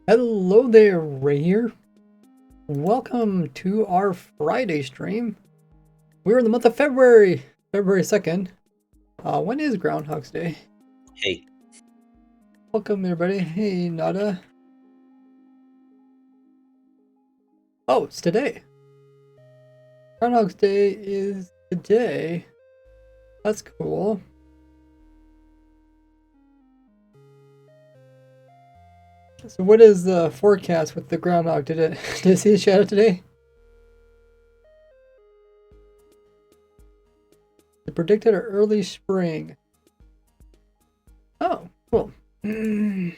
Hello there, Ray here. Welcome to our Friday stream. We're in the month of February, February 2nd. When is Groundhog's Day? Hey. Welcome, everybody. Hey, Nada. Oh, it's today. Groundhog's Day is today. That's cool. So what is the forecast with the groundhog? Did it see a shadow today? It predicted an early spring. Oh, cool. Who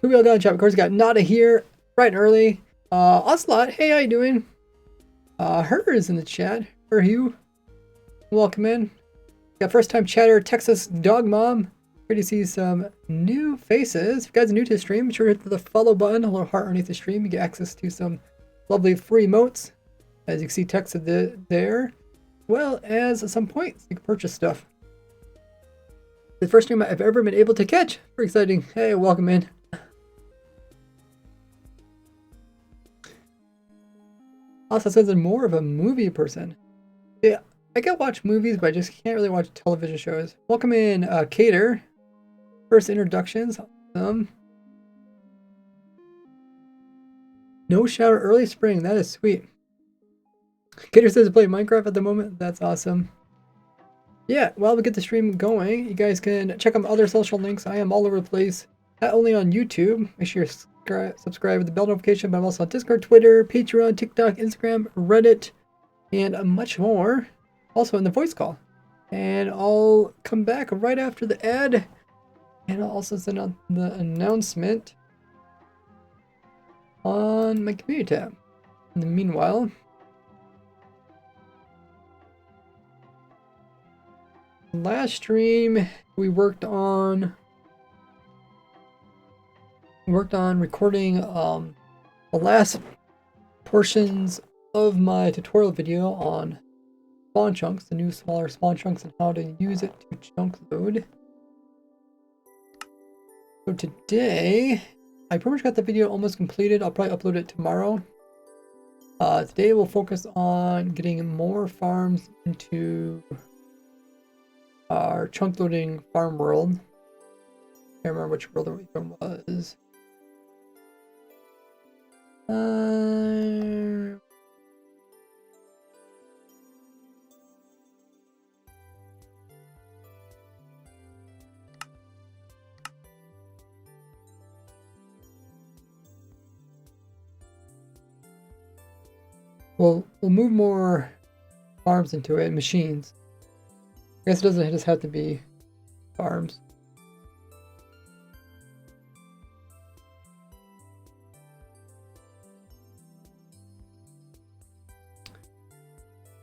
we all got in chat? Of course, we got Nada here, bright and early. Ocelot, hey, how you doing? Her is in the chat. Her Hugh. Welcome in. Got first time chatter, Texas Dog Mom. Great to see some new faces. If you guys are new to the stream, be sure to hit the follow button, a little heart underneath the stream. You get access to some lovely free emotes, as you can see texted there, well as some points. You can purchase stuff. The first stream I've ever been able to catch. Very exciting. Hey, welcome in. Also says I'm more of a movie person. Yeah, I can watch movies, but I just can't really watch television shows. Welcome in, Cater. First introductions. No shower early spring. That is sweet. Cater says to play Minecraft at the moment. That's awesome. Yeah, while we get the stream going, you guys can check out my other social links. I am all over the place. Not only on YouTube. Make sure you subscribe with the bell notification, but I'm also on Discord, Twitter, Patreon, TikTok, Instagram, Reddit, and much more. Also in the voice call. And I'll come back right after the ad. And I'll also send out the announcement on my community tab. In the meanwhile, last stream we worked on recording the last portions of my tutorial video on spawn chunks, the new smaller spawn chunks, and how to use it to chunk load. So today, I pretty much got the video almost completed. I'll probably upload it tomorrow. Today we'll focus on getting more farms into our chunk loading farm world. I can't remember which world it was. We'll move more farms into it, machines. I guess it doesn't just have to be farms.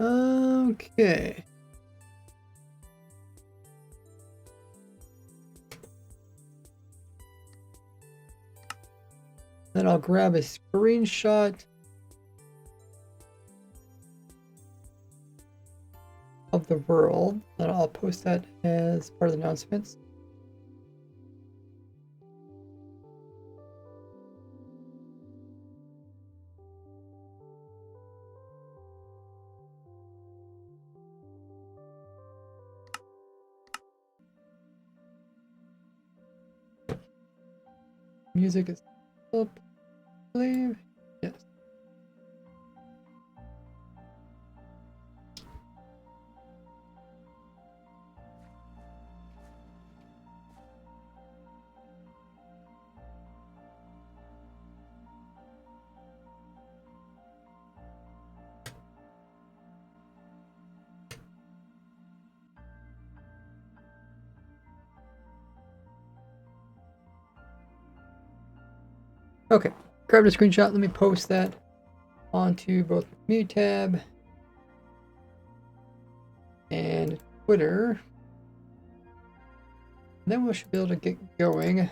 Okay. Then I'll grab a screenshot of the world. And I'll post that as part of the announcements. Music is up, I believe. Yes. Okay, grabbed a screenshot. Let me post that onto both me tab and Twitter. Then we should be able to get going.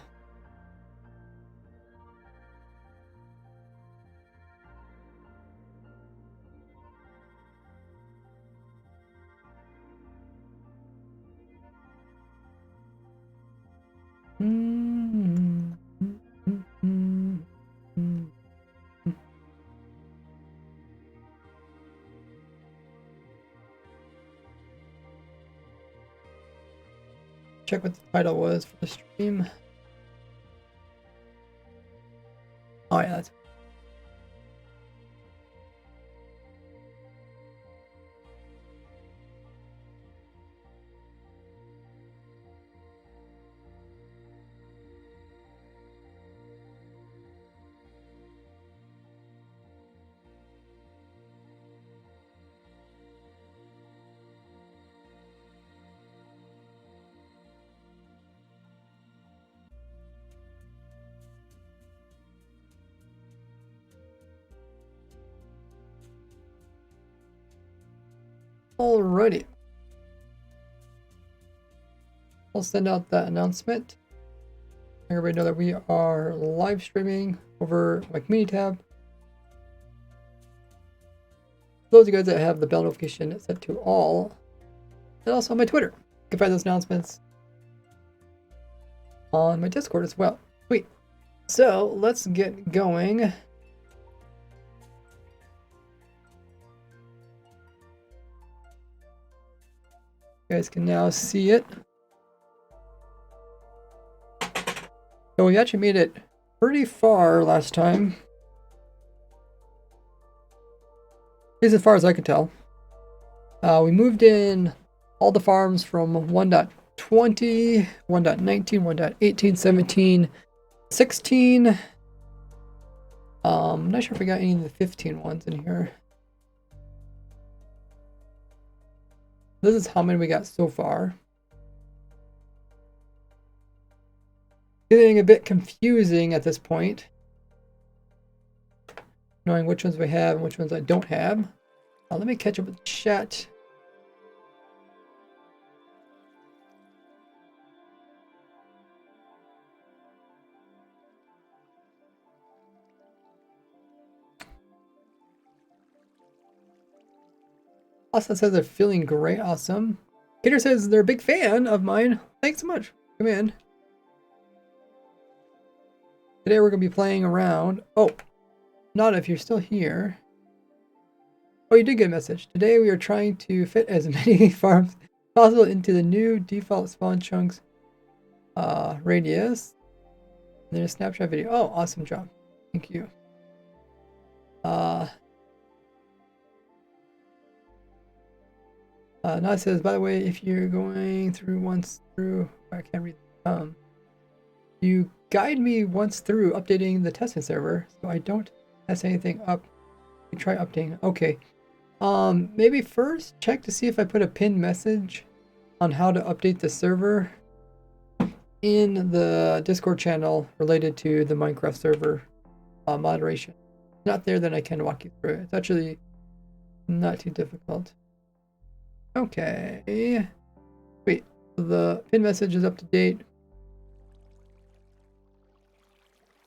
Check what the title was for the stream. Oh yeah, that's alrighty. I'll send out that announcement. Everybody know that we are live streaming over my community tab. For those of you guys that have the bell notification set to all, and also on my Twitter. You can find those announcements on my Discord as well. Sweet. So let's get going. You guys can now see it. So we actually made it pretty far last time. At least as far as I could tell. We moved in all the farms from 1.20, 1.19, 1.18, 17, 16. I'm not sure if we got any of the 15 ones in here. This is how many we got so far. Getting a bit confusing at this point, knowing which ones we have and which ones I don't have. Let me catch up with the chat. Austin says they're feeling great. Awesome. Peter says they're a big fan of mine. Thanks so much. Come in. Today we're going to be playing around. Oh, not if you're still here. Oh, you did get a message. Today we are trying to fit as many farms as possible into the new default spawn chunks radius. And then a snapshot video. Oh, awesome job. Thank you. Nod says, by the way, if you're going through once through, I can't read. You guide me once through updating the testing server, so I don't mess anything up. You try updating. Okay. Maybe first check to see if I put a pinned message on how to update the server in the Discord channel related to the Minecraft server moderation. If not there, then I can walk you through it. It's actually not too difficult. Okay. Wait, the pin message is up to date.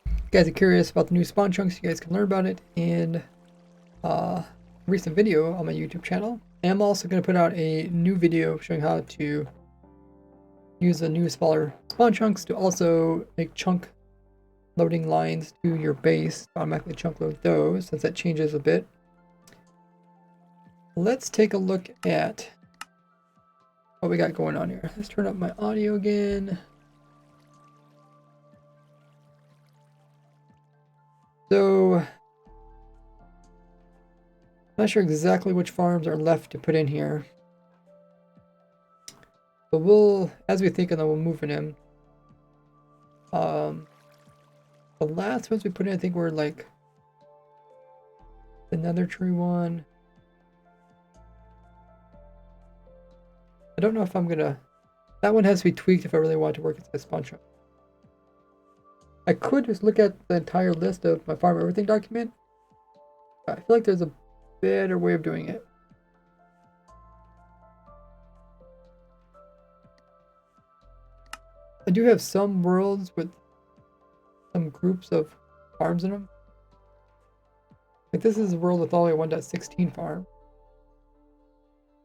If you guys are curious about the new spawn chunks, you guys can learn about it in a recent video on my YouTube channel. am also going to put out a new video showing how to use the new smaller spawn chunks to also make chunk loading lines to your base, automatically chunk load those, since that changes a bit. Let's take a look at what we got going on here. Let's turn up my audio again. So, not sure exactly which farms are left to put in here. But we'll, as we think of them, we'll move it in. The last ones we put in, I think were like the nether tree one. I don't know if I'm gonna, that one has to be tweaked if I really want to work as a spawn chunk. I could just look at the entire list of my farm everything document. I feel like there's a better way of doing it. I do have some worlds with some groups of farms in them. Like this is a world with only 1.16 farm.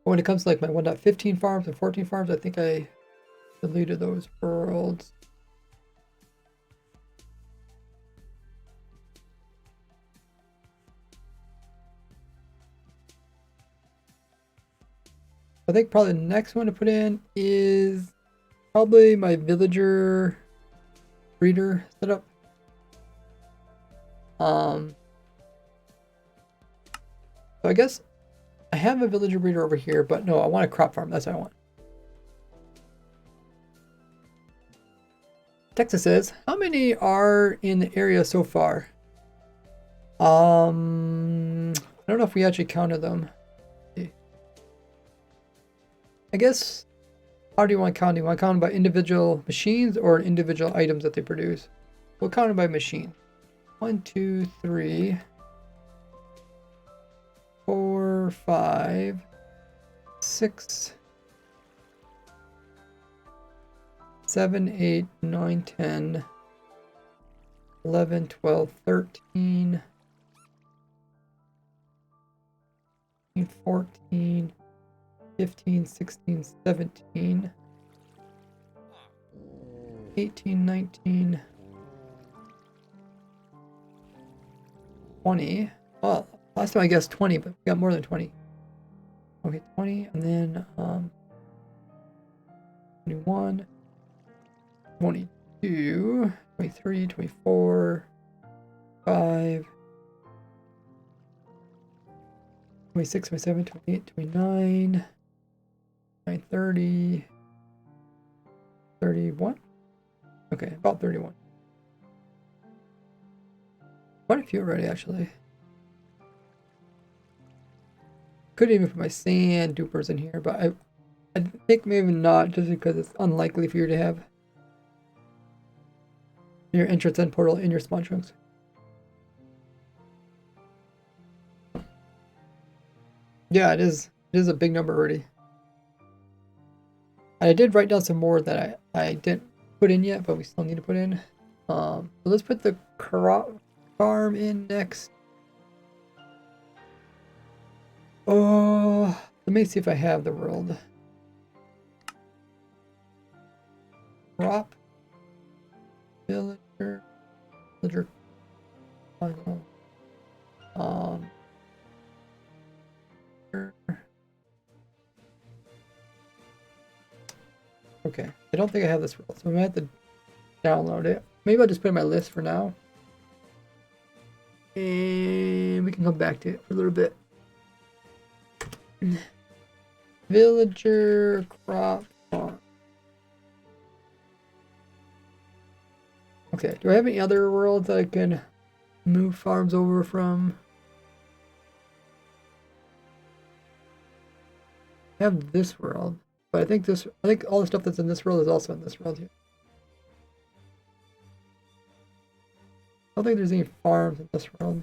But when it comes to like my 1.15 farms and 14 farms, I think I deleted those worlds. I think probably the next one to put in is probably my villager breeder setup. So I guess I have a villager breeder over here, but no, I want a crop farm. That's what I want. Texas says, how many are in the area so far? I don't know if we actually counted them. I guess, how do you want to count? Do you want to count them by individual machines or individual items that they produce? We'll count them by machine. 1, 2, 3, 4, 5, 6, 7, 8, 9, 10, 11, 12, 13, 14, 15, 16, 17, 18, 19, 20. Well, last time I guessed 20, but we got more than 20. Okay, 20, and then 21, 22, 23, 24, 5, 26, 27, 28, 29, 30, 31. Okay, about 31. Quite a few already, actually. Could even put my sand dupers in here, but I think maybe not, just because it's unlikely for you to have your entrance end portal in your spawn chunks. Yeah, it is. It is a big number already. And I did write down some more that I didn't put in yet, but we still need to put in. So let's put the crop farm in next. Oh, let me see if I have the world. Crop villager final. Okay, I don't think I have this world, so I'm gonna have to download it. Maybe I'll just put it in my list for now. And we can come back to it for a little bit. Villager crop farm. Okay, do I have any other worlds that I can move farms over from? I have this world, but I think all the stuff that's in this world is also in this world here. I don't think there's any farms in this world.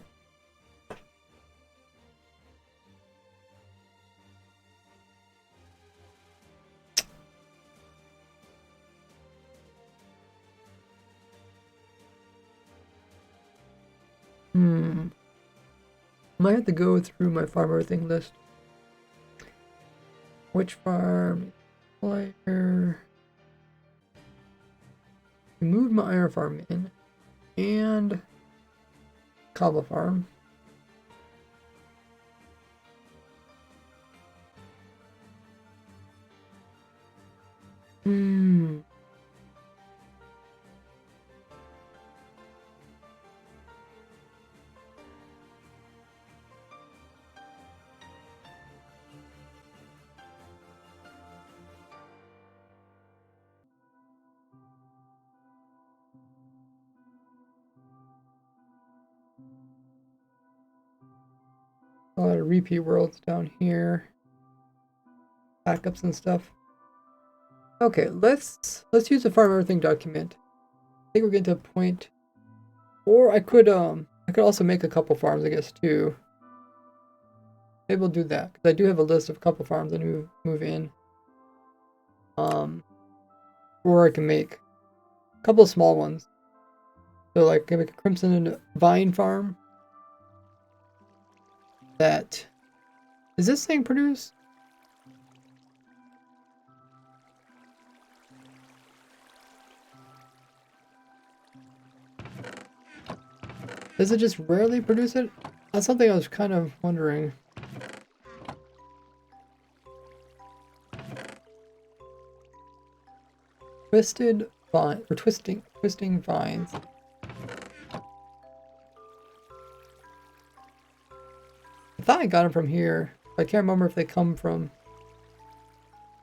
Might have to go through my farm everything list. Which farm? Player. Moved my iron farm in. And cobble farm. A lot of repeat worlds down here. Backups and stuff. Okay, let's use the farm everything document. I think we're getting to a point. Or I could also make a couple farms, I guess, too. Maybe we'll do that, because I do have a list of a couple farms that move in. Or I can make a couple of small ones. So like I can make a Crimson and Vine farm. That does this thing produce? Does it just rarely produce it? That's something I was kind of wondering. Twisted vine or twisting vines. I thought I got them from here. I can't remember if they come from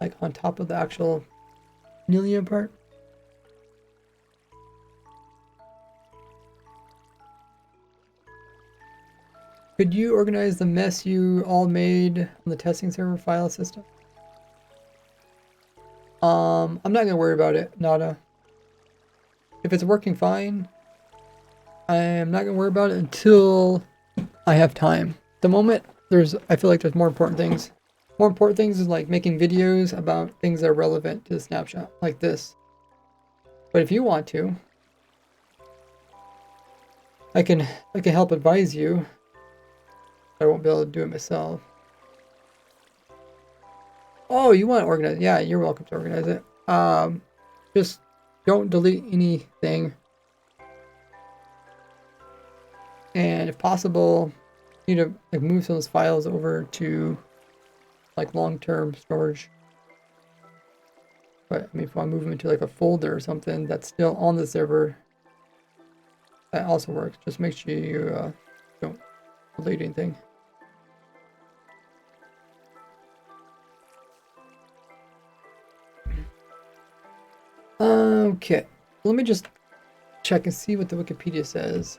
like on top of the actual Nilium part. Could you organize the mess you all made on the testing server file system? I'm not gonna worry about it, Nada. If it's working fine, I'm not gonna worry about it until I have time. At the moment, I feel like there's more important things. More important things is like making videos about things that are relevant to the snapshot, like this. But if you want to, I can help advise you. I won't be able to do it myself. Oh, you want to organize? Yeah, you're welcome to organize it. Just don't delete anything. And if possible, you need to like move some of those files over to like long-term storage. But I mean, if I move them into like a folder or something that's still on the server, that also works. Just make sure you don't delete anything. Okay, let me just check and see what the Wikipedia says.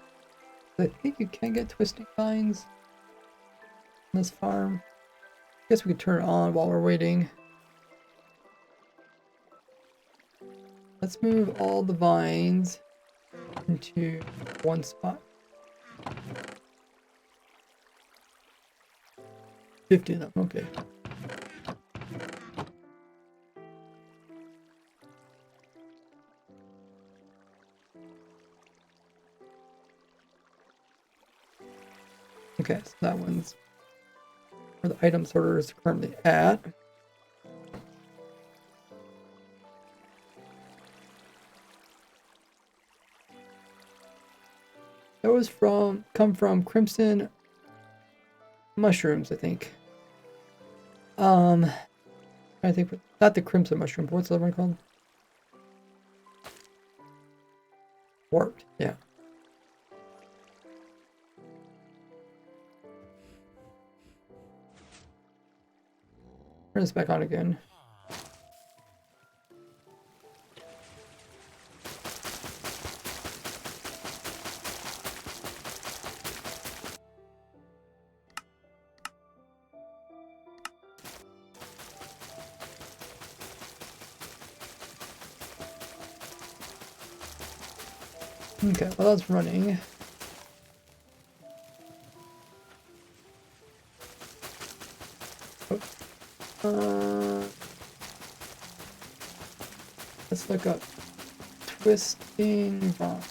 I think you can get twisting vines on this farm. I guess we could turn it on while we're waiting. Let's move all the vines into one spot. 50 of them, okay. Okay, so that one's where the item sorter is currently at. That was come from Crimson mushrooms, I think. I think not the Crimson mushroom, but what's the other one called? Warped, yeah. Turn this back on again. Okay, well that's running. Let's look up twisting vine.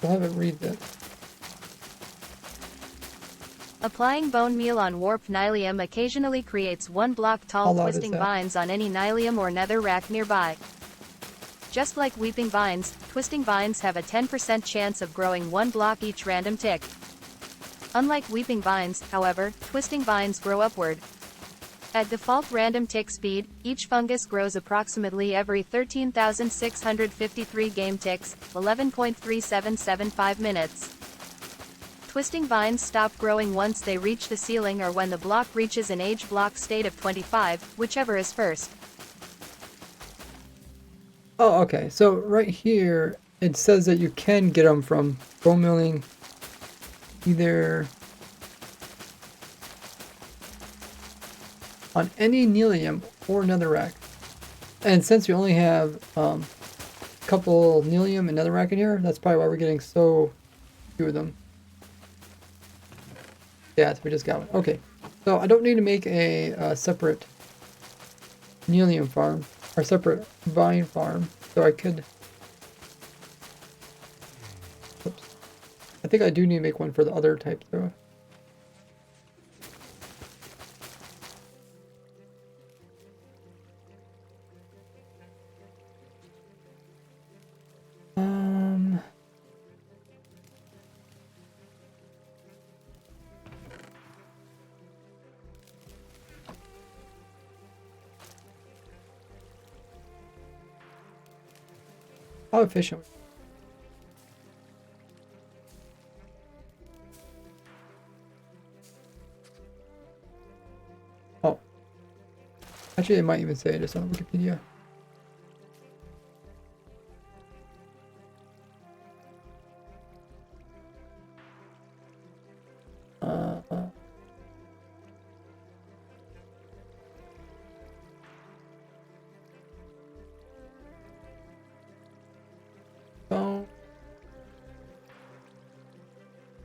I'll have it read that. Applying bone meal on warped nylium occasionally creates 1 block tall twisting vines on any nylium or nether rack nearby. Just like weeping vines, twisting vines have a 10% chance of growing 1 block each random tick. Unlike weeping vines, however, twisting vines grow upward. At default random tick speed, each fungus grows approximately every 13,653 game ticks, 11.3775 minutes. Twisting vines stop growing once they reach the ceiling or when the block reaches an age block state of 25, whichever is first. Oh, okay. So right here, it says that you can get them from bone milling either on any nylium or netherrack. And since we only have a couple nylium and netherrack in here, that's probably why we're getting so few of them. Yeah, we just got one. Okay, so I don't need to make a separate nylium farm or separate vine farm, so I could. Oops. I think I do need to make one for the other type though. How efficient. Oh. Actually, it might even say this on Wikipedia.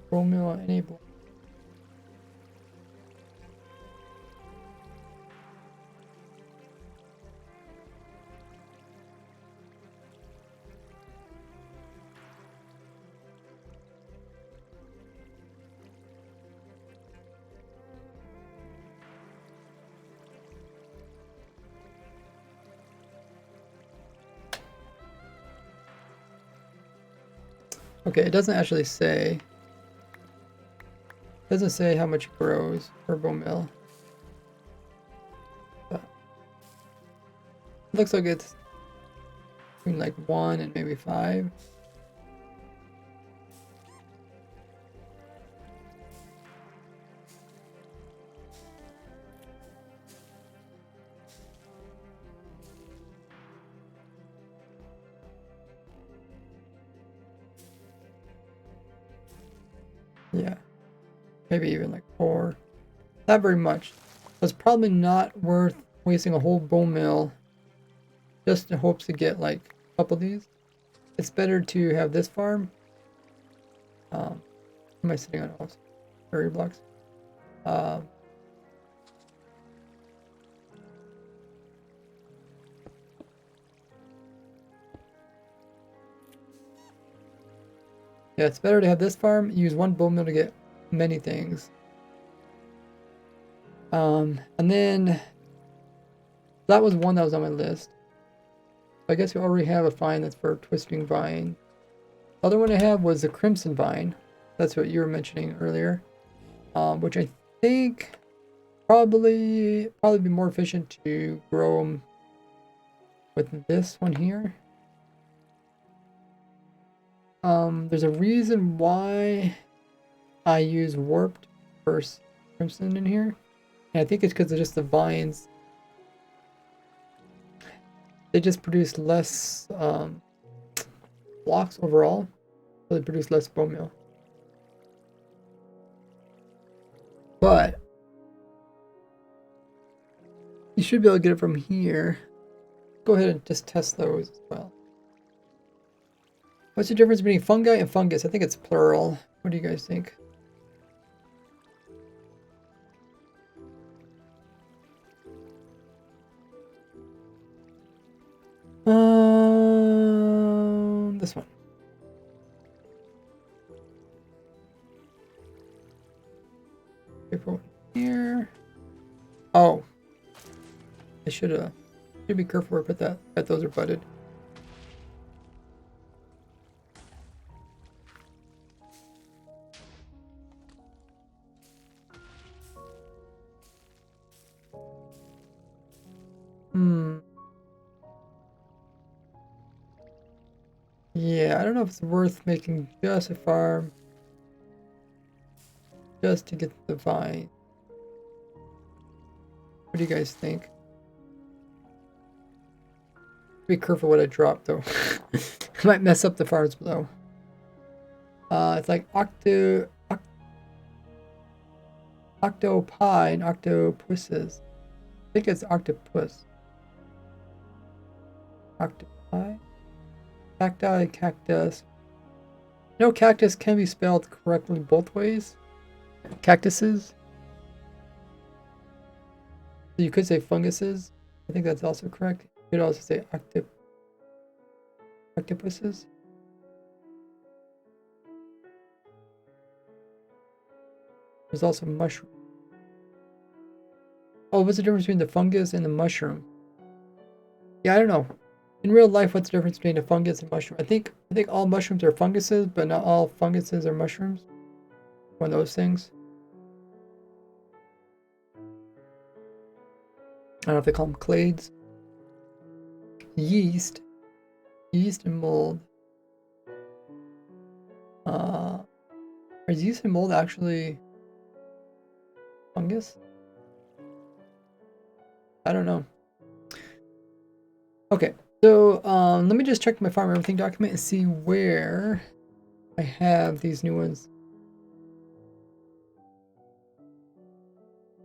Bone mill enable. Okay, it doesn't actually say. It doesn't say how much it grows per bone mill. But it looks like it's between like 1 and maybe 5. Yeah, maybe even like 4. Not very much. So it's probably not worth wasting a whole bone mill just in hopes to get like a couple of these. It's better to have this farm. What am I sitting on? Also, 30 blocks. Yeah, it's better to have this farm. Use 1 bone mill to get many things. And then that was one that was on my list. I guess we already have a vine that's for twisting vine. The other one I have was the crimson vine. That's what you were mentioning earlier. Which I think probably be more efficient to grow them with this one here. There's a reason why I use warped versus crimson in here. And I think it's because of just the vines. They just produce less blocks overall. So they produce less bone meal. But you should be able to get it from here. Go ahead and just test those as well. What's the difference between fungi and fungus? I think it's plural. What do you guys think? This one. should be careful where I put that. That those are budded. Yeah, I don't know if it's worth making just a farm just to get the vine. What do you guys think? Be careful what I drop though. I might mess up the farms below. It's like octopie and octopuses. I think it's octopus. Octopi? Cacti, cactus. No, cactus can be spelled correctly both ways. Cactuses. So you could say funguses. I think that's also correct. You could also say octopuses. There's also mushroom. Oh, what's the difference between the fungus and the mushroom? Yeah, I don't know. In real life, what's the difference between a fungus and mushroom? I think all mushrooms are funguses, but not all funguses are mushrooms. One of those things. I don't know if they call them clades. Yeast and mold. Is yeast and mold actually fungus? I don't know. Okay, so let me just check my farm everything document and see where I have these new ones.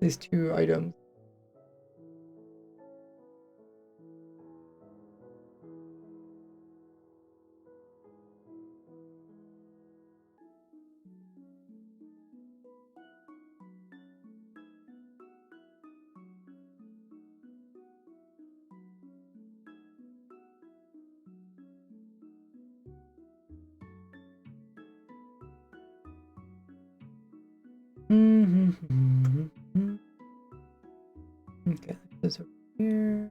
These two items. Okay, this over here.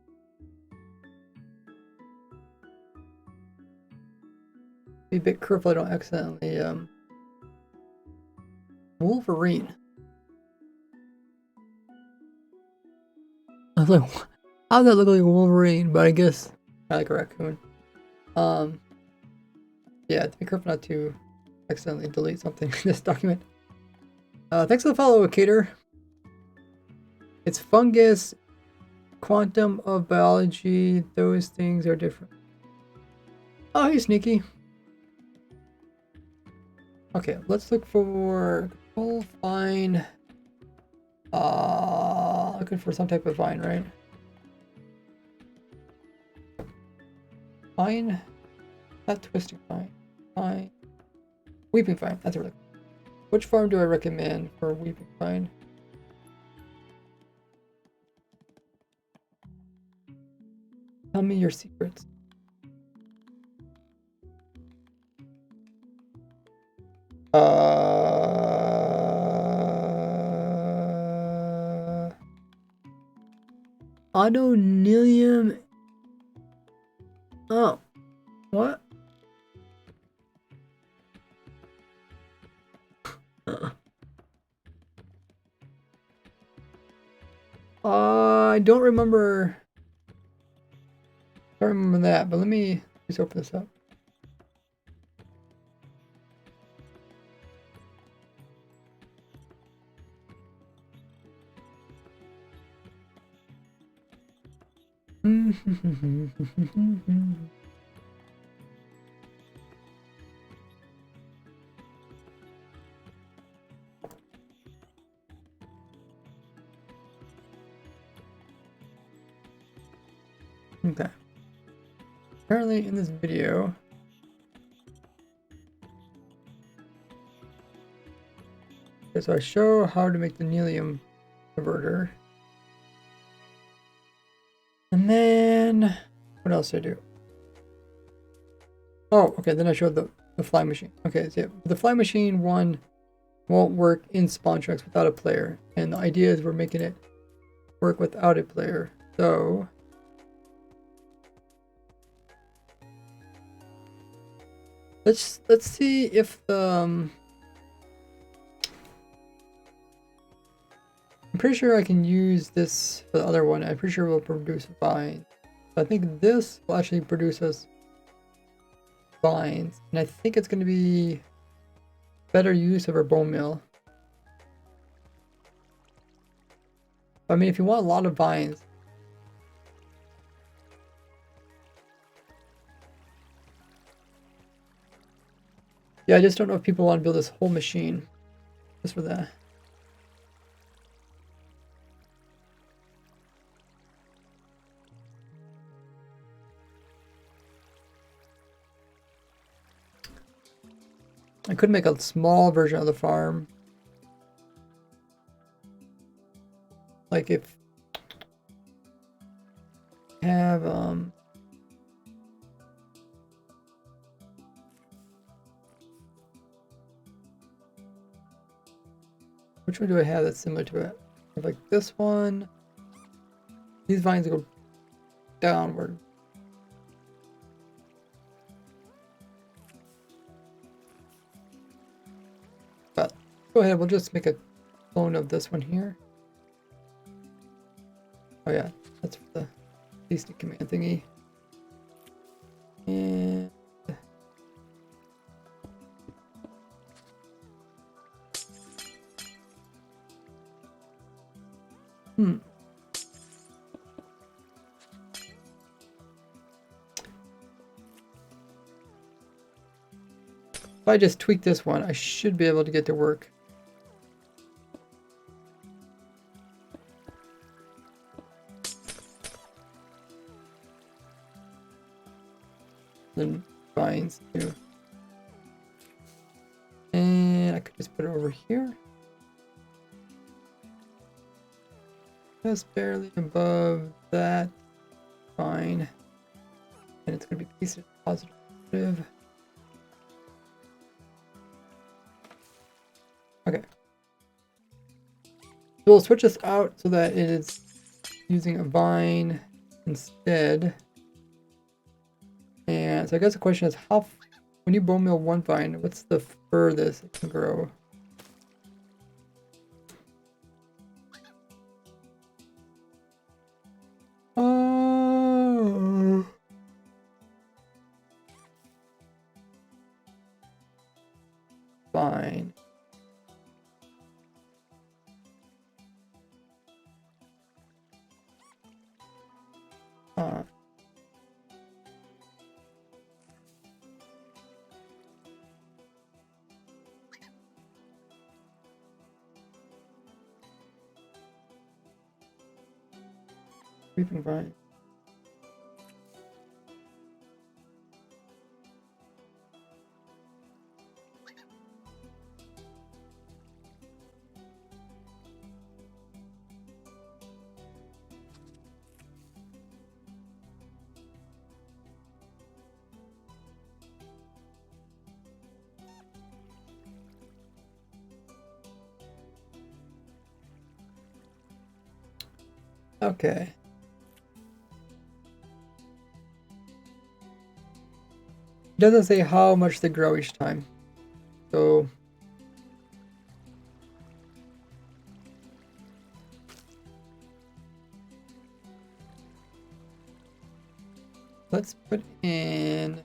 Be a bit careful I don't accidentally Wolverine. I was like, how does that look like a Wolverine? But I guess I like a raccoon. Yeah, be careful not to accidentally delete something in this document. Thanks for the follow, Cater. It's fungus, quantum of biology, those things are different. Oh, hey, Sneaky. Okay, let's look for full vine. Looking for some type of vine, right? Vine? Not twisting vine. Vine. Weeping vine, that's really. Which farm do I recommend for weeping vine? Tell me your secrets. Autonilium. Oh, what? I don't remember. I don't remember that, but let me just open this up. Okay. Apparently in this video, okay, so I show how to make the Nelium converter. And then, what else did I do? Oh, okay, then I showed the fly machine. Okay, so yeah, the fly machine one won't work in spawn tracks without a player. And the idea is we're making it work without a player. So let's see if I'm pretty sure I can use this for the other one. I'm pretty sure it will produce vines. I think this will actually produce us vines, and I think it's going to be better use of our bone meal. I mean, if you want a lot of vines, yeah, I just don't know if people want to build this whole machine just for that. I could make a small version of the farm. Like if have which one do I have that's similar to it? I have like this one. These vines go downward. But go ahead, we'll just make a clone of this one here. Oh yeah, that's for the pasty command thingy. And if I just tweak this one, I should be able to get to work. Then vines too. And I could just put it over here. Just barely above that. Fine. And it's going to be pasted positive. Okay. So we'll switch this out so that it is using a vine instead. And so I guess the question is, how, when you bone meal one vine, what's the furthest it can grow? Oh. Fine. Creeping vine. Okay. It doesn't say how much they grow each time. So let's put in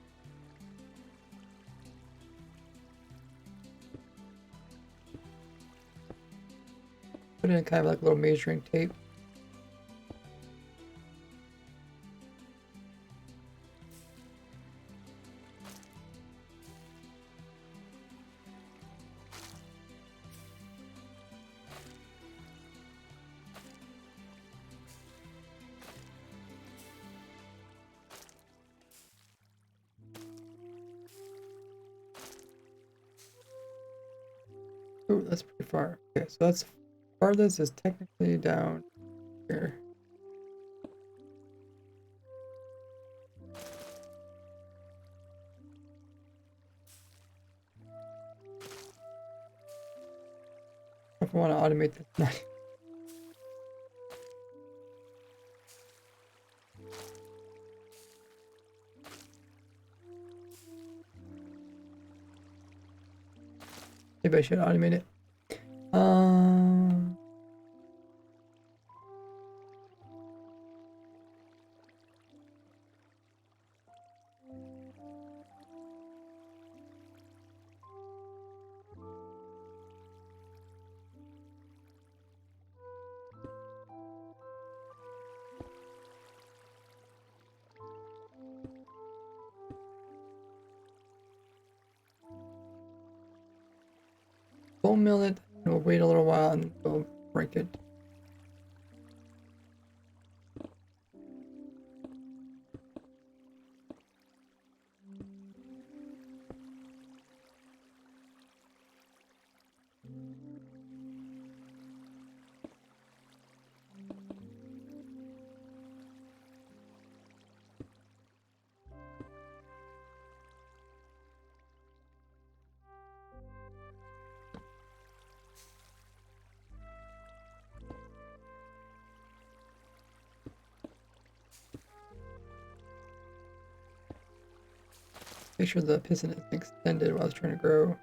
kind of like a little measuring tape. Oh, that's pretty far. Okay, so that's farthest is technically down here. If I want to automate this. Maybe I should automate it. Bone mill it, and we'll wait a little while and we'll break it. Make sure the piston is extended while I was trying to grow.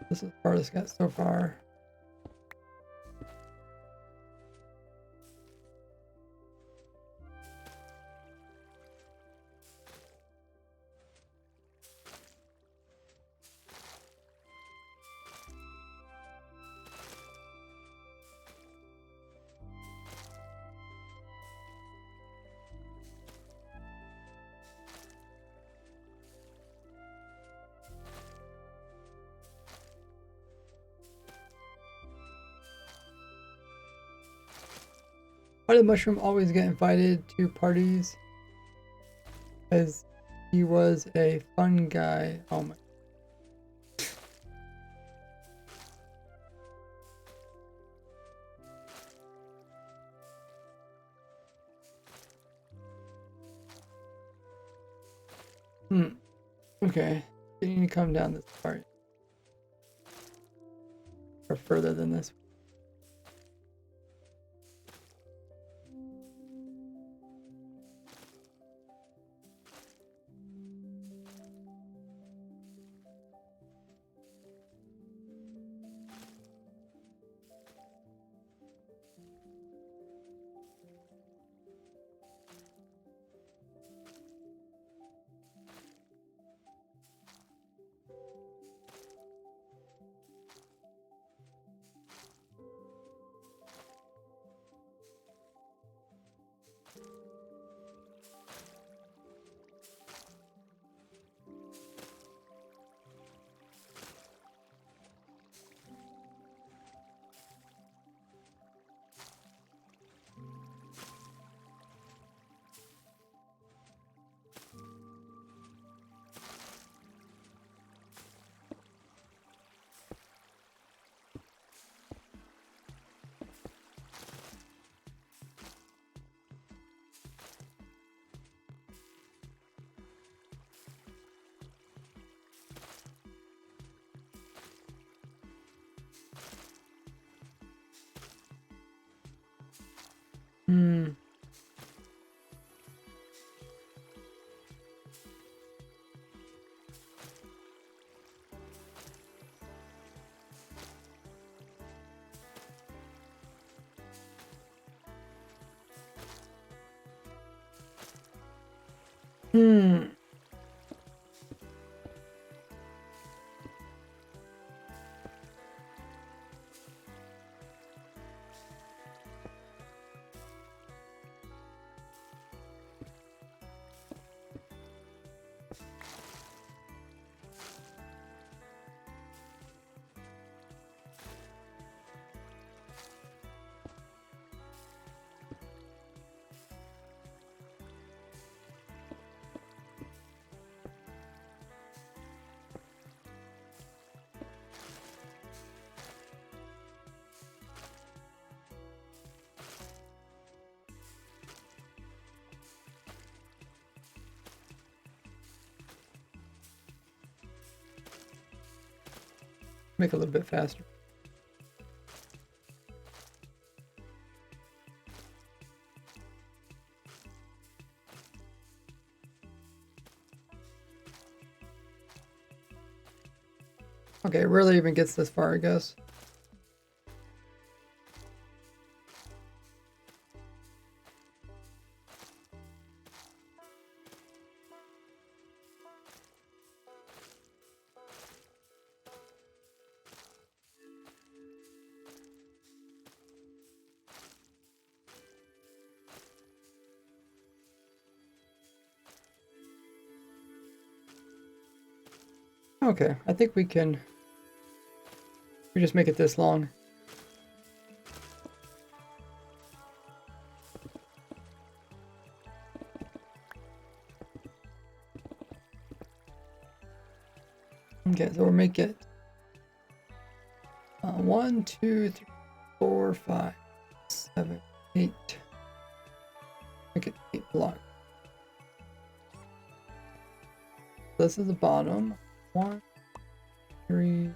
This is the farthest got so far. Why did Mushroom always get invited to parties? Because he was a fun guy. Oh my. Okay. You need to come down this part. Or further than this. Hmm. Hmm. make it a little bit faster. Okay, it rarely even gets this far, I guess. Okay, I think we just make it this long. Okay, so we'll make it 1, 2, 3, 4, 5, 7, 8. Make it 8 blocks. This is the bottom. 1, 3,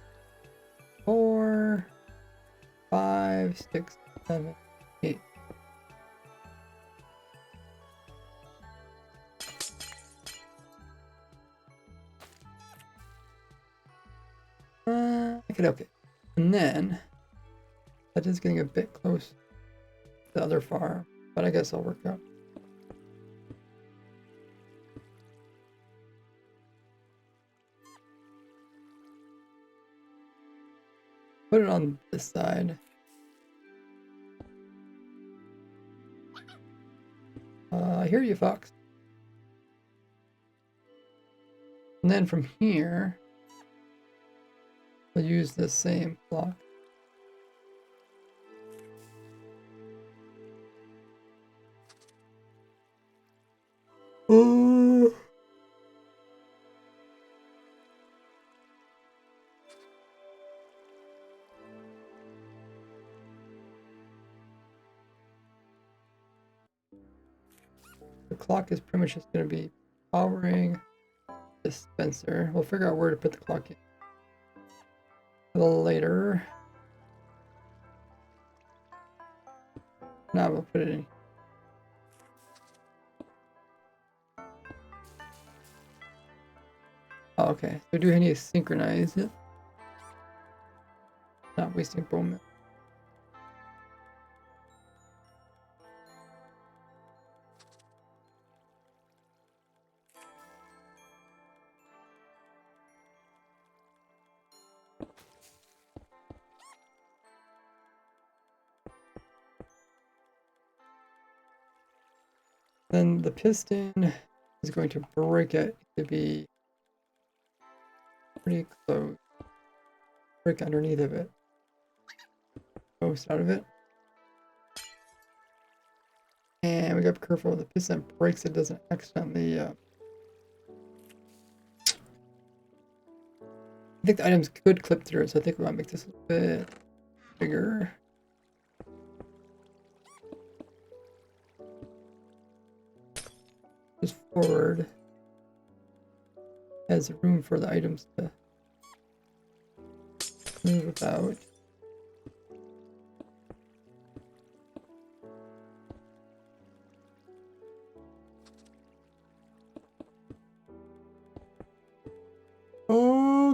4, 5, 6, 7, 8. Okay. And then that is getting a bit close to the other farm, but I guess I'll work out. Put it on this side. I hear you, Fox. And then from here, we'll use the same block. Oh. The clock is pretty much just going to be powering the dispenser. We'll figure out where to put the clock in a little later. Now we'll put it in. Oh, okay, so do we need to synchronize it? Not wasting bone meal. Then the piston is going to break it to be pretty close. Break underneath of it. Most out of it. And we got to be careful when the piston breaks, it doesn't accidentally. I think the items could clip through it, so I think we want to make this a bit bigger. Just forward has room for the items to move about.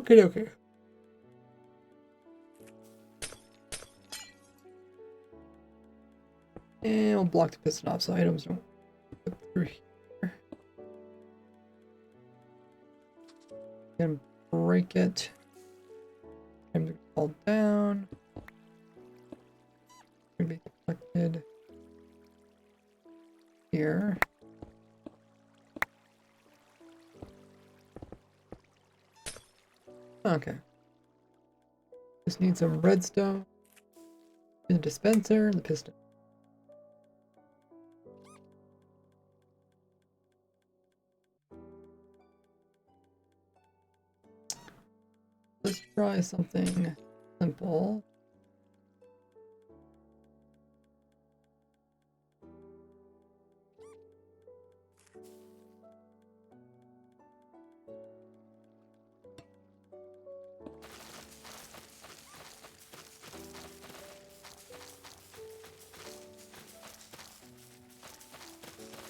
Okay. And we'll block the piston off so items don't slip through here. And break it. Time to fall down. Gonna be collected here. Okay. Just need some redstone. The dispenser and the piston. Let's try something simple.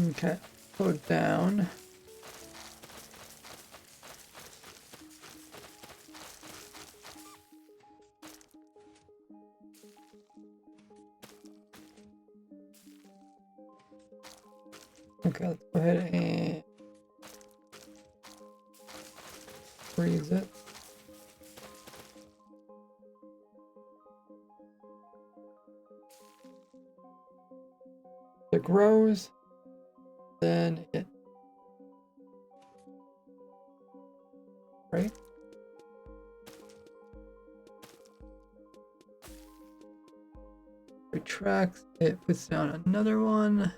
Okay, slow down. Okay, let's go ahead and freeze it. It grows, then it, right? Retracts, it puts down another one.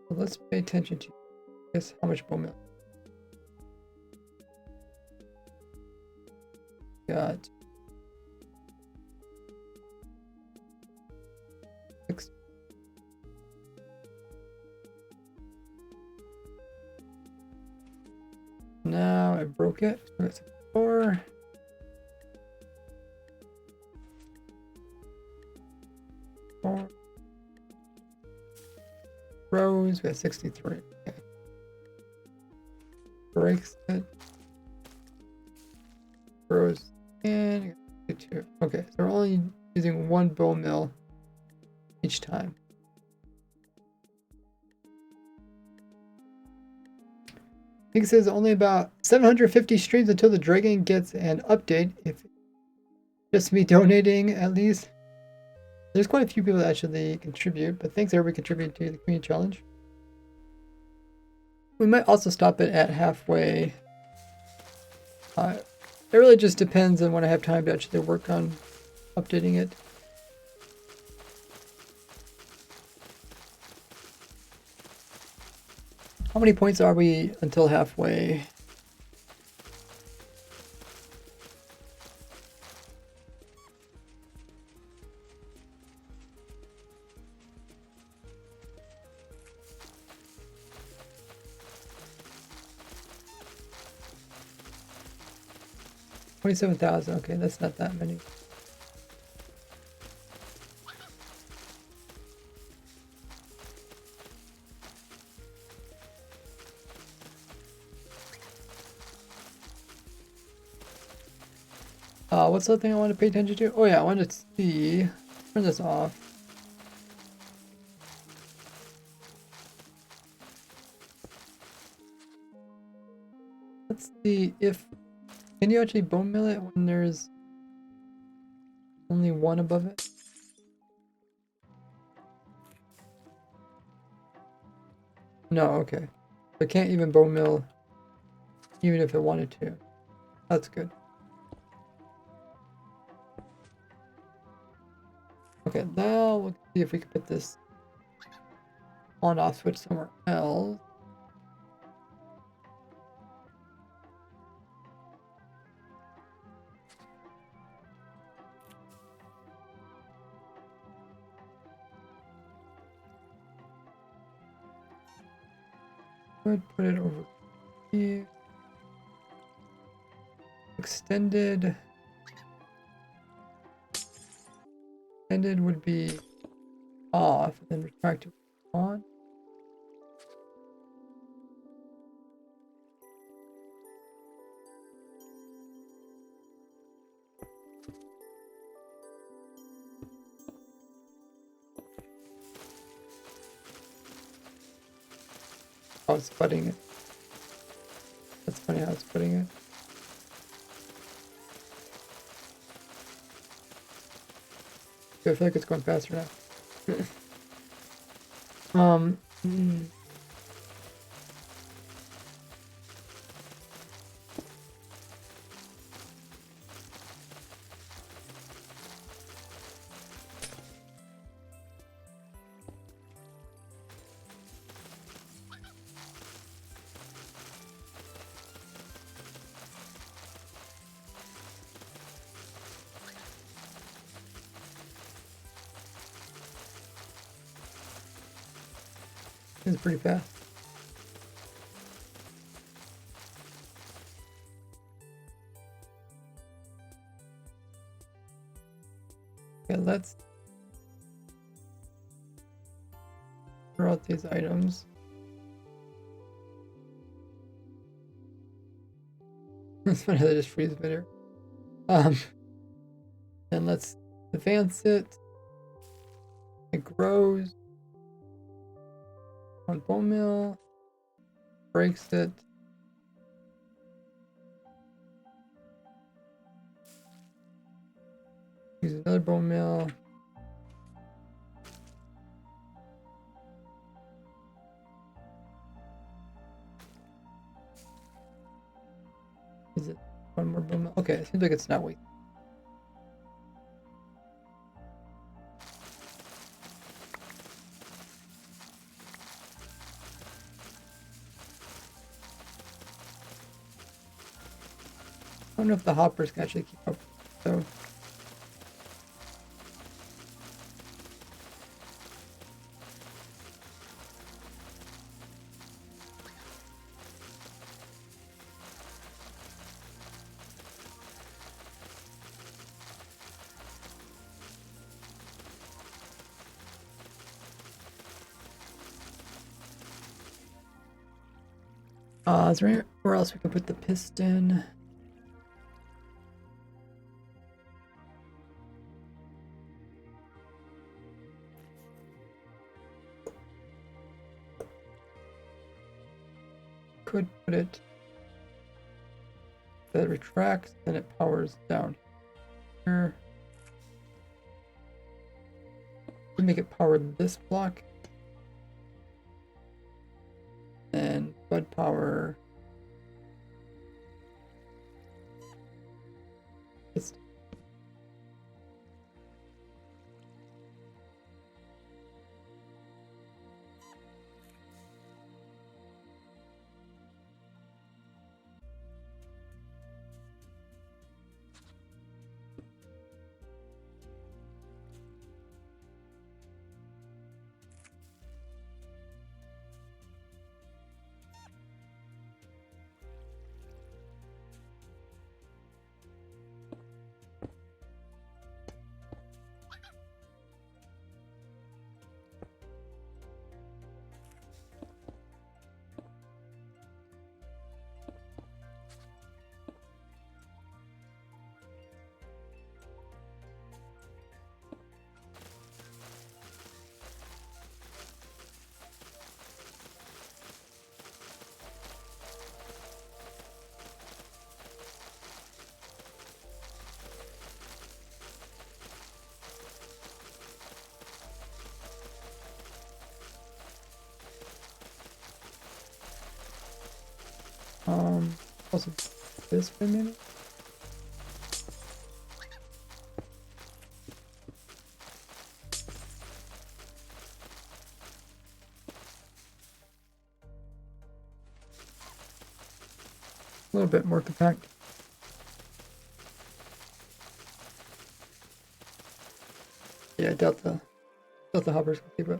So let's pay attention to guess how much bone meal. Got 6. Now I broke it. So it's 4. 4. Rows, we got 63. Okay. Breaks it. Rows and 62. Okay, so we're only using 1 bone mill each time. I think it says only about 750 streams until the dragon gets an update. If just me donating, at least. There's quite a few people that actually contribute, but thanks everybody contributing to the community challenge. We might also stop it at halfway. It really just depends on when I have time to actually work on updating it. How many points are we until halfway? $27,000. Okay, that's not that many. What's the other thing I want to pay attention to? Oh yeah, I want to see. Turn this off. Let's see if can you actually bone mill it when there's only 1 above it? No, okay. I can't even bone mill even if it wanted to. That's good. Okay, now we'll see if we can put this on-off switch somewhere else. Would put it over here. Extended. Extended would be off, and then retracted on. Oh, it's putting it. That's funny how it's putting it. I feel like it's going faster now. It's pretty fast. Okay, let's throw out these items. It's funny how they just freeze bitter. And let's advance it. It grows. One bone meal. Breaks it. Use another bone meal. Is it one more bone meal? Okay, it seems like it's not weak. I don't know if the hoppers can actually keep up. So is there anywhere else we can put the piston? Could put it that it retracts, then it powers down here. We make it power this block. And bud power. It's also this for a minute. A little bit more compact. Yeah, Delta hoppers can keep it.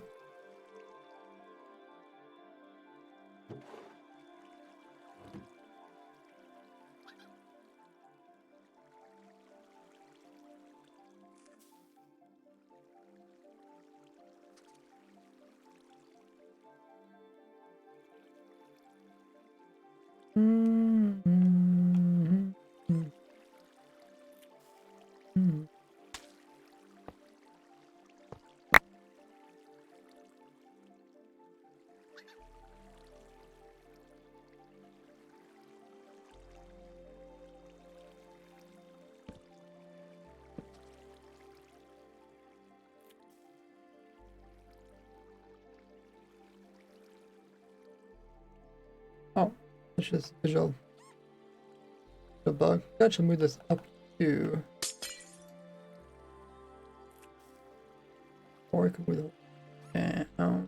Oh, it's just visual. The bug. Actually move this up to, or I could move it down.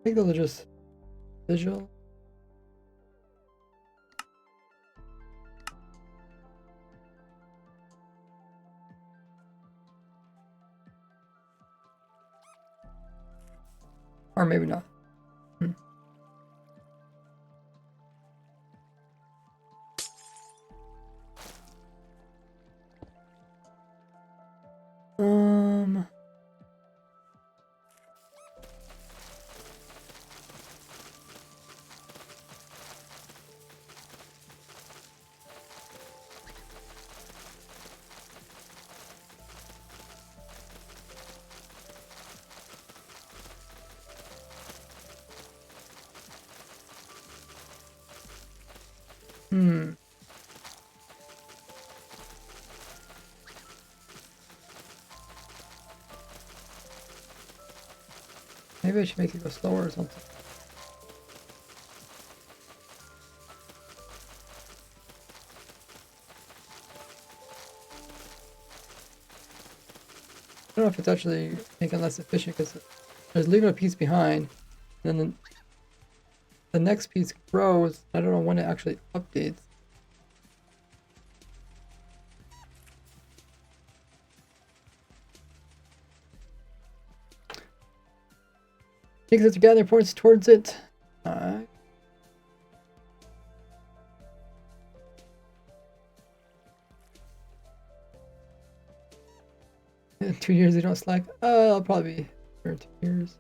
think those are just visual. Or maybe not. Um, maybe I should make it go slower or something. I don't know if it's actually making it less efficient because there's leaving a piece behind, and then the next piece grows. I don't know when it actually updates. Takes it together, points towards it. Alright. In 2 years, you don't slack. I'll probably be here in 2 years.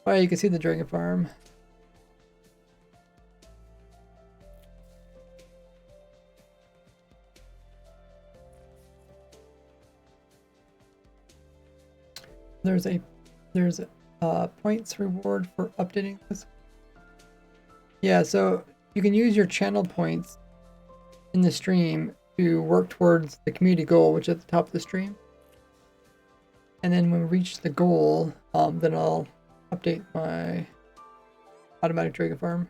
Alright, you can see the dragon farm. There's a points reward for updating this. Yeah, so you can use your channel points in the stream to work towards the community goal, which is at the top of the stream. And then when we reach the goal, then I'll update my automatic dragon farm.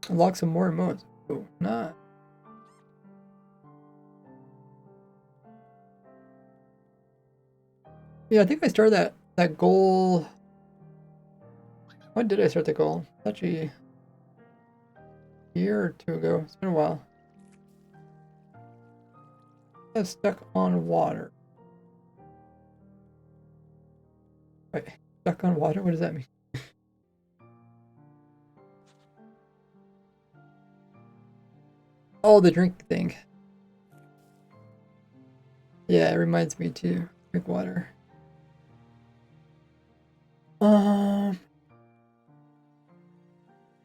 Unlock some more emotes. Oh, nah. Yeah, I think I started that goal. When did I start the goal? Actually, a year or 2 ago. It's been a while. I'm stuck on water. Wait, stuck on water? What does that mean? Oh, the drink thing. Yeah, it reminds me to drink water.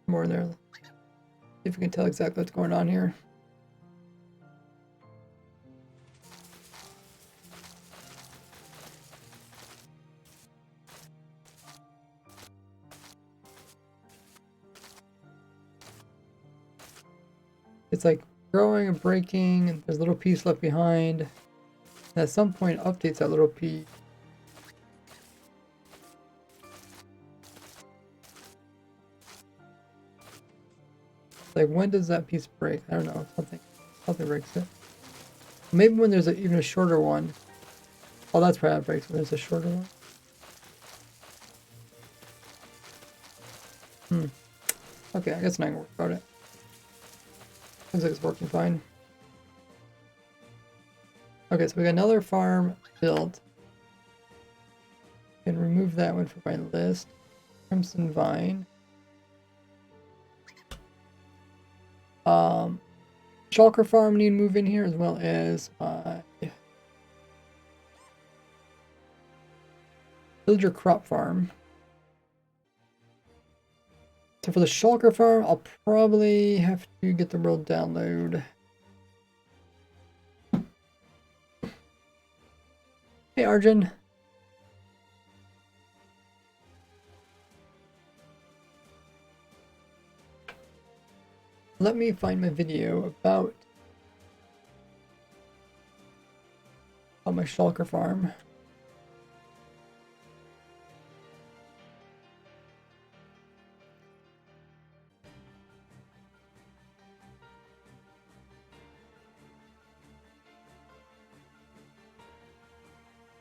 More in there. See if we can tell exactly what's going on here. It's like growing and breaking, and there's a little piece left behind. And at some point, updates that little piece. Like, when does that piece break? I don't know. Something breaks it. Maybe when there's even a shorter one. Oh, that's probably how it breaks when there's a shorter one. Okay, I guess I'm not gonna worry about it. Looks like it's working fine. Okay, so we got another farm built. Can remove that one from my list. Crimson Vine. Shulker farm need to move in here as well as villager crop farm. So for the Shulker farm, I'll probably have to get the world download. Hey Arjun. Let me find my video about my Shulker farm.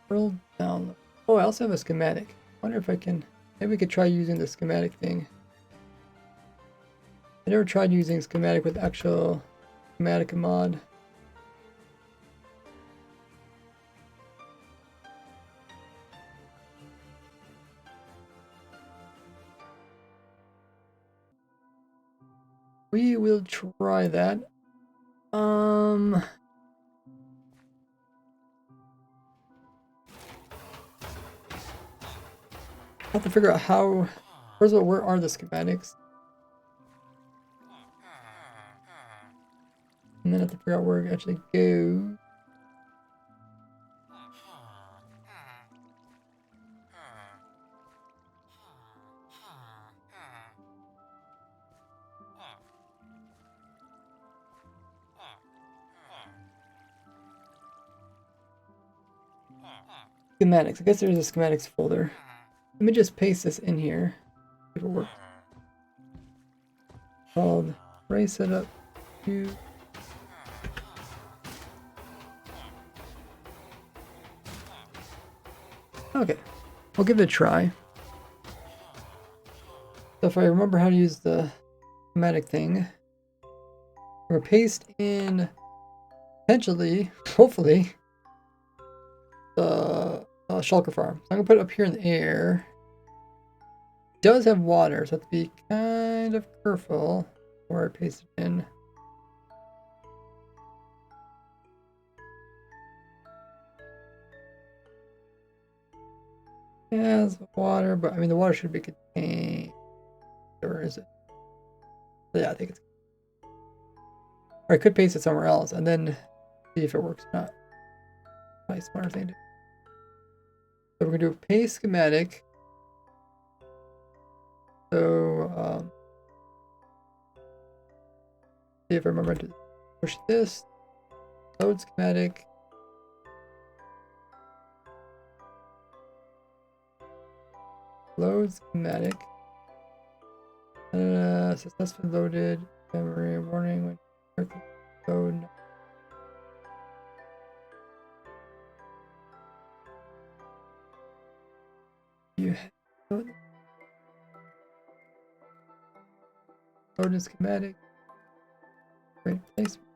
Scroll down. Oh, I also have a schematic. I wonder if I can... Maybe we could try using the schematic thing. I never tried using schematic with actual schematic mod. We will try that. I have to figure out how... First of all, where are the schematics? And then I have to figure out where it actually goes. Schematics. I guess there's a schematics folder. Let me just paste this in here. See if it works. Called Ray Setup 2. Okay, we'll give it a try. So if I remember how to use the schematic thing, we're paste in potentially, hopefully, the shulker farm. So I'm gonna put it up here in the air. It does have water, so I have to be kind of careful where I paste it in. It has water, but I mean the water should be contained. Or is it? Yeah, I think it's. Or I could paste it somewhere else and then see if it works or not. Probably a smarter thing to do. So we're gonna do a paste schematic. So see if I remember to push this. Load schematic. Load schematic. Successfully loaded. Memory warning when load. You load a schematic. Great placement.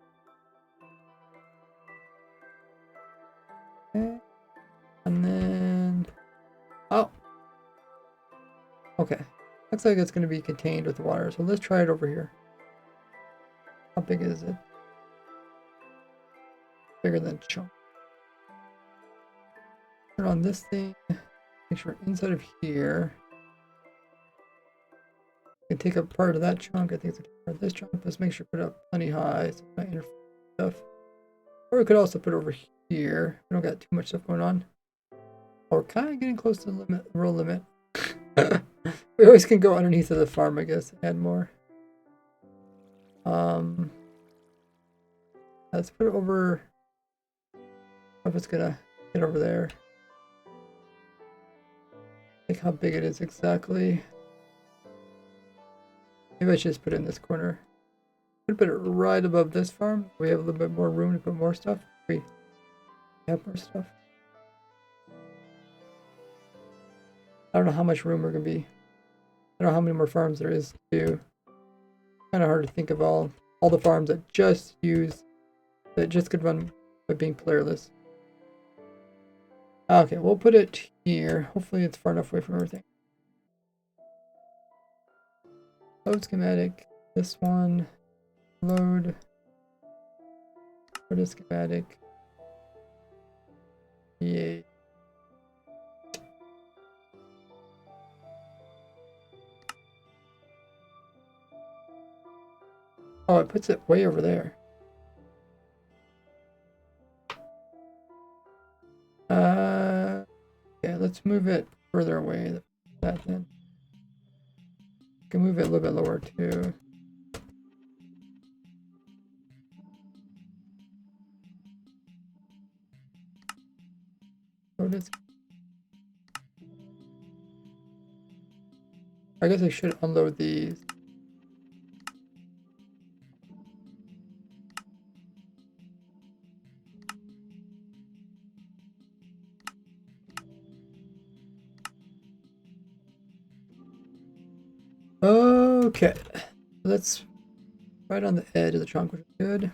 Okay. And then oh. Okay. Looks like it's going to be contained with water. So let's try it over here. How big is it? Bigger than a chunk. Turn on this thing. Make sure inside of here. I can take up part of that chunk. I think it's part of this chunk. Let's make sure put it up plenty high so it's not interfering with stuff. Or we could also put it over here. We don't got too much stuff going on. Or kind of getting close to the limit, roll limit. We always can go underneath of the farm, I guess, add more. Let's put it over. I don't know if it's gonna get over there. Like how big it is exactly. Maybe I should just put it in this corner. I'm gonna put it right above this farm. We have a little bit more room to put more stuff. We have more stuff. I don't know how much room we're gonna be. I don't know how many more farms there is to do. Kind of hard to think of all the farms that just could run by being playerless. Okay, we'll put it here. Hopefully it's far enough away from everything. Load schematic. This one. Load. Put a schematic. Yay. Oh, it puts it way over there. Yeah, let's move it further away. That then. We can move it a little bit lower too. I guess I should unload these. Okay, that's right on the edge of the trunk, which is good.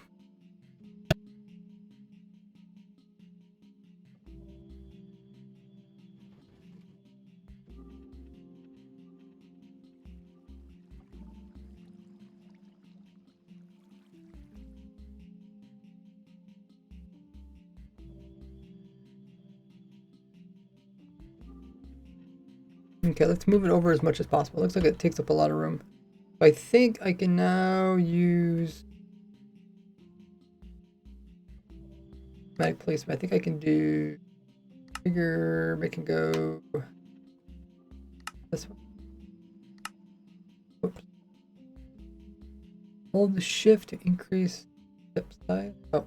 Okay, let's move it over as much as possible. Looks like it takes up a lot of room. I think I can now use mag placement. I think I can do bigger, make it go this one. Whoops. Hold the shift to increase step size. Oh.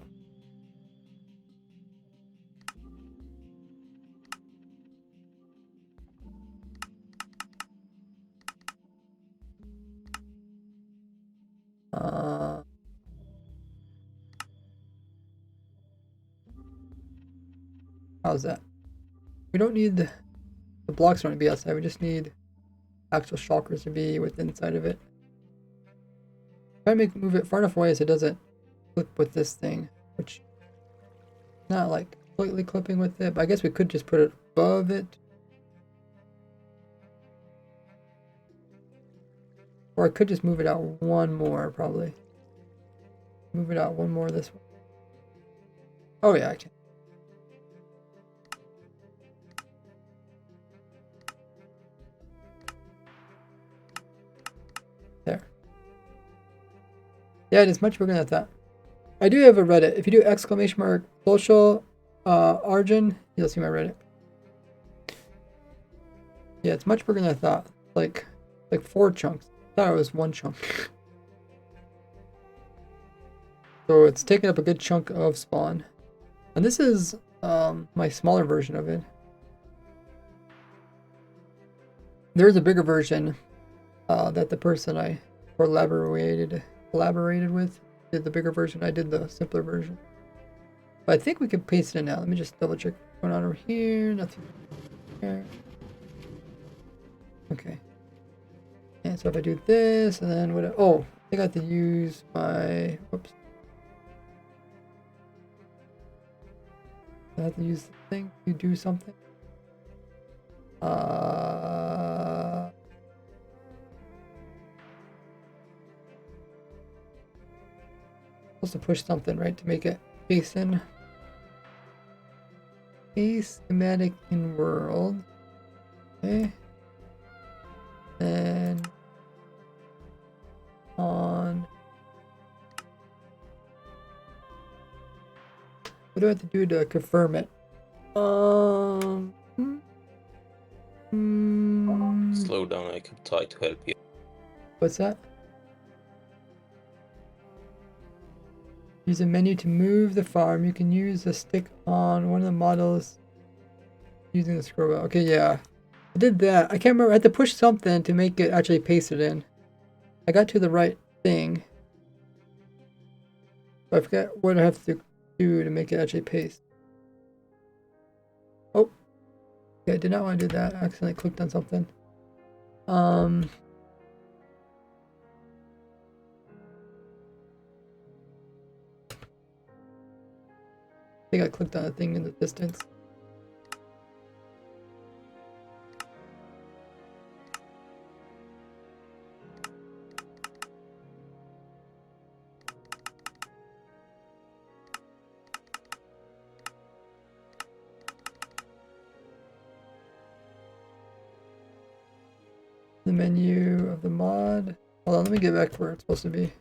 How's that? We don't need the blocks don't need to be outside. We just need actual shulkers to be within inside of it. Try to move it far enough away so it doesn't clip with this thing, which not like completely clipping with it, but I guess we could just put it above it. Or I could just move it out one more, probably. Move it out one more this way. Oh yeah, I can. There. Yeah, it is much bigger than I thought. I do have a Reddit. If you do ! social origin, you'll see my Reddit. Yeah, it's much bigger than I thought. Like 4 chunks. I thought it was 1 chunk. So it's taking up a good chunk of spawn. And this is my smaller version of it. There's a bigger version that the person I collaborated with did the bigger version. I did the simpler version. But I think we can paste it in now. Let me just double check what's going on over here. Nothing here. Okay. And so if I do this and then what? Oh, I think I have to use my. Whoops. I have to use the thing to do something. Supposed to push something, right, to make it paste in. Paste schematic in world. Okay. And on. What do I have to do to confirm it? Slow down, I can try to help you. What's that? Use a menu to move the farm. You can use the stick on one of the models using the scroll wheel. Okay, yeah. I did that. I can't remember. I had to push something to make it actually paste it in. I got to the right thing. But I forgot what I have to do to make it actually paste. Oh. Okay, I did not want to do that. I accidentally clicked on something. I think I clicked on a thing in the distance. The menu of the mod. Hold on, let me get back where it's supposed to be.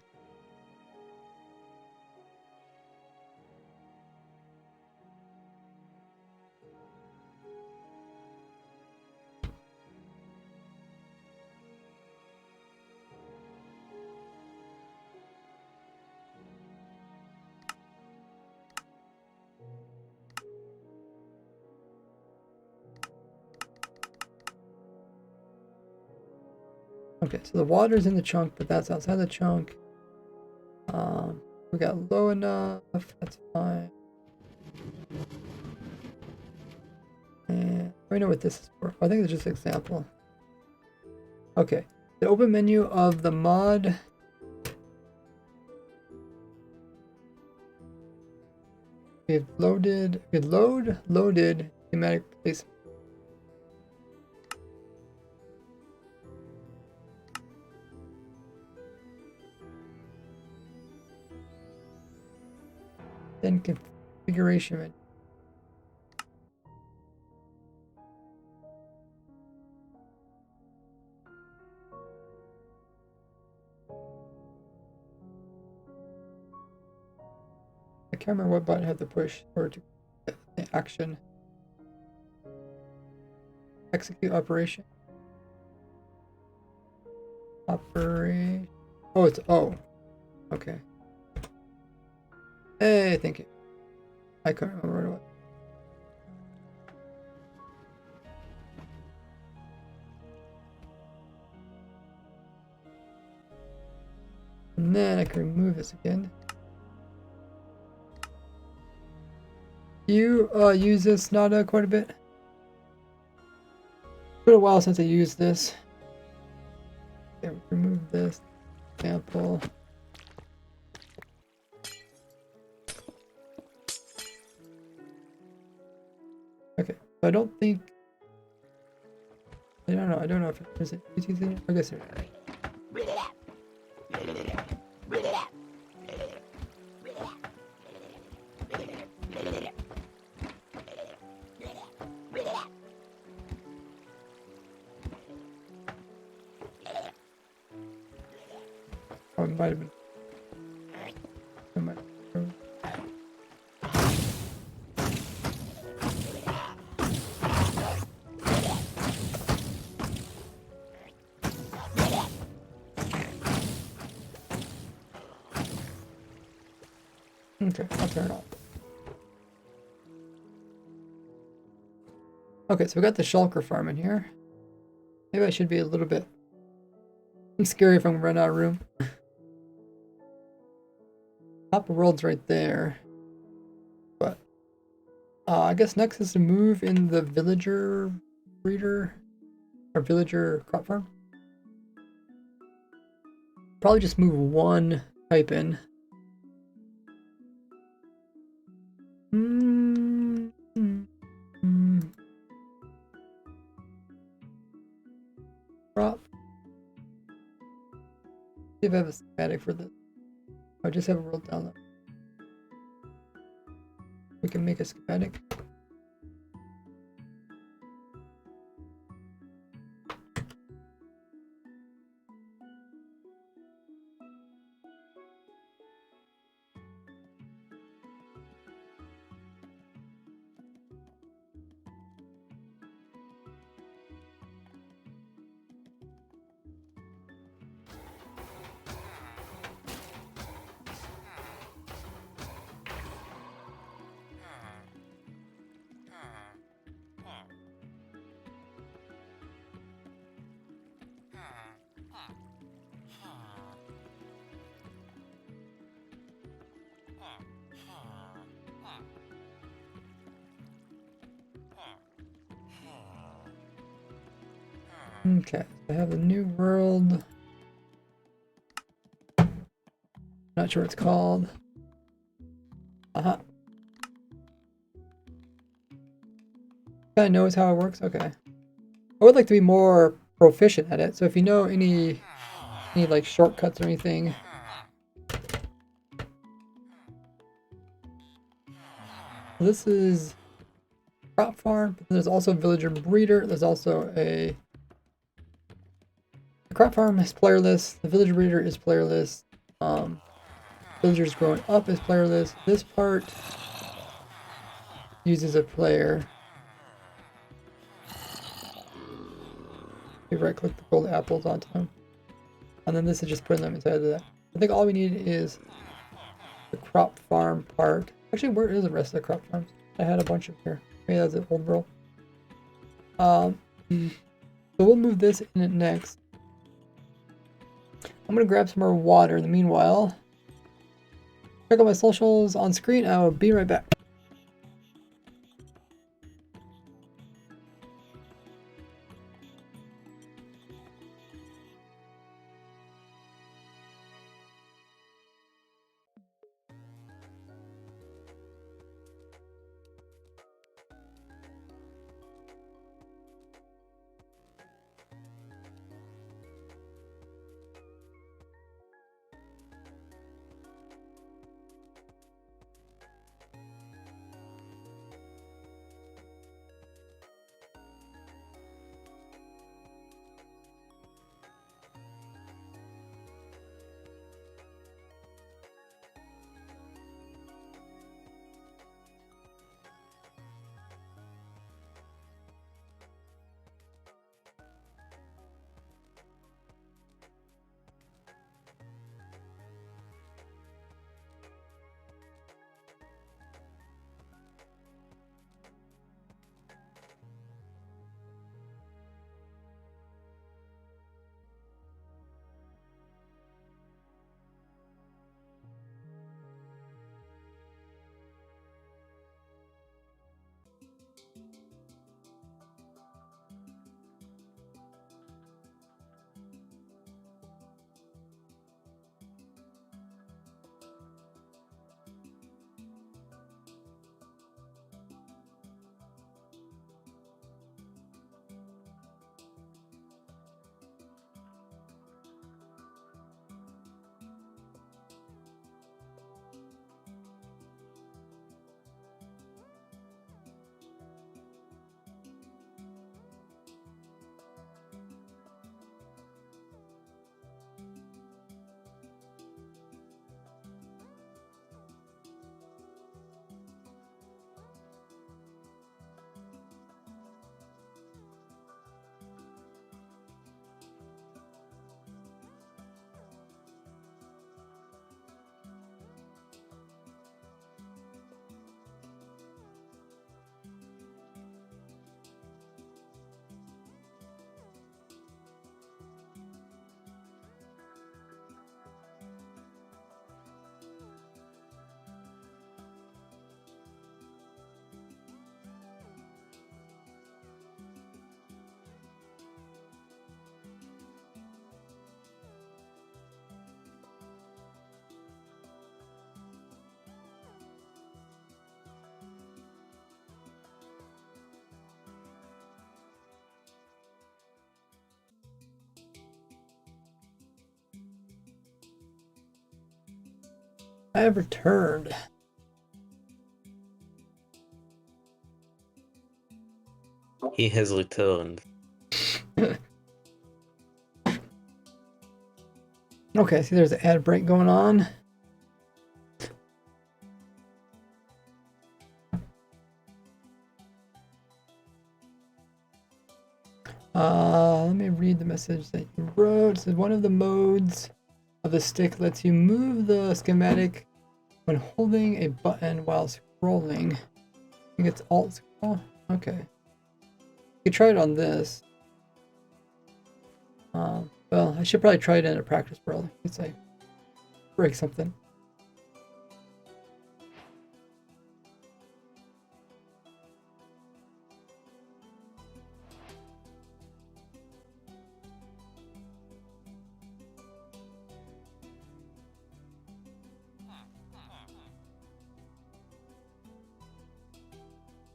Okay, so the water's in the chunk, but that's outside the chunk. We got low enough, that's fine. And I know what this is for. I think it's just an example. Okay, The open menu of the mod. We've loaded thematic place. Then configuration menu. I can't remember what button I have to push or to action. Execute operation. Operation. Oh, it's O. Okay. Hey, thank you. I couldn't remember what. And then I can remove this again. You use this Nada quite a bit? It's been a while since I used this. Okay, remove this example. Okay, so I don't think. I don't know. I don't know if there's an easy. I guess there is. Oh, it might have been. It might have been. Okay, I'll turn it off. Okay, so we got the shulker farm in here. Maybe I should be a little bit. I'm scary if I'm gonna run out of room. Top of world's right there. But I guess next is to move in the villager breeder or villager crop farm. Probably just move one type in. Crop. See if I have a schematic for this. I just have a world download. We can make a schematic. Okay, I have a new world. Not sure what it's called. Kind of knows how it works. Okay. I would like to be more proficient at it. So if you know any like shortcuts or anything. This is crop farm. There's also villager breeder. There's also the crop farm is playerless. The villager breeder is playerless. Villagers growing up is playerless. This part uses a player. You right click the gold apples onto them. And then this is just putting them inside of that. I think all we need is the crop farm part. Actually, where is the rest of the crop farms? I had a bunch of here. Maybe that's an old world. So we'll move this in it next. I'm gonna grab some more water in the meanwhile. Check out my socials on screen. I will be right back. I have returned. He has returned. Okay, see there's an ad break going on. Let me read the message that you wrote. It says one of the modes of the stick lets you move the schematic when holding a button while scrolling. I think it's Alt scroll. Okay. You can try it on this. Well, I should probably try it in a practice world. It's like break something.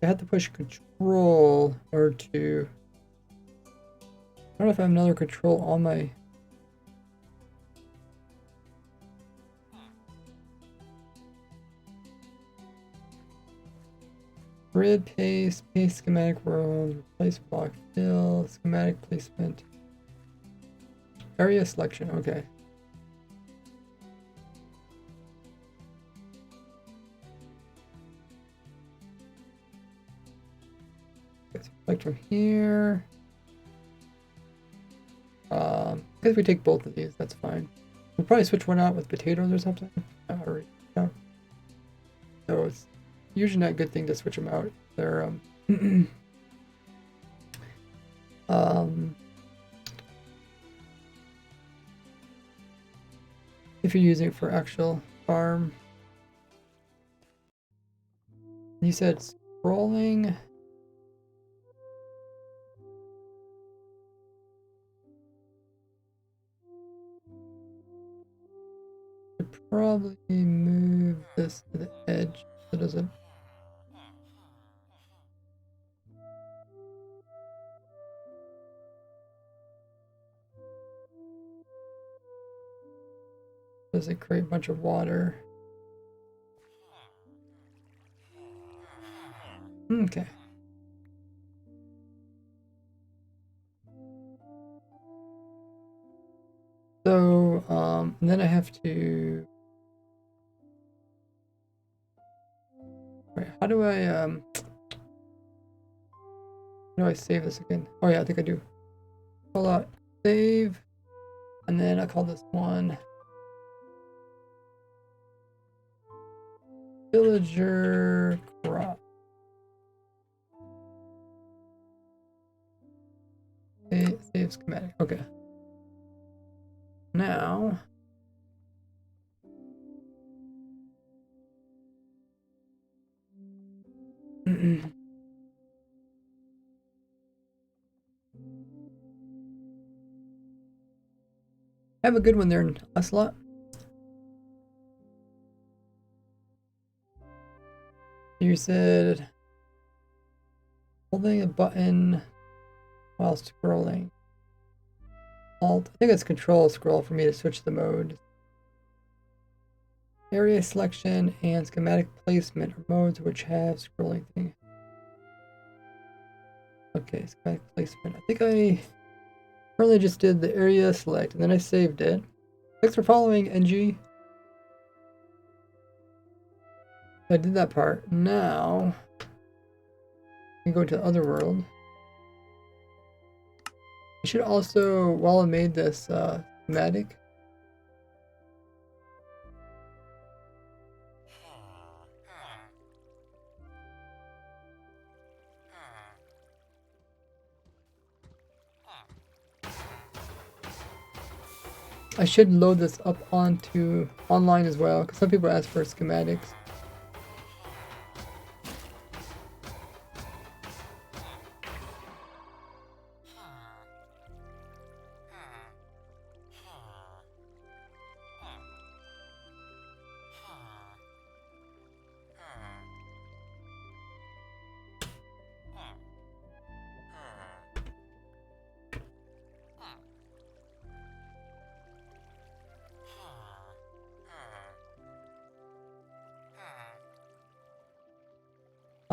I had to push control or to. I don't know if I have another control on my. Grid paste, paste schematic world, replace block fill, schematic placement, area selection. Okay. Select from here. I guess we take both of these. That's fine. We'll probably switch one out with potatoes or something. Yeah. So it's usually not a good thing to switch them out. They're if you're using it for actual farm. You said scrolling. Should probably move this to the edge so it doesn't. Doesn't create a bunch of water. Okay. So, and then I have to. Wait, how do I save this again? Oh yeah, I think I do. Pull out save, and then I call this one villager crop. Save schematic. Okay. Now. Have a good one there, Ocelot. You said holding a button while scrolling. Alt. I think it's control scroll for me to switch the mode. Area selection and schematic placement are modes which have scrolling thing. Okay, schematic placement. I think I currently just did the area select and then I saved it. Thanks for following, NG. I did that part. Now I can go to the other world. I should also, while I made this schematic, I should load this up onto online as well, because some people ask for schematics.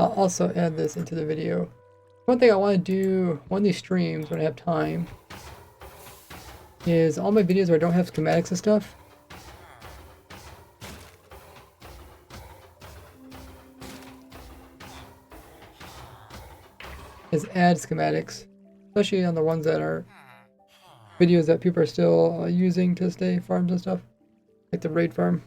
I'll also add this into the video. One thing I want to do one of these streams when I have time is all my videos where I don't have schematics and stuff. Is add schematics, especially on the ones that are videos that people are still using to stay farms and stuff, like the raid farm.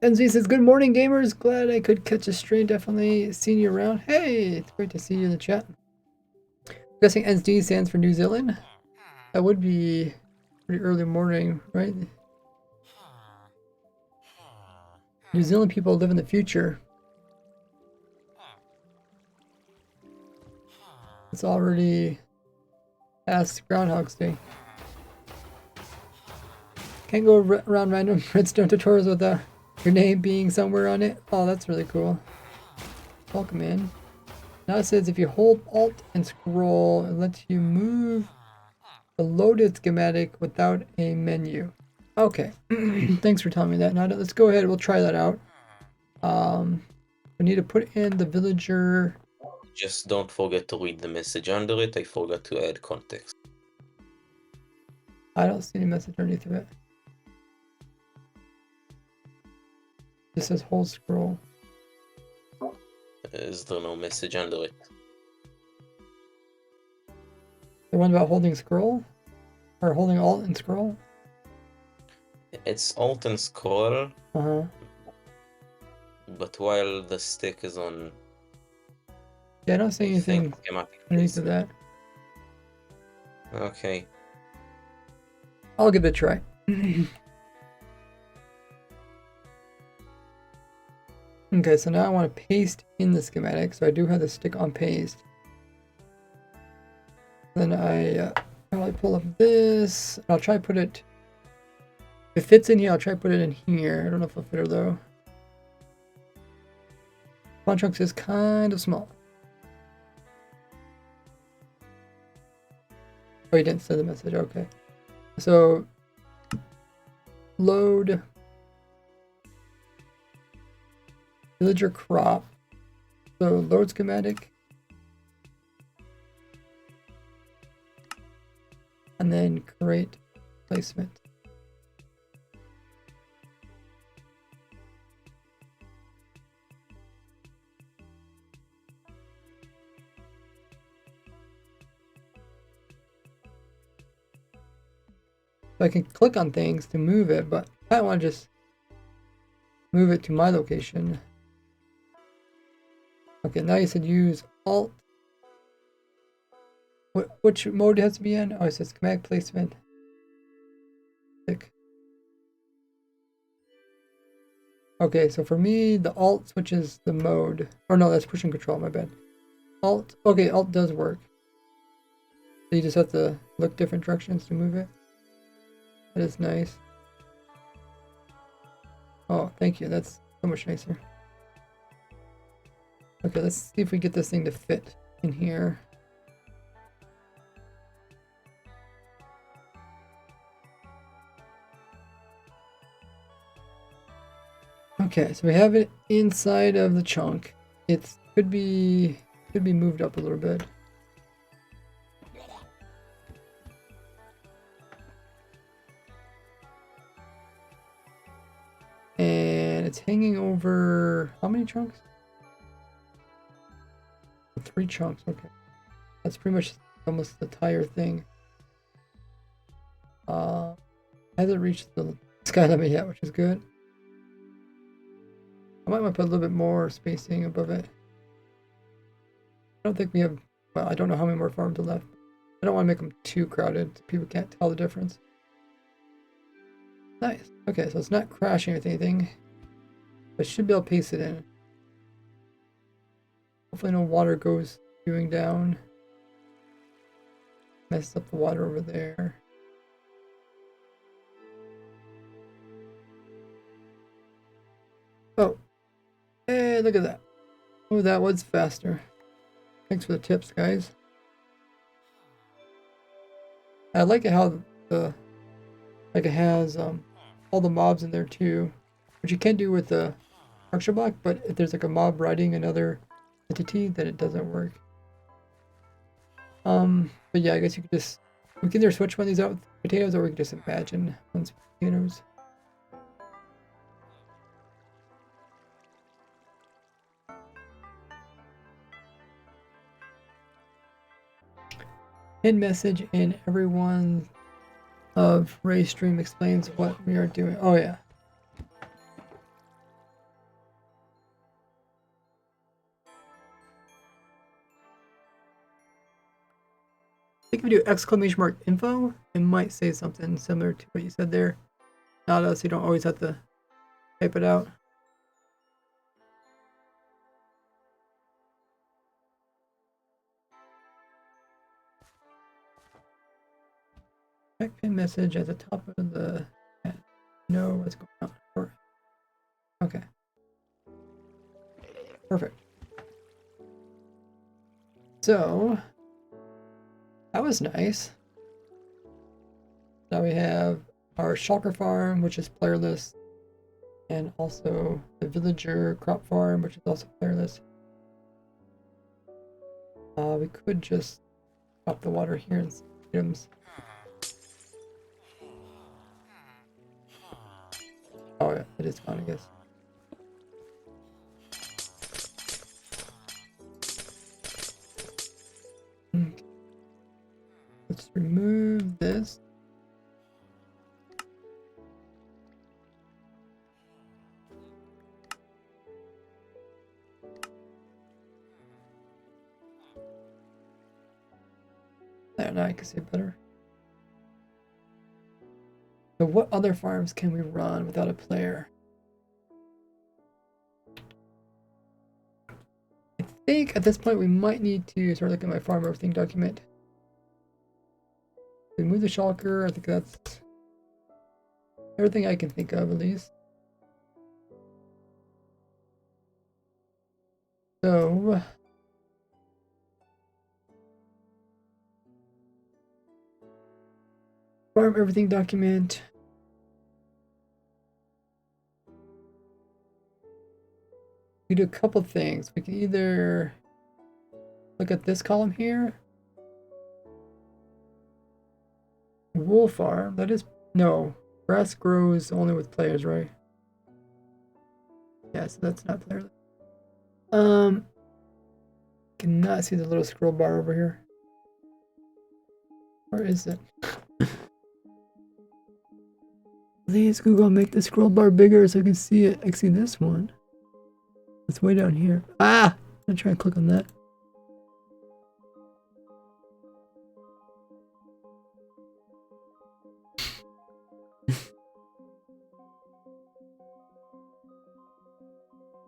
NZ says, good morning, gamers. Glad I could catch a stream. Definitely seeing you around. Hey, it's great to see you in the chat. I'm guessing NZ stands for New Zealand. That would be pretty early morning, right? New Zealand people live in the future. It's already past Groundhog's Day. Can't go around random redstone tutorials without your name being somewhere on it. Oh, that's really cool. Welcome in. Now it says if you hold Alt and scroll, it lets you move the loaded schematic without a menu. Okay. Thanks for telling me that. Now let's go ahead. We'll try that out. We need to put in the villager. Just don't forget to read the message under it. I forgot to add context. I don't see any message underneath of it. This says hold scroll. Is there no message under it? The one about holding scroll? Or holding Alt and scroll? It's Alt and scroll. Uh-huh. But while the stick is on... Yeah, I don't see anything underneath of that. Okay. I'll give it a try. Okay, so now I want to paste in the schematic. So I do have the stick on paste. Then I probably pull up this. I'll try to put it... If it fits in here, I'll try to put it in here. I don't know if it'll fit her though. Font chunks is kind of small. Oh, you didn't send the message. Okay. So, load villager crop. So, load schematic. And then create placement. So I can click on things to move it, but I want to just move it to my location. Okay, now you said use Alt. Which mode it has to be in? Oh, it says schematic placement. Click. Okay, so for me, the Alt switches the mode. Or no, that's pushing control, my bad. Alt. Okay, Alt does work. So you just have to look different directions to move it. That is nice. Oh, thank you. That's so much nicer. Okay, let's see if we get this thing to fit in here. Okay, so we have it inside of the chunk. It could be moved up a little bit. And it's hanging over how many chunks? 3 chunks. Okay, that's pretty much almost the entire thing. Hasn't reached the sky limit yet, which is good. I might want to put a little bit more spacing above it. I don't think we have, well, I don't know how many more farms are left. I don't want to make them too crowded so people can't tell the difference. Nice. Okay, so it's not crashing with anything. But I should be able to paste it in. Hopefully no water goes spewing down. Messed up the water over there. Oh. Hey, look at that. Oh, that was faster. Thanks for the tips, guys. I like it how the it has all the mobs in there too, which you can't do with the structure block, but if there's like a mob riding another entity, then it doesn't work. But yeah, I guess you could just, we can either switch one of these out with potatoes, or we can just imagine one's potatoes. Hidden message in everyone of Ray's stream explains what we are doing. Oh yeah. I think if we do exclamation mark info, it might say something similar to what you said there. Not us, you don't always have to type it out. Check-in message at the top of the chat. Know what's going on. Okay. Perfect. So that was nice. Now we have our shulker farm, which is playerless, and also the villager crop farm, which is also playerless. We could just drop the water here and see items. Oh yeah, it is gone, I guess. Okay. Let's remove this. There, now I can see it better. So what other farms can we run without a player? I think at this point we might need to start looking at my farm everything document. Remove the shulker, I think that's everything I can think of at least. So farm everything document. We do a couple things. We can either look at this column here. Wool farm, that is, no, grass grows only with players, right? Yeah, so that's not player. Cannot see the little scroll bar over here. Where is it? Please, Google, make the scroll bar bigger so I can see it. I can see this one. It's way down here. Ah! I'm gonna try and click on that.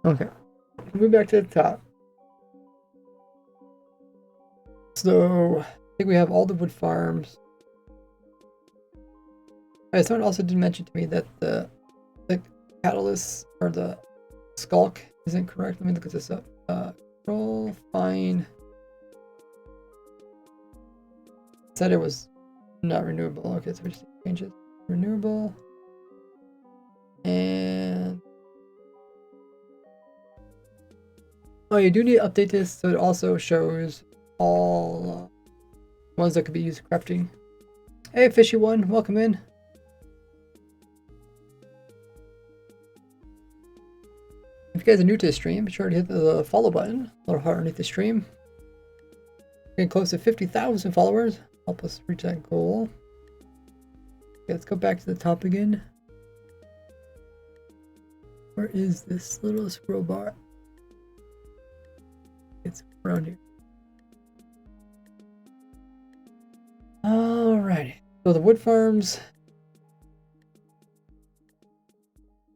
Okay. Move back to the top. So, I think we have all the wood farms. Alright, someone also did mention to me that the catalyst or the skulk isn't correct. Let me look at this up. Control, find. Said it was not renewable. Okay, so we just change it. Renewable. And oh, you do need to update this so it also shows all ones that could be used for crafting. Hey, Fishy One, welcome in. If you guys are new to the stream, be sure to hit the follow button, little heart underneath the stream. Getting close to 50,000 followers. Help us reach that goal. Okay, let's go back to the top again. Where is this little scroll bar? It's around here. Alrighty. So the wood farms.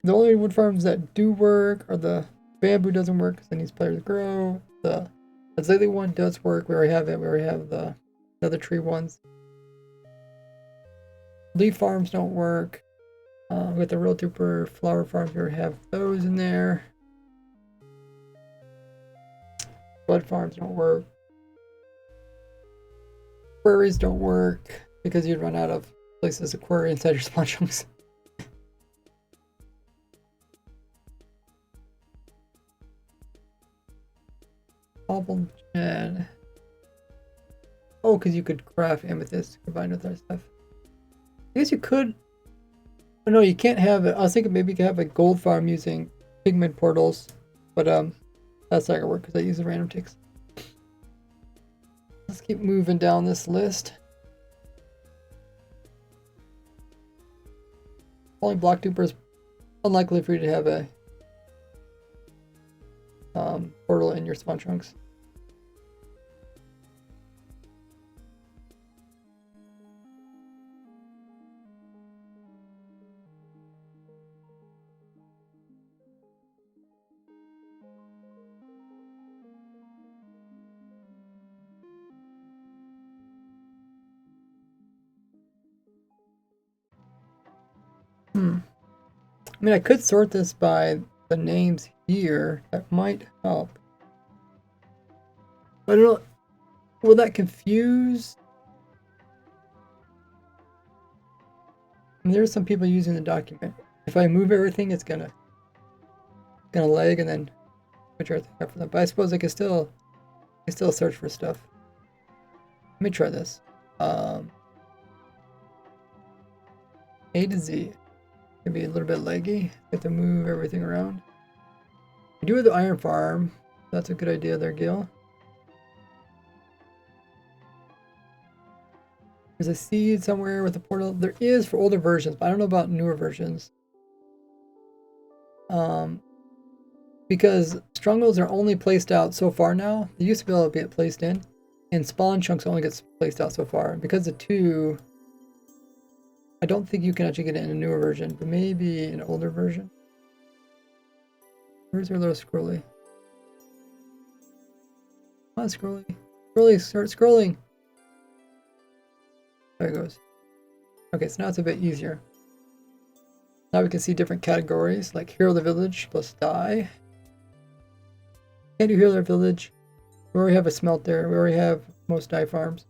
The only wood farms that do work are the bamboo doesn't work because it needs players to grow. The azalea one does work. We already have it. We already have the other tree ones. Leaf farms don't work. With the real duper flower farms, we already have those in there. Bud farms don't work. Queries don't work because you'd run out of places to query inside your spawn chunks. cobble gen. Oh, because you could craft amethyst combined with our stuff. I guess you could. Oh, no, you can't have it. I was thinking maybe you could have a gold farm using pigment portals, but that's not gonna work because I use the random ticks. Let's keep moving down this list. Only block duper is unlikely for you to have a portal in your spawn trunks. I mean, I could sort this by the names here. That might help. I don't know. Will that confuse? I mean, there's some people using the document. If I move everything, it's gonna lag and then switch everything up for them. But I suppose I can still search for stuff. Let me try this. A to Z. Can be a little bit laggy. Have to move everything around. We do have the iron farm. That's a good idea there, Gil. There's a seed somewhere with a portal. There is for older versions, but I don't know about newer versions. Because strongholds are only placed out so far now. They used to be able to get placed in. And spawn chunks only gets placed out so far. Because of 2, I don't think you can actually get it in a newer version, but maybe an older version. Where's our little scrolly? Come on, scrolly. Scrolly, start scrolling. There it goes. Okay, so now it's a bit easier. Now we can see different categories, like Hero of the Village plus Die. Can't do Hero of the Village. We already have a smelter. We already have most dye farms.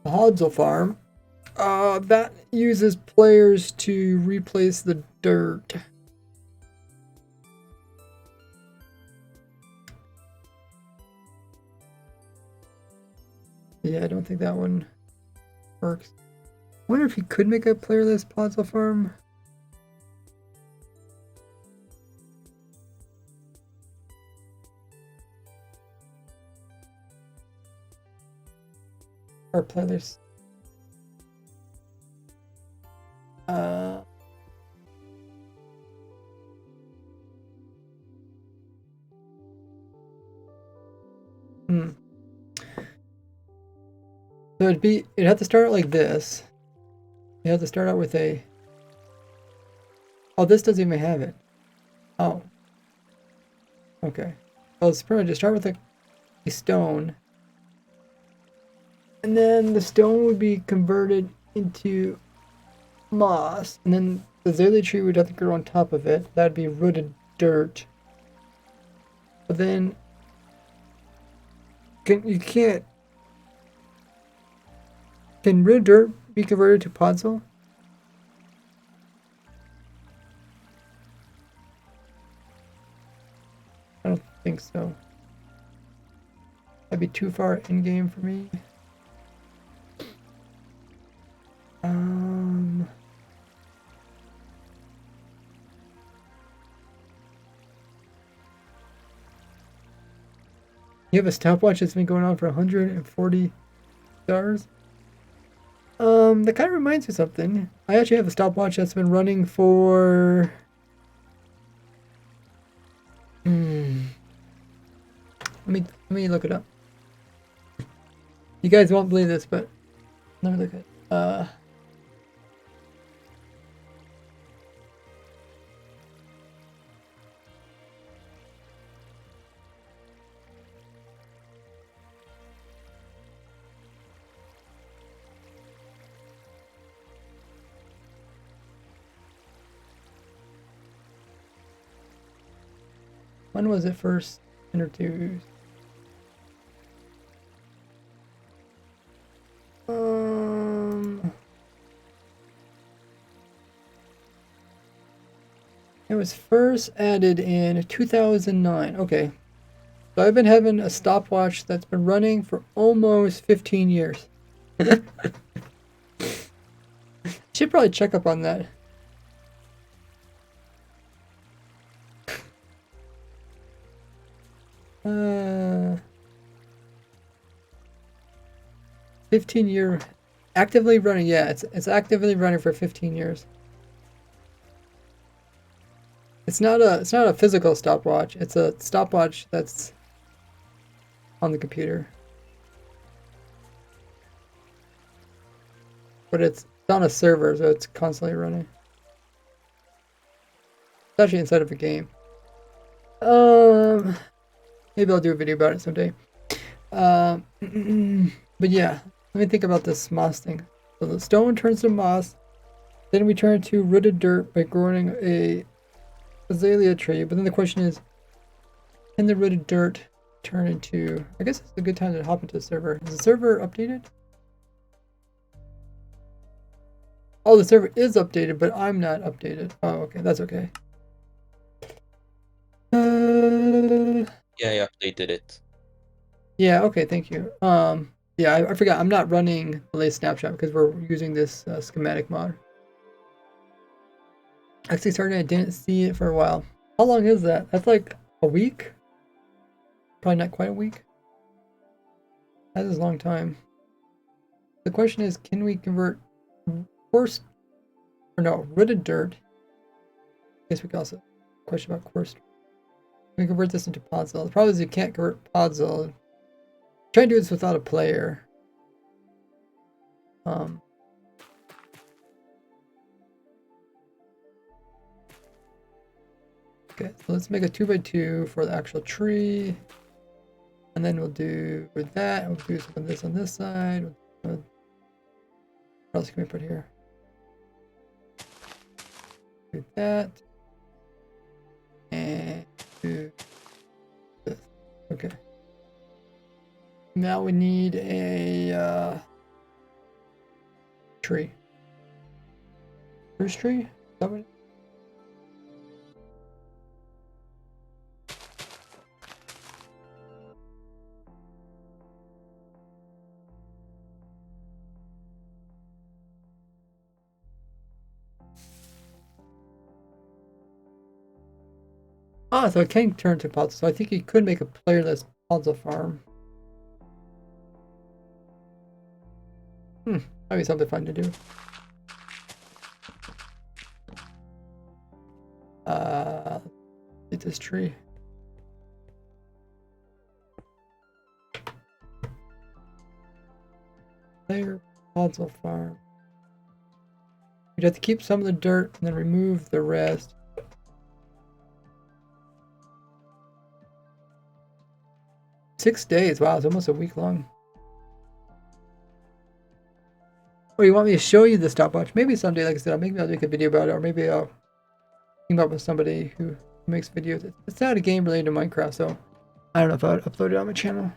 The Hodsel farm. That uses players to replace the dirt. Yeah, I don't think that one works. I wonder if you could make a playerless Hodsel farm. Or players. So it'd have to start out like this. You have to start out with a. Oh, this doesn't even have it. Oh. Okay. Well, it's pretty much just start with a stone. And then the stone would be converted into moss. And then the azalea tree would have to grow on top of it. That'd be rooted dirt. But then you can't. Can rooted dirt be converted to podzol? I don't think so. That'd be too far in game for me. You have a stopwatch that's been going on for 140 stars? That kind of reminds me of something. I actually have a stopwatch that's been running for... Let me look it up. You guys won't believe this, but let me look at when was it first introduced? It was first added in 2009. Okay. So I've been having a stopwatch that's been running for almost 15 years. Should probably check up on that. Uh, 15-year actively running. Yeah, it's actively running for 15 years. It's not a physical stopwatch. It's a stopwatch that's on the computer. But it's on a server, so it's constantly running. It's actually inside of a game. Maybe I'll do a video about it someday. But yeah, let me think about this moss thing. So the stone turns to moss, then we turn it to rooted dirt by growing a azalea tree. But then the question is, can the rooted dirt turn into... I guess it's a good time to hop into the server. Is the server updated? Oh, the server is updated, but I'm not updated. Oh, okay, that's okay. Yeah, I updated it. Yeah, okay, thank you. Yeah, I forgot. I'm not running the latest snapshot because we're using this schematic mod. Actually, starting, I didn't see it for a while. How long is that? That's like a week? Probably not quite a week. That is a long time. The question is, can we convert coarse, or no, rooted dirt? I guess we can also question about coarse. We convert this into podzol. The problem is you can't convert podzol. Try and do this without a player. Okay, so let's make a 2x2 for the actual tree. And then we'll do with that. We'll do some of this on this side. What else can we put here? Do that. And do this. Okay. Now we need a tree. Spruce tree? Is that what? Ah, so it can turn to pods. So I think you could make a playerless puzzle farm. That'd be something fun to do. Get this tree. Player puzzle farm. You'd have to keep some of the dirt and then remove the rest. Six days. Wow, it's almost a week long. Oh, you want me to show you the stopwatch? Maybe someday, like I said, maybe I'll make a video about it, or maybe I'll team up with somebody who makes videos. It's not a game related to Minecraft, so I don't know if I would upload it on my channel.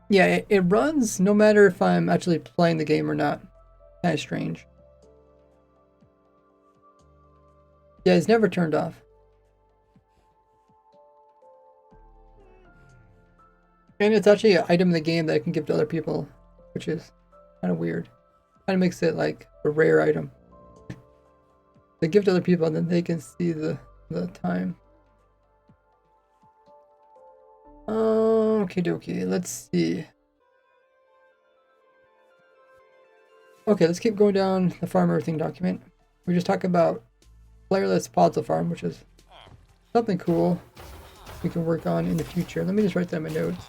Yeah, it runs no matter if I'm actually playing the game or not. Kind of strange. Yeah, it's never turned off. And it's actually an item in the game that I can give to other people, which is kind of weird. Kind of makes it like a rare item. They give to other people and then they can see the time. Okie dokie, let's see. Okay, let's keep going down the farm everything document. We just talked about playerless puzzle farm, which is something cool we can work on in the future. Let me just write down my notes.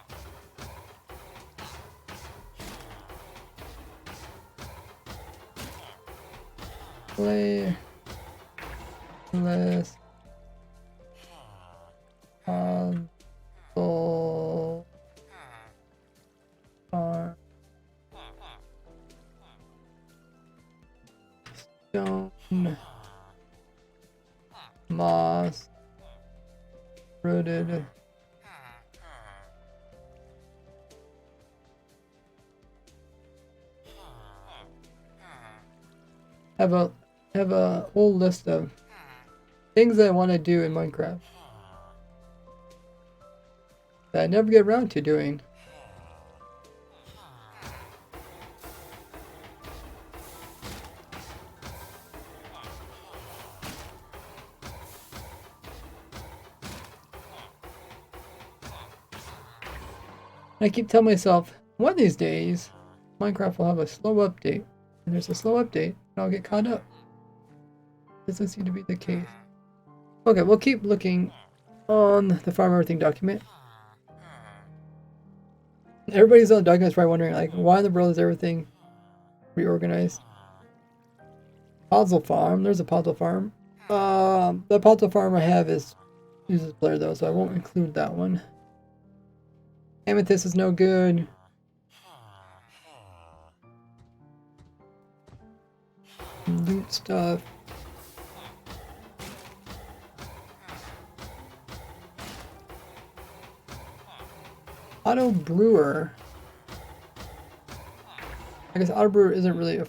Playerless puzzle farm. Stone, moss, rooted, have a whole list of things that I want to do in Minecraft that I never get around to doing. I keep telling myself, one of these days, Minecraft will have a slow update. And there's a slow update, and I'll get caught up. Doesn't seem to be the case. Okay, we'll keep looking on the farm everything document. Everybody's on the document is probably wondering, like, why in the world is everything reorganized? Puzzle farm, there's a puzzle farm. The puzzle farm I have uses player though, so I won't include that one. Amethyst is no good. Loot stuff. Auto brewer. I guess auto brewer isn't really a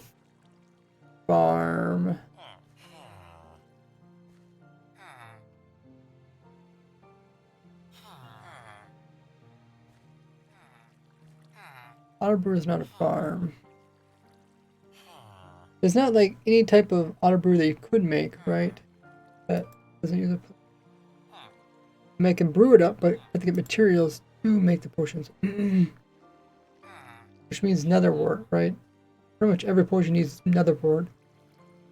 farm. Auto brewer is not a farm. There's not like any type of auto brew that you could make, right? That doesn't use a. I can brew it up, but I have to get materials to make the potions. Which means nether wart, right? Pretty much every potion needs nether wart.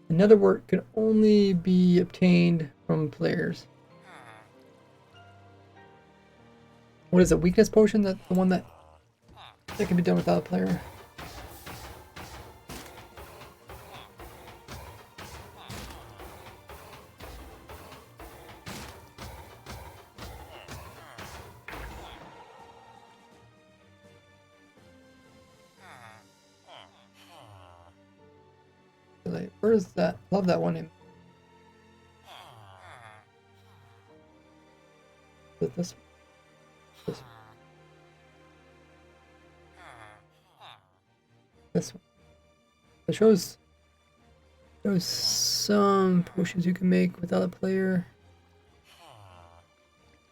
And nether wart can only be obtained from players. What is it? Weakness potion? That's the one that can be done without a player. Where's that? Love that one. Is it this one? This one. This one. It shows some potions you can make without a player.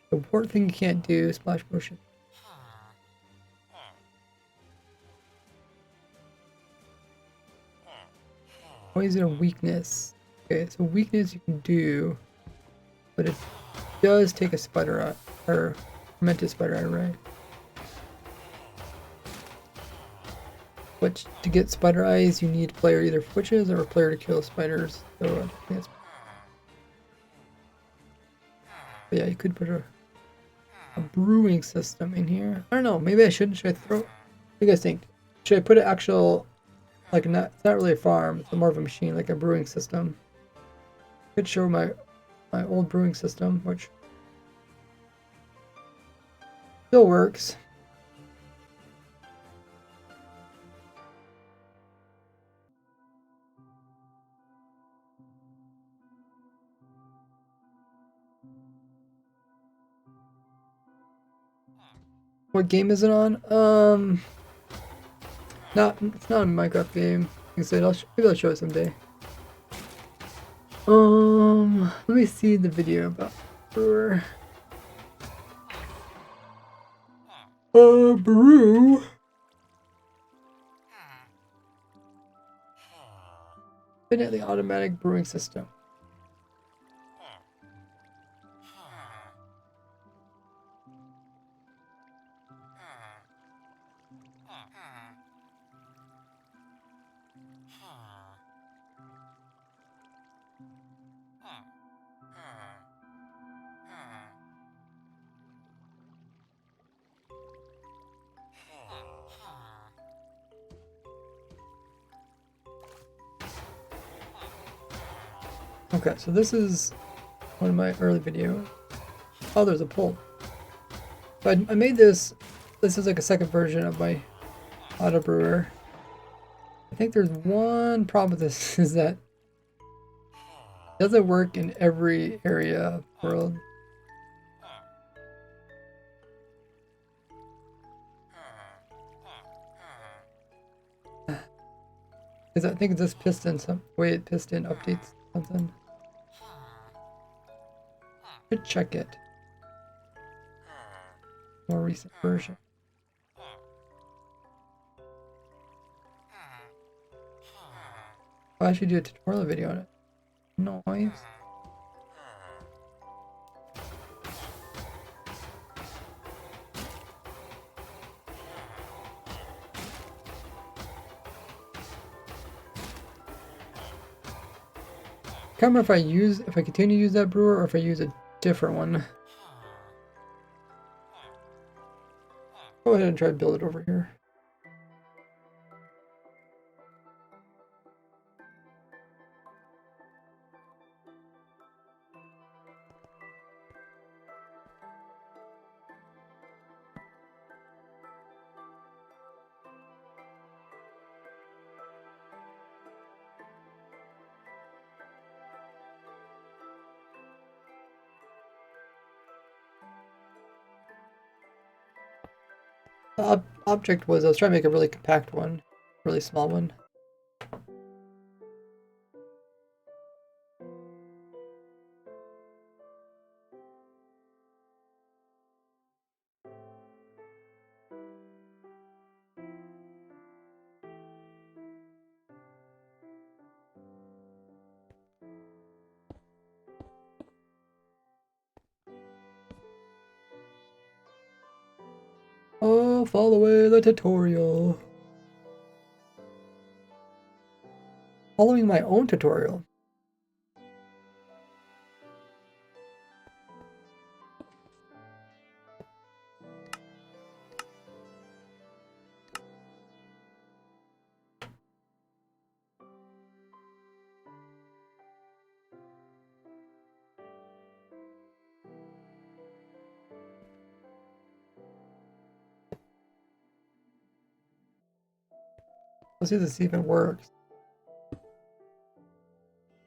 The wart thing you can't do, splash potion. Why is it a weakness? Okay, so weakness you can do, but it does take a spider eye, or fermented spider eye, right? Which, to get spider eyes, you need player either witches or a player to kill spiders. So I think that's... But yeah, you could put a brewing system in here. I don't know, maybe I shouldn't. Should I throw... What do you guys think? Should I put an actual... Like, it's not really a farm, it's more of a machine, like a brewing system. I could show my old brewing system, which still works. What game is it on? It's not a Minecraft game. Like I said, maybe I'll show it someday. Let me see the video about brewer. Brew. Definitely automatic brewing system. Okay, so this is one of my early videos. Oh, there's a pole. So I made this. This is like a second version of my auto brewer. I think there's one problem with this is that it doesn't work in every area of the world. Because I think this piston, some way it piston updates something. Should check it. More recent version. Oh, I should do a tutorial video on it. Noise. Can't remember if I continue to use that brewer or if I use a different one. Go ahead and try to build it over here. Object was I was trying to make a really compact one, really small one. Oh, follow away the tutorial. Following my own tutorial. Let's see if this even works.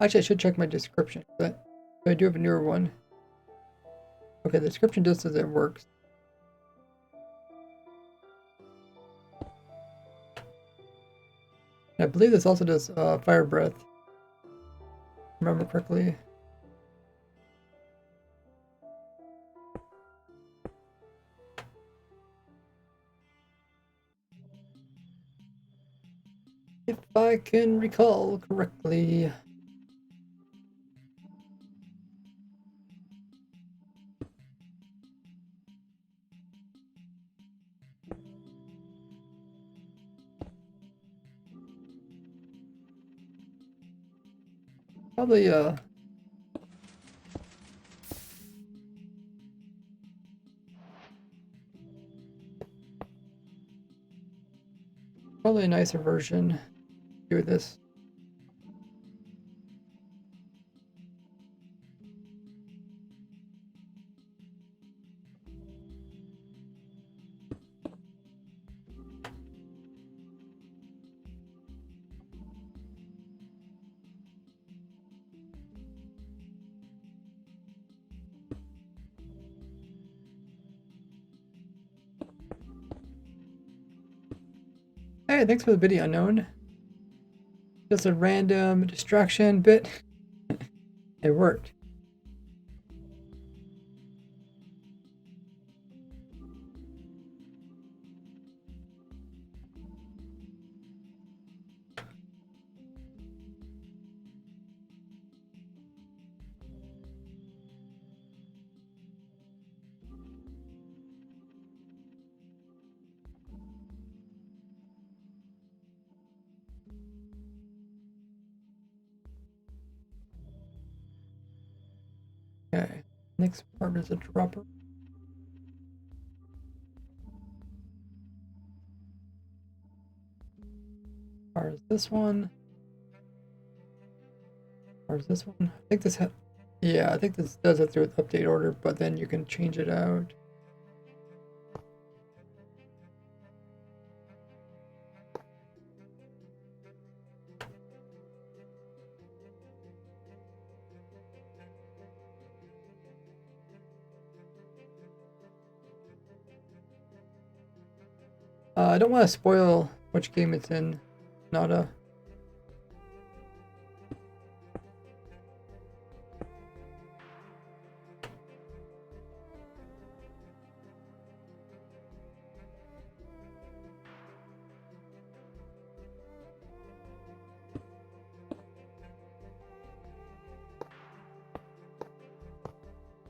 Actually, I should check my description, but I do have a newer one. Okay, the description just says it works. I believe this also does fire breath. Remember correctly. If I can recall correctly. Probably probably a nicer version. Do this. Hey, thanks for the video, Unknown. Just a random distraction bit. It worked. Okay, next part is a dropper. Or is this one? Or is this one? I think this yeah, I think this does have to do with update order, but then you can change it out. I don't want to spoil which game it's in. Not a.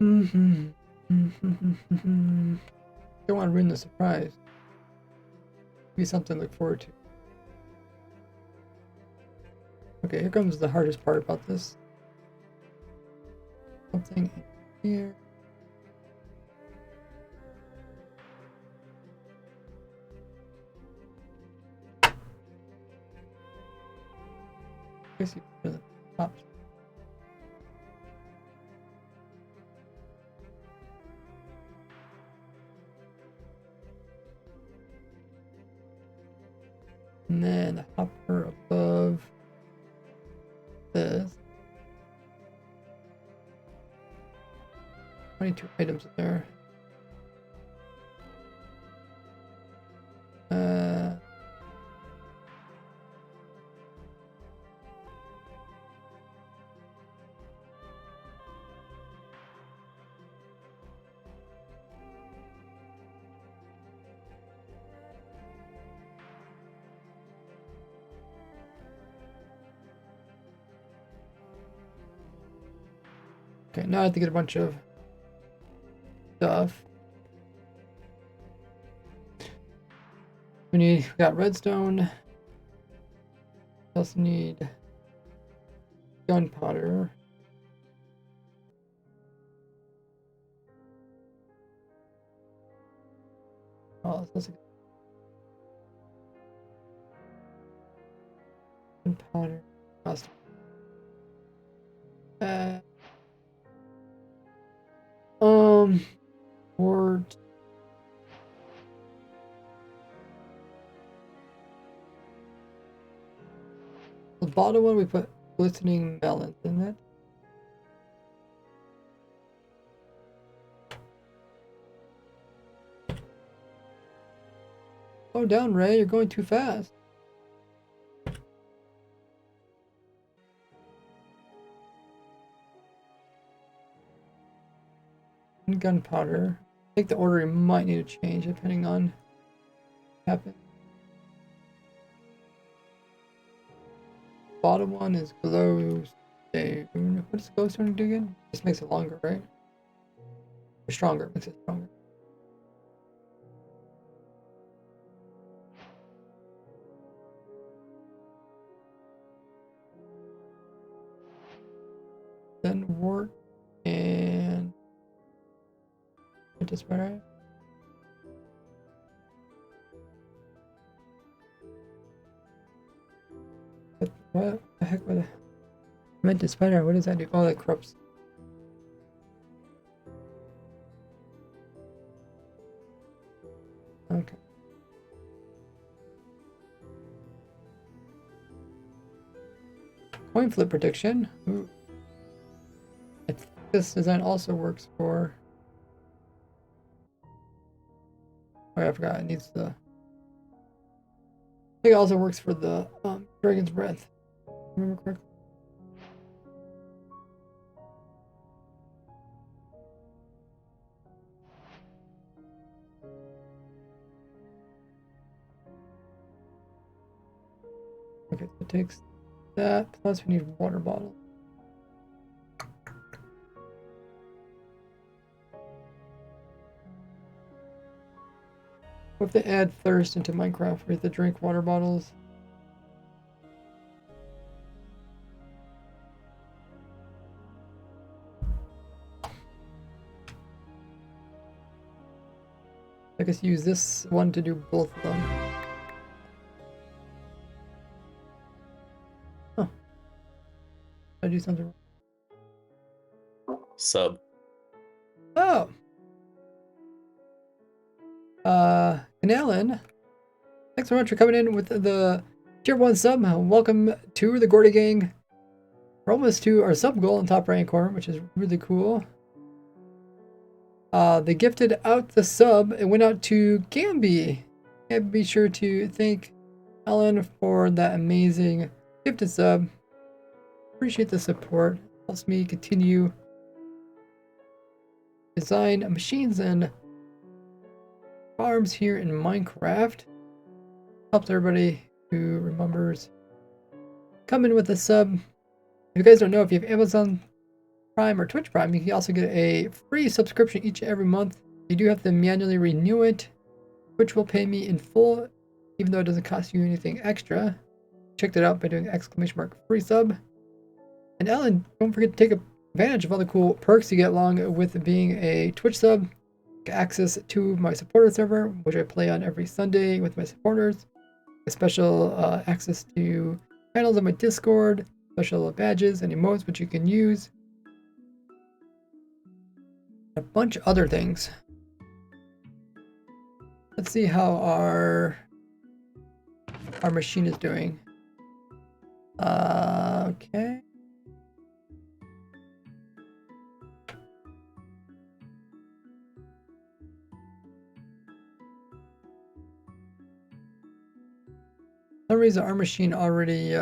Don't want to ruin the surprise. Be something to look forward to. Okay, here comes the hardest part about this. Something in here. I guess you put it at the top. And then the hopper above this. 22 items there. Okay, now I have to get a bunch of stuff. We got redstone. We also need gunpowder. Oh, that's a gunpowder. Word. The bottom one we put glistening melons in it. Slow down, Ray, you're going too fast. And gunpowder. I think the order might need to change depending on what happens. Bottom one is glowstone. What does glowstone do again? Just makes it longer, right? Or stronger, makes it stronger. Then wart and what does better? What the heck was it? I meant to spider. What does that do? Oh, that corrupts. Okay. Coin flip prediction. Ooh. I think this design also works for. Oh, yeah, I forgot. It needs the. I think it also works for the dragon's breath. Remember correctly? Okay, so it takes that, plus we need water bottle. What if they add thirst into Minecraft? We have to drink water bottles. I guess use this one to do both of them. Huh. Did I do something wrong? Sub. Oh! Canalin, thanks so much for coming in with the tier 1 sub. Welcome to the Gordy Gang. We're almost to our sub goal in top right corner, which is really cool. They gifted out the sub. It went out to Gamby. And be sure to thank Alan for that amazing gifted sub. Appreciate the support. Helps me continue design machines and farms here in Minecraft. Helps everybody who remembers come in with a sub. If you guys don't know, if you have Amazon Prime or Twitch Prime, you can also get a free subscription each and every month. You do have to manually renew it. Twitch will pay me in full, even though it doesn't cost you anything extra. Check that out by doing !free sub. And Ellen, don't forget to take advantage of all the cool perks you get along with being a Twitch sub. Access to my supporter server, which I play on every Sunday with my supporters. A special access to channels on my Discord, special badges and emotes which you can use. A bunch of other things. Let's see how our machine is doing. Okay. For some reason our machine already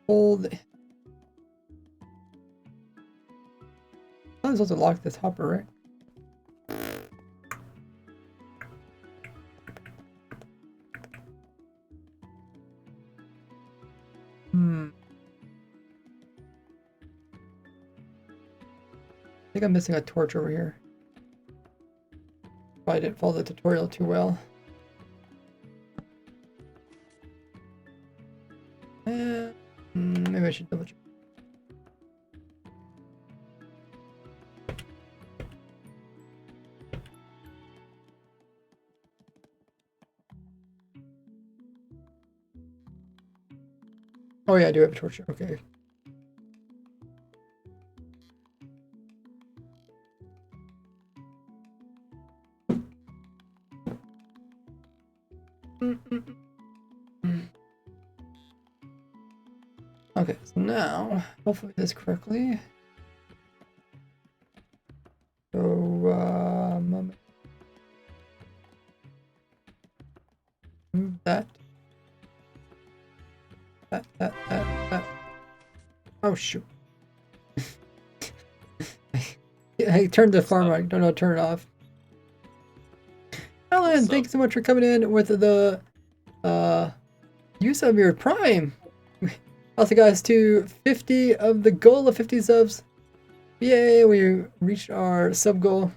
pulled. I'm supposed to lock this hopper, right? I think I'm missing a torch over here. I didn't follow the tutorial too well. Maybe I should double check. Oh yeah, I do have a torch. Okay. Okay, so now, hopefully this correctly. So, move that. That. Oh shoot. I turned the farm on, I don't know how to turn it off. Alan, thank you so much for coming in with the use of your Prime. Also got us to 50 of the goal of 50 subs. Yay, we reached our sub goal.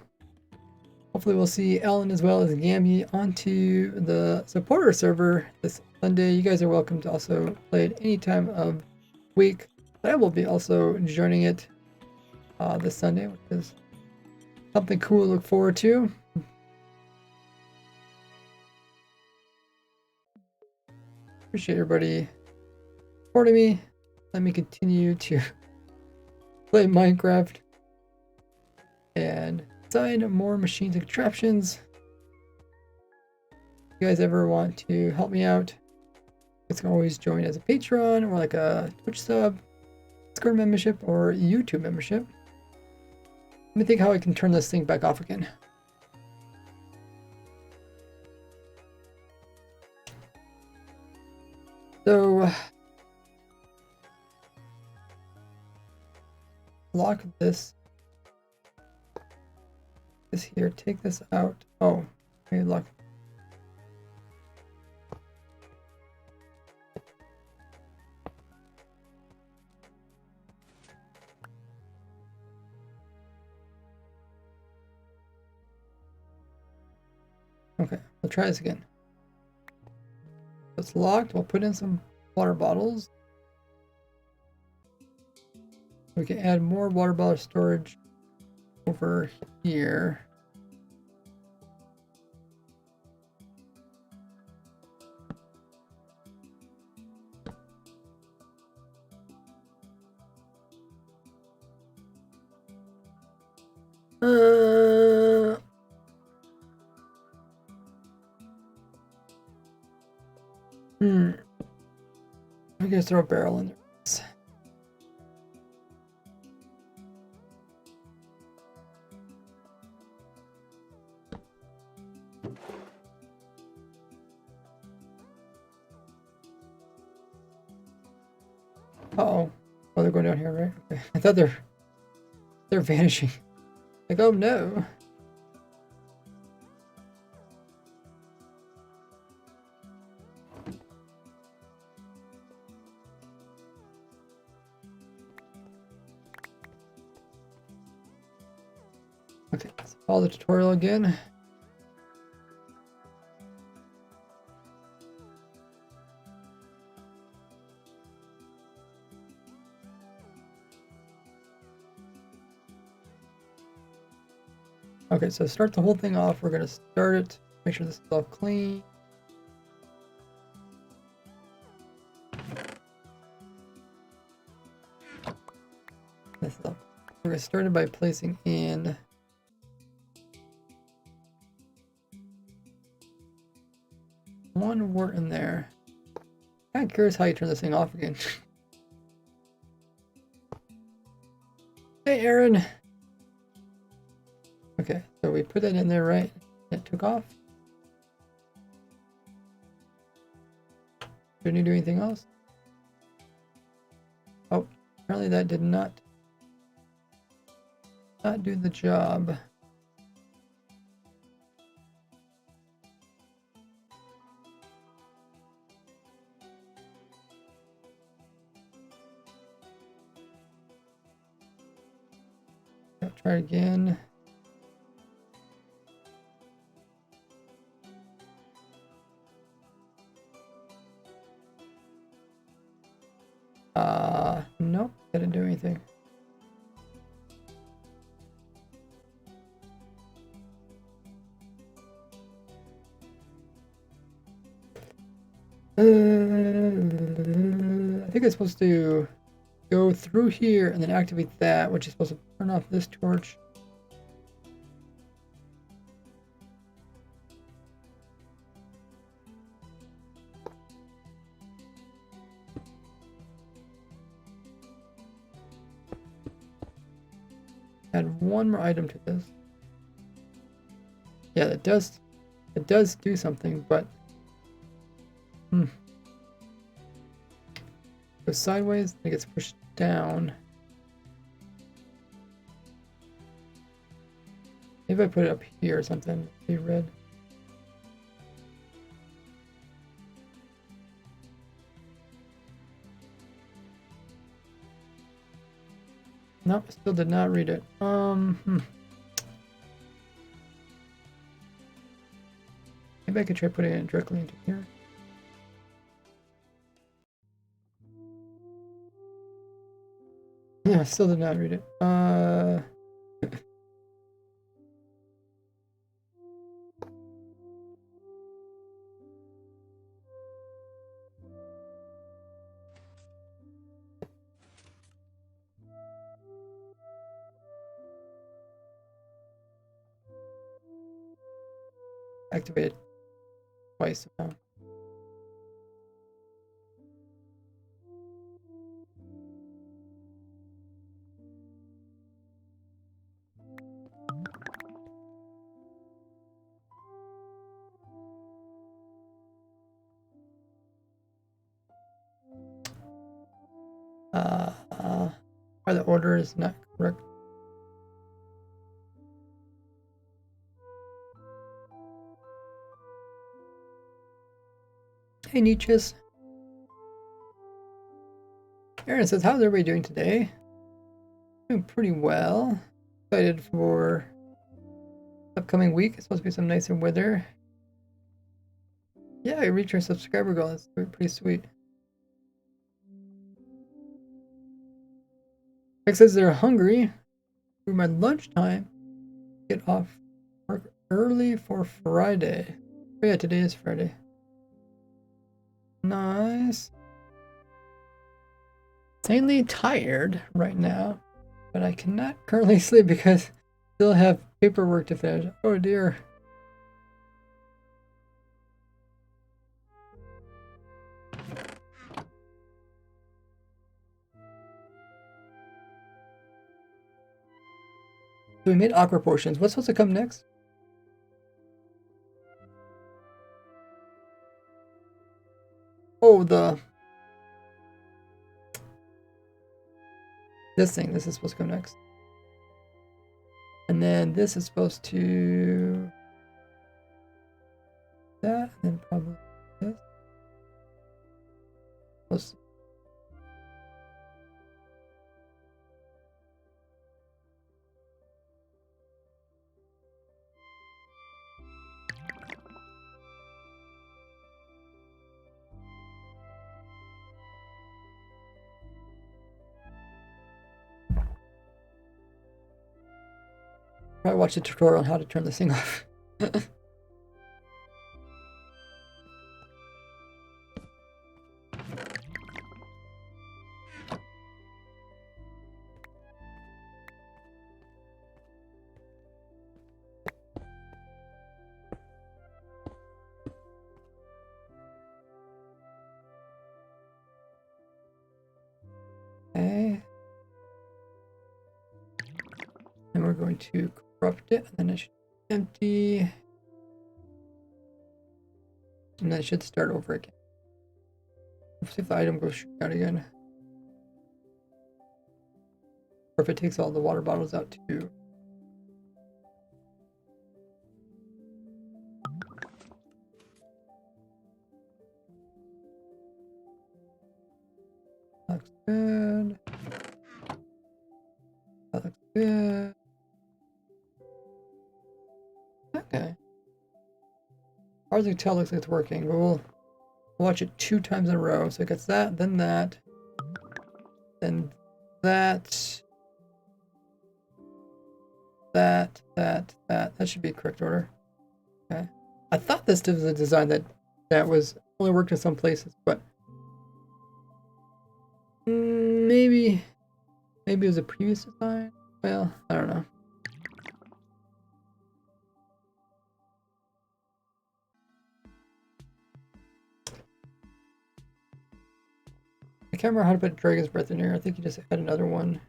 Hopefully we'll see Alan as well as Gamby onto the supporter server this Sunday. You guys are welcome to also play at any time of week. But I will be also joining it this Sunday, which is something cool to look forward to. Appreciate everybody supporting me. Let me continue to play Minecraft and design more machines and contraptions. If you guys ever want to help me out, you can always join as a Patreon or like a Twitch sub, Discord membership, or YouTube membership. Let me think how I can turn this thing back off again. So, lock this here, take this out. Oh, okay, lock. Okay, we'll try this again. It's locked. We'll put in some water bottles. We can add more water bottle storage over here. I'm gonna throw a barrel in there. Uh-oh. Oh, they're going down here, right? Okay. I thought they're vanishing. Like, oh no. Okay, let's follow the tutorial again. Okay, so start the whole thing off. We're gonna start it. Make sure this is all clean. This up. We're gonna start it by placing in one wart in there. Kind of curious how you turn this thing off again. Hey, Aaron. Okay, so we put that in there, right? It took off. Didn't you do anything else? Oh, apparently that did not do the job. Try again. Nope, didn't do anything. I think it's supposed to go through here and then activate that, which is supposed to turn off this torch. Add one more item to this. Yeah, it does do something, but goes sideways, it gets pushed down. Maybe I put it up here or something. Be red. Nope, still did not read it. Maybe I could try putting it directly into here. Yeah, still did not read it. Activated twice now. Or the order is not correct. Hey, Nietzsche's. Aaron says, how's everybody doing today? Doing pretty well. Excited for upcoming week. It's supposed to be some nicer weather. Yeah, I reached our subscriber goal. That's pretty sweet. It says they're hungry for my lunchtime. Get off work early for Friday. Oh yeah, today is Friday. Nice. Insanely tired right now, but I cannot currently sleep because I still have paperwork to finish. Oh dear. So we made aqua potions. What's supposed to come next? Oh, this thing. This is supposed to come next. And then this is supposed to that, and then probably this. Let's... Probably watch a tutorial on how to turn this thing off. Okay. And we're going to corrupt it, and then it should be empty. And then it should start over again. Let's see if the item goes straight out again. Or if it takes all the water bottles out too. Looks good. That looks good. Okay. As far as I can tell, looks like it's working. But we'll watch it 2 times in a row. So it gets that, then that, then that, that. That should be a correct order. Okay. I thought this was a design that was only worked in some places, but maybe it was a previous design. Well, I don't know. I can't remember how to put Dragon's Breath in here. I think you just add another one.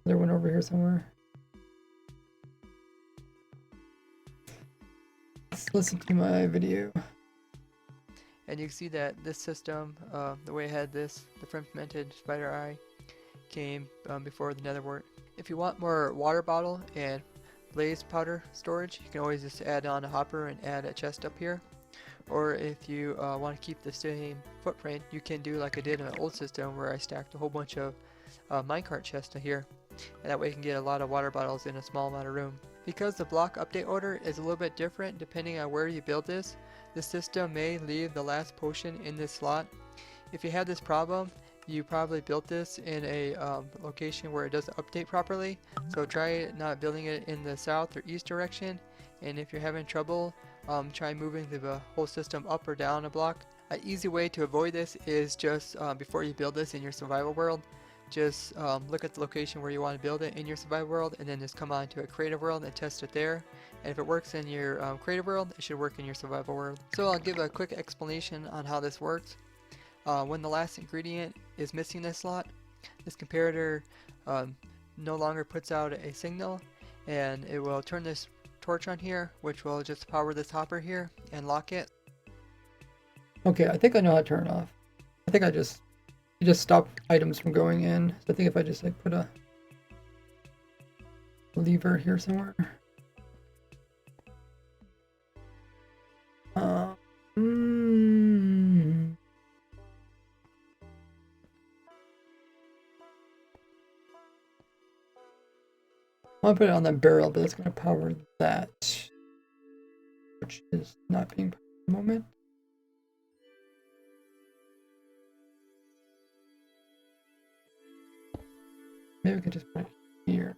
Another one over here somewhere. Let's listen to my video. And you can see that this system, the way it had this, the implemented spider eye, came before the nether wart. If you want more water bottle and blaze powder storage, you can always just add on a hopper and add a chest up here. Or if you want to keep the same footprint, you can do like I did in an old system where I stacked a whole bunch of minecart chests here. And that way you can get a lot of water bottles in a small amount of room. Because the block update order is a little bit different depending on where you build this, the system may leave the last potion in this slot. If you have this problem, you probably built this in a location where it doesn't update properly. So try not building it in the south or east direction. And if you're having trouble, try moving the whole system up or down a block. An easy way to avoid this is just before you build this in your survival world, just look at the location where you want to build it in your survival world, and then just come on to a creative world and test it there. And if it works in your creative world, it should work in your survival world. So I'll give a quick explanation on how this works. When the last ingredient is missing this slot, this comparator no longer puts out a signal, and it will turn this torch on here, which will just power this hopper here and lock it. Okay, I think I know how to turn it off. I think you just stop items from going in. So I think if I just like put a lever here somewhere. I want to put it on that barrel, but it's going to power that, which is not being powered at the moment. Maybe we could just put it here.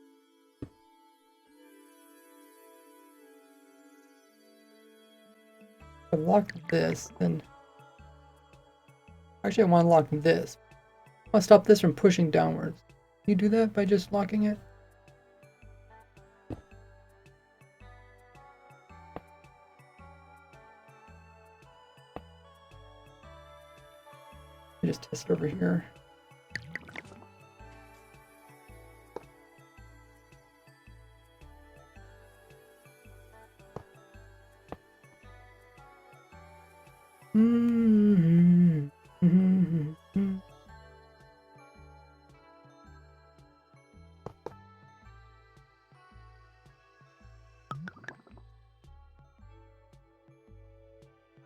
If I lock this, then actually I want to lock this. I want to stop this from pushing downwards. Can you do that by just locking it? Just test it over here.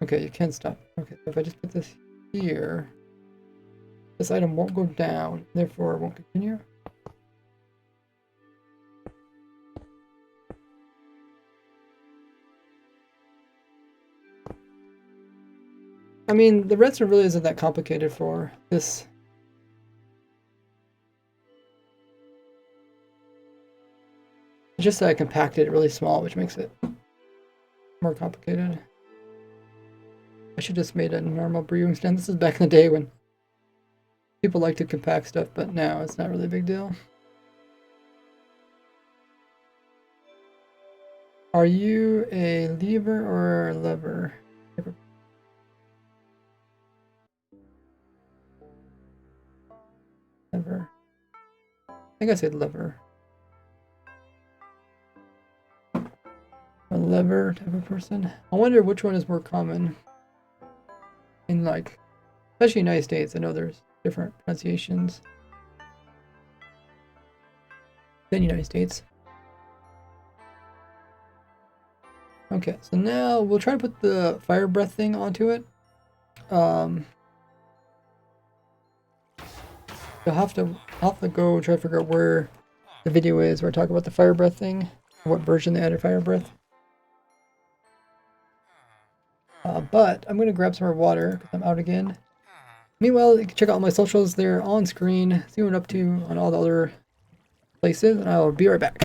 Okay, you can stop. Okay, if I just put this here, this item won't go down, therefore it won't continue. I mean, the redstone really isn't that complicated for this. It's just that I compacted it really small, which makes it more complicated. I should just made a normal brewing stand. This is back in the day when people like to compact stuff, but now it's not really a big deal. Are you a lever or a lever? Lever. I think I said lever. A lever type of person. I wonder which one is more common in, like, especially United States. I know there's different pronunciations than United States. Okay, so now we'll try to put the fire breath thing onto it. You'll have to go try to figure out where the video is where I talk about the fire breath thing, what version they added fire breath. But I'm gonna grab some more water because I'm out again. Meanwhile, you can check out all my socials. They're on screen. See what I'm up to on all the other places, and I'll be right back.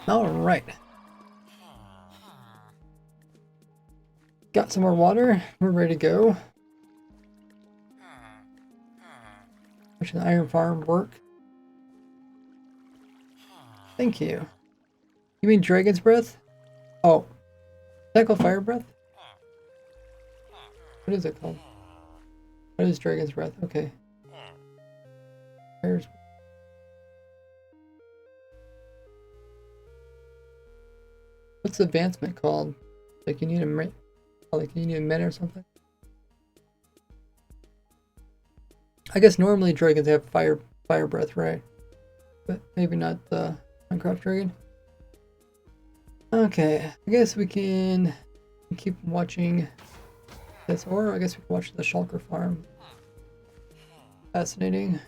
All right. Got some more water. We're ready to go. Which is the iron farm work. Thank you. You mean Dragon's Breath? Oh. Is that called Fire Breath? What is it called? What is Dragon's Breath? Okay. Fire's... What's the advancement called? Like you need a minute, like you need a minute or something? I guess normally dragons have fire breath, right? But maybe not the Minecraft dragon. Okay, I guess we can keep watching this, or I guess we can watch the shulker farm. Fascinating.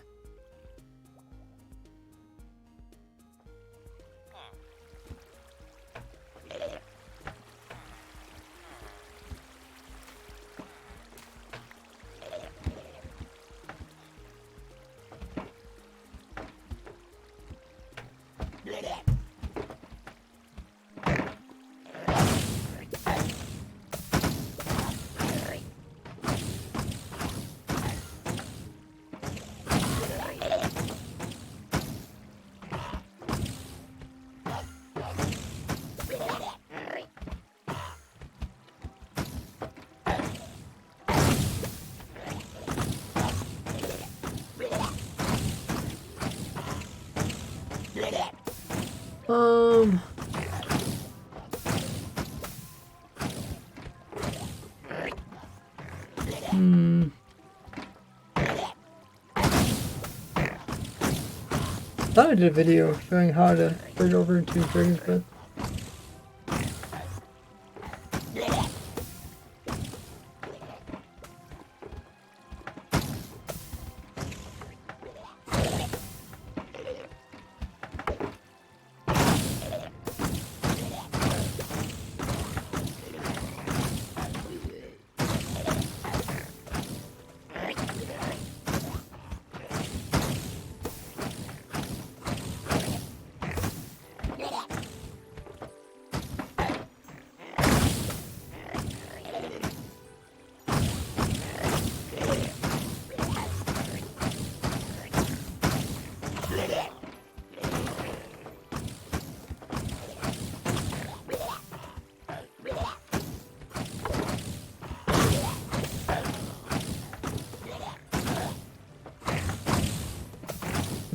I thought I did a video showing how to bring it over into Dragon's Breath.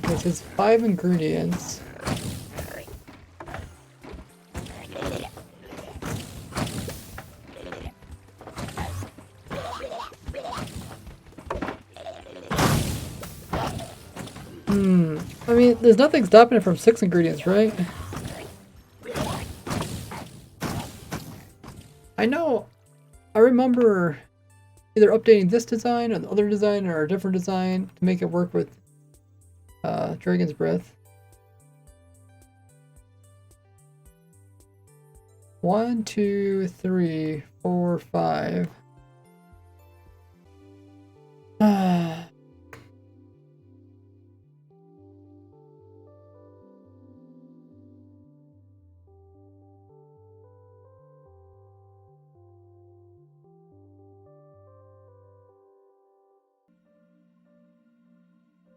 Okay, so it's 5 ingredients. I mean, there's nothing stopping it from 6 ingredients, right? I remember either updating this design or the other design or a different design to make it work with Dragon's Breath. 1, 2, 3, 4, 5. I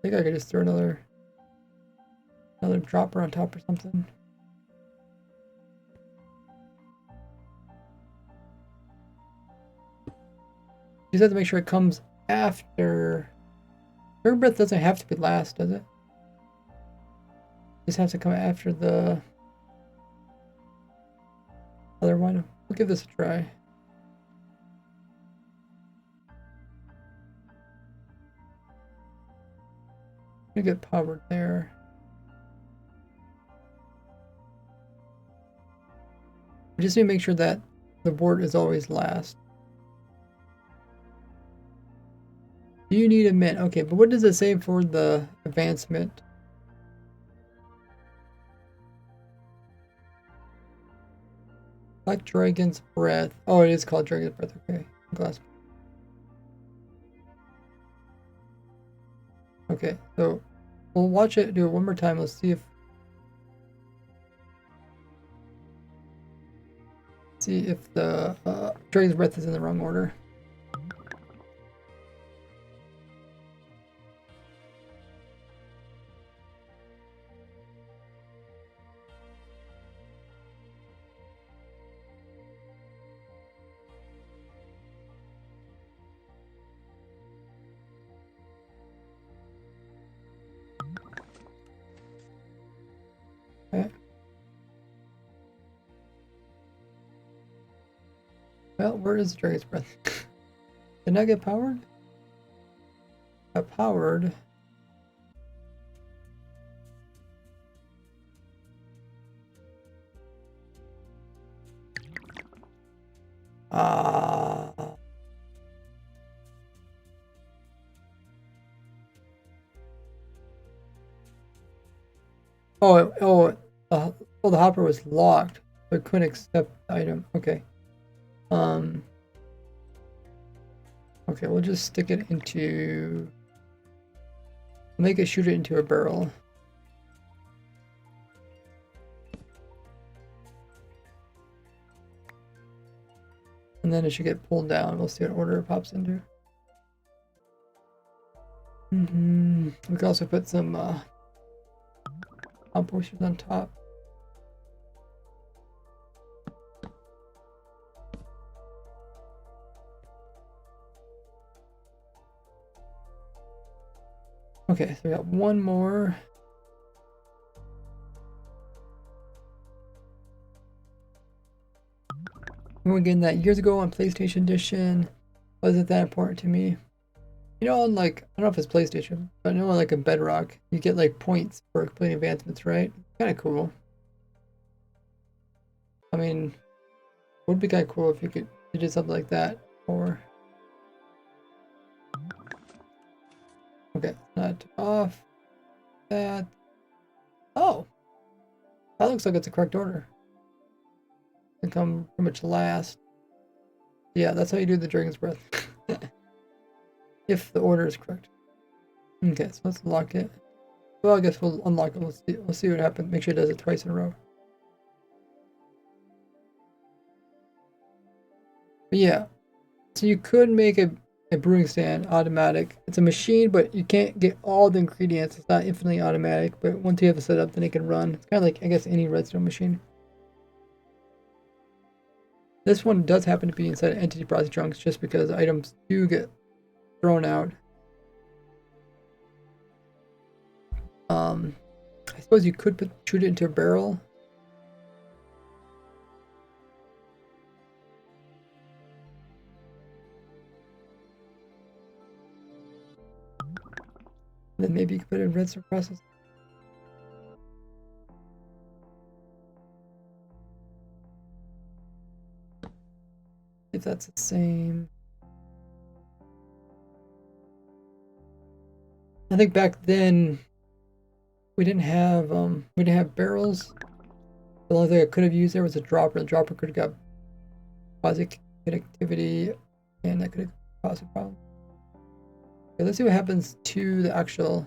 think I could just throw another dropper on top or something. You just have to make sure it comes after. Dragon Breath doesn't have to be last, does it? It just has to come after the other one. We'll give this a try. Get powered there. I just need to make sure that the board is always last. Do you need a mint? Okay, but what does it say for the advancement? Like Dragon's Breath. Oh, it is called Dragon's Breath. Okay, glass. Okay, so we'll watch it, do it one more time. Let's see if the Dragon's Breath is in the wrong order. Well, where is the Dragon's Breath? Did I get powered? Got powered. Oh, the hopper was locked, but couldn't accept the item. Okay. Okay, we'll just stick it into. Make it shoot it into a barrel. And then it should get pulled down. We'll see what order it pops into. We can also put some composters on top. Okay, so we got one more. We were getting that years ago on PlayStation Edition. Wasn't that important to me. You know, on like, I don't know if it's PlayStation, but I know like a Bedrock, you get like points for completing advancements, right? Kind of cool. I mean, would be kind of cool if you did something like that. Or okay, not off that. Oh, that looks like it's the correct order. I think I'm pretty much last. Yeah, that's how you do the Dragon's Breath. If the order is correct. Okay, so let's lock it. Well, I guess we'll unlock it. We'll see what happens. Make sure it does it twice in a row. But yeah, so you could make a brewing stand automatic. It's a machine, but you can't get all the ingredients. It's not infinitely automatic, but once you have it set up, then it can run. It's kind of like, I guess, any redstone machine. This one does happen to be inside entity processing trunks just because items do get thrown out. I suppose you could shoot it into a barrel. Then maybe you could put it in redstone process. If that's the same. I think back then we didn't have barrels. The only thing I could have used there was a dropper. The dropper could have got quasi connectivity, and that could have caused a problem. Okay, let's see what happens to the actual.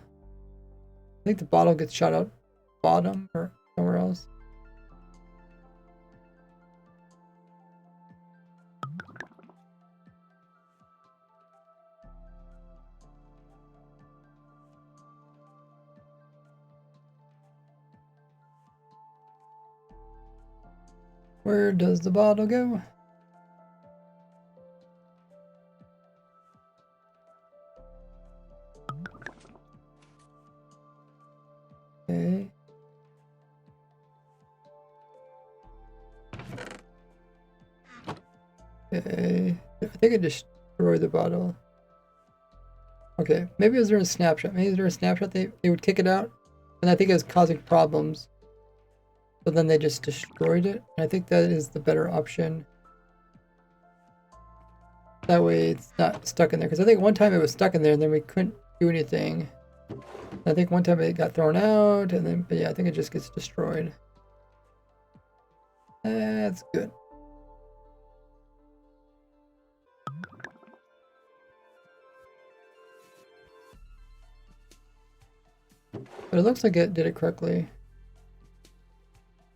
I think the bottle gets shot out bottom or somewhere else. Where does the bottle go? Okay. Okay. I think I destroyed the bottle. Okay. Maybe it was during a snapshot. Maybe it was during a snapshot they would kick it out. And I think it was causing problems. But then they just destroyed it. And I think that is the better option. That way it's not stuck in there. Because I think one time it was stuck in there and then we couldn't do anything. I think one time it got thrown out and then, but yeah, I think it just gets destroyed. That's good. But it looks like it did it correctly.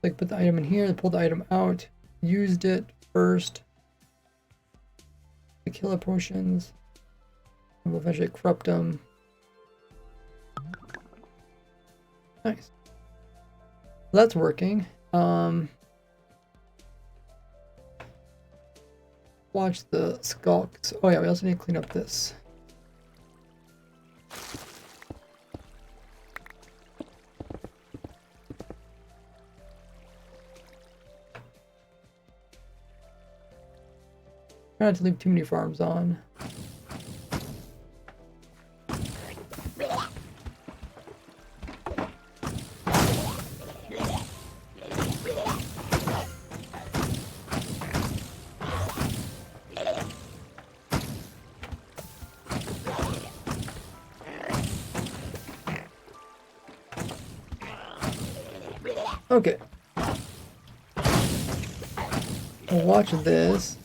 Like put the item in here, pulled the item out, used it first. The killer potions. And we'll eventually corrupt them. Nice. Well, that's working. Watch the skulks. Oh yeah, we also need to clean up this. Try not to leave too many farms on. Okay. We'll watch this.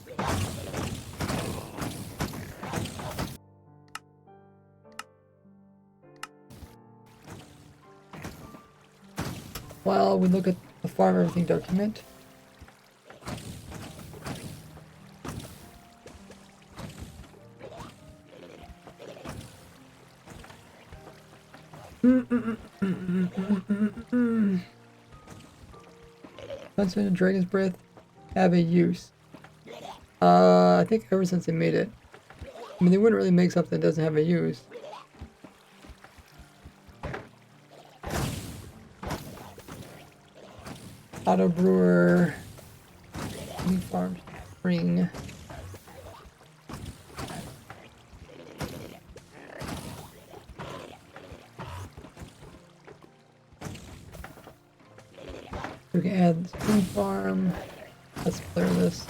While we look at the farm everything document. Sunset and Dragon's Breath have a use. I think ever since they made it. I mean, they wouldn't really make something that doesn't have a use. Auto brewer. New farm spring. We can add spring farm. Let's clear this.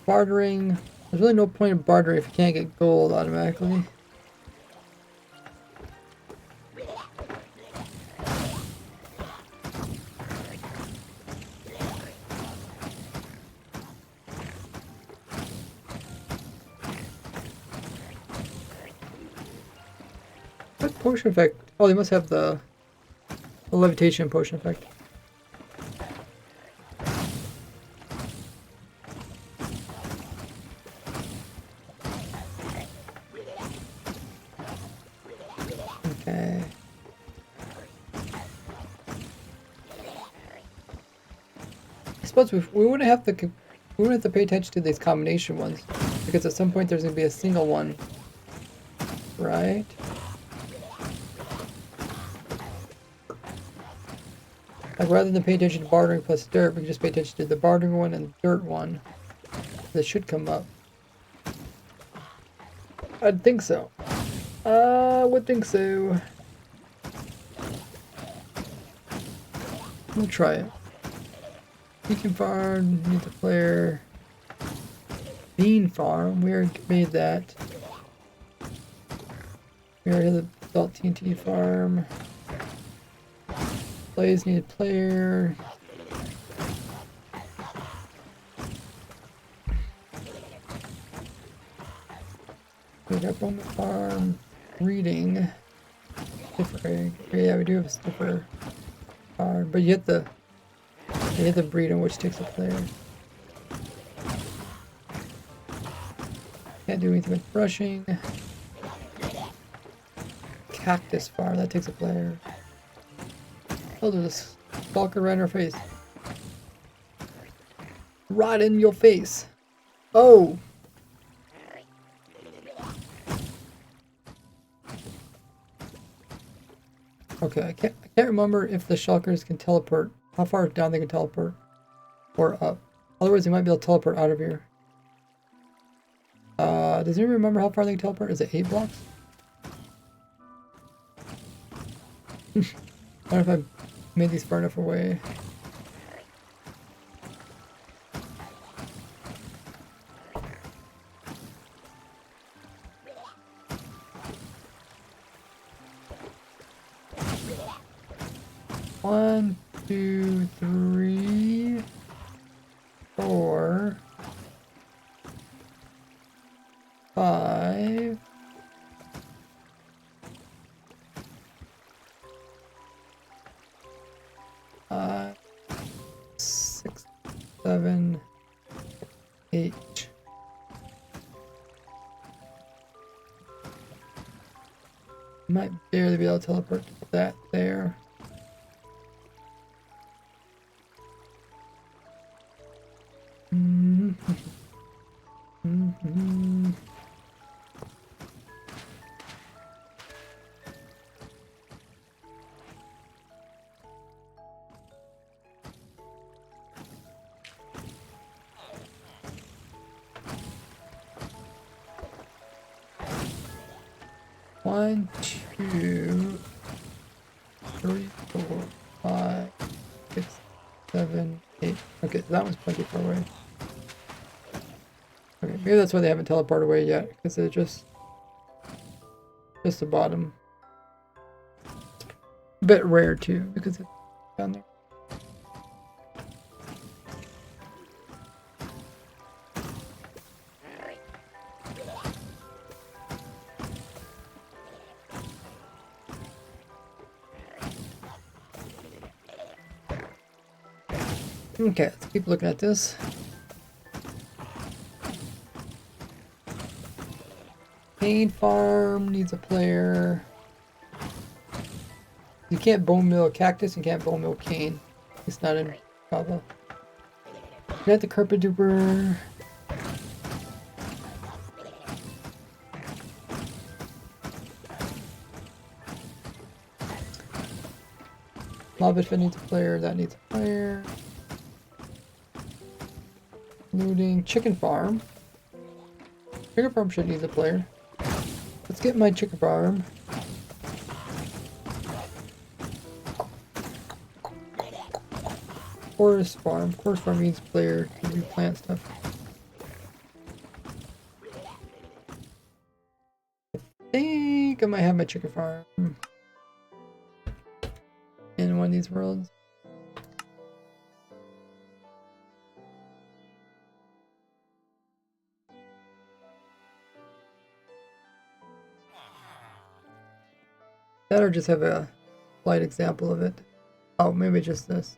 Bartering. There's really no point in bartering if you can't get gold automatically. What potion effect? Oh, they must have the levitation potion effect. Okay. I suppose we wouldn't have to pay attention to these combination ones because at some point there's gonna be a single one, right? Like rather than pay attention to bartering plus dirt, we can just pay attention to the bartering one and the dirt one. That should come up. I'd think so. Would think so. We'll try it. Beacon farm, need the player. Bean farm, we already made that. We already had the adult TNT farm. Plays need a player. We got Bowman farm. Reading. Stiffer. Yeah, we do have a stiffer farm, but you have the breed on which takes a player. Can't do anything with brushing. Cactus farm, that takes a player. Oh, there's a stalker right in our face. Right in your face. Oh! Okay, I can't remember if the shulkers can teleport, how far down they can teleport, or up. Otherwise, they might be able to teleport out of here. Does anyone remember how far they can teleport? Is it 8 blocks? I don't know if I made these far enough away. One, two, three, 4, 5. 6, 7, 8. Might barely be able to teleport to that there. 1, 2, 3, 4, 5, 6, 7, 8. Okay, that one's plenty far away. Okay, maybe that's why they haven't teleported away yet, because they're just the bottom. A bit rare too, because it's down there. Okay, let's keep looking at this. Cane farm needs a player. You can't bone mill a cactus, you can't bone mill cane. It's not in Java. Got the carpet duper. Lobitfit needs a player, that needs a player. Looting chicken farm. Chicken farm should need a player. Let's get my chicken farm. Forest farm. Forest farm needs player to do plant stuff. I think I might have my chicken farm in one of these worlds. That or just have a slight example of it. Oh, maybe just this.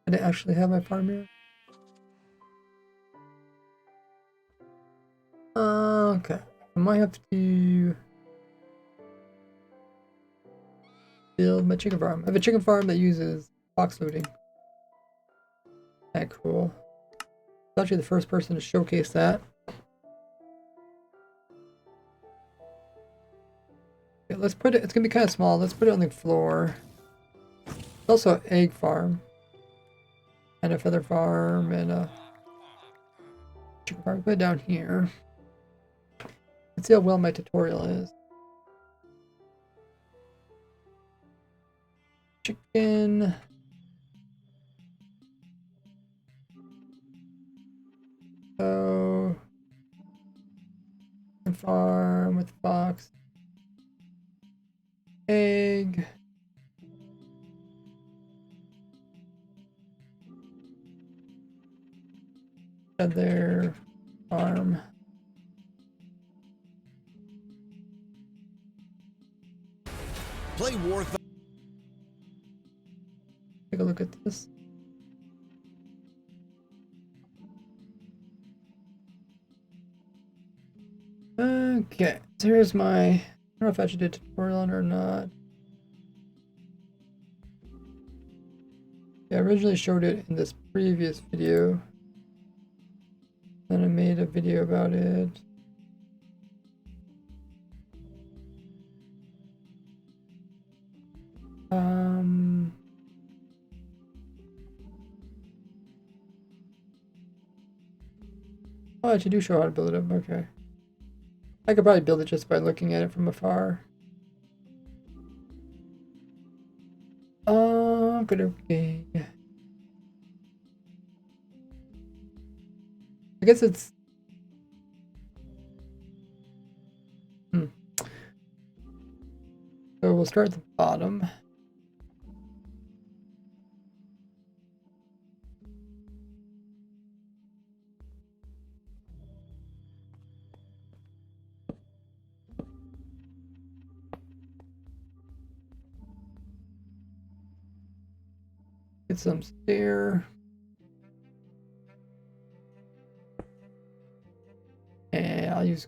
I didn't actually have my farm here. Okay. I might have to build my chicken farm. I have a chicken farm that uses box looting. That cool. I'm actually the first person to showcase that. Okay, let's put it, it's gonna be kind of small. Let's put it on the floor. It's also an egg farm. And a feather farm and a chicken farm. Put it down here. Let's see how well my tutorial is. Chicken. So farm with fox. Egg. Feather farm. Play War. Take a look at this. Okay, so here's my, I don't know if I should do a tutorial on it or not. Yeah, I originally showed it in this previous video. Then I made a video about it. Oh, I actually do show how to build it. Okay. I could probably build it just by looking at it from afar. Okay. I guess it's... So we'll start at the bottom. Get some stair. And I'll use...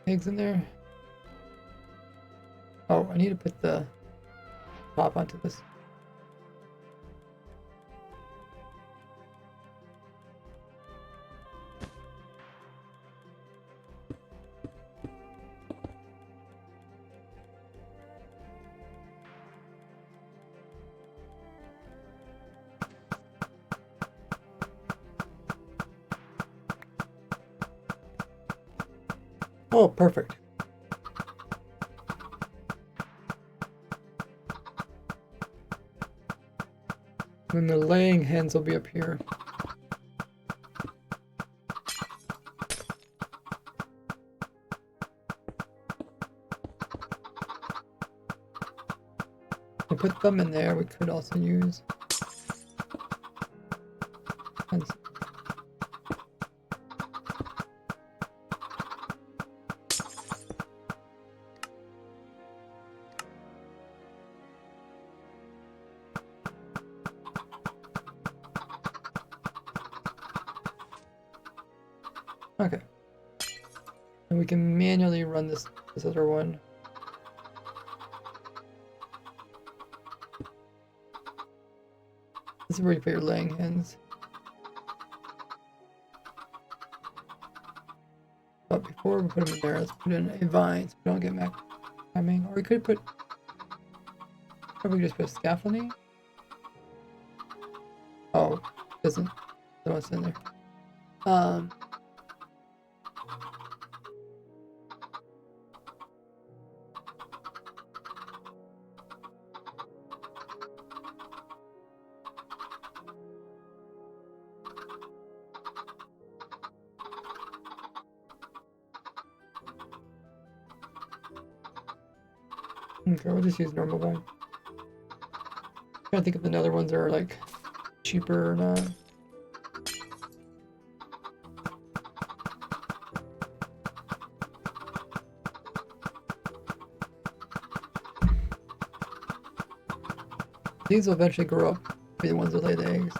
eggs in there. Oh, I need to put the top onto this. Oh, perfect. And the laying hens will be up here. We'll put them in there. We could also use hens. Okay. And we can manually run this other one. This is where you put your laying hens. But before we put them in there, let's put in a vine so we don't get coming. Or we could put, or we could just put scaffolding. Oh, doesn't know what's in there. Okay, we'll just use normal one. Trying to think if the other ones are like cheaper or not. These will eventually grow up, be the ones that lay the eggs.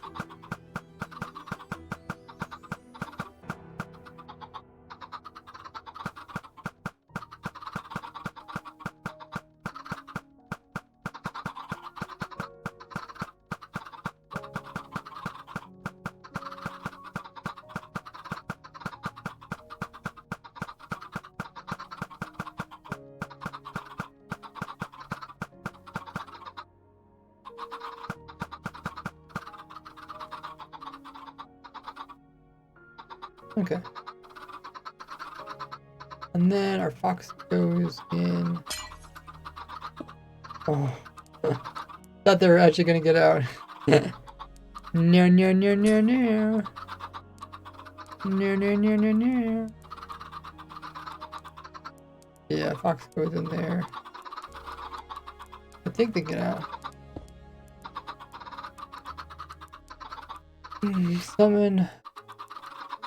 Okay. And then our fox goes in. Oh. Thought they were actually gonna get out. No, no, no, no, no. No, no, no, no, no. Yeah, fox goes in there. I think they get out. Summon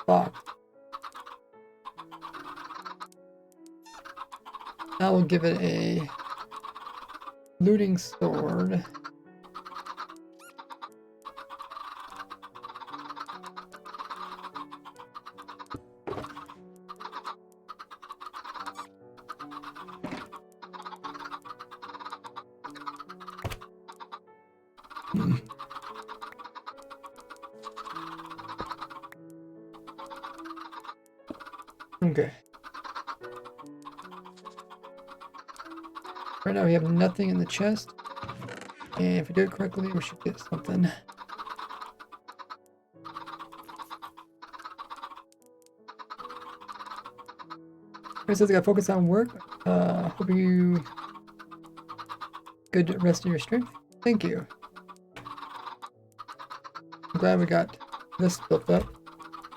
fox. I will give it a looting sword. Okay. Right now we have nothing in the chest. And if we do it correctly, we should get something. It says I gotta focus on work. Hope you good rest of your strength. Thank you. I'm glad we got this built up.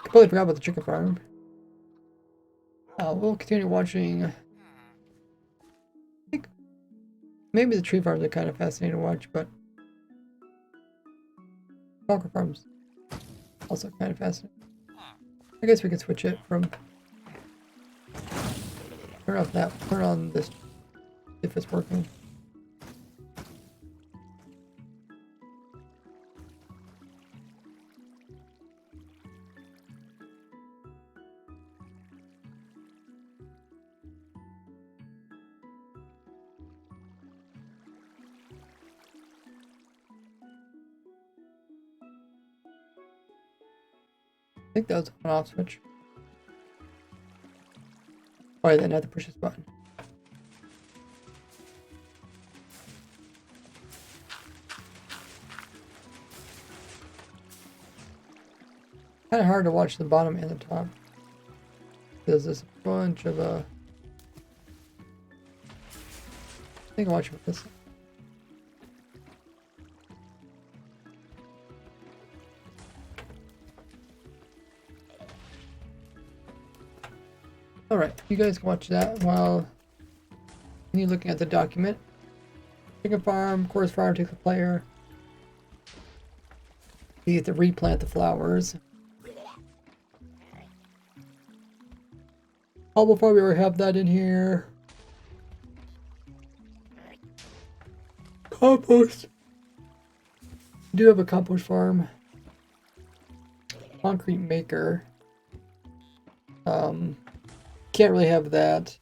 Completely forgot about the chicken farm. We'll continue watching. I think maybe the tree farms are kind of fascinating to watch, but Falcon farms also kind of fascinating. I guess we can switch it from turn off that, turn on this if it's working. I think that was an off switch. Oh, I didn't have to push this button. Kind of hard to watch the bottom and the top. There's this bunch of I think I'll watch it with this. Alright, you guys can watch that while you're looking at the document. Chicken farm, chorus farm takes the player. You get to replant the flowers. Hobble farm, we already have that in here. Compost. We do have a compost farm. Concrete maker. Can't really have that.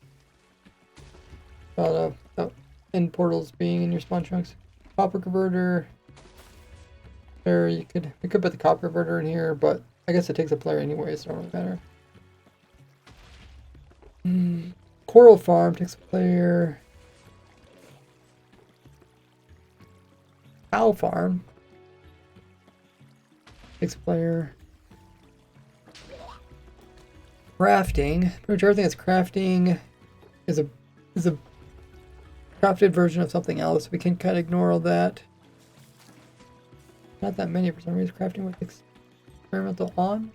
End portals being in your spawn chunks. Copper converter. There, we could put the copper converter in here, but I guess it takes a player anyway, so it don't really matter. Coral farm takes a player. Cow farm takes a player. Crafting. Pretty much everything that's crafting is a crafted version of something else. We can kind of ignore all that. Not that many for some reason. Crafting with experimental on.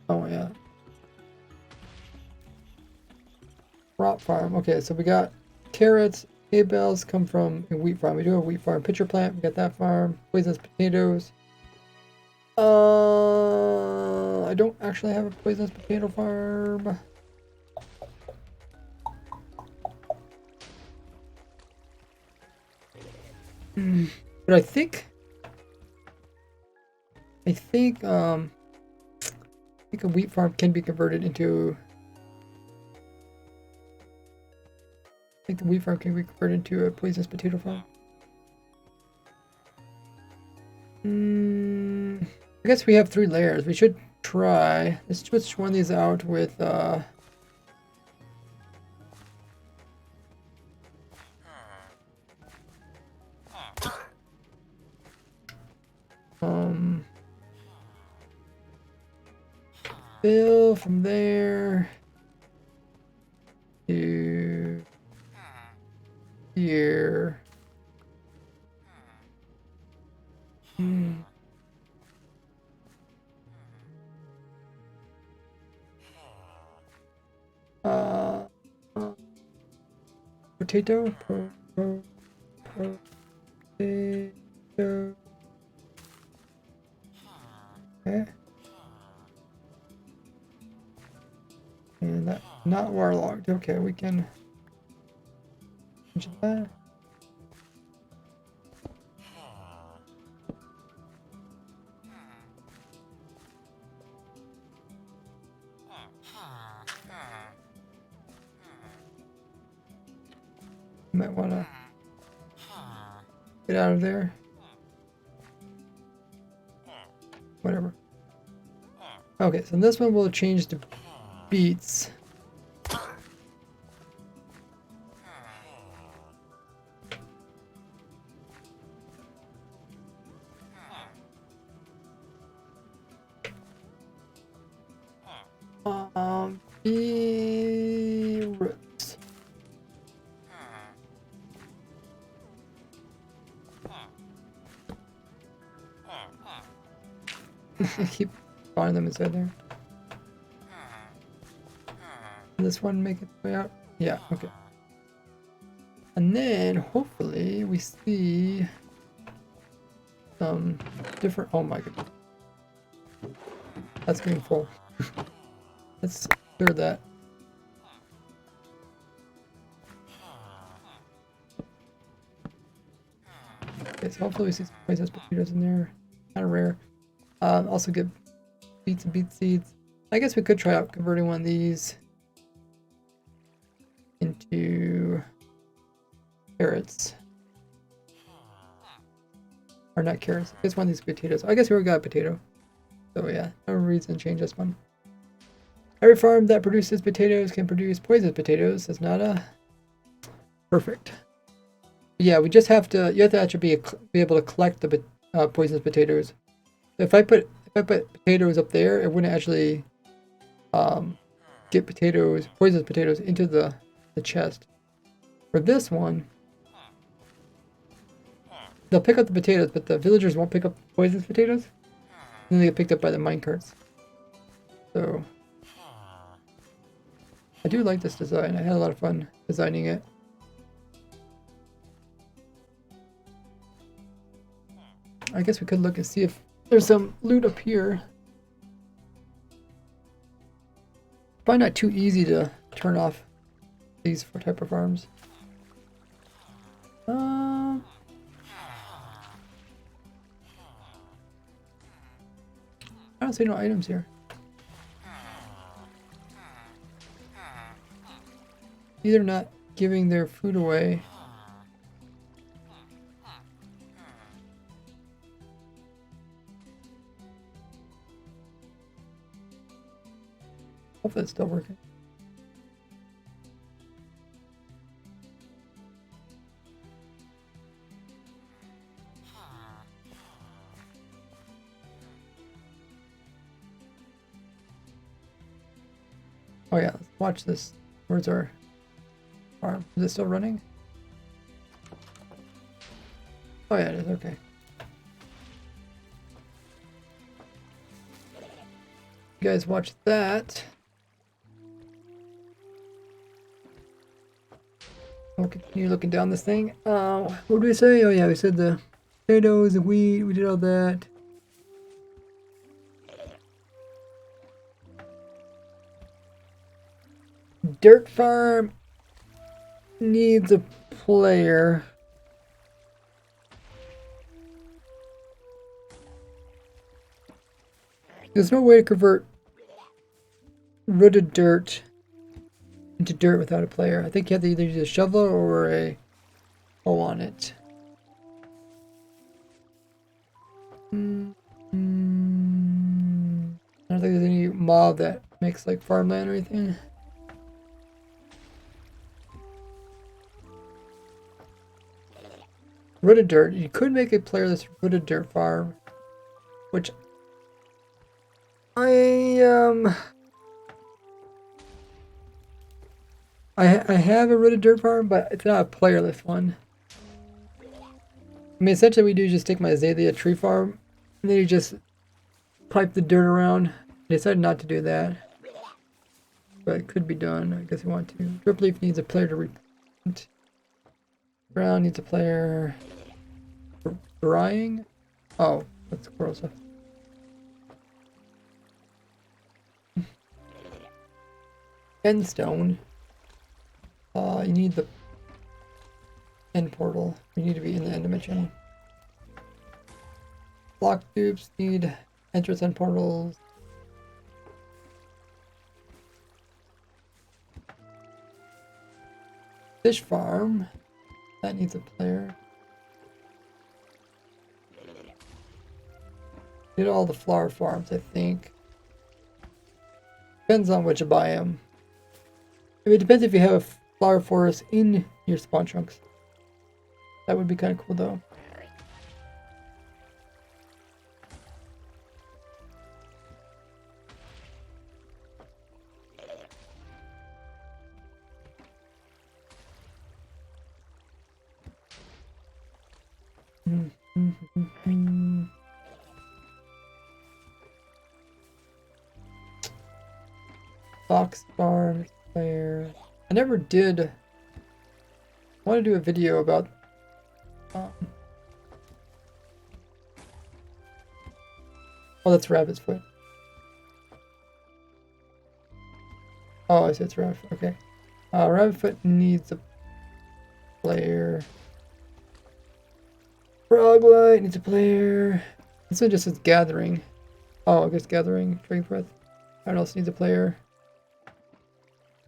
Oh yeah. Crop farm. Okay, so we got carrots. Hay bales come from a wheat farm. We do have a wheat farm. Pitcher plant. We got that farm. Poisonous potatoes. I don't actually have a poisonous potato farm. But I think a wheat farm can be converted into. I think the wheat farm can be converted into a poisonous potato farm. I guess we have 3 layers. We should try. Let's switch one of these out with fill from there to here. Potato. Potato. Okay. And that not warlocked. Okay, we can change that. Might wanna get out of there. Whatever. Okay, so this one will change to beets. Beetroots. I keep finding them inside there. This one make its way out? Yeah, okay. And then hopefully we see some different. Oh my goodness. That's getting full. Let's clear that. Okay, so hopefully we see some poisonous potatoes in there. Kind of rare. Also get beets and beet seeds. I guess we could try out converting one of these into carrots. Or not carrots. I guess one of these potatoes. I guess we already got a potato. So yeah, no reason reason to change this one. Every farm that produces potatoes can produce poisonous potatoes. That's not a perfect. Yeah, we just have to. You have to actually be able to collect the poisonous potatoes. If I put potatoes up there, it wouldn't actually get poisonous potatoes into the chest. For this one, they'll pick up the potatoes, but the villagers won't pick up poisonous potatoes. And then they get picked up by the minecarts. So I do like this design. I had a lot of fun designing it. I guess we could look and see if there's some loot up here. Probably not too easy to turn off these type of farms. I don't see no items here. Either not giving their food away. Hopefully it's still working. Oh yeah, let's watch this. Where's our farm? Is it still running? Oh yeah, it is. Okay. You guys watch that. We'll continue looking down this thing. What did we say? Oh yeah, we said the potatoes, the wheat, we did all that. Dirt farm needs a player. There's no way to convert rooted dirt into dirt without a player. I think you have to either use a shovel or a hoe on it. I don't think there's any mob that makes like farmland or anything. Rooted dirt. You could make a player that's rooted dirt farm, which I have a rooted dirt farm, but it's not a playerless one. I mean, essentially, we do just take my azalea tree farm, and then you just pipe the dirt around. I decided not to do that, but it could be done. I guess we want to. Drip leaf needs a player to replant. Brown needs a player. Drying. Oh, that's squirrel stuff. Endstone. You need the end portal. You need to be in the end dimension. Block dupes need entrance end portals. Fish farm. That needs a player. Did all the flower farms, I think. Depends on which biome. It depends if you have a flower forest in your spawn chunks. That would be kind of cool though. Fox farm player. I never did. I want to do a video about oh, that's rabbit's foot. Oh, I said it's rabbit foot. Okay. Rabbit foot needs a player. Froglight needs a player. This one just says gathering. Oh, I guess gathering. Dragon breath. What else needs a player?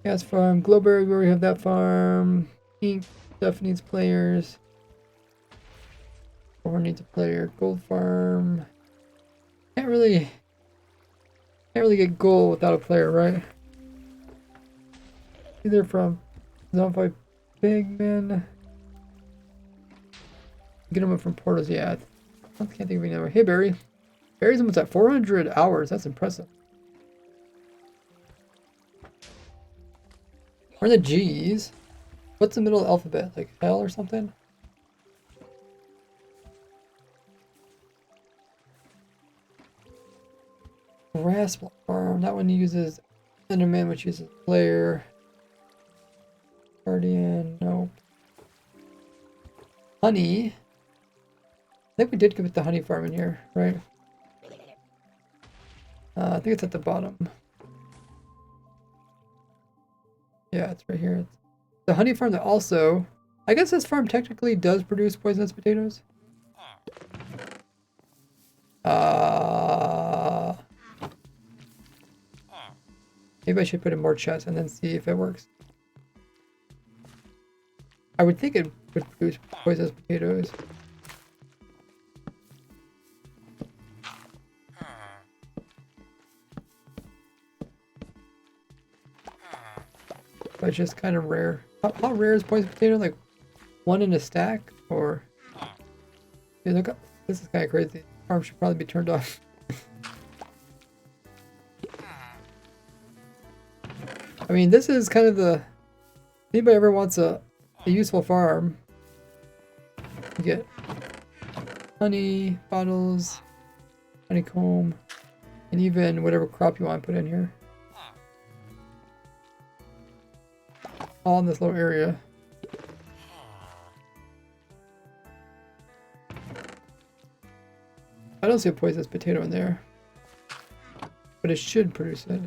Gas farm. Glowberry, we already have that farm. Ink stuff needs players. Ore needs a player. Gold farm. Can't really Can't really get gold without a player, right? Either from Zombie Pigman. Get them from portals, yeah. I can't think of any other. Hey, Barry. Barry's almost at 400 hours. That's impressive. We're in the G's. What's the middle of the alphabet? Like L or something? Grass farm. That one uses Enderman, which uses player. Guardian. Nope. Honey. I think we did get the honey farm in here, right? I think it's at the bottom. Yeah, it's right here. It's the honey farm that also... I guess this farm technically does produce poisonous potatoes. Maybe I should put in more chests and then see if it works. I would think it would produce poisonous potatoes. But it's just kind of rare. How rare is poisonous potato? Like one in a stack? Or... Dude, look up. This is kind of crazy. Farm should probably be turned off. I mean, this is kind of the... If anybody ever wants a useful farm, you get honey, bottles, honeycomb, and even whatever crop you want to put in here. All in this little area. I don't see a poisonous potato in there, but it should produce it.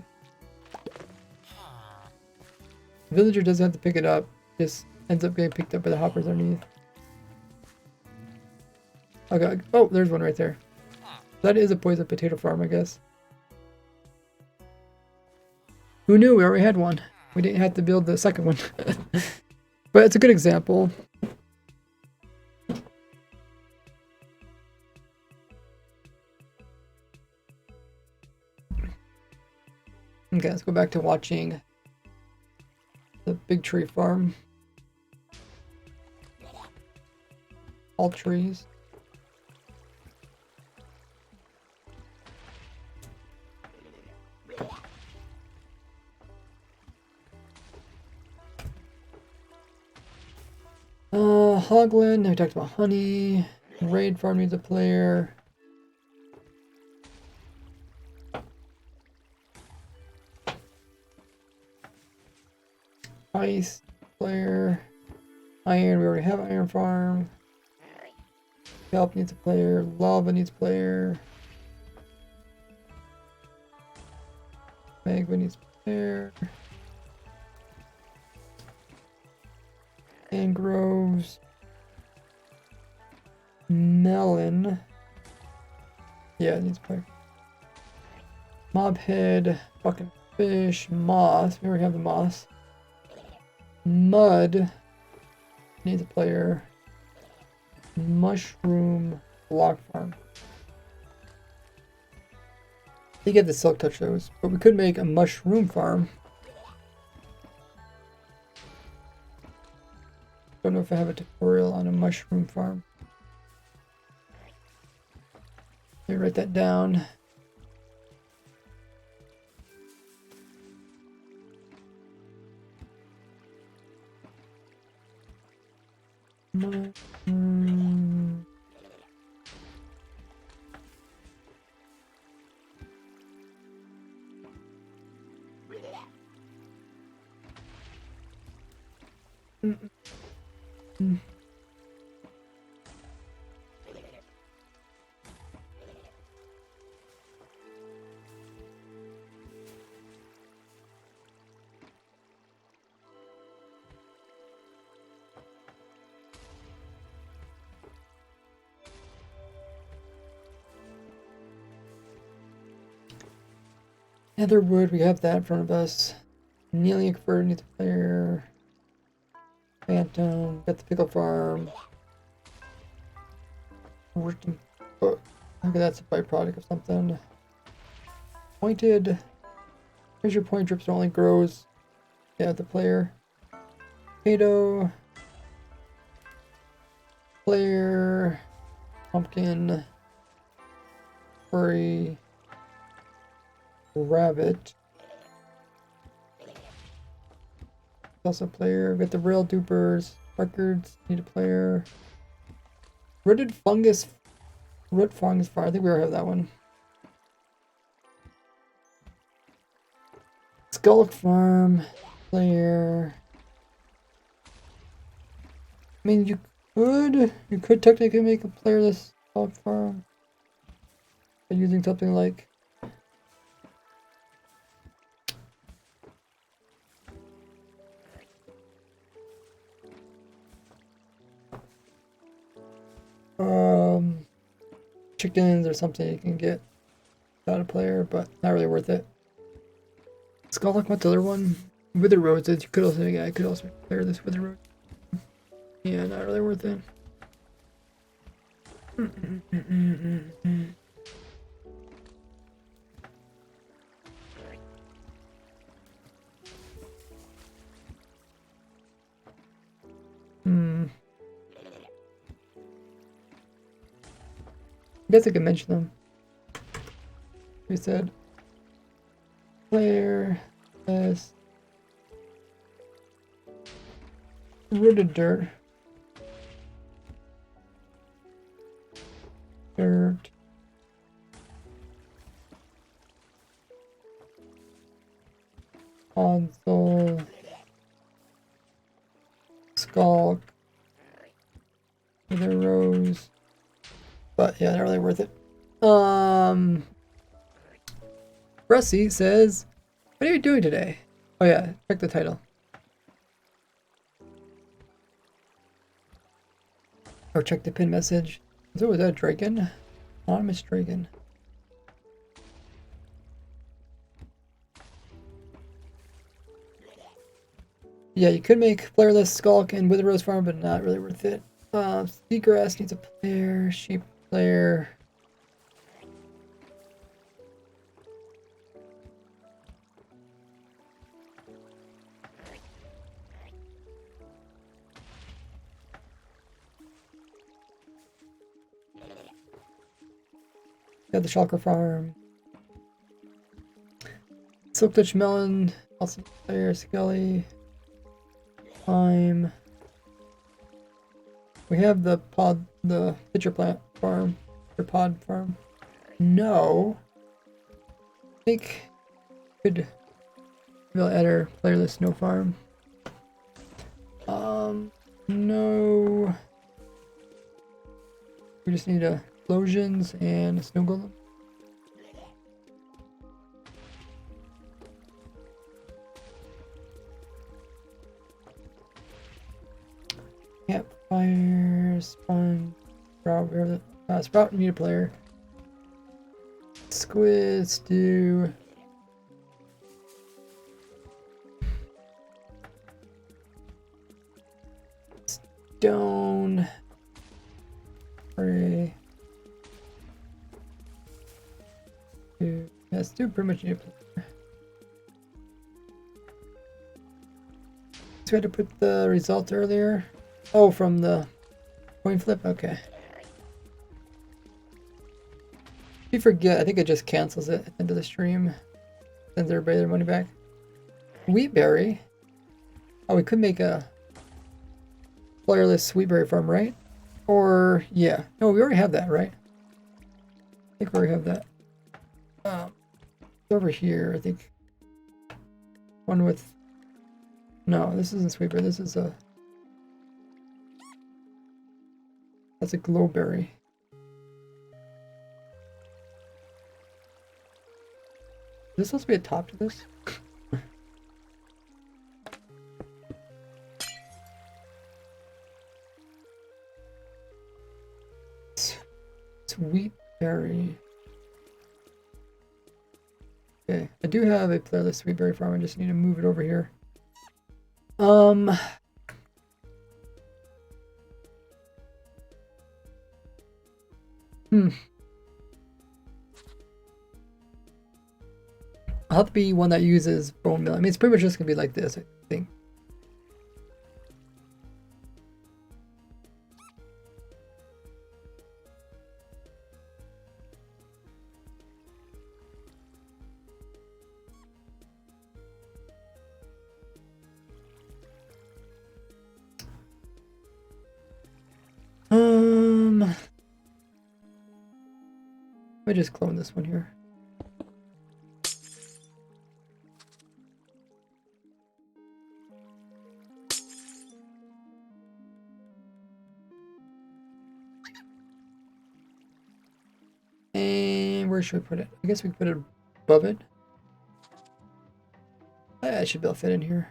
The villager doesn't have to pick it up, just ends up getting picked up by the hoppers underneath. Okay, oh, there's one right there. That is a poison potato farm, I guess. Who knew? We already had one. We didn't have to build the second one. But it's a good example. Okay, let's go back to watching the big tree farm. All trees. Hogland, we talked about honey. Raid farm needs a player. Ice player. Iron, we already have iron farm. Kelp needs a player. Lava needs a player. Magma needs a player. Mangroves. Melon. Yeah, it needs a player. Mobhead. Fucking fish. Moss. We already have the moss. Mud needs a player. Mushroom block farm. You get the silk touch those, but we could make a mushroom farm. Don't know if I have a tutorial on a mushroom farm. Let me write that down. Netherwood, we have that in front of us. Kneeling Converter needs a player. Phantom, got the pickle farm. Working, oh, okay, that's a byproduct of something. Pointed. Treasure point drips only grows. Yeah, the player. Potato. Player. Pumpkin. Furry. Rabbit. Also player. We got the rail dupers. Records. Need a player. Rooted fungus. Root fungus fire. I think we already have that one. Skulk farm. Player. I mean, you could technically make a playerless Skulk farm by using something like chickens or something you can get without a player, but not really worth it. Skulk, what's the other one? Wither roses. You could also, yeah, I could also player this wither rose. Yeah, not really worth it. I guess I could mention them. We said player as rooted dirt. Dirt. Console. Skulk. Wither rose. But yeah, not really worth it. Rusty says, what are you doing today? Oh yeah, check the title. Or check the pin message. So was that Dragon? Anonymous Dragon. Yeah, you could make playerless Skulk and Wither Rose Farm, but not really worth it. Seagrass needs a player, sheep player. Got the Shulker Farm. Silk Touch Melon, also player, Skelly. Lime. We have the pitcher plant farm, or pod farm. No. I think could we'll add our playerless snow farm. No. We just need explosions and a snow golem. Campfire, spawn, sprout, sprout need a player. Squid, stew. Stone. Prey. Yeah, stew pretty much need a player. So we had to put the result earlier. Oh, from the coin flip? Okay. If you forget, I think it just cancels it at the end of the stream. Sends everybody their money back. Wheatberry. Oh, we could make a playerless Wheatberry farm, right? Or, yeah. No, we already have that, right? I think we already have that. It's over here, I think. One with... No, this isn't Sweetberry. This is a... That's a glowberry. Is this supposed to be a top to this? Sweet berry. Okay, I do have a playerless sweet berry farm. I just need to move it over here. I'll have to be one that uses bone meal. I mean, it's pretty much just gonna be like this, I think. Let me just clone this one here. And where should we put it? I guess we can put it above it. I should be able to fit in here.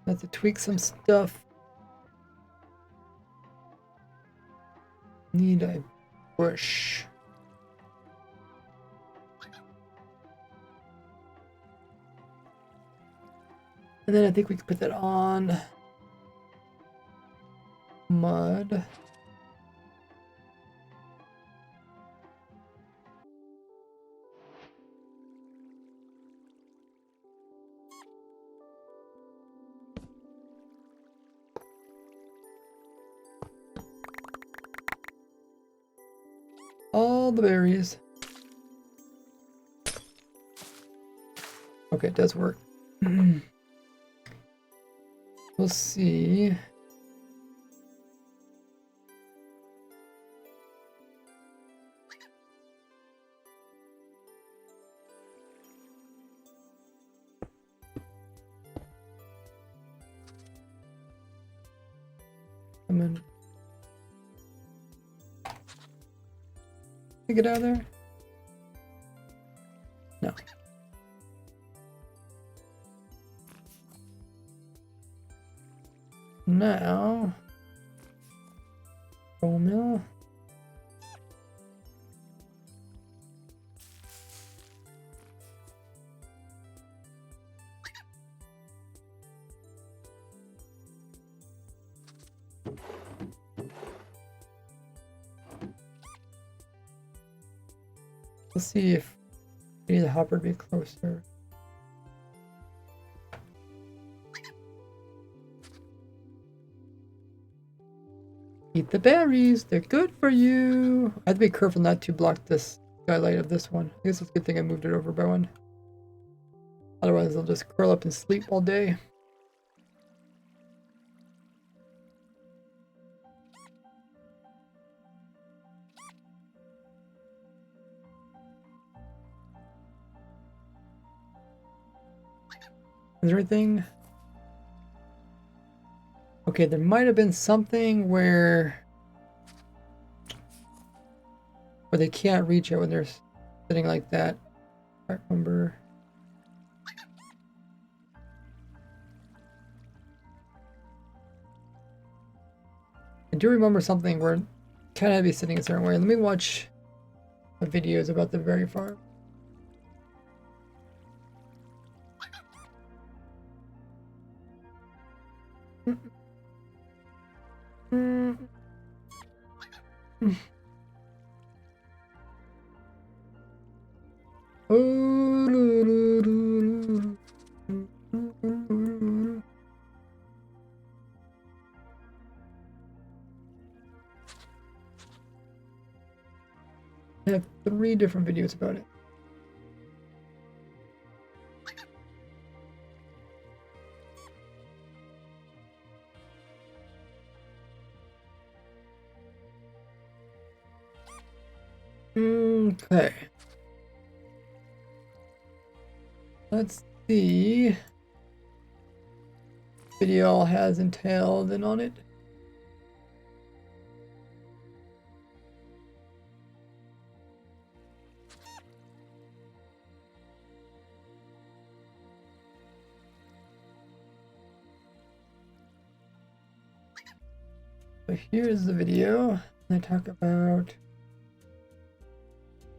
Have to tweak some stuff. Need a bush. And then I think we can put that on mud. All the berries. Okay, it does work. We'll see. Come in. Get out of there? No. Now, bone meal. Let's see if we need the hopper to be closer. Eat the berries, they're good for you. I have to be careful not to block this skylight of this one. I guess it's a good thing I moved it over by one. Otherwise I'll just curl up and sleep all day. Is there anything? Okay, there might have been something where they can't reach it when they're sitting like that. I can't remember. I do remember something where it kind of had to be sitting a certain way. Let me watch the videos about the berry farm. I have 3 different videos about it. Okay. Let's see. Video has entailed in on it. So here's the video. I talk about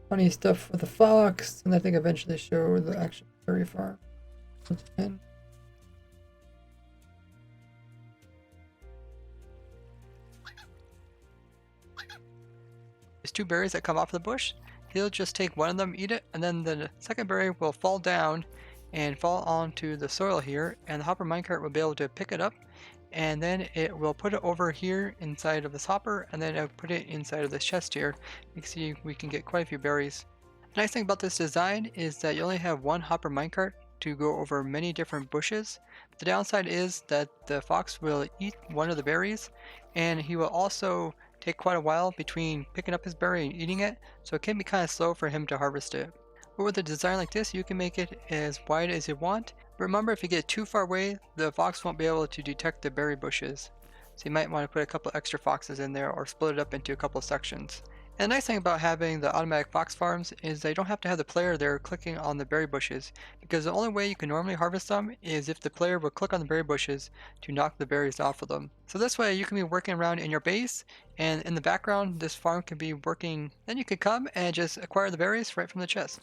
funny stuff with the fox, and I think eventually show the actual berry farm. And There's 2 berries that come off the bush. He'll just take one of them, eat it, and then the second berry will fall down and fall onto the soil here, and the hopper minecart will be able to pick it up, and then it will put it over here inside of this hopper, and then it'll put it inside of this chest here. You can see we can get quite a few berries. The nice thing about this design is that you only have one hopper minecart to go over many different bushes. The downside is that the fox will eat one of the berries, and he will also take quite a while between picking up his berry and eating it, so it can be kind of slow for him to harvest it. But with a design like this, you can make it as wide as you want, but remember, if you get too far away, the fox won't be able to detect the berry bushes. So you might want to put a couple extra foxes in there or split it up into a couple sections. And the nice thing about having the automatic fox farms is that you don't have to have the player there clicking on the berry bushes, because the only way you can normally harvest them is if the player will click on the berry bushes to knock the berries off of them. So this way you can be working around in your base, and in the background this farm can be working. Then you can come and just acquire the berries right from the chest.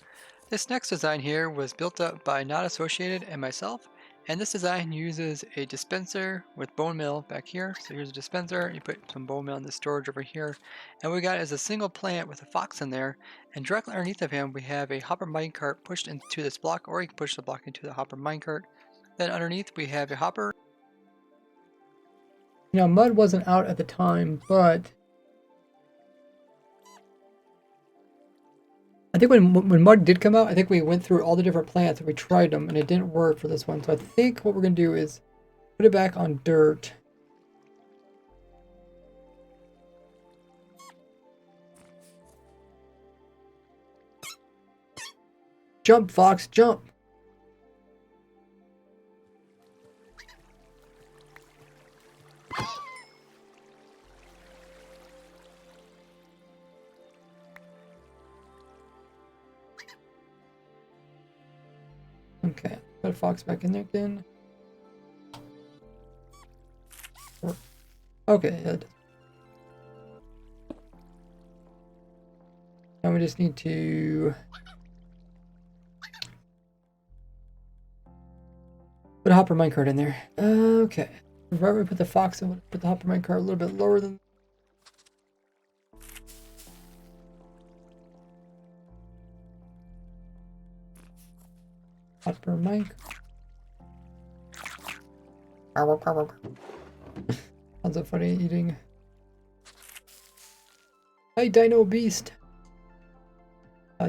This next design here was built up by Not Associated and myself, and this design uses a dispenser with bone meal back here. So here's a dispenser, you put some bone meal in the storage over here, and what we got is a single plant with a fox in there, and directly underneath of him we have a hopper minecart pushed into this block, or you can push the block into the hopper minecart. Then underneath we have a hopper. you know, mud wasn't out at the time, but I think when mud did come out, I think we went through all the different plants and we tried them, and it didn't work for this one. So I think what we're gonna do is put it back on dirt. Jump, fox, jump! Okay, put a fox back in there again. Okay, good. Now we just need to put a hopper minecart in there. Okay. Right, we put the fox in, put the hopper minecart a little bit lower than. Hopper minecart. Sounds so funny eating. Hi, Dino Beast.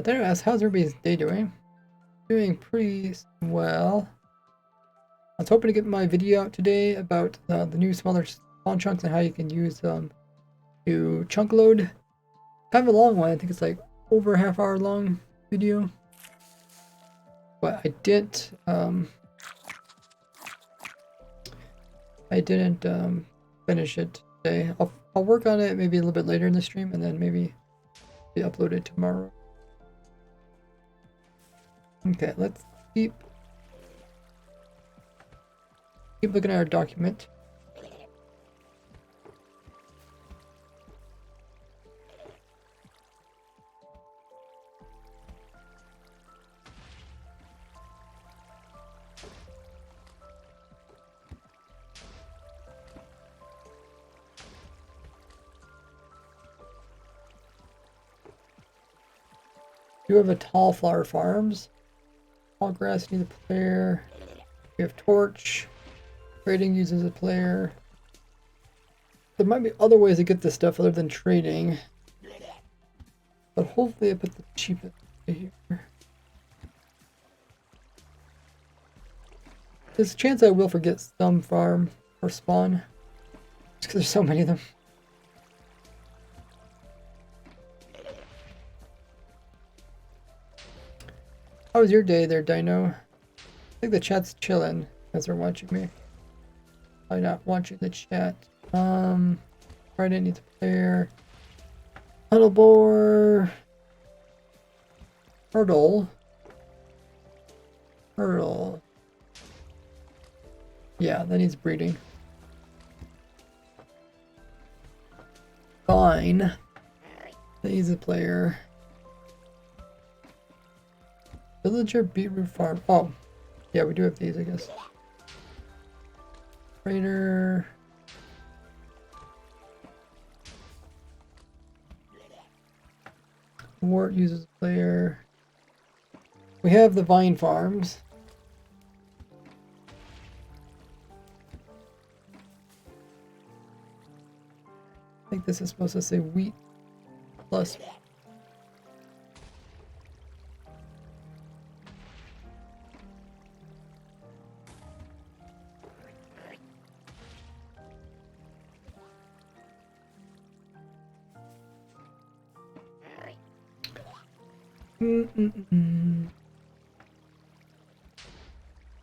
Dino asks, how's everybody's day doing? Doing pretty well. I was hoping to get my video out today about the new smaller spawn chunks and how you can use them to chunk load. Kind of a long one. I think it's like over a half-hour long video. But I didn't finish it today. I'll work on it maybe a little bit later in the stream, and then maybe be uploaded tomorrow. Okay, let's keep looking at our document. We have a tall flower farms. Tall grass needs a player. We have torch. Trading uses a player. There might be other ways to get this stuff other than trading. But hopefully I put the cheapest here. There's a chance I will forget some farm or spawn. Just because there's so many of them. How was your day there, Dino? I think the chat's chilling as they're watching me. Probably not watching the chat. Friday needs a player. Huddlebore. Hurdle. Yeah, that needs breeding. Fine. That needs a player. Villager beetroot farm. Oh, Yeah, we do have these, I guess. Raider. Wart uses player. We have the vine farms. I think this is supposed to say wheat plus.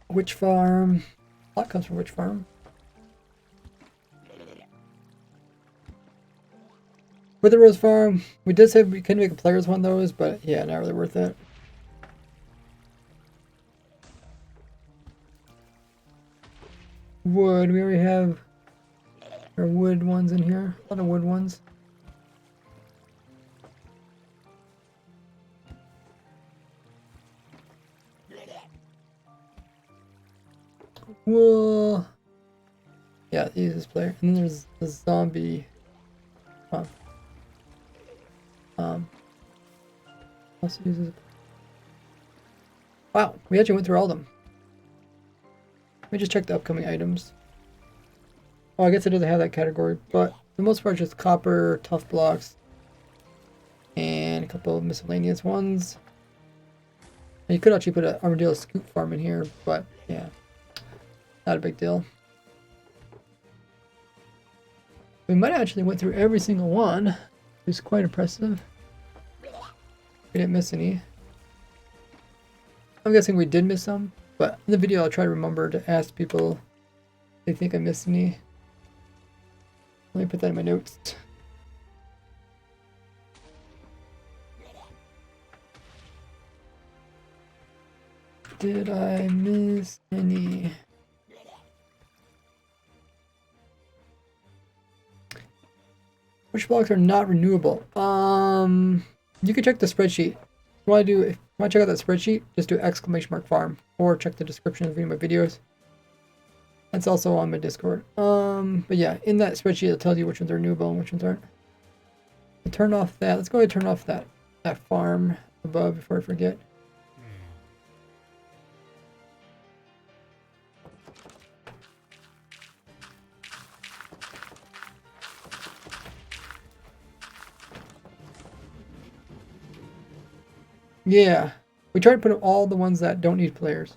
Which farm? A lot comes from which farm? With the Rose Farm, we did say we could make a player's one of those, but yeah, not really worth it. Wood, we already have our wood ones in here. A lot of wood ones. Whoa. Yeah, use this player. And then there's the zombie. Also uses. Wow, we actually went through all of them. Let me just check the upcoming items. Oh, I guess it doesn't have that category, but for the most part, just copper, tough blocks, and a couple of miscellaneous ones. And you could actually put an armadillo scoop farm in here, but yeah, not a big deal. We might have actually went through every single one, which is quite impressive. We didn't miss any. I'm guessing we did miss some, but in the video I'll try to remember to ask people if they think I missed any. Let me put that in my notes. Did I miss any? Which blocks are not renewable? You can check the spreadsheet. If you want to check out that spreadsheet, just do !farm or check the description of any of my videos. That's also on my Discord. But yeah, in that spreadsheet it tells you which ones are renewable and which ones aren't. So turn off that. Let's go ahead and turn off that farm above before I forget. Yeah, we try to put all the ones that don't need players.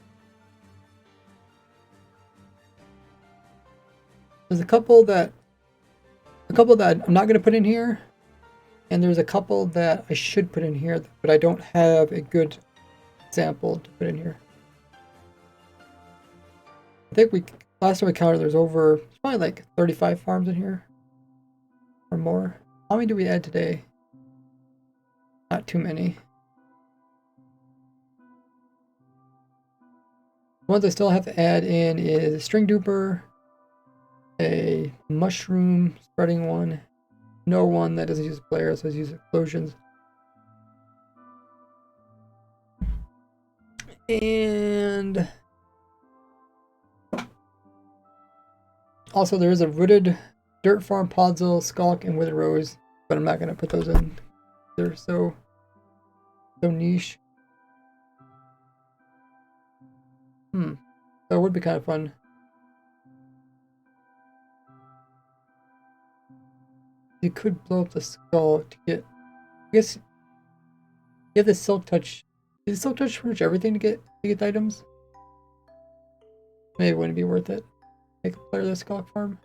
There's a couple that I'm not going to put in here, and there's a couple that I should put in here, but I don't have a good example to put in here. I think last time we counted, there's probably like 35 farms in here, or more. How many do we add today? Not too many. The ones I still have to add in is a string duper, a mushroom spreading one, no one that doesn't use players, so use explosions. And also there is a rooted dirt farm, podzol, skulk, and wither rose, but I'm not gonna put those in. They're so niche. That would be kind of fun. You could blow up the skull to get. I guess you have the silk touch. Does silk touch pretty much everything to get the items? Maybe it wouldn't be worth it. Make a player the skull farm.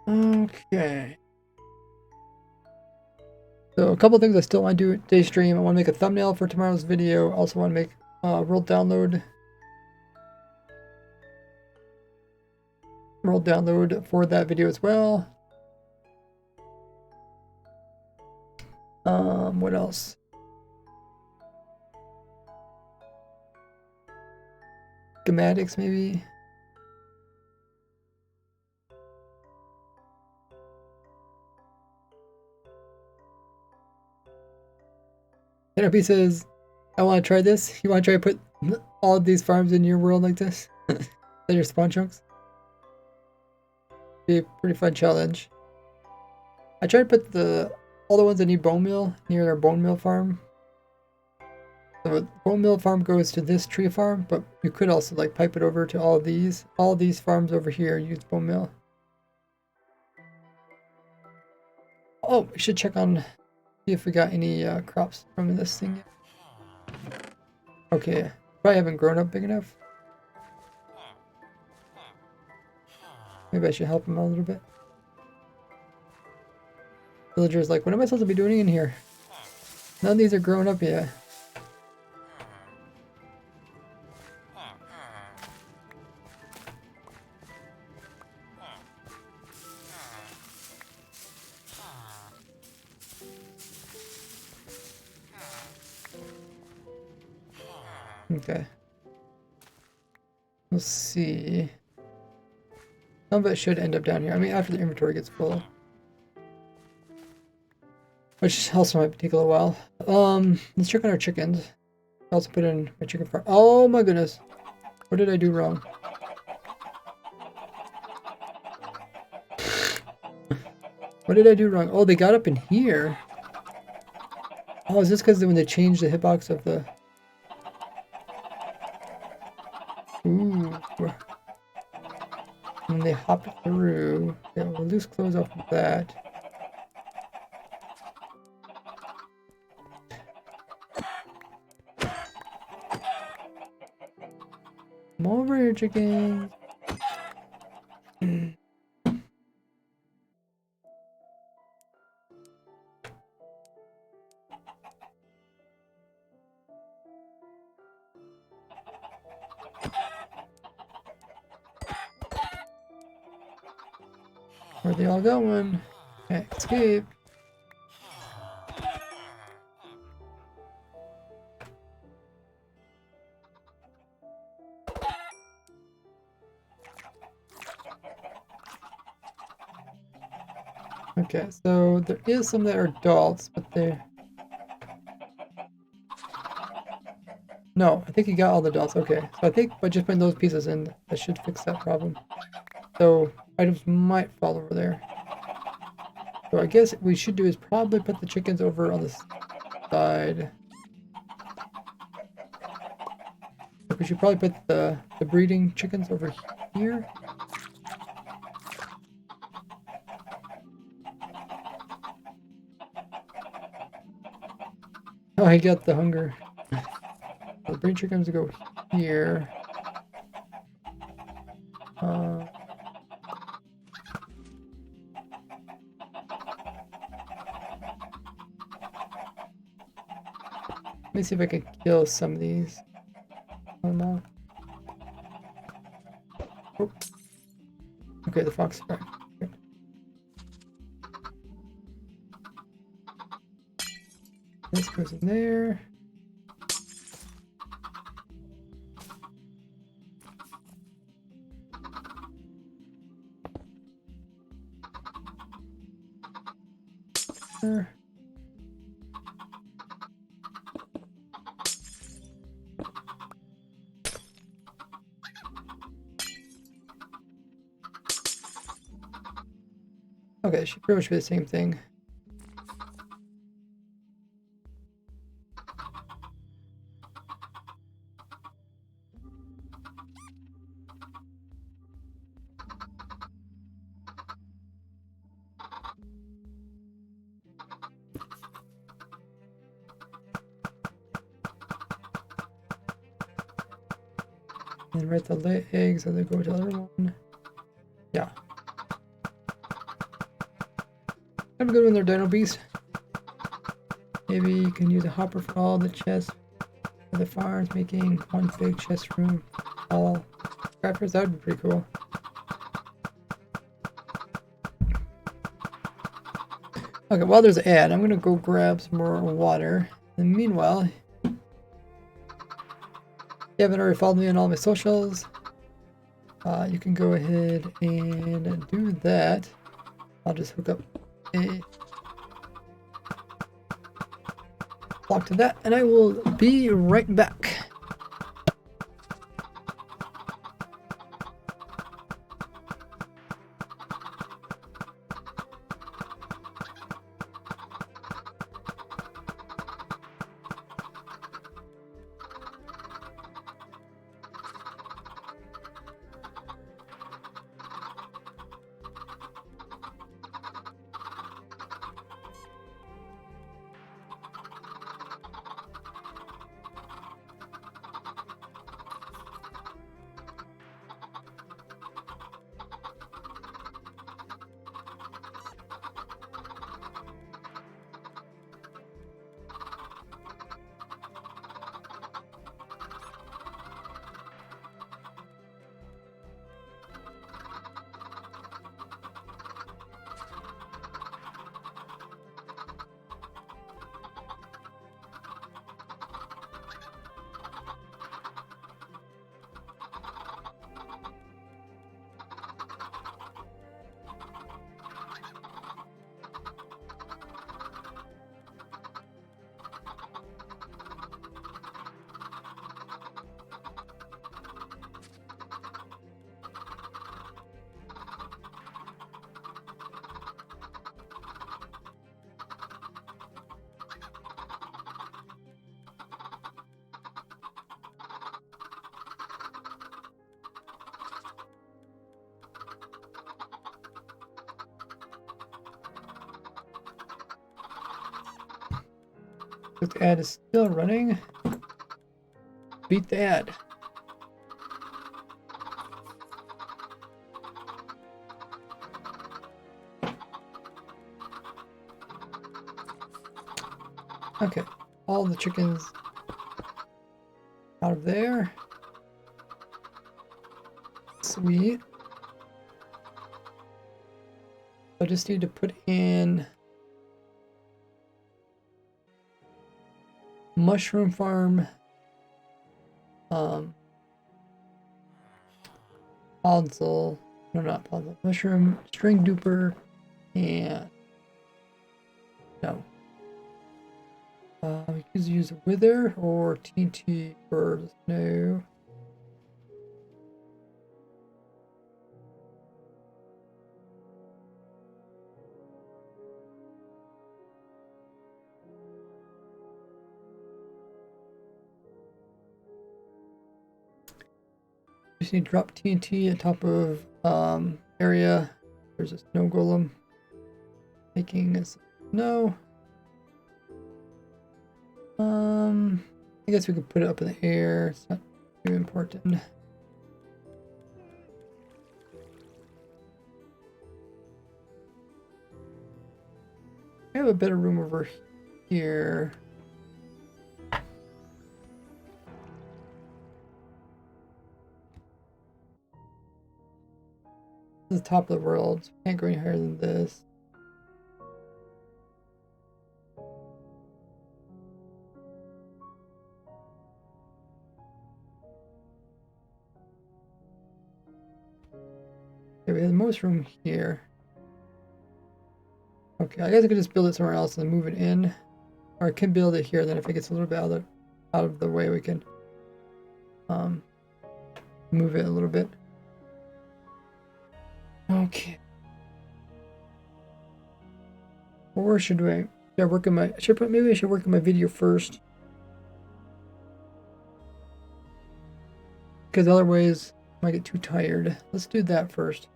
Okay. So a couple things I still want to do today's stream. I want to make a thumbnail for tomorrow's video. I also want to make world download for that video as well. What else? Schematics maybe. NLP says, I want to try this. You want to try to put all of these farms in your world like this? That your spawn chunks? Be a pretty fun challenge. I tried to put all the ones that need bone meal near their bone meal farm. So the bone meal farm goes to this tree farm, but you could also like pipe it over to all of these. All of these farms over here use bone meal. Oh, we should check on, see if we got any crops from this thing yet. Okay, probably haven't grown up big enough. Maybe I should help him out a little bit. Villager's like, what am I supposed to be doing in here? None of these are grown up yet. Okay. We'll see. Some of it should end up down here. I mean, after the inventory gets full. Which also might take a little while. Let's check on our chickens. I also put in my chicken farm. Oh my goodness. What did I do wrong? What did I do wrong? Oh, they got up in here. Oh, is this because when they changed the hitbox of the... Ooh. And they hop through. Yeah, we'll loose clothes off of that. Come over here, chicken. Where they all going? Can't escape. Okay, so there is some that are adults, but they're... No, I think you got all the adults. Okay, so I think by just putting those pieces in, that should fix that problem. So items might fall over there. So I guess what we should do is probably put the chickens over on the side. We should probably put the breeding chickens over here. Oh, I got the hunger. The breeding chickens go here. Let me see if I can kill some of these. Oh. Okay, the fox. Right. Okay. This goes in there. There. Okay, it should pretty much be the same thing. And right the lay eggs and then go to the other one. Yeah. Kind of good when they're dino beasts. Maybe you can use a hopper for all the chests for the farms, making one big chest room. All crafters, that would be pretty cool. Okay, while there's an ad, I'm gonna go grab some more water. And meanwhile, if you haven't already followed me on all my socials, you can go ahead and do that. I'll just hook up a block to that, and I will be right back. The ad is still running. Beat the ad. Okay, all the chickens out of there. Sweet. I just need to put in mushroom farm, Podzol, no, not Podzol, mushroom, string duper, and no. We could use a wither or TNT for the snow. Just need to drop TNT on top of area. There's a snow golem making a snow. I guess we could put it up in the air. It's not too important. I have a better room over here. This is the top of the world, so can't go any higher than this. Okay, we have the most room here. Okay, I guess I could just build it somewhere else and move it in. Or I can build it here, then if it gets a little bit out of the way, we can move it a little bit. Okay. Or should I work on my maybe I should work on my video first. Because otherwise I might get too tired. Let's do that first.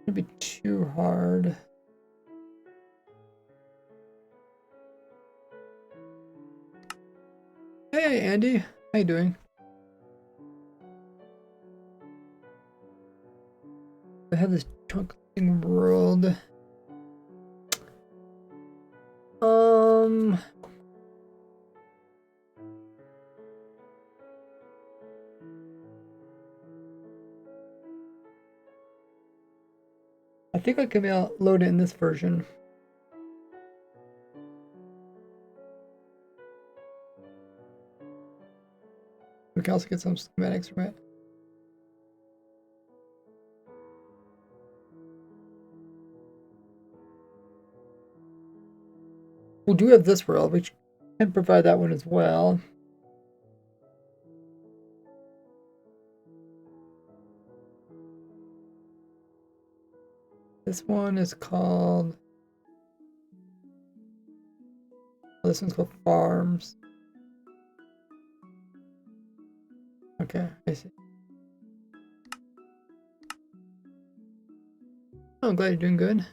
It'd be too hard. Hey Andy, how you doing? I have this chocolate world. I think I can load it in this version. We can also get some schematics from it. We do have this world, which can provide that one as well. This one is called... This one's called Farms. Okay, I see. Oh, I'm glad you're doing good.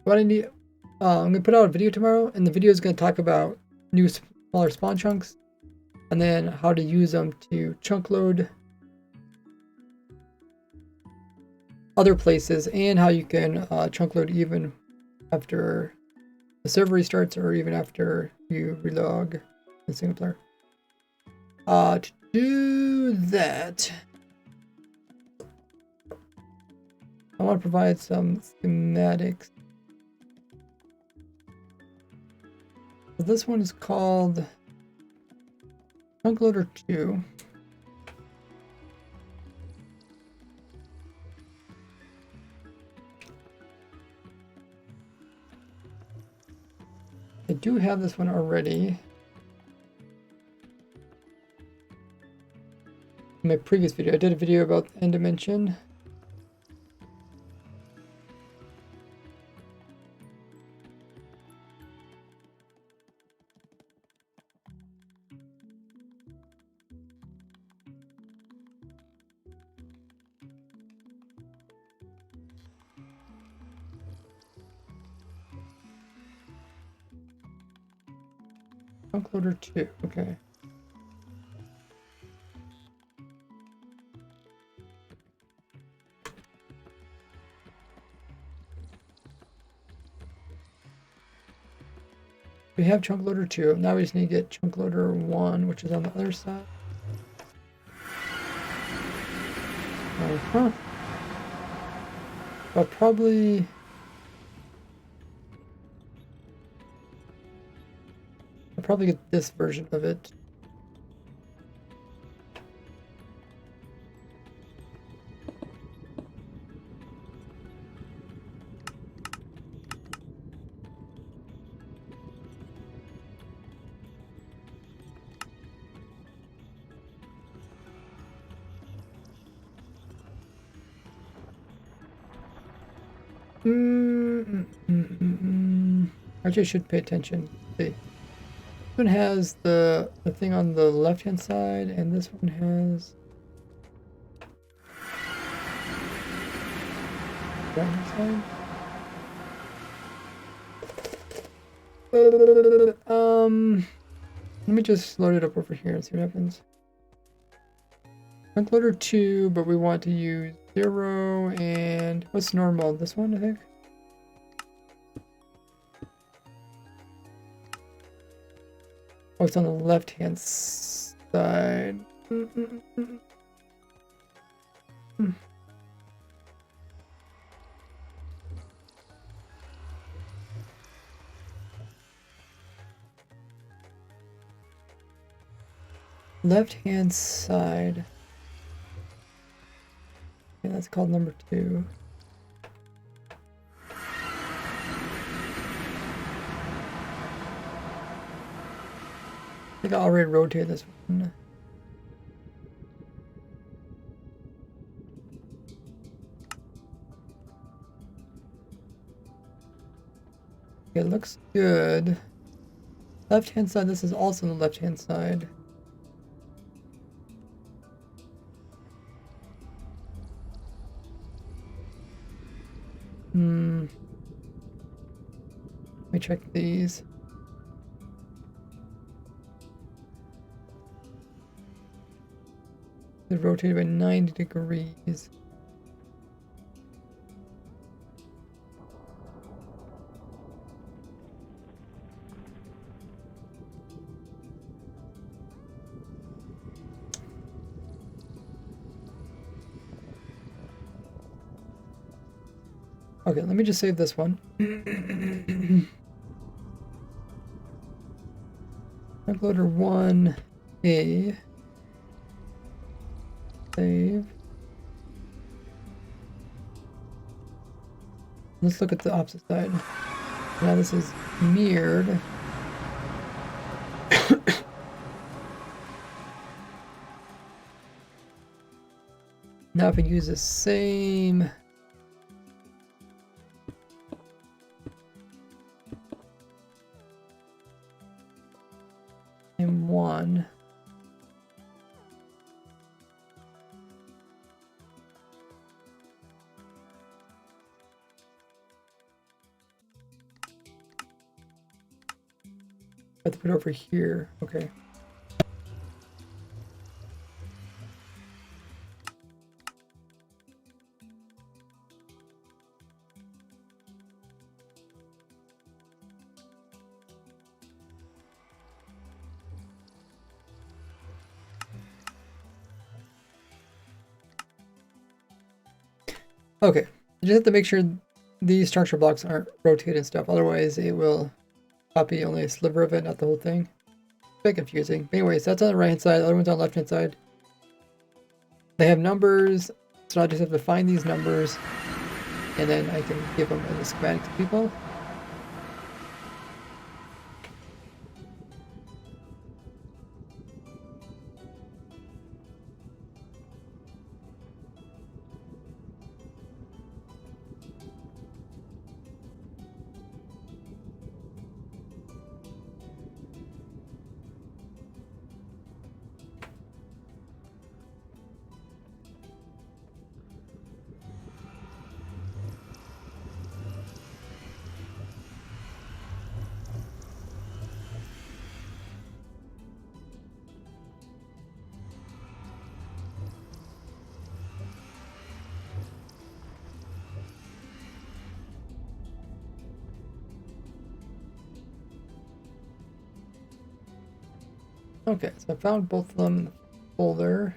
What I need... I'm going to put out a video tomorrow, and the video is going to talk about new smaller spawn chunks, and then how to use them to chunk load other places, and how you can chunk load even after the server restarts or even after you relog in single player. To do that, I want to provide some schematics. So this one is called Chunk Loader 2. I do have this one already. In my previous video, I did a video about end dimension. Chunk Loader 2, okay. We have Chunk Loader 2, now we just need to get Chunk Loader 1, which is on the other side. I'll probably... get this version of it. Actually, I should pay attention. See. This one has the thing on the left hand side, and this one has right hand side. Let me just load it up over here and see what happens. Chunk Loader 2, but we want to use 0 and what's normal? This one, I think. Oh, it's on the left-hand side. Left-hand side. Yeah, that's called number 2. I think I already rotated this one. It looks good. Left hand side, this is also on the left hand side. Let me check these. They're rotated by 90 degrees. Okay, let me just save this one. Chunk loader 1A. Save. Let's look at the opposite side. Now this is mirrored. Now if we use the same one. I have to put it over here. Okay. Okay, you just have to make sure these structure blocks aren't rotated and stuff, otherwise it will copy only a sliver of it, not the whole thing. It's a bit confusing. But anyways, that's on the right hand side, the other one's on the left hand side. They have numbers, so I just have to find these numbers, and then I can give them as a schematic to people. Okay, so I found both of them in the folder.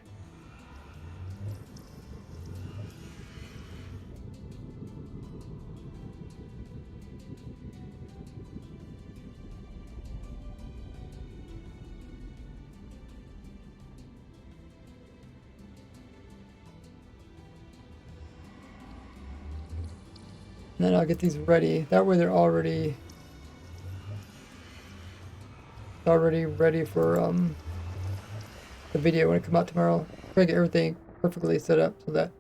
And then I'll get these ready. That way they're already ready for the video when it comes out tomorrow. Try to get everything perfectly set up so that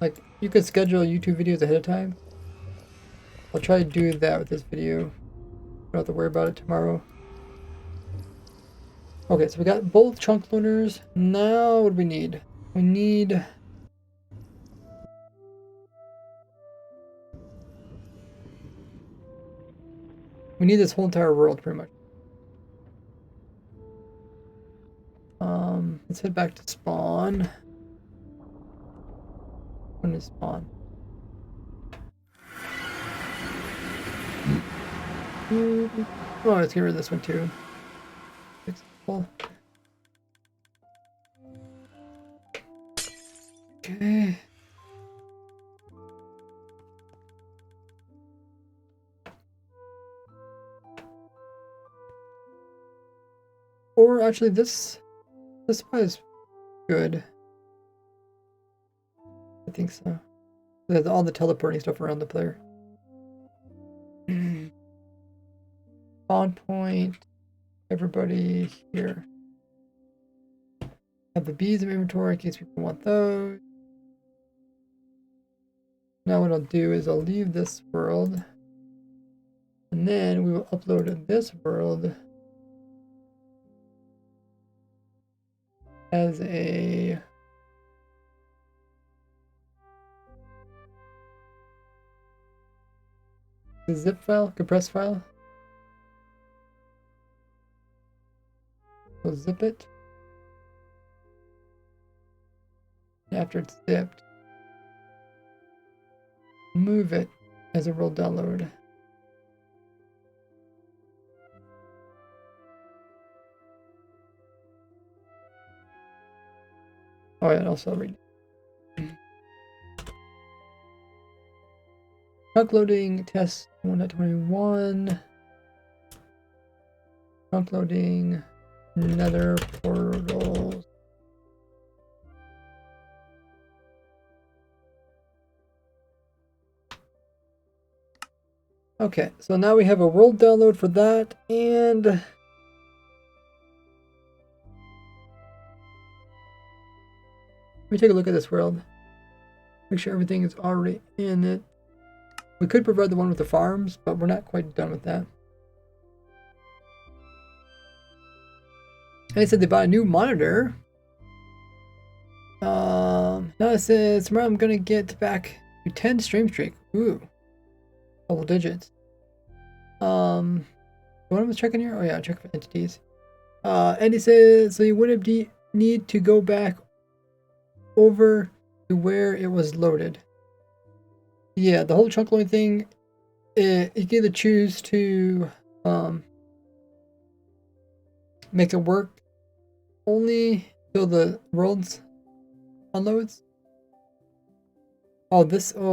like you could schedule YouTube videos ahead of time. I'll try to do that with this video. Don't have to worry about it tomorrow. Okay, so we got both chunk loaders. Now what do we need? We need this whole entire world pretty much. Let's head back to spawn. When is spawn? Oh, let's get rid of this one too. Okay. Or actually this one is good. I think so. There's all the teleporting stuff around the player. Spawn point. Everybody here. Have the bees in inventory in case people want those. Now what I'll do is I'll leave this world. And then we will upload this world as a zip file, compressed file. We'll zip it. After it's zipped, move it as a world download. Oh yeah, and also read. Uploading test 1.21. Chunk loading, nether portals. Okay, so now we have a world download for that, and let me take a look at this world. Make sure everything is already in it. We could provide the one with the farms, but we're not quite done with that. And they said they bought a new monitor. Now it says tomorrow I'm gonna get back to 10 stream streak. Ooh. Double digits. What was checking here? Oh yeah, check for entities. And he says so you wouldn't need to go back over to where it was loaded. Yeah, the whole chunk loading thing, you can either choose to make it work only till the world's unloads. Oh,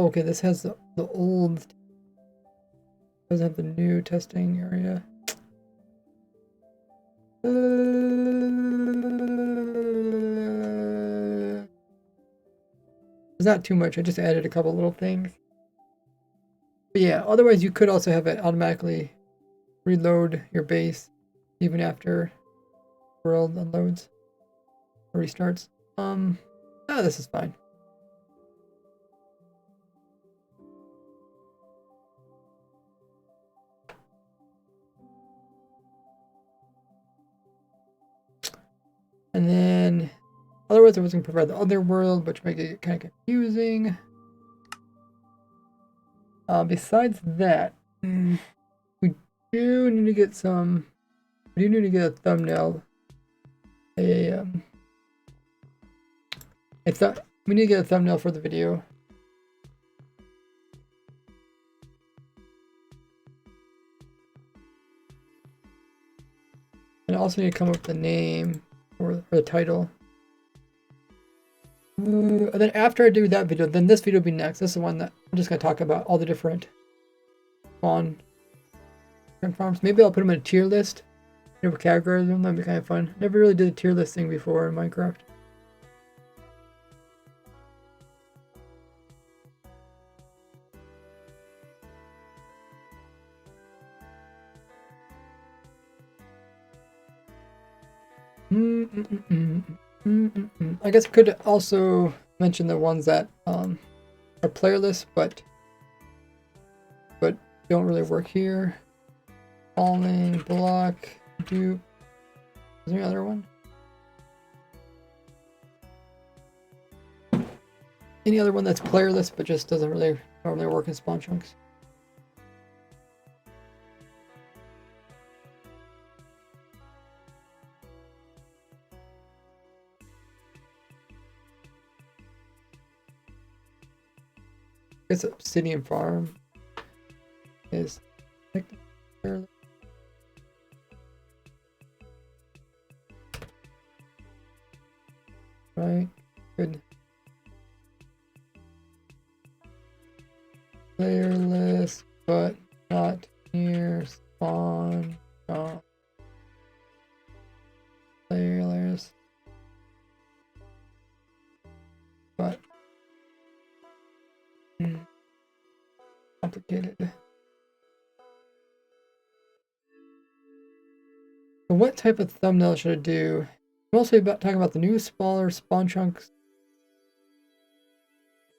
okay, this has the old, doesn't have the new testing area. It's not too much, I just added a couple little things. But yeah, otherwise you could also have it automatically reload your base even after world unloads or restarts. This is fine. And then otherwise I was going to provide the other world, which might get kind of confusing. Besides that, we do need to get some. We do need to get a thumbnail. I thought we need to get a thumbnail for the video. And I also need to come up with the name or the title. And then after I do that video, then this video will be next. This is the one that I'm just going to talk about all the different spawn farms. Maybe I'll put them in a tier list. Never categorize them. That'd be kind of fun. Never really did a tier list thing before in Minecraft. I guess I could also mention the ones that are player lists, but don't really work here. Falling, block, dupe. Is there any other one? Any other one that's player list but just doesn't really normally work in spawn chunks? I guess Obsidian Farm is fairly. Right, good. Player list, but not near spawn. Player list, but complicated. So what type of thumbnail should I do? Mostly about talking about the new smaller spawn chunks.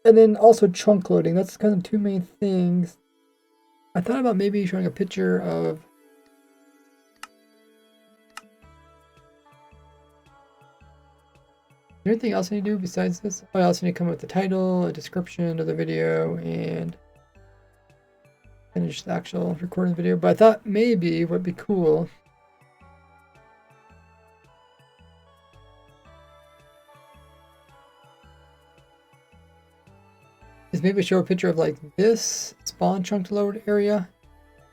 And then also chunk loading. That's kind of two main things. I thought about maybe showing a picture of Is there anything else I need to do besides this? I also need to come up with the title, a description of the video, and finish the actual recording video. But I thought maybe what would be cool is maybe show a picture of like this spawn chunk load area,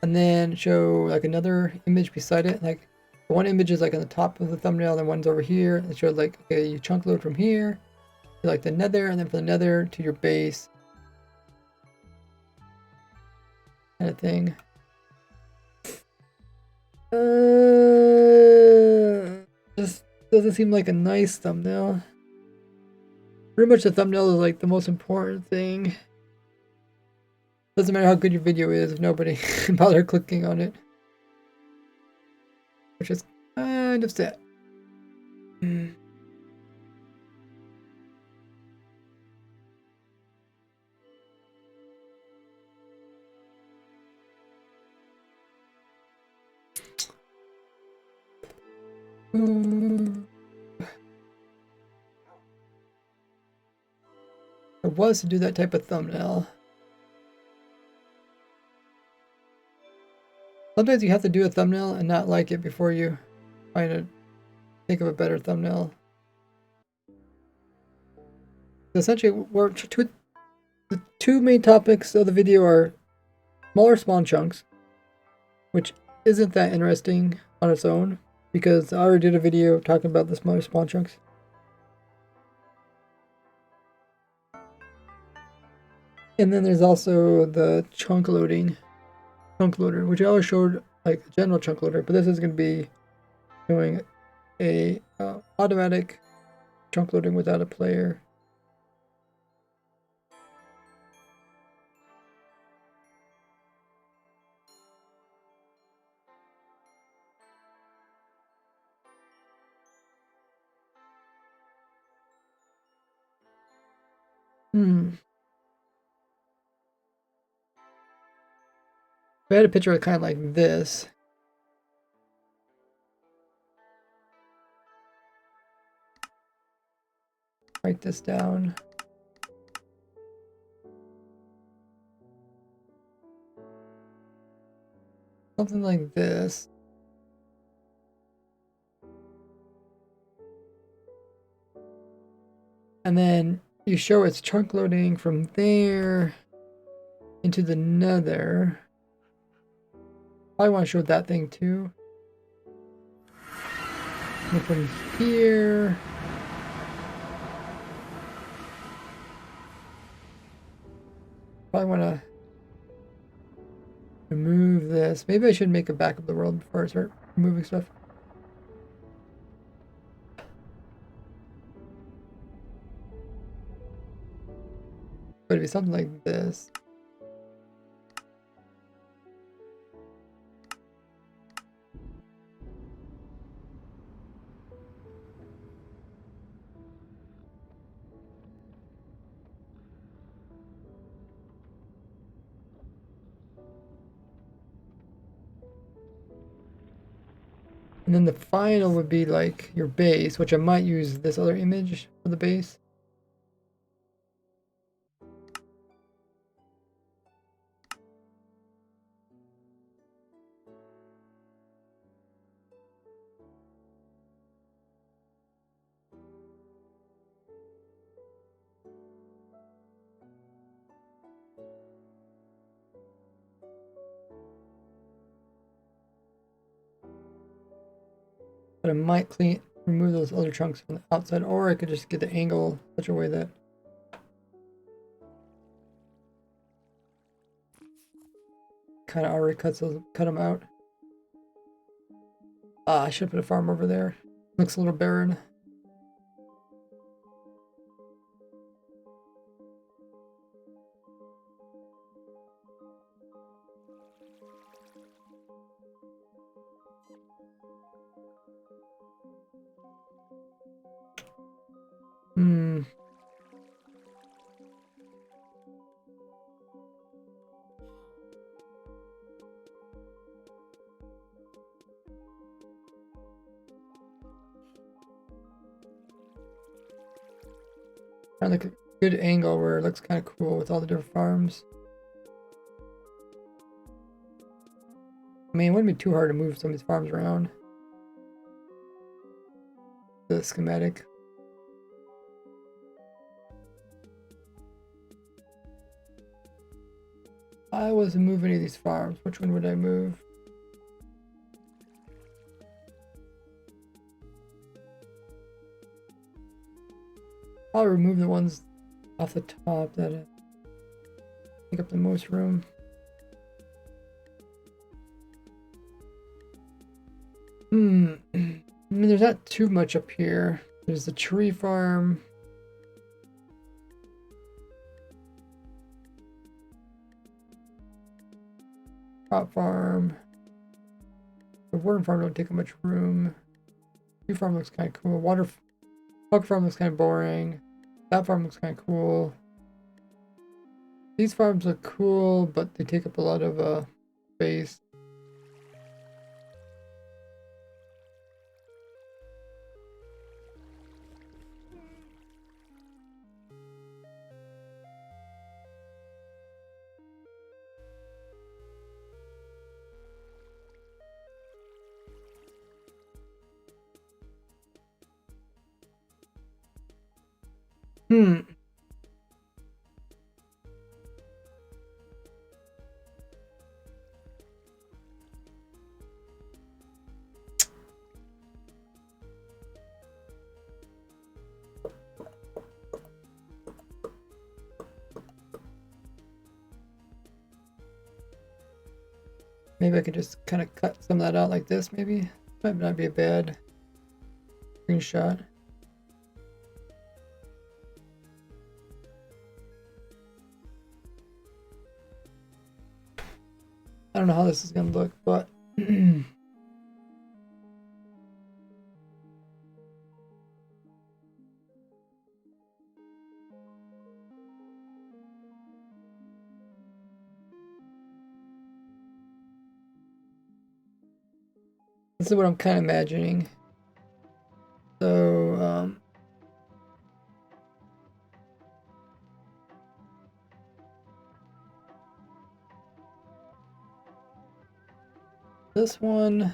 and then show like another image beside it. Like one image is like on the top of the thumbnail, and one's over here. It shows like, okay, you chunk load from here to like the nether, and then from the nether to your base, kind of thing. doesn't seem like a nice thumbnail. Pretty much the thumbnail is like the most important thing. Doesn't matter how good your video is if nobody bother clicking on it. Which is kind of sad. It was to do that type of thumbnail. Sometimes you have to do a thumbnail and not like it before you try to think of a better thumbnail. Essentially, the two main topics of the video are smaller spawn chunks, which isn't that interesting on its own, because I already did a video talking about the smaller spawn chunks. And then there's also the chunk loader, which I always showed like the general chunk loader, but this is going to be doing a automatic chunk loading without a player. If I had a picture kind of like this. Write this down. Something like this. And then you show it's chunk loading from there into the nether. I want to show that thing too. I'm gonna put it here. Probably want to remove this. Maybe I should make a backup of the world before I start removing stuff. But it'd be something like this. And then the final would be like your base, which I might use this other image for the base. But I might remove those other chunks from the outside, or I could just get the angle such a way that kind of already cut them out. I should put a farm over there. Looks a little barren. Kind of like a good angle where it looks kind of cool with all the different farms. I mean, it wouldn't be too hard to move some of these farms around. The schematic. If I was to move any of these farms, which one would I move? I'll remove the ones off the top that take up the most room. I mean, there's not too much up here. There's the tree farm. Crop farm. The worm farm don't take up much room. Tree farm looks kind of cool. Bug farm looks kind of boring. That farm looks kind of cool. These farms look cool, but they take up a lot of space. Hmm. Maybe I could just kind of cut some of that out like this, maybe. Might not be a bad screenshot. I don't know how this is going to look, but this is what I'm kind of imagining. So, this one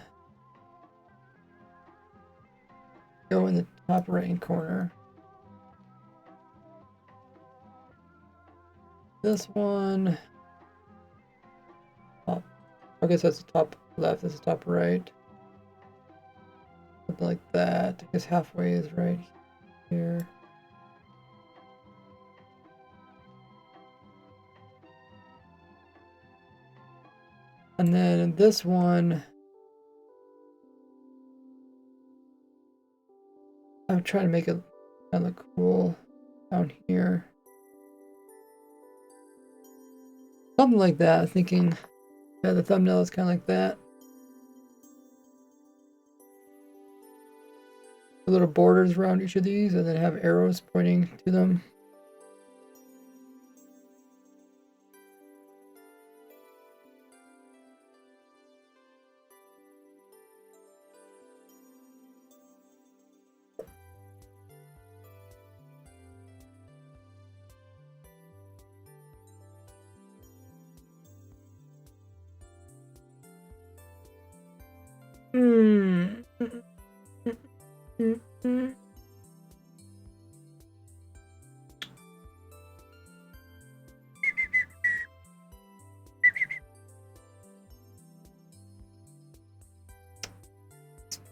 go in the top right hand corner. This one, oh, I guess that's the top left, this is top right. Something like that. I guess halfway is right here. And then in this one, I'm trying to make it kind of look cool down here. Something like that, thinking, yeah, the thumbnail is kind of like that. Little borders around each of these and then have arrows pointing to them.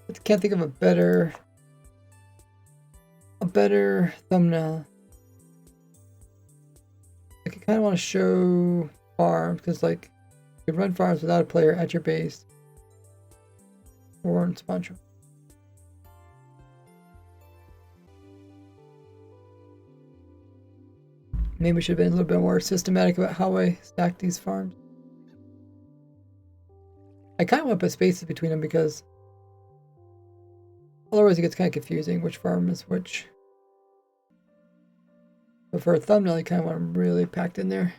I can't think of a better thumbnail. Like, I kind of want to show farms because, like, you can run farms without a player at your base or in sponsor. Maybe we should have been a little bit more systematic about how I stack these farms. I kind of want to put spaces between them because otherwise it gets kind of confusing which farm is which. But for a thumbnail, you kind of want them really packed in there.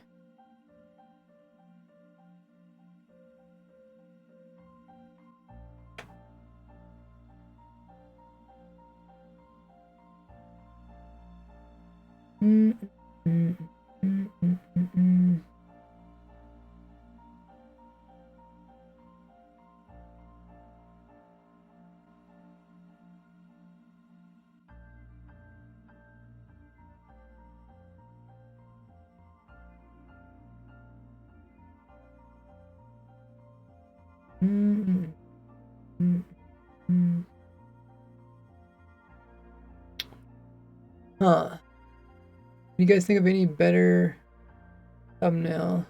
Huh. You guys think of any better thumbnail?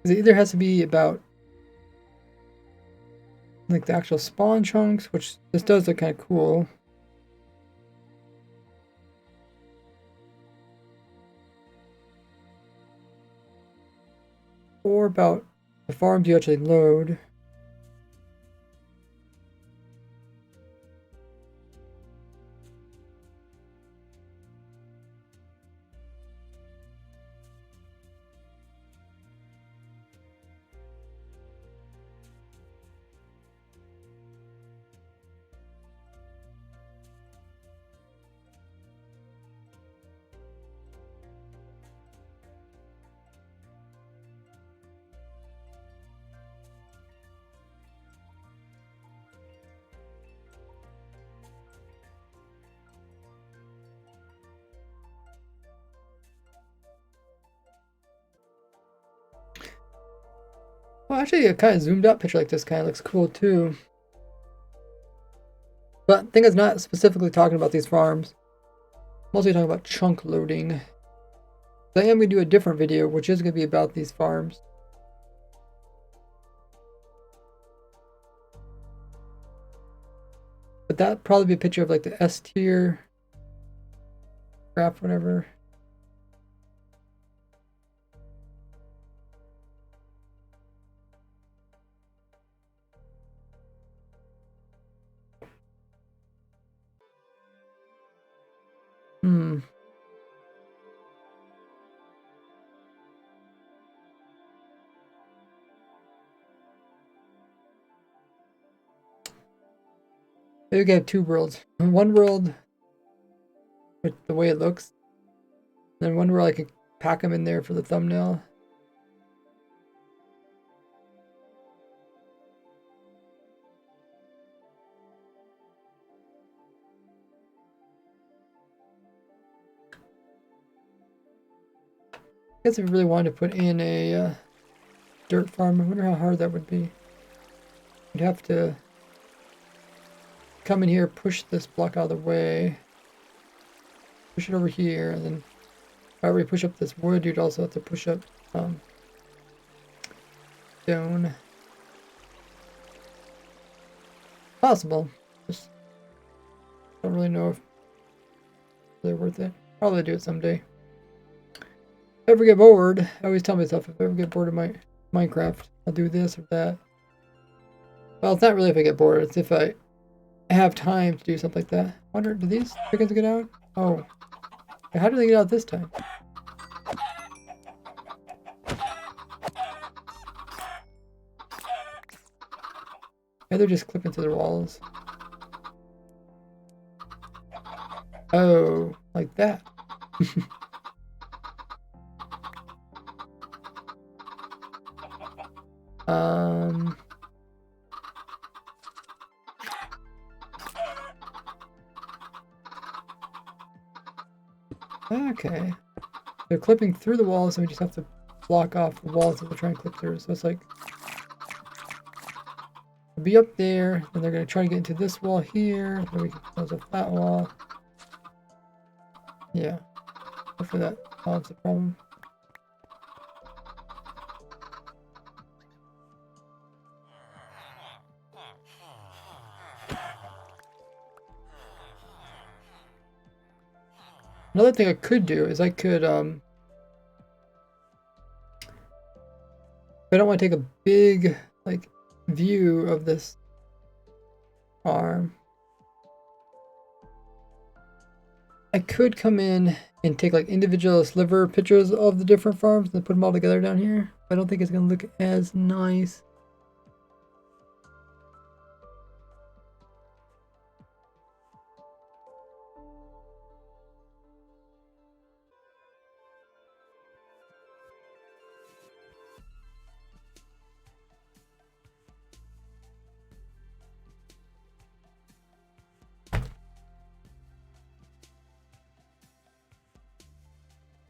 It either has to be about like the actual spawn chunks, which this does look kind of cool. Or about the farms you actually load. Well, actually, a kind of zoomed out picture like this kind of looks cool too. But I think it's not specifically talking about these farms. Mostly talking about chunk loading. So I am going to do a different video, which is going to be about these farms. But that'd probably be a picture of like the S tier graph, whatever. Hmm. Maybe we can have two worlds. One world with the way it looks. Then one world I can pack them in there for the thumbnail. I guess if we really wanted to put in a dirt farm, I wonder how hard that would be. You'd have to come in here, push this block out of the way, push it over here, and then if I were to push up this wood, you'd also have to push up stone. Possible. Just don't really know if they're worth it. Probably do it someday. If I ever get bored, I always tell myself if I ever get bored of my Minecraft, I'll do this or that. Well, it's not really if I get bored, it's if I have time to do something like that. Wonder, do these chickens get out? Oh. How do they get out this time? Yeah, they're just clipping to the walls. Oh, like that. Okay. They're clipping through the walls, so we just have to block off the walls that they're trying to clip through. So it's like, they'll be up there, and they're going to try to get into this wall here, then we can close off that wall. Yeah. Hopefully that solves the problem. Another thing I could do is I could, if I don't want to take a big, like, view of this farm, I could come in and take, like, individual sliver pictures of the different farms and put them all together down here. I don't think it's going to look as nice.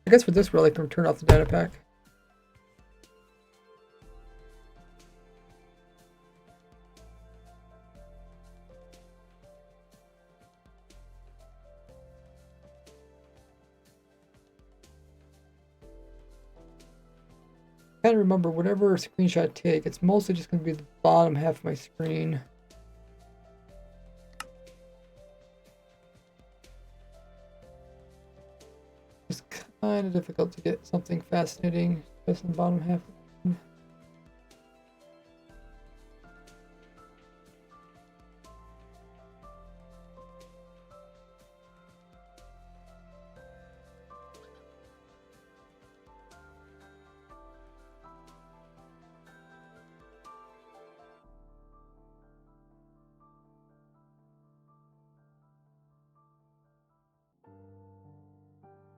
I guess for this world, I can turn off the data pack. kind of remember whatever screenshot I take, it's mostly just going to be the bottom half of my screen. It's kind of difficult to get something fascinating just in the bottom half.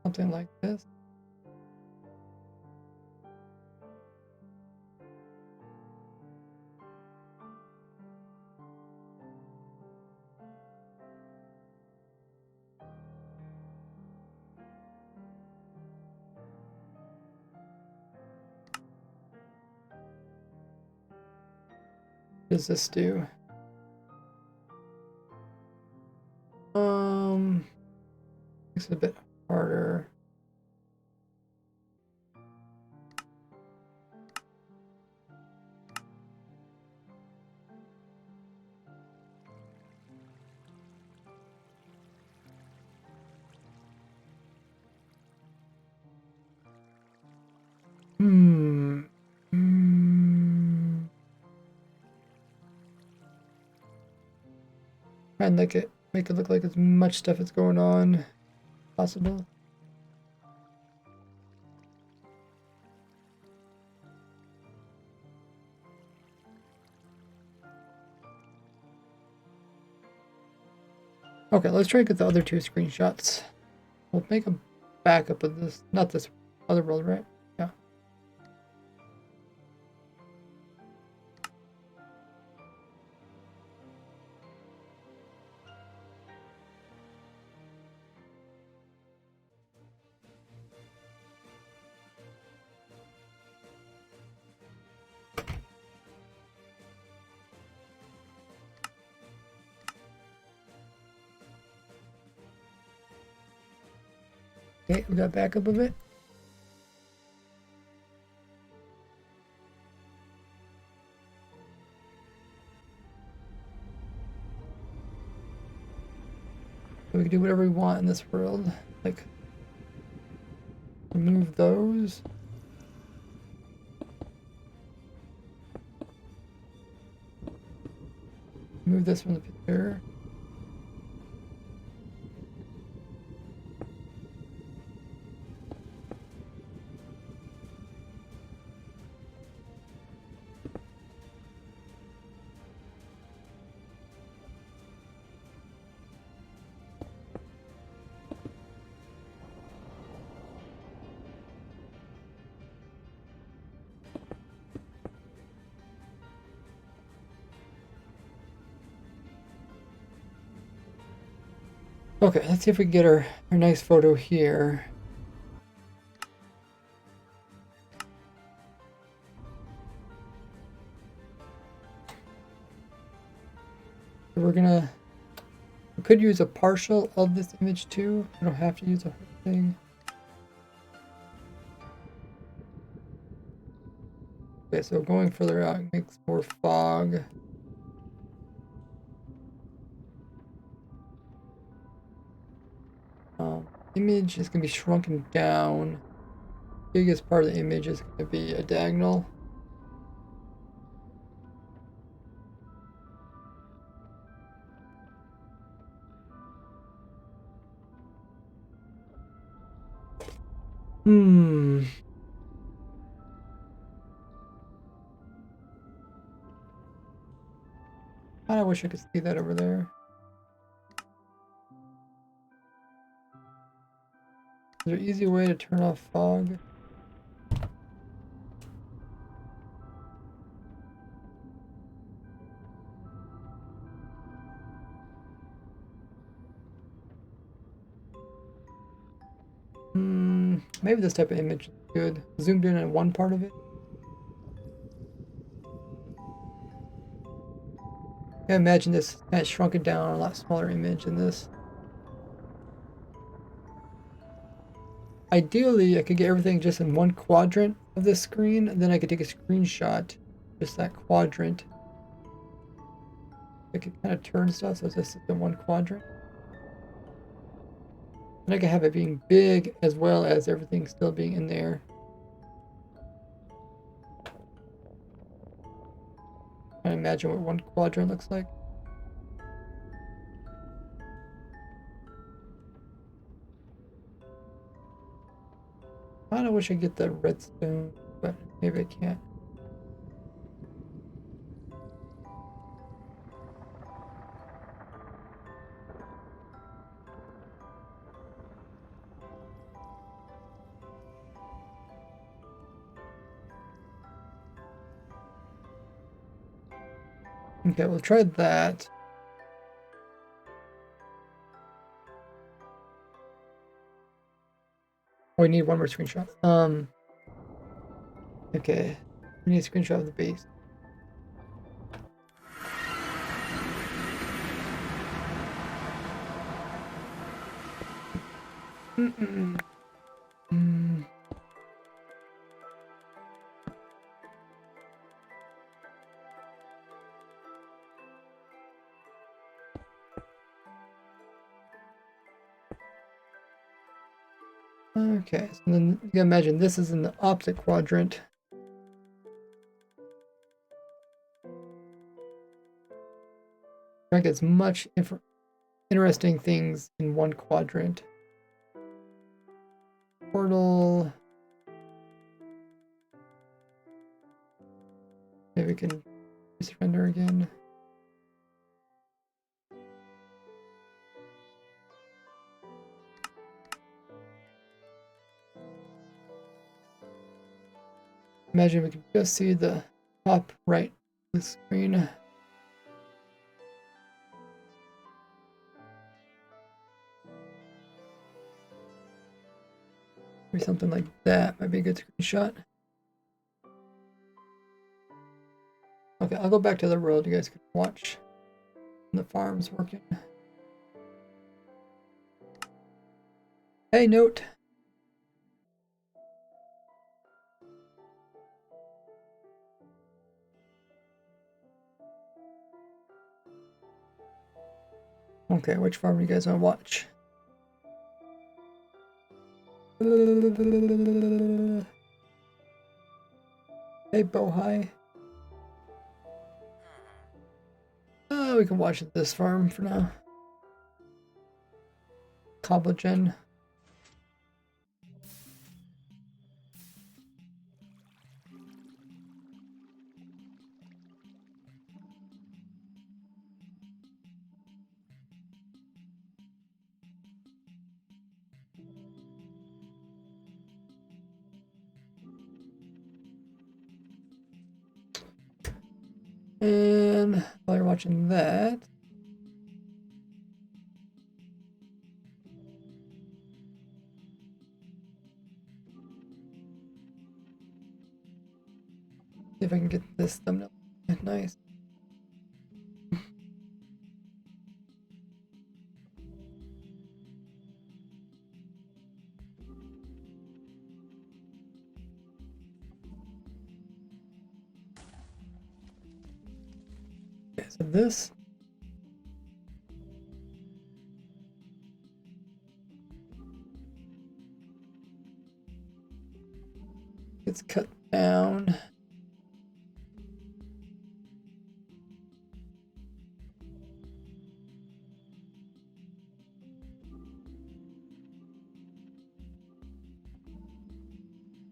Something like this. What does this do? Makes it a bit harder. Try and make it look like as much stuff is going on possible. Okay, let's try and get the other two screenshots. We'll make a backup of this, not this other world, right? Yeah. Okay, we got backup of it. We can do whatever we want in this world. Like, remove those. Move this from the picture. Okay, let's see if we can get our nice photo here. So we could use a partial of this image too. We don't have to use the whole thing. Okay, so going further out makes more fog. Image is going to be shrunken down. Biggest part of the image is going to be a diagonal. I wish I could see that over there. Is there an easy way to turn off fog? Maybe this type of image is good. Zoomed in on one part of it. I imagine this kind of shrunken down on a lot smaller image than this. Ideally, I could get everything just in one quadrant of this screen, and then I could take a screenshot, just that quadrant. I could kind of turn stuff so it's just in one quadrant. And I could have it being big as well as everything still being in there. I imagine what one quadrant looks like. I kind of wish I could get the redstone, but maybe I can't. Okay, we'll try that. Oh, we need one more screenshot. Okay. We need a screenshot of the base. Okay, so then you can imagine this is in the opposite quadrant. Try to get as much interesting things in one quadrant. Portal. Maybe we can surrender again. Imagine we can just see the top right of the screen. Maybe something like that might be a good screenshot. Okay, I'll go back to the road. You guys can watch the farms working. Hey, note. Okay, which farm do you guys want to watch? Hey, Bohai. Oh, we can watch this farm for now. Cobblegen. And while you're watching that, see if I can get this thumbnail nice. Okay, so this gets cut down.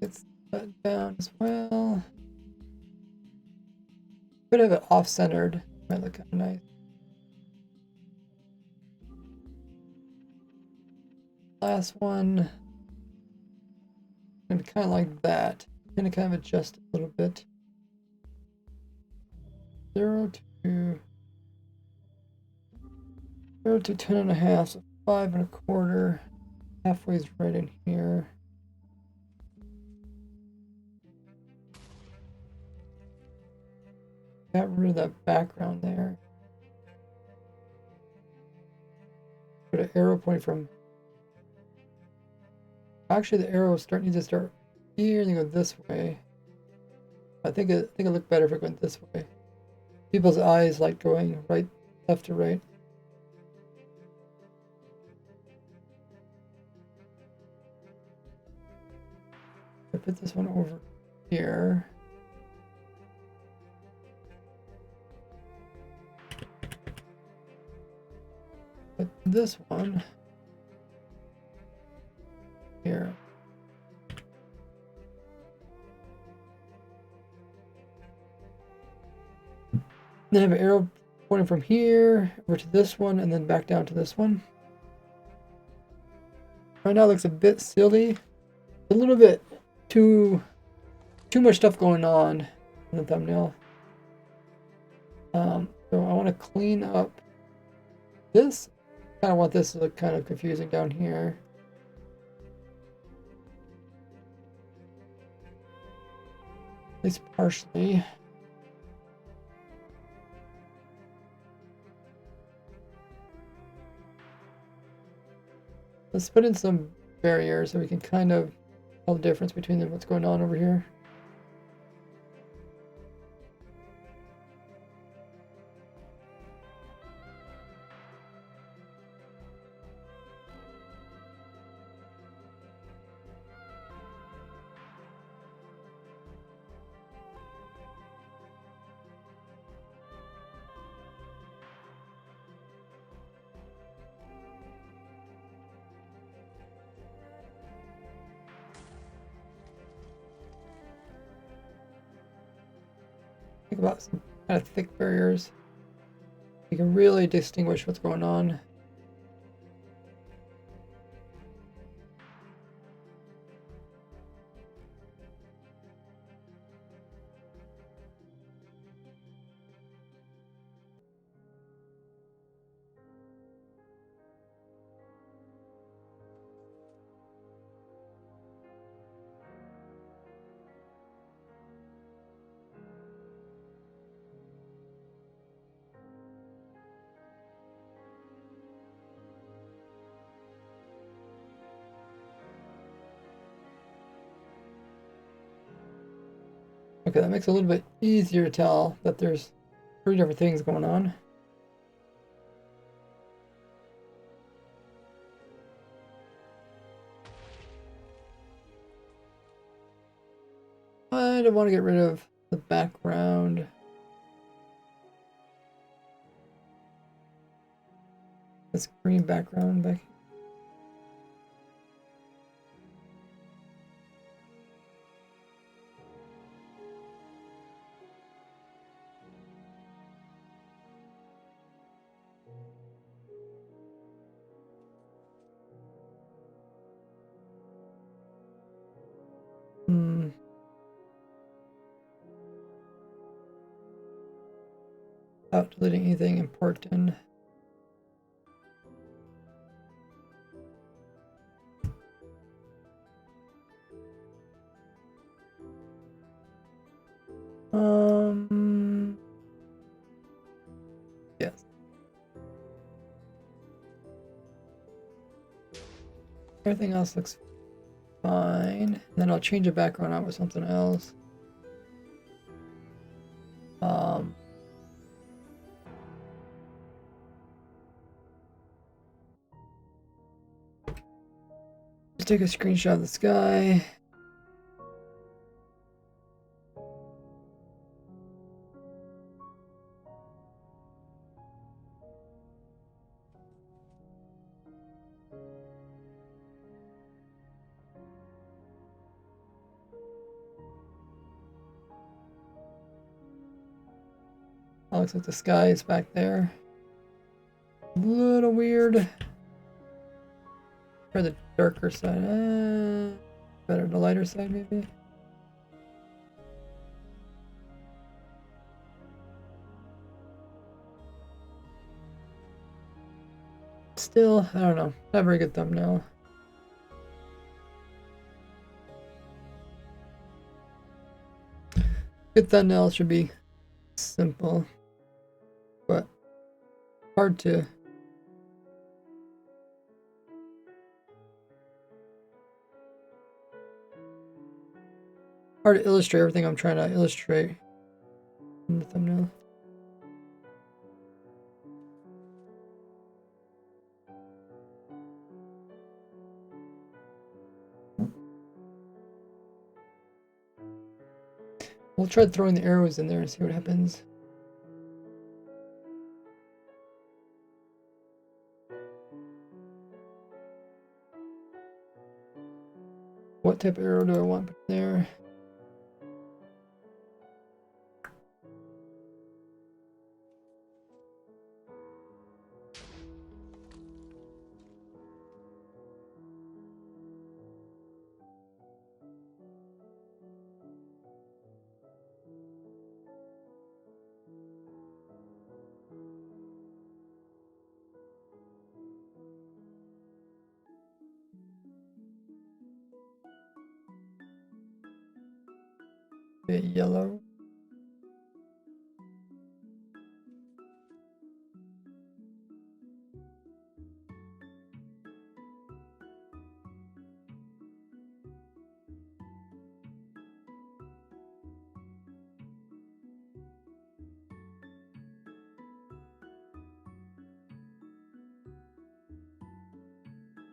Gets cut down as well. Could have it off-centered. Might look kind of nice. Last one. Gonna be kind of like that. Gonna kind of adjust a little bit. 0 to 10.5, so 5 1/4. Halfway's right in here. Got rid of that background there. Put an arrow pointing from. Actually, the arrow needs to start here and go this way. I think it looked better if it went this way. People's eyes like going right, left to right. I put this one over here. Put this one here. Then I have an arrow pointing from here over to this one and then back down to this one. Right now it looks a bit silly. A little bit too much stuff going on in the thumbnail. So I want to clean up this. I kind of want this to look kind of confusing down here. At least partially. Let's put in some barriers so we can kind of tell the difference between them, what's going on over here. Think about some kind of thick barriers. You can really distinguish what's going on. Okay, that makes it a little bit easier to tell that there's 3 different things going on. I don't want to get rid of the background. This green background back here. Without deleting anything important. Yes. Everything else looks fine. And then I'll change the background out with something else. Just take a screenshot of the sky. Oh, looks like the sky is back there. A little weird. Or the darker side. Better the lighter side, maybe. Still, I don't know. Not a very good thumbnail. Good thumbnail should be simple, but hard to. hard to illustrate everything I'm trying to illustrate in the thumbnail. We'll try throwing the arrows in there and see what happens. What type of arrow do I want there? Bit yellow.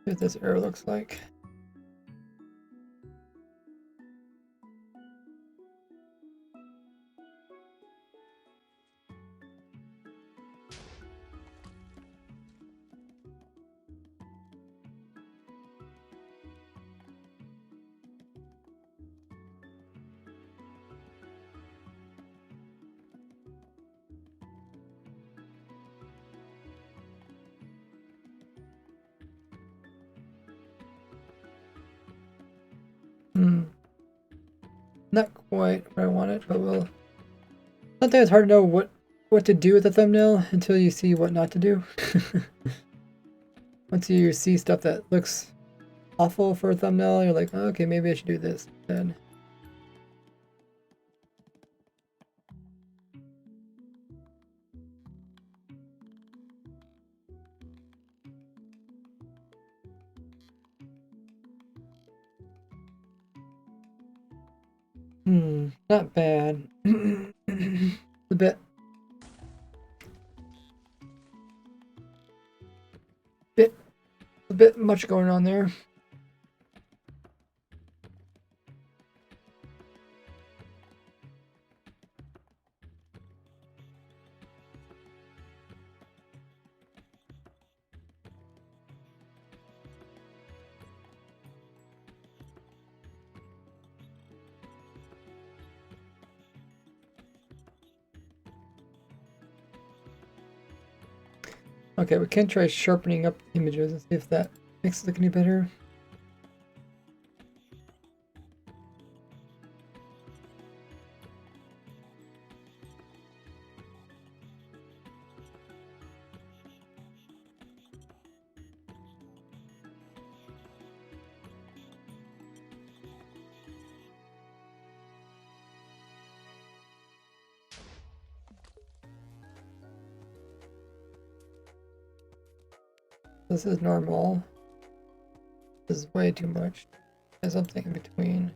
See what this arrow looks like. Not quite what I wanted, but we'll... Sometimes it's hard to know what to do with the thumbnail until you see what not to do. Once you see stuff that looks awful for a thumbnail, you're like, oh, okay, maybe I should do this then. Not bad. A bit much going on there. Okay, we can try sharpening up the images and see if that makes it look any better. This is normal. This is way too much. There's something in between.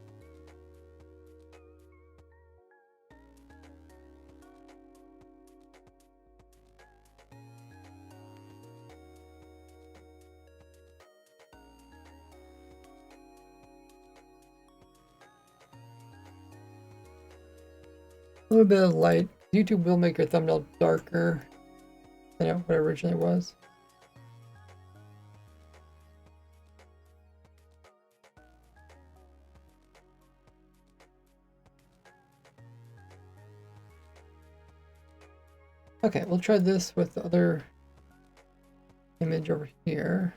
A little bit of light. YouTube will make your thumbnail darker than what it originally was. Okay, we'll try this with the other image over here.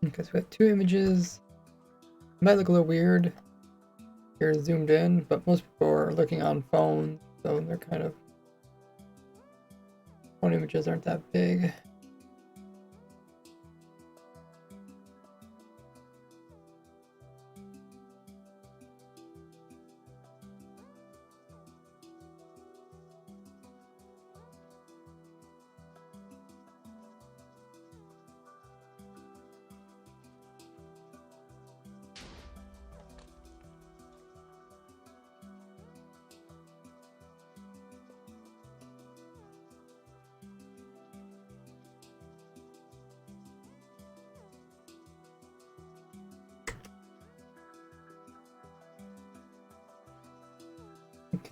Because we have two images. might look a little weird here zoomed in, but most people are looking on phones, so they're kind of phone images aren't that big.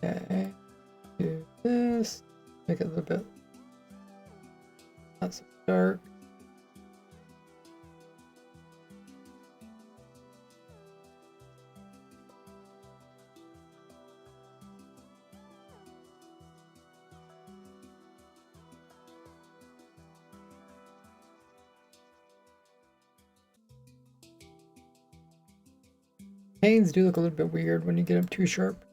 Okay, do this, make it a little bit not so dark. Panes do look a little bit weird when you get them too sharp.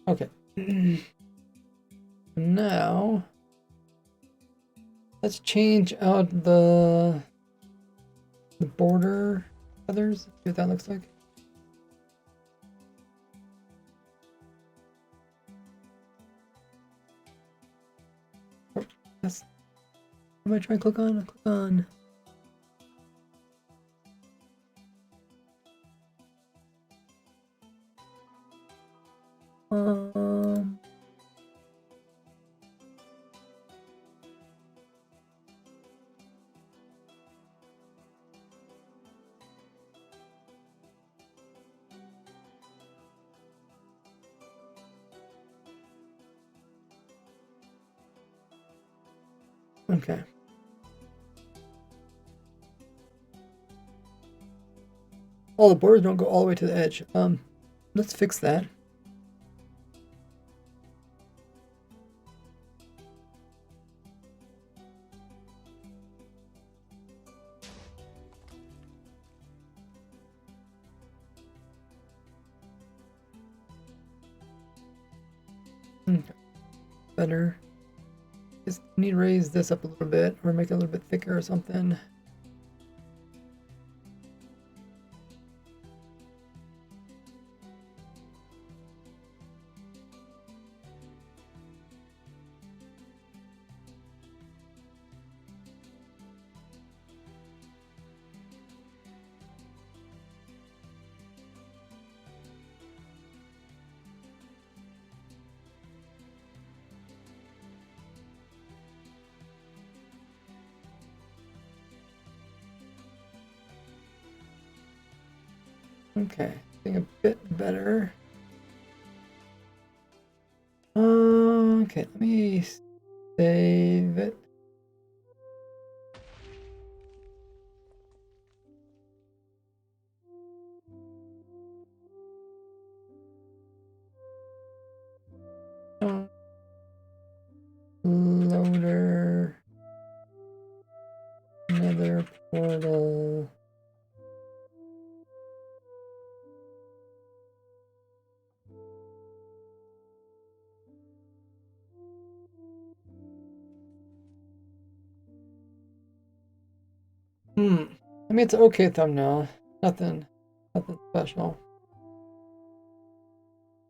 Okay. Now, let's change out the border feathers. See what that looks like. Oh, yes. What am I trying to click on? Click on. Um, okay. Oh, the borders don't go all the way to the edge. Let's fix that. Okay. Better. Just need to raise this up a little bit or make it a little bit thicker or something. Okay, I think a bit better. Okay, let me save it. Loader. Another portal. I mean, it's an okay thumbnail. Nothing special.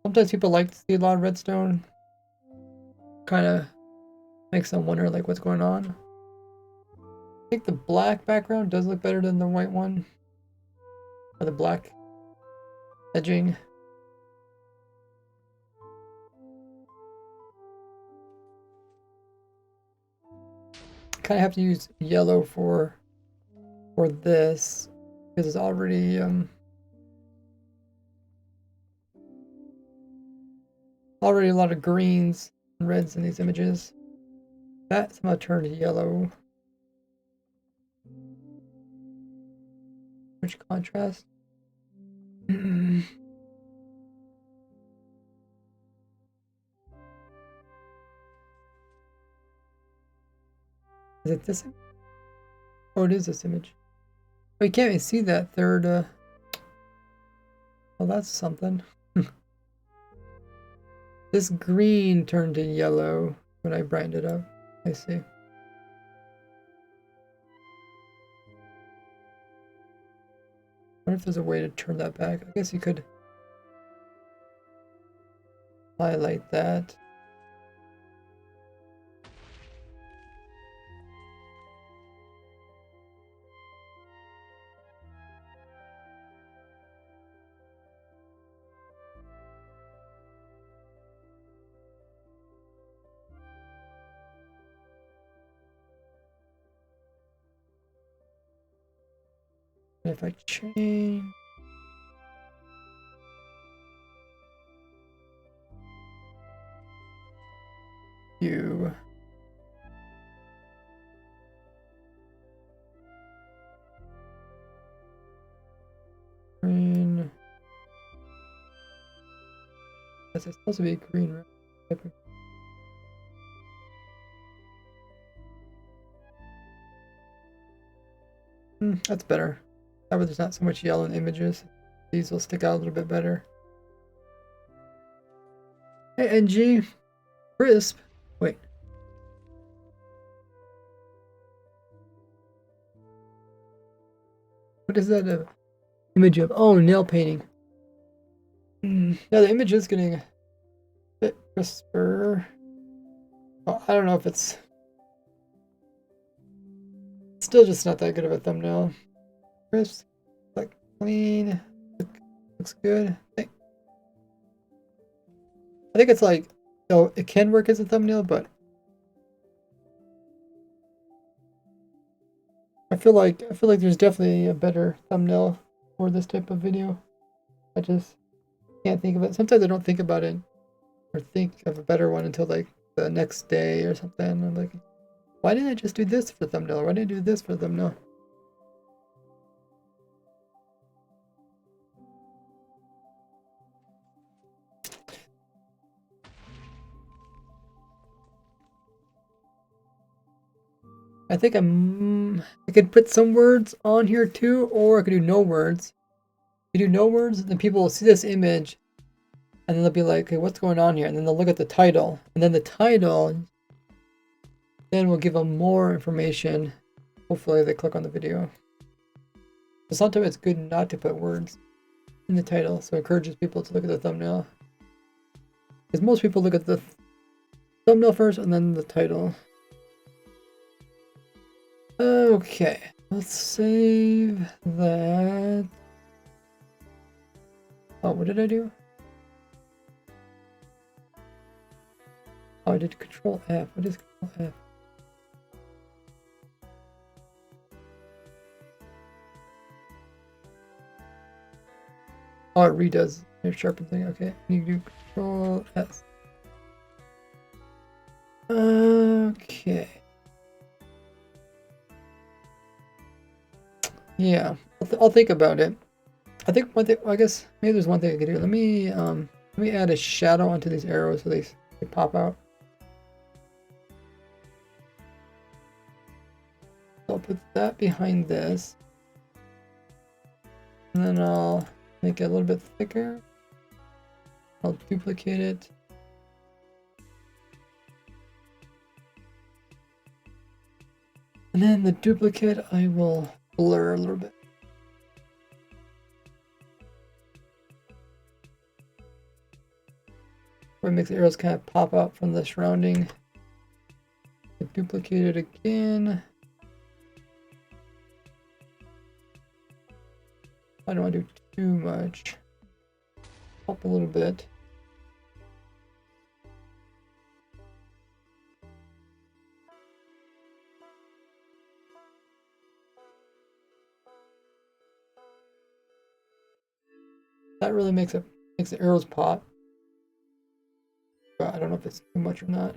Sometimes people like to see a lot of redstone. Kind of makes them wonder, like, what's going on. I think the black background does look better than the white one. Or the black edging. Kind of have to use yellow for this because it's already already a lot of greens and reds in these images. That somehow turned yellow. Which contrast? Is it this image? Oh, it is this image. Oh, you can't even see that third Well, that's something. This green turned to yellow when I brightened it up. I see. I wonder if there's a way to turn that back. I guess you could highlight that. And if I change you green, that's supposed to be green, right? That's better. That way there's not so much yellow in images. These will stick out a little bit better. Hey, NG. Crisp. Wait. What is that image of? Oh, nail painting. Yeah, the image is getting a bit crisper. Well, I don't know if it's still just not that good of a thumbnail. Crisp, like clean, looks good. I think it's like, oh, it can work as a thumbnail, but I feel like there's definitely a better thumbnail for this type of video. I just can't think of it. Sometimes I don't think about it or think of a better one until like the next day or something. I'm like, why didn't I just do this for thumbnail? Why didn't I do this for thumbnail? I think I could put some words on here too, or I could do no words. If you do no words, then people will see this image and then they'll be like, okay, what's going on here? And then they'll look at the title. And then the title then will give them more information. Hopefully they click on the video. But sometimes it's good not to put words in the title, so it encourages people to look at the thumbnail. Because most people look at the thumbnail first and then the title. Okay, let's save that. Oh, what did I do? Oh, I did Control F. What is Control F? Oh, it redoes your sharpen thing. Okay, you do Control S. Okay. Yeah, I'll think about it. I think one thing, I guess maybe there's one thing I could do. Let me add a shadow onto these arrows so they pop out. So I'll put that behind this, and then I'll make it a little bit thicker. I'll duplicate it. And then the duplicate I will blur a little bit. Where it makes the arrows kind of pop out from the surrounding. Duplicate it again. I don't want to do too much. Pop a little bit. That really makes the arrows pop. But I don't know if it's too much or not.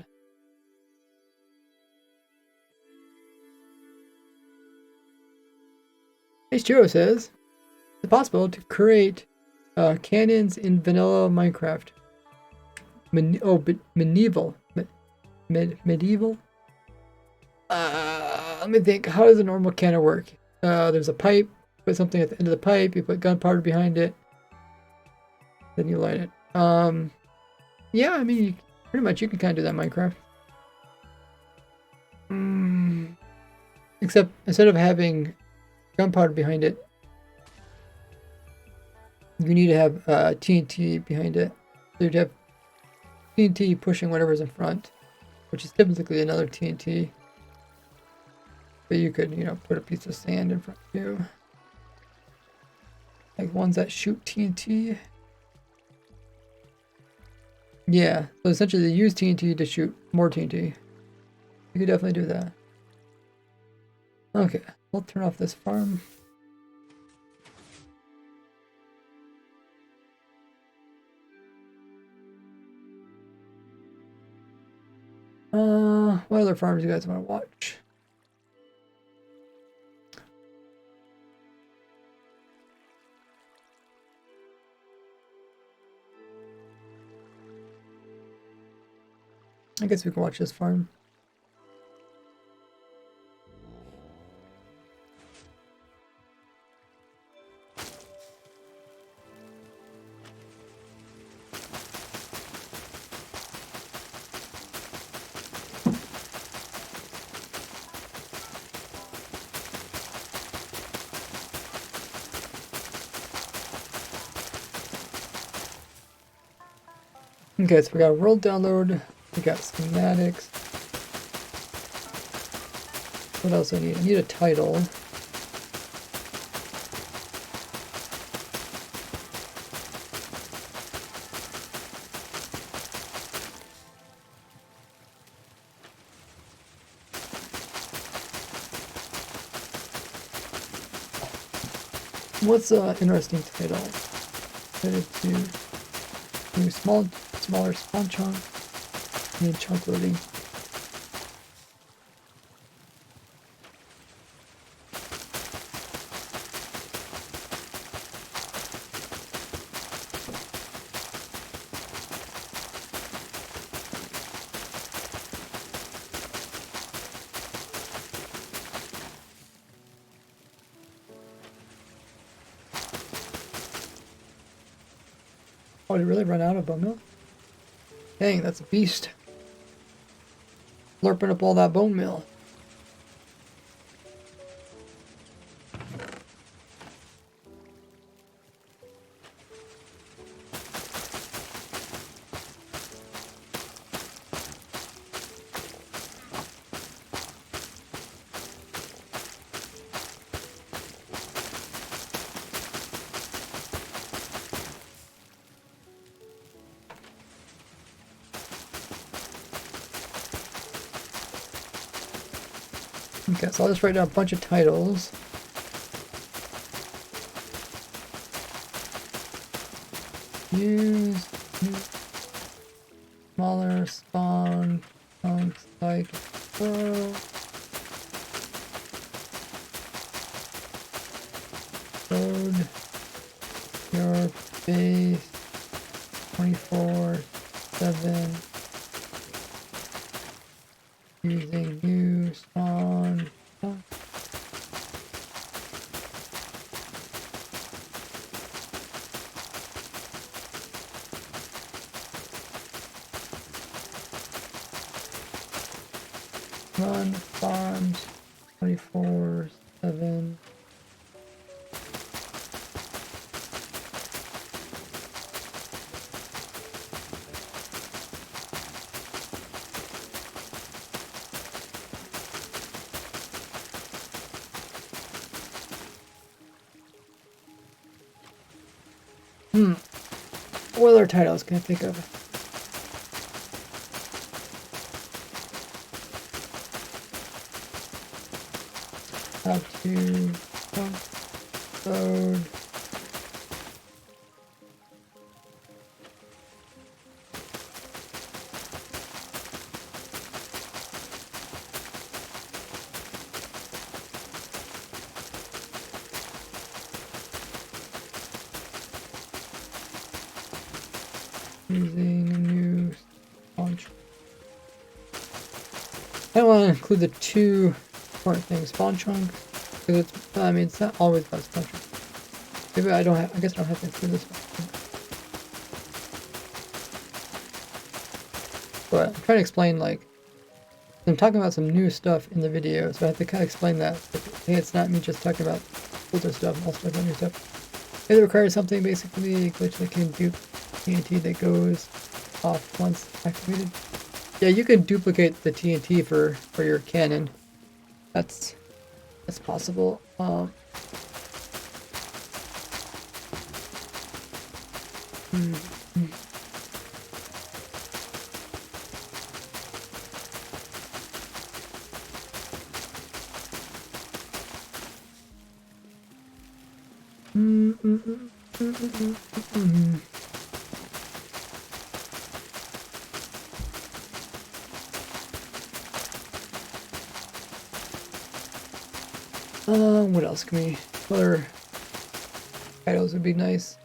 H2O says, is it possible to create cannons in vanilla Minecraft? Medieval. Medieval? Let me think. How does a normal cannon work? There's a pipe. Put something at the end of the pipe. You put gunpowder behind it. then you light it. Yeah, I mean, pretty much you can kind of do that in Minecraft. Except instead of having gunpowder behind it, you need to have TNT behind it. So you'd have TNT pushing whatever's in front, which is typically another TNT. But you could, put a piece of sand in front of you. Like ones that shoot TNT. Yeah, so essentially they use TNT to shoot more TNT. You could definitely do that. Okay, I'll turn off this farm. What other farms you guys want to watch? I guess we can watch this farm. Okay, so we got a world download, we got schematics. What else do I need? I need a title. What's an interesting title? Set it to do smaller spawn chunk and chunk loading. Oh, did it really run out of bone meal? Dang, that's a beast. Slurping up all that bone meal. Okay, so I'll just write down a bunch of titles. Use smaller spawn chunks like so. Load your base 24/7 using new spawn. Run farms 24/7. What other titles can I think of? How to upload using a new spawn chunk. I don't want to include the two important things, spawn chunk, because it's not always about spawn chunk. Maybe I guess I don't have to include this one. but I'm trying to explain, like, I'm talking about some new stuff in the video, so I have to kind of explain that. Like, hey, it's not me just talking about older stuff, I'm also talking about new stuff. It requires something, basically, a glitch that can dupe TNT that goes off once activated. Yeah, you can duplicate the TNT for your cannon. That's possible. What else can we? Other titles would be nice.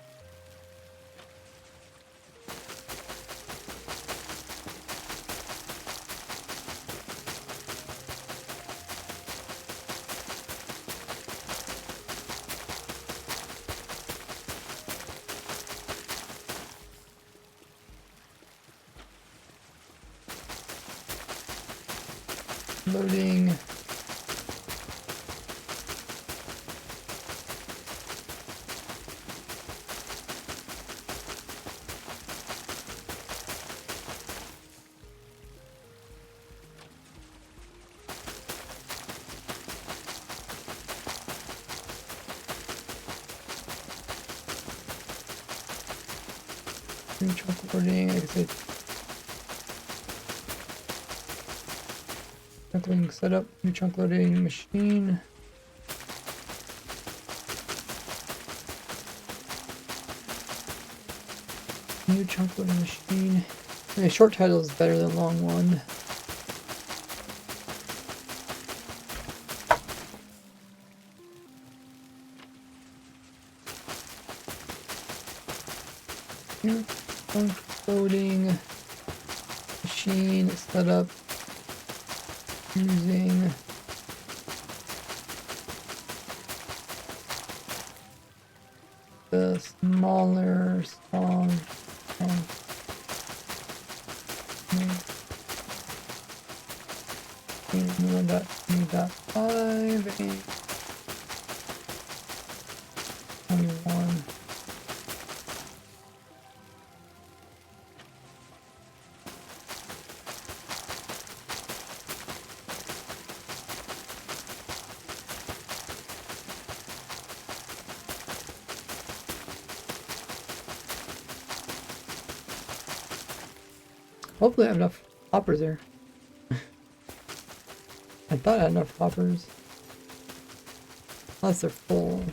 Loading. New chunk loading. Like I said, chunk loading setup. New chunk loading machine. New chunk loading machine. I mean, short title is better than long one. New chunk loading machine setup using the smaller song. And 1.5 and 21. Hopefully I have enough hoppers there. I thought I had enough hoppers. Unless they're full.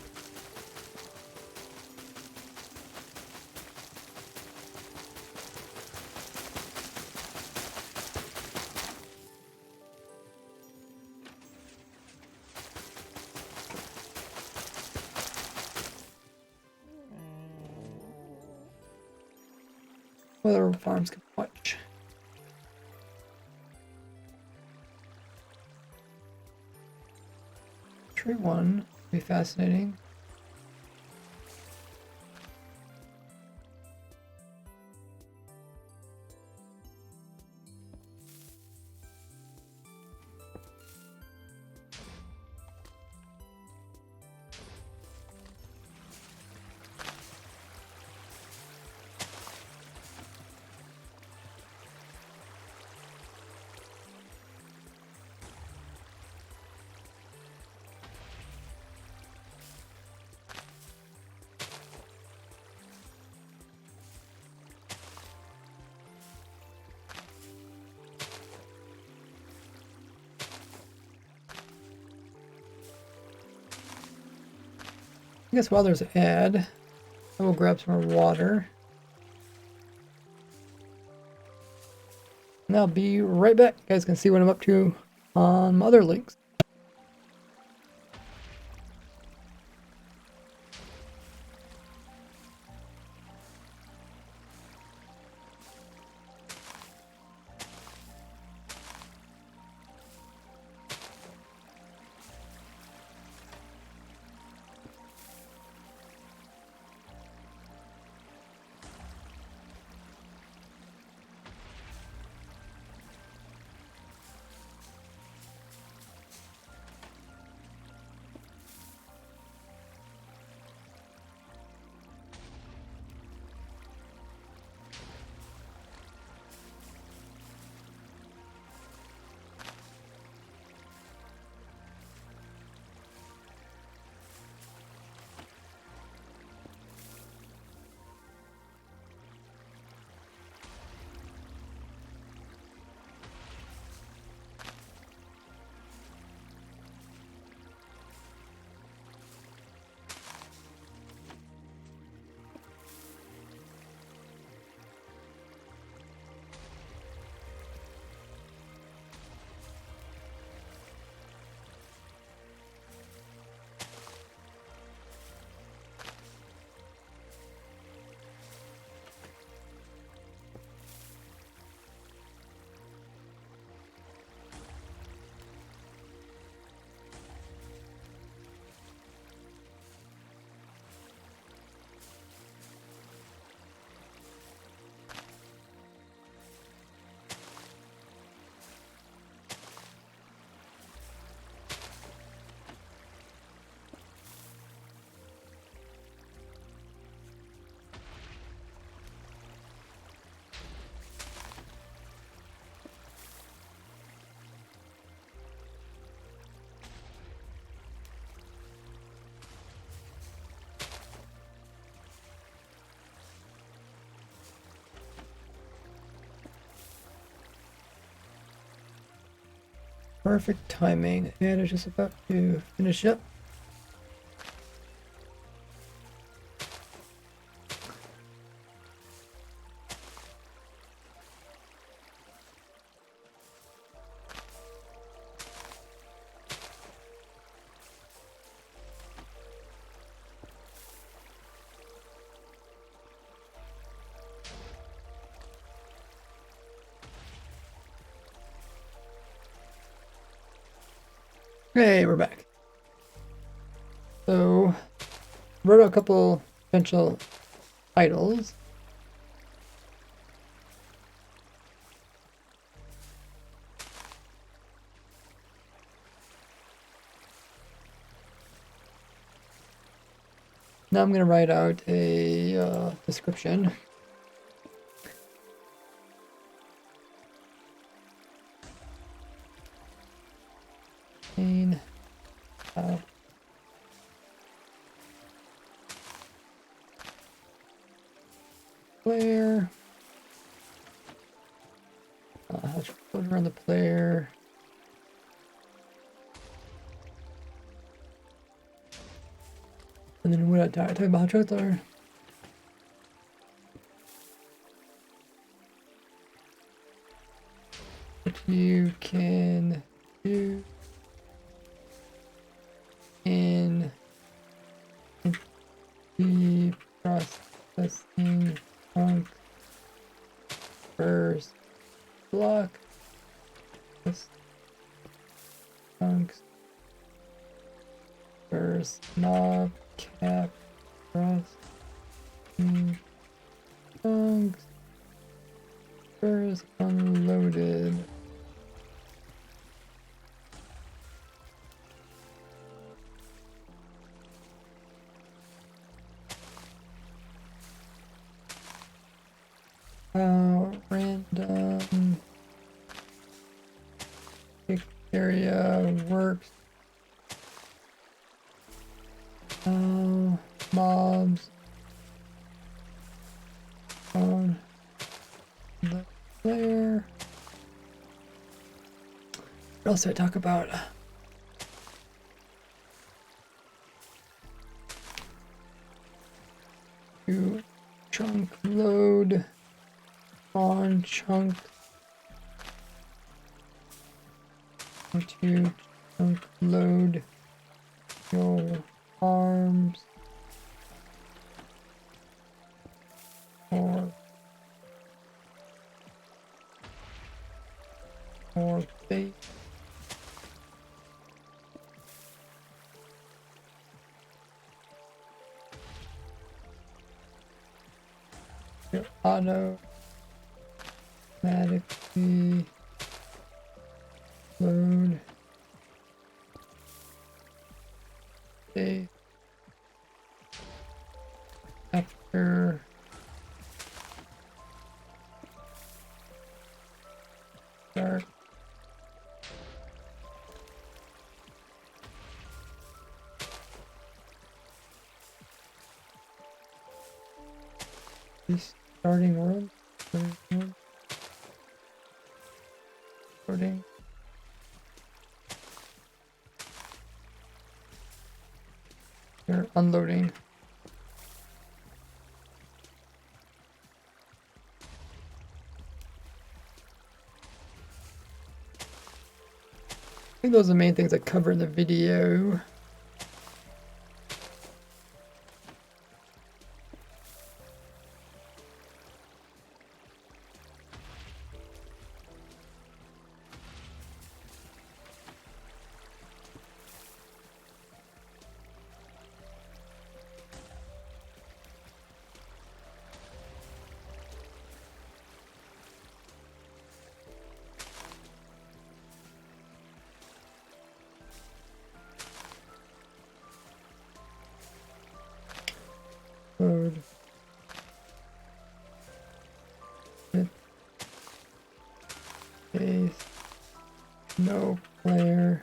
What other farms can watch? Tree one would be fascinating. I guess while there's ad, I will grab some more water. And I'll be right back. You guys can see what I'm up to on my other links. Perfect timing, and it's just about to finish up. Hey, we're back. So, wrote a couple potential titles. Now I'm going to write out a description. Main, player. How to float around the player. And then what I talk about trailer. What you can do in the processing chunk first block chunks first knob cap processing chunks first unloaded. Random pick area works. Mobs on the player. What else did I talk about? To chunk load on chunk to chunk load your arms or bait. Your automatically load bait after start. Starting world. Starting. You're unloading. I think those are the main things I cover in the video. Load. Case. No player.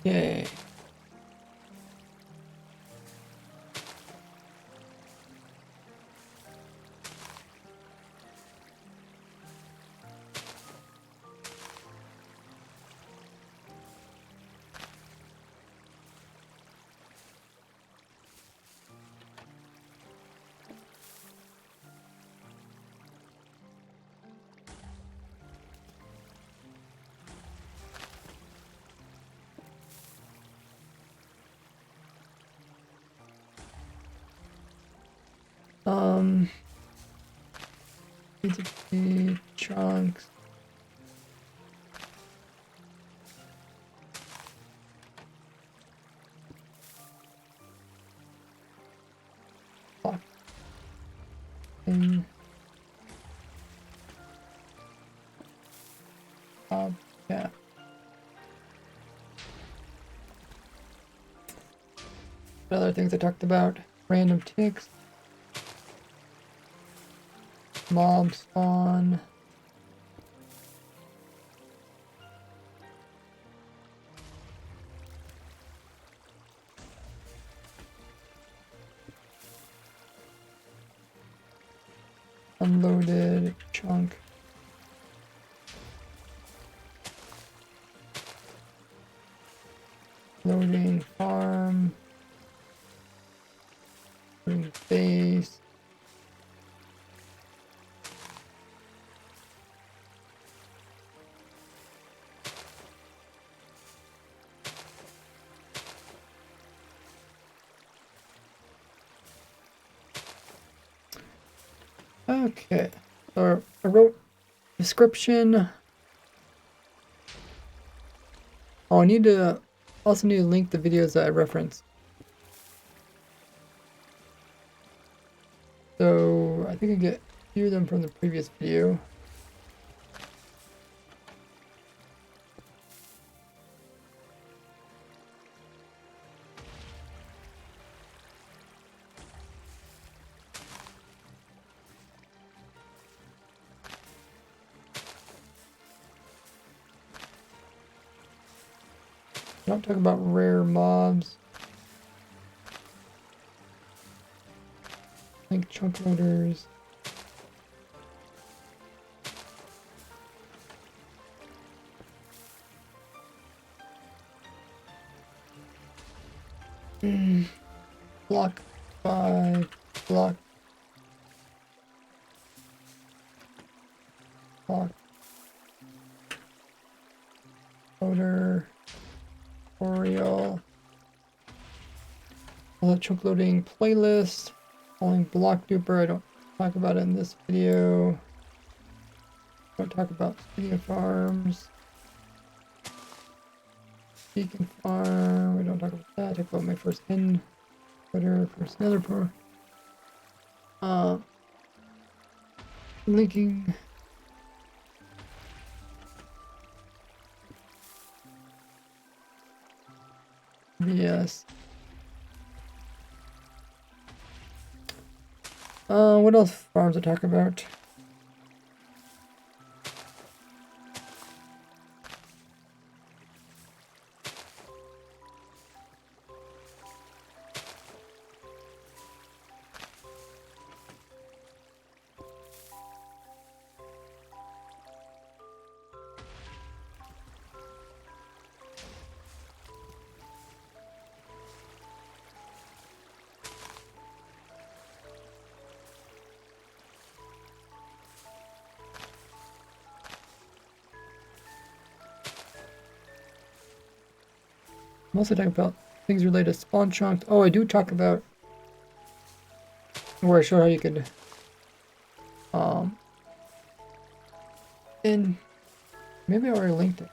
Yay. Need to be chunks. Fuck. Yeah. Other things I talked about. Random ticks. Mob spawn. Unloaded chunk. Loading farm. Loading base. Okay, so I wrote description. Oh, I need to also need to link the videos that I referenced. So I think I get a few of them from the previous video. Don't talk about rare mobs. Like chunk loaders. Block 5, block loader, tutorial, chunk loading playlist, calling block duper. I don't talk about it in this video. Don't talk about speeding farms. Beacon farm. We don't talk about that. Talk about my first end. First nether pro. Linking. Yes. What else farms to talk about? I'm also talking about things related to spawn chunks. Oh, I do talk about where I show how you could and maybe I already linked it.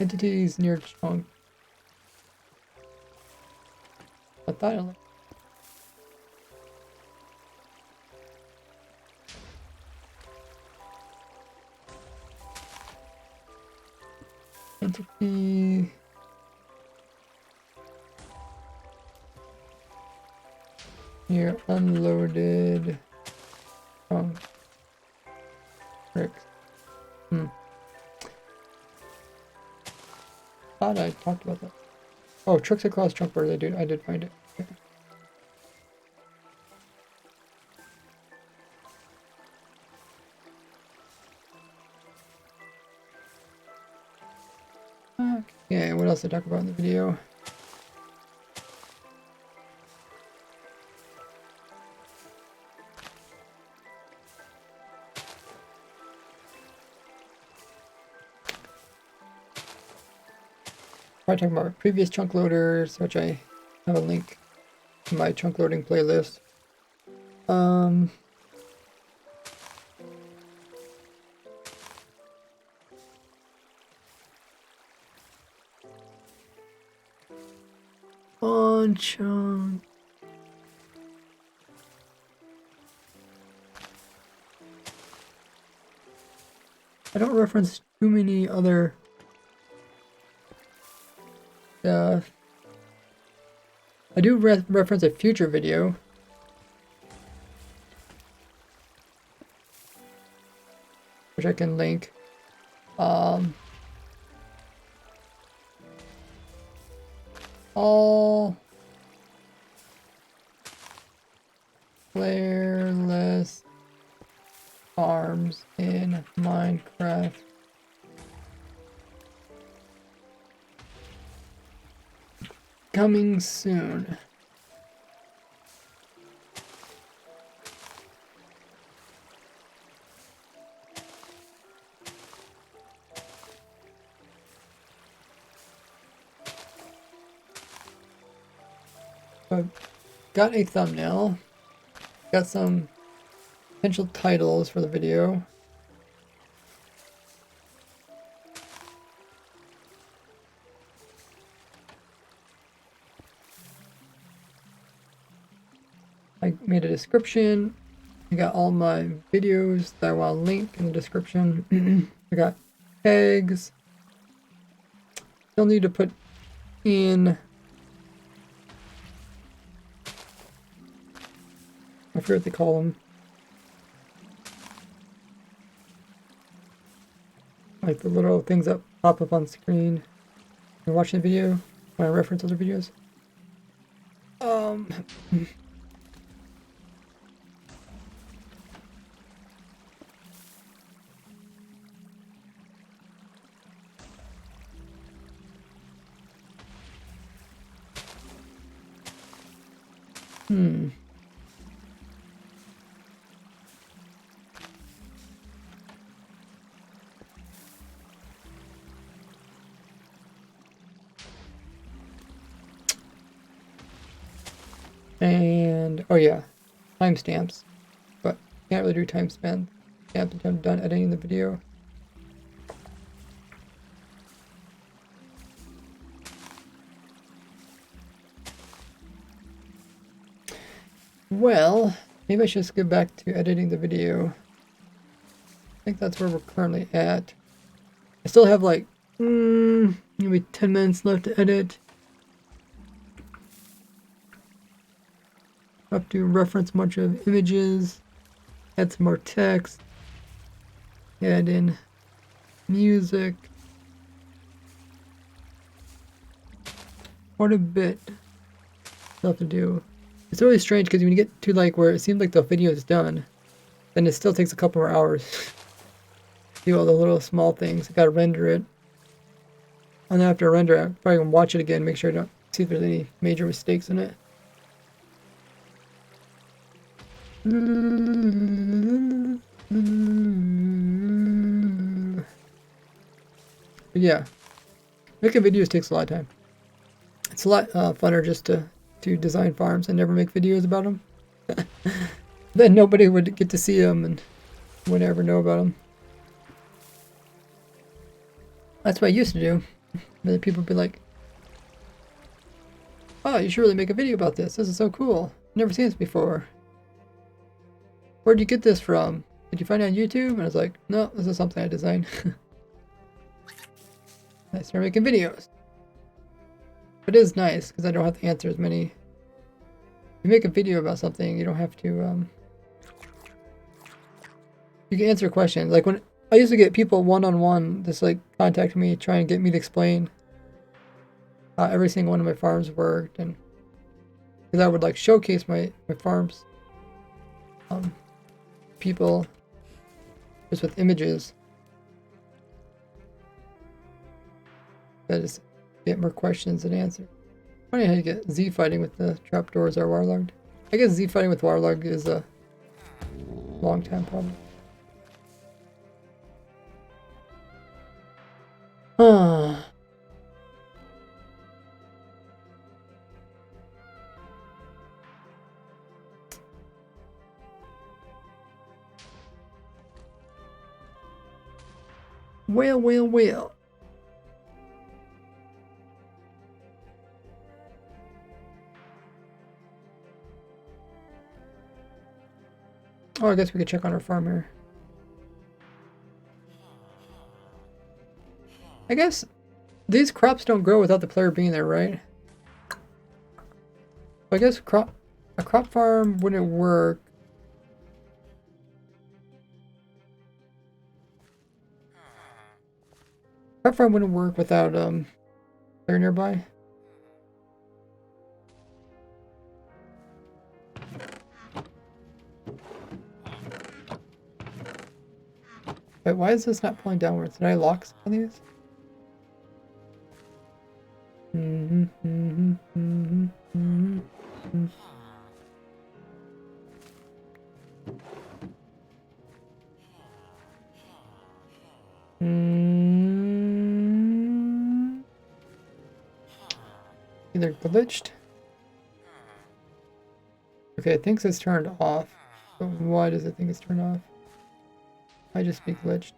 Entities near chunk. I thought I linked. Entity near unloaded chunk. Bricks. Thought I talked about that. Oh, Tricks Across Trunk Bird. I did find it. Okay, what else to talk about in the video? Probably talking about previous chunk loaders, which I have a link to my chunk loading playlist. On chunk. I don't reference too many other stuff. I do reference a future video. Which I can link. All playerless farms in Minecraft. Coming soon. I've got a thumbnail. Got some potential titles for the video. I made a description. I got all my videos that I want to link in the description. I got tags. Still need to put in, I forget what they call them. Like the little things that pop up on screen when you're watching the video, when I reference other videos. And, oh yeah, timestamps. But can't really do timestamps until I'm done editing the video. Well, maybe I should just get back to editing the video. I think that's where we're currently at. I still have like, maybe 10 minutes left to edit. Have to reference a bunch of images, add some more text, add in music. Quite a bit stuff to do. It's really strange because when you get to like where it seems like the video is done, then it still takes a couple more hours to do all the little small things. I gotta render it. And then after I render it, I'm probably gonna watch it again, make sure I don't see if there's any major mistakes in it. But yeah, making videos takes a lot of time. It's a lot funner just to design farms and never make videos about them. Then nobody would get to see them and would ever know about them. That's what I used to do. But then people would be like, "Oh, you should really make a video about this. This is so cool. Never seen this before. Where'd you get this from? Did you find it on YouTube?" And I was like, "No, this is something I designed." I started making videos. But it is nice because I don't have to answer as many. If you make a video about something, you don't have to, you can answer questions. Like when I used to get people one-on-one just like contact me trying to get me to explain how every single one of my farms worked, and because I would like showcase my farms, people, just with images. That is get more questions and answers. Funny how you get Z fighting with the trapdoors are waterlogged. I guess Z fighting with waterlog is a long time problem. Ah. Well, well, well. Oh, I guess we could check on our farm here. I guess these crops don't grow without the player being there, right? I guess a crop farm wouldn't work. Crop farm wouldn't work without player nearby. Wait, why is this not pulling downwards? Did I lock some of these? Either glitched. Okay, it thinks it's turned off. But why does it think it's turned off? I just be glitched.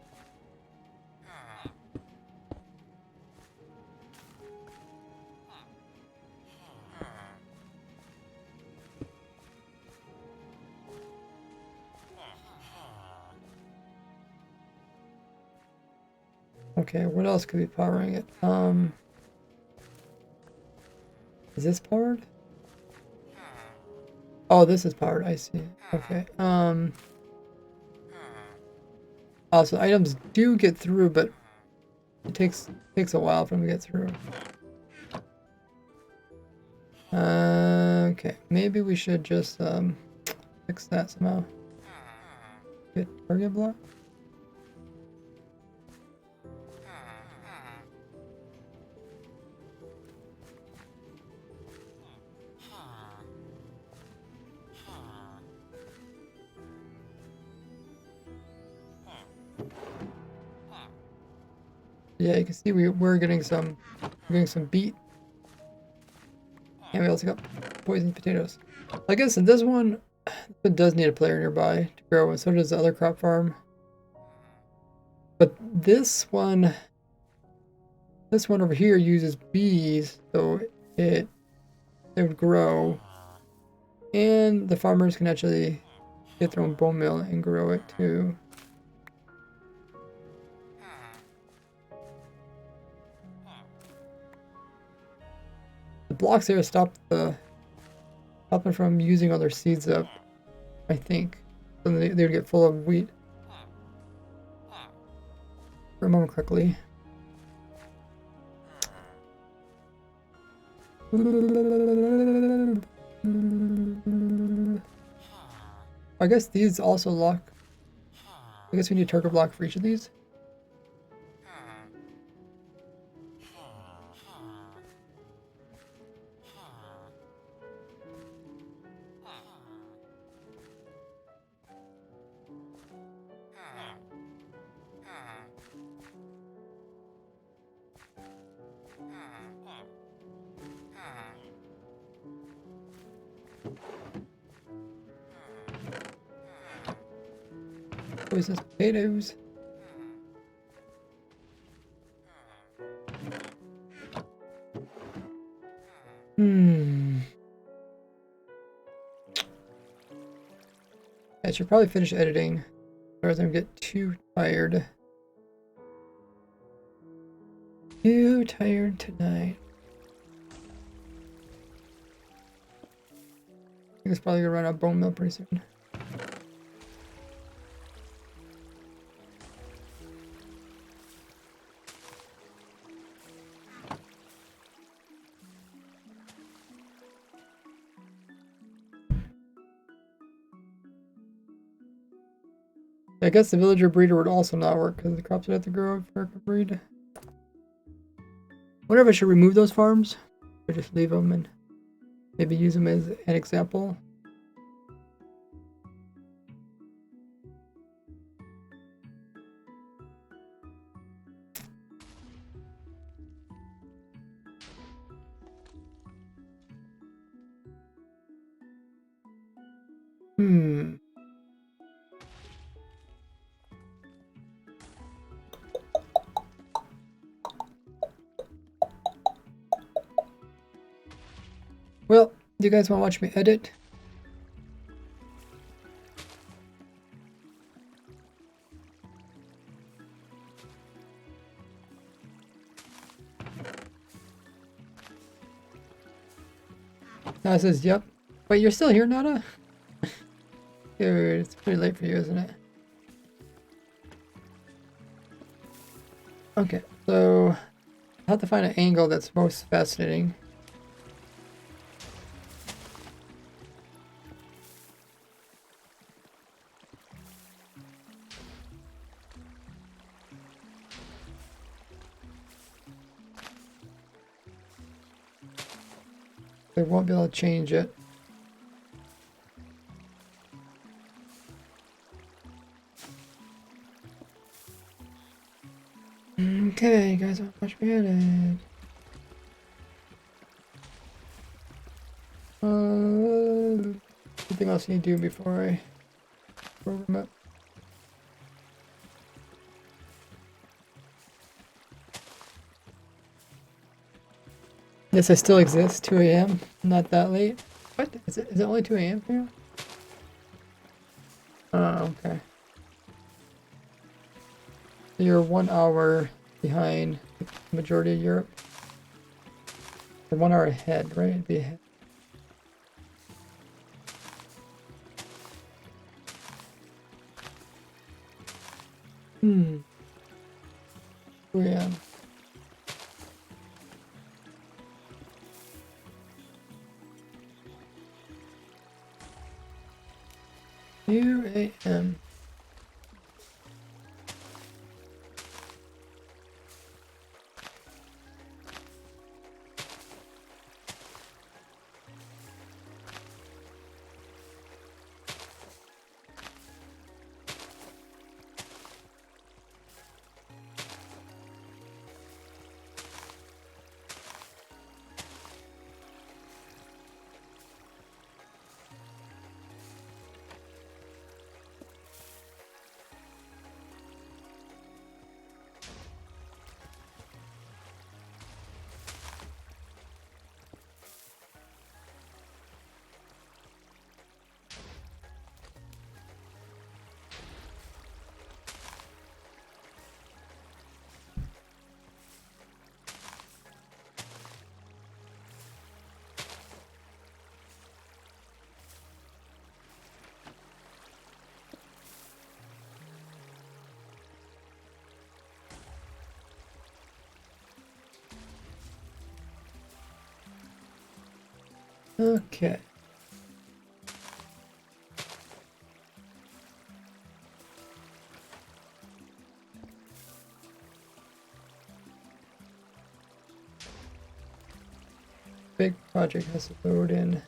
Okay, what else could be powering it? Is this powered? Oh, this is powered, I see. Okay. Also, items do get through, but it takes a while for them to get through. Okay, maybe we should just fix that somehow. Get target block. Yeah, you can see we're getting some beet. And we also got poisoned potatoes. I guess in this one, it does need a player nearby to grow, and so does the other crop farm. But this one over here uses bees, so it would grow. And the farmers can actually get their own bone meal and grow it too. The blocks there stop them from using all their seeds up, I think. So they would get full of wheat. If I remember correctly. I guess these also lock. I guess we need a target block for each of these. Poisonous potatoes. I should probably finish editing, otherwise I'm gonna get too tired. Too tired tonight. I think it's probably gonna run out of bone meal pretty soon. I guess the villager breeder would also not work because the crops would have to grow for it to breed. Wonder if I should remove those farms or just leave them and maybe use them as an example. Well, do you guys want to watch me edit? Nada says, yep. Wait, you're still here, Nada? Dude, it's pretty late for you, isn't it? Okay, so I have to find an angle that's most fascinating. They won't be able to change it. Okay, guys, I'll watch me edit. Anything else I need to do before I program it? Yes, I still exist. 2 a.m. Not that late. What? Is it only 2 a.m. here? Oh, okay. So you're 1 hour behind the majority of Europe. Or 1 hour ahead, right? It'd be ahead. Hmm. 2 a.m. a.m. Okay. Big project has to load in.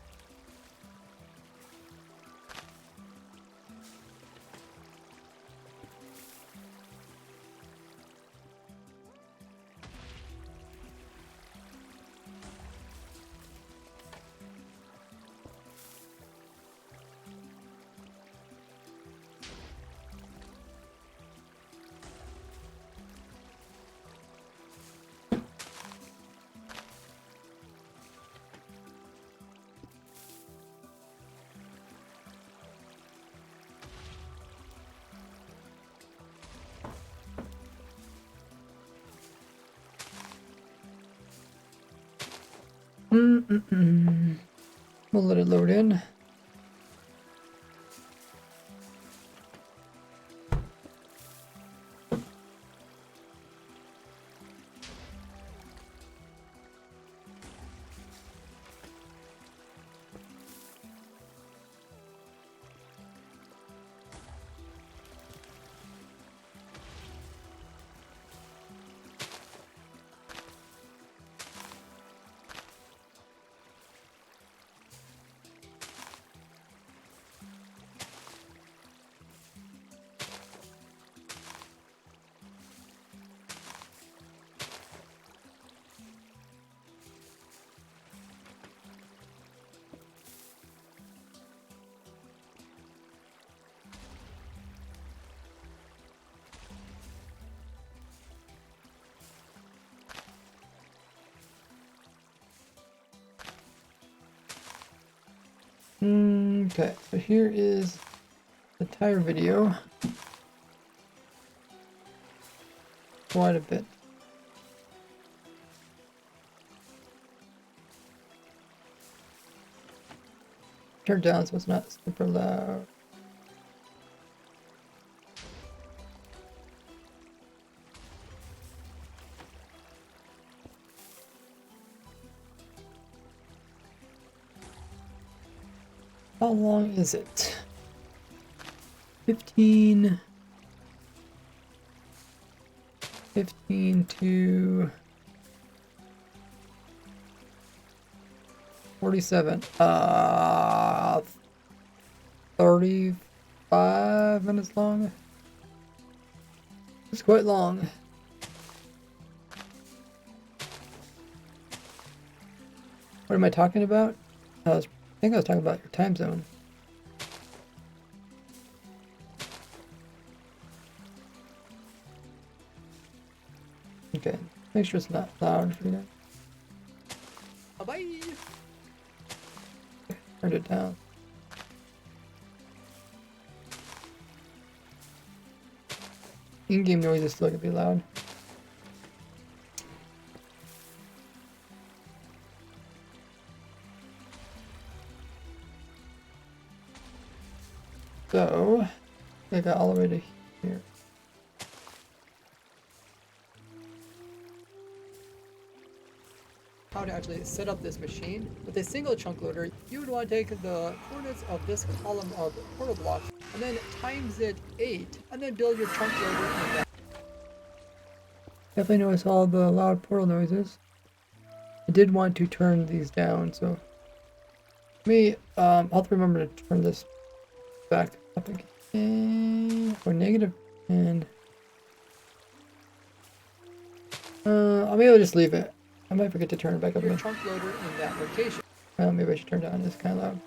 We'll let it load in. Okay, so here is the entire video. Quite a bit. Turn down so it's not super loud. How long is it? 15 to 47. 35 minutes long. It's quite long. What am I talking about? I think I was talking about your time zone. Okay, make sure it's not loud for you guys. Bye-bye! Turned it down. In-game noise is still gonna be loud. So, I got all the way to here. How to actually set up this machine. With a single chunk loader, you would want to take the coordinates of this column of portal blocks and then times it 8 and then build your chunk loader in that. Definitely notice all the loud portal noises. I did want to turn these down, so I'll have to remember to turn this back up again for negative, and maybe I'll just leave it. I might forget to turn it back up again. Trunk loader in that location. Well, maybe I should turn it down. It's kind of loud.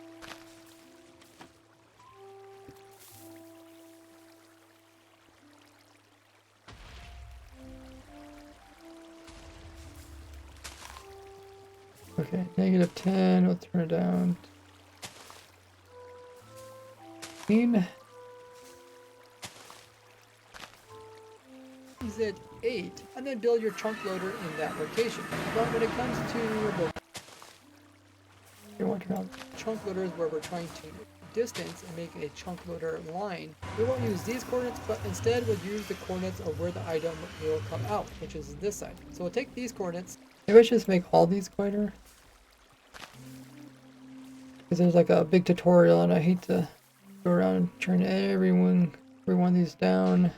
Okay, negative 10. We'll turn it down. 15. Is it 8 and then build your chunk loader in that location. But when it comes to the chunk loaders where we're trying to distance and make a chunk loader line, we won't use these coordinates, but instead we'll use the coordinates of where the item will come out, which is this side. So we'll take these coordinates. Maybe I should just make all these quieter, because there's like a big tutorial and I hate to go around and turn every one of these down.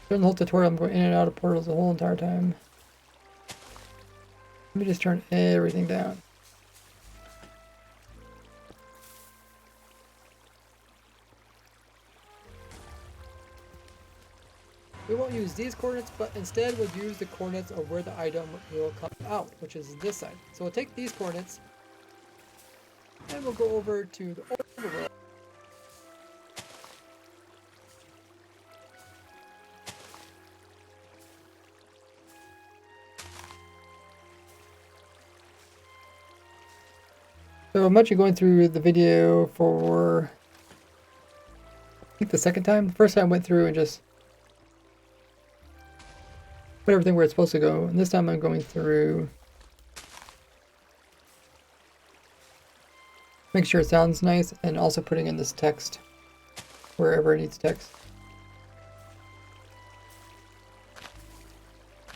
During the whole tutorial, I'm going in and out of portals the whole entire time. Let me just turn everything down. We won't use these coordinates, but instead we'll use the coordinates of where the item will come out, which is this side. So we'll take these coordinates, and we'll go over to the overworld. So I'm actually going through the video for, I think, the second time. The first time I went through and just put everything where it's supposed to go. And this time I'm going through, make sure it sounds nice, and also putting in this text wherever it needs text.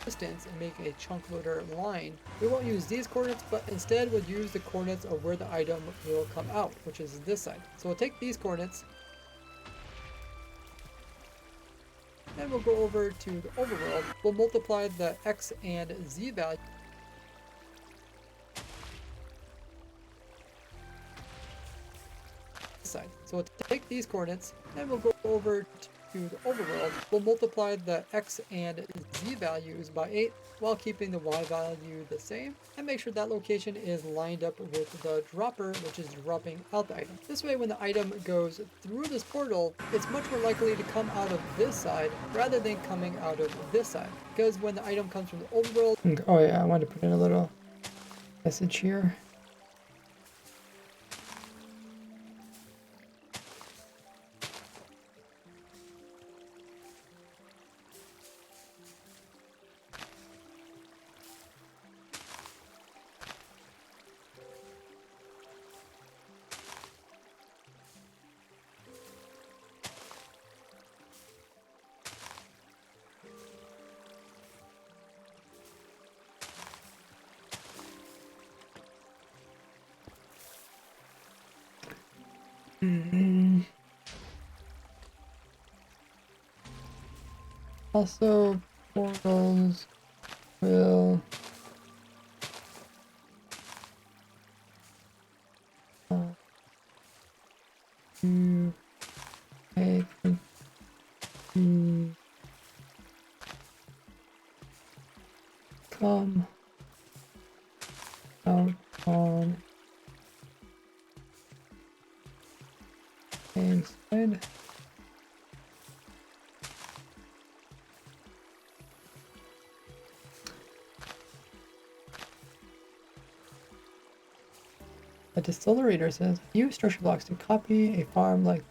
Distance and make a chunk loader line. We won't use these coordinates, but instead we'll use the coordinates of where the item will come out, which is this side. So we'll take these coordinates, and we'll go over to the overworld. We'll multiply the x and z value. Side. So we'll take these coordinates, and we'll go over to the overworld. We'll multiply the x and z values by 8 while keeping the y value the same, and make sure that location is lined up with the dropper, which is dropping out the item. This way, when the item goes through this portal, it's much more likely to come out of this side rather than coming out of this side, because when the item comes from the overworld... Oh yeah, I wanted to put in a little message here. Also, portals will you make the come out on same side. A decelerator says use structure blocks to copy a farm like,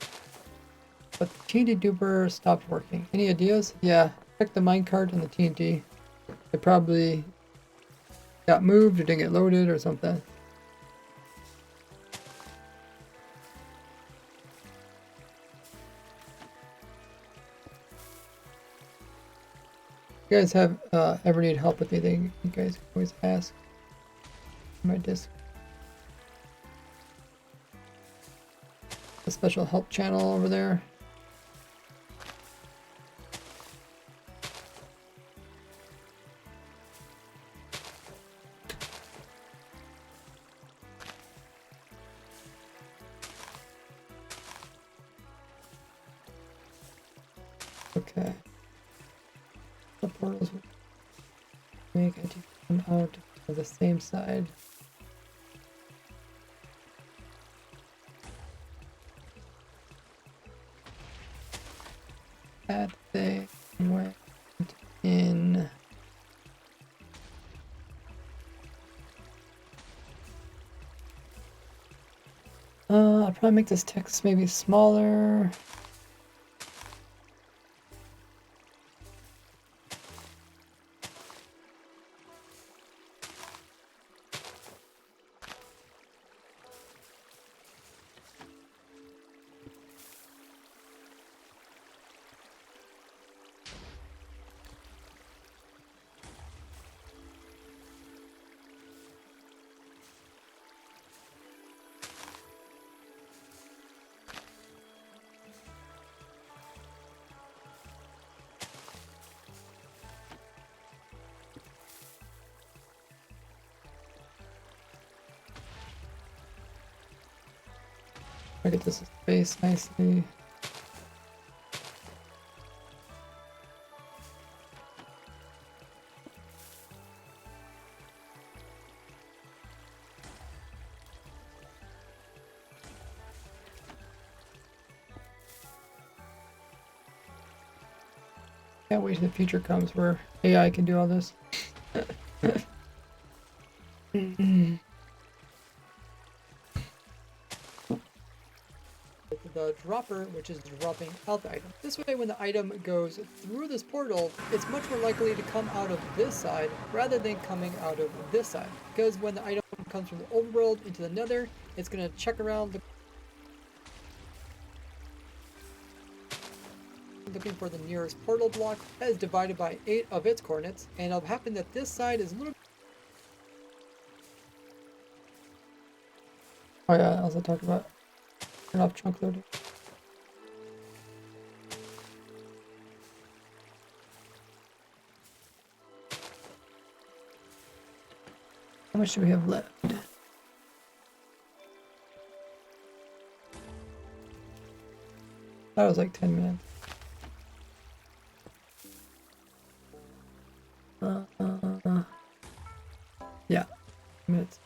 but the TNT duper stopped working. Any ideas? Yeah, check the minecart and the TNT. It probably got moved or didn't get loaded or something. If you guys have ever need help with anything, you guys can always ask on my Discord. A special help channel over there. Okay. The portals will make it come out of the same side. That they went in. I'll probably make this text maybe smaller. I get this space nicely. Can't wait till the future comes where AI can do all this. The dropper, which is dropping out the item. This way, when the item goes through this portal, it's much more likely to come out of this side rather than coming out of this side. Because when the item comes from the overworld into the nether, it's going to check around looking for the nearest portal block that is divided by 8 of its coordinates, and it'll happen that this side is a little. Oh yeah, I also talked about turn off chunk loading. How much do we have left? That was like 10 minutes. Yeah, minutes.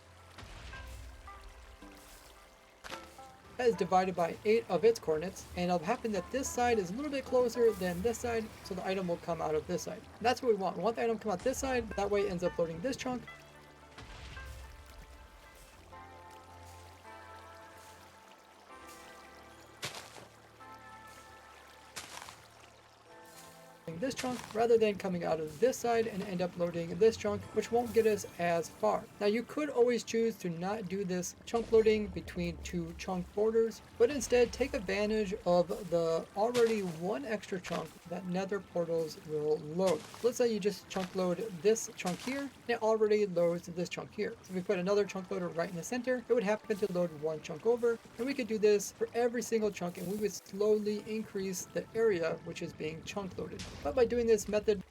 That is divided by 8 of its coordinates, and it'll happen that this side is a little bit closer than this side, so the item will come out of this side. And that's what we want. We want the item to come out this side, that way it ends up loading this chunk. This chunk rather than coming out of this side and end up loading this chunk, which won't get us as far. Now you could always choose to not do this chunk loading between 2 chunk borders, but instead take advantage of the already 1 extra chunk that nether portals will load. Let's say you just chunk load this chunk here, and it already loads this chunk here. So if we put another chunk loader right in the center, it would happen to load one chunk over, and we could do this for every single chunk, and we would slowly increase the area which is being chunk loaded. But by doing this method,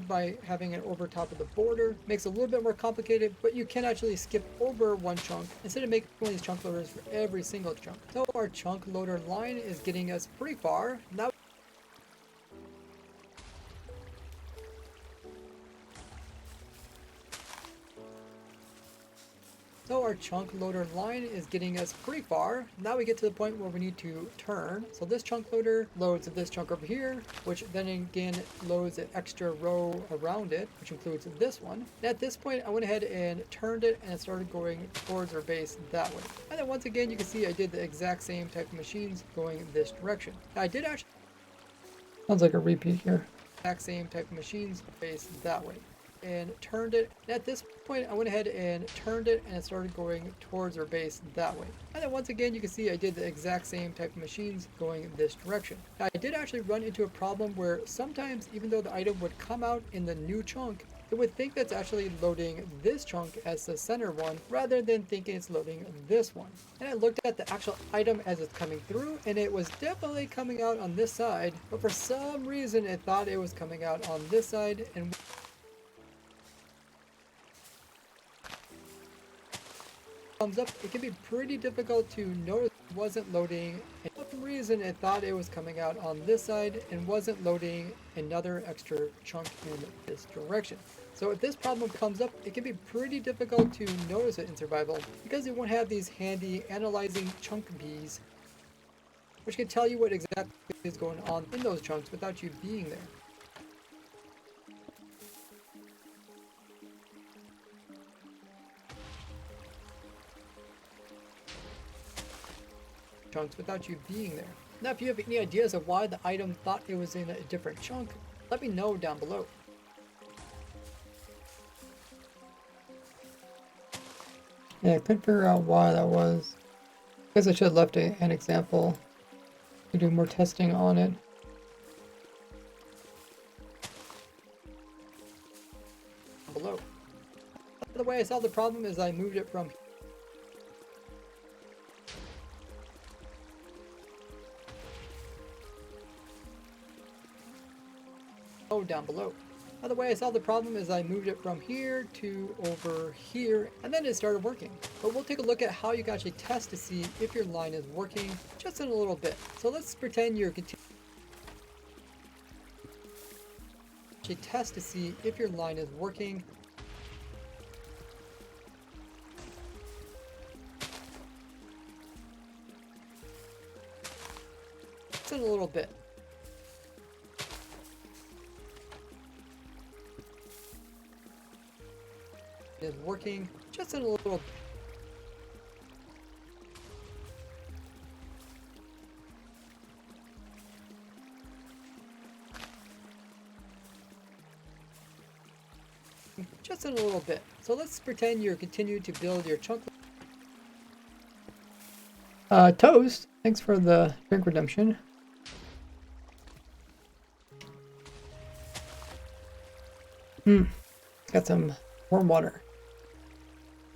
by having it over top of the border, makes it a little bit more complicated, but you can actually skip over one chunk instead of making one of these chunk loaders for every single chunk. So our chunk loader line is getting us pretty far. Now our chunk loader line is getting us pretty far. Now we get to the point where we need to turn. So this chunk loader loads this chunk over here, which then again loads an extra row around it, which includes this one. And at this point, I went ahead and turned it and it started going towards our base that way. And then once again, you can see I did the exact same type of machines going this direction. Now I did actually... Sounds like a repeat here. Exact same type of machines base that way. And turned it. And at this point, I went ahead and turned it and it started going towards our base that way. And then once again, you can see I did the exact same type of machines going this direction. Now, I did actually run into a problem where sometimes, even though the item would come out in the new chunk, it would think that's actually loading this chunk as the center one rather than thinking it's loading this one. And I looked at the actual item as it's coming through and it was definitely coming out on this side, but for some reason it thought it was coming out on this side, and comes up, it can be pretty difficult to notice it wasn't loading. And for some reason it thought it was coming out on this side and wasn't loading another extra chunk in this direction. So if this problem comes up, it can be pretty difficult to notice it in survival because it won't have these handy analyzing chunk bees, which can tell you what exactly is going on in those chunks without you being there. Chunks without you being there. Now if you have any ideas of why the item thought it was in a different chunk, let me know down below. Yeah, I couldn't figure out why that was. I guess I should have left an example to do more testing on it. Below. The way I solved the problem is I moved it from down below. Now the way I solved the problem is I moved it from here to over here, and then it started working. But we'll take a look at how you can actually test to see if your line is working just in a little bit. So let's pretend you're test to see if your line is working. Just in a little bit. Is working just in a little. Just in a little bit. So let's pretend you're continuing to build your chunk. Toast, thanks for the drink redemption. Got some warm water.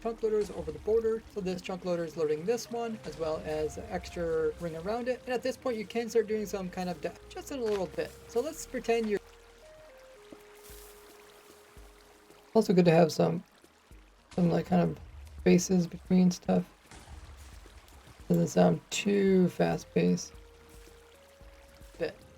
Chunk loaders over the border, so this chunk loader is loading this one as well as extra ring around it, and at this point you can start doing some kind of just in a little bit. So let's pretend you're also good to have some like kind of spaces between stuff. Doesn't sound too fast paced.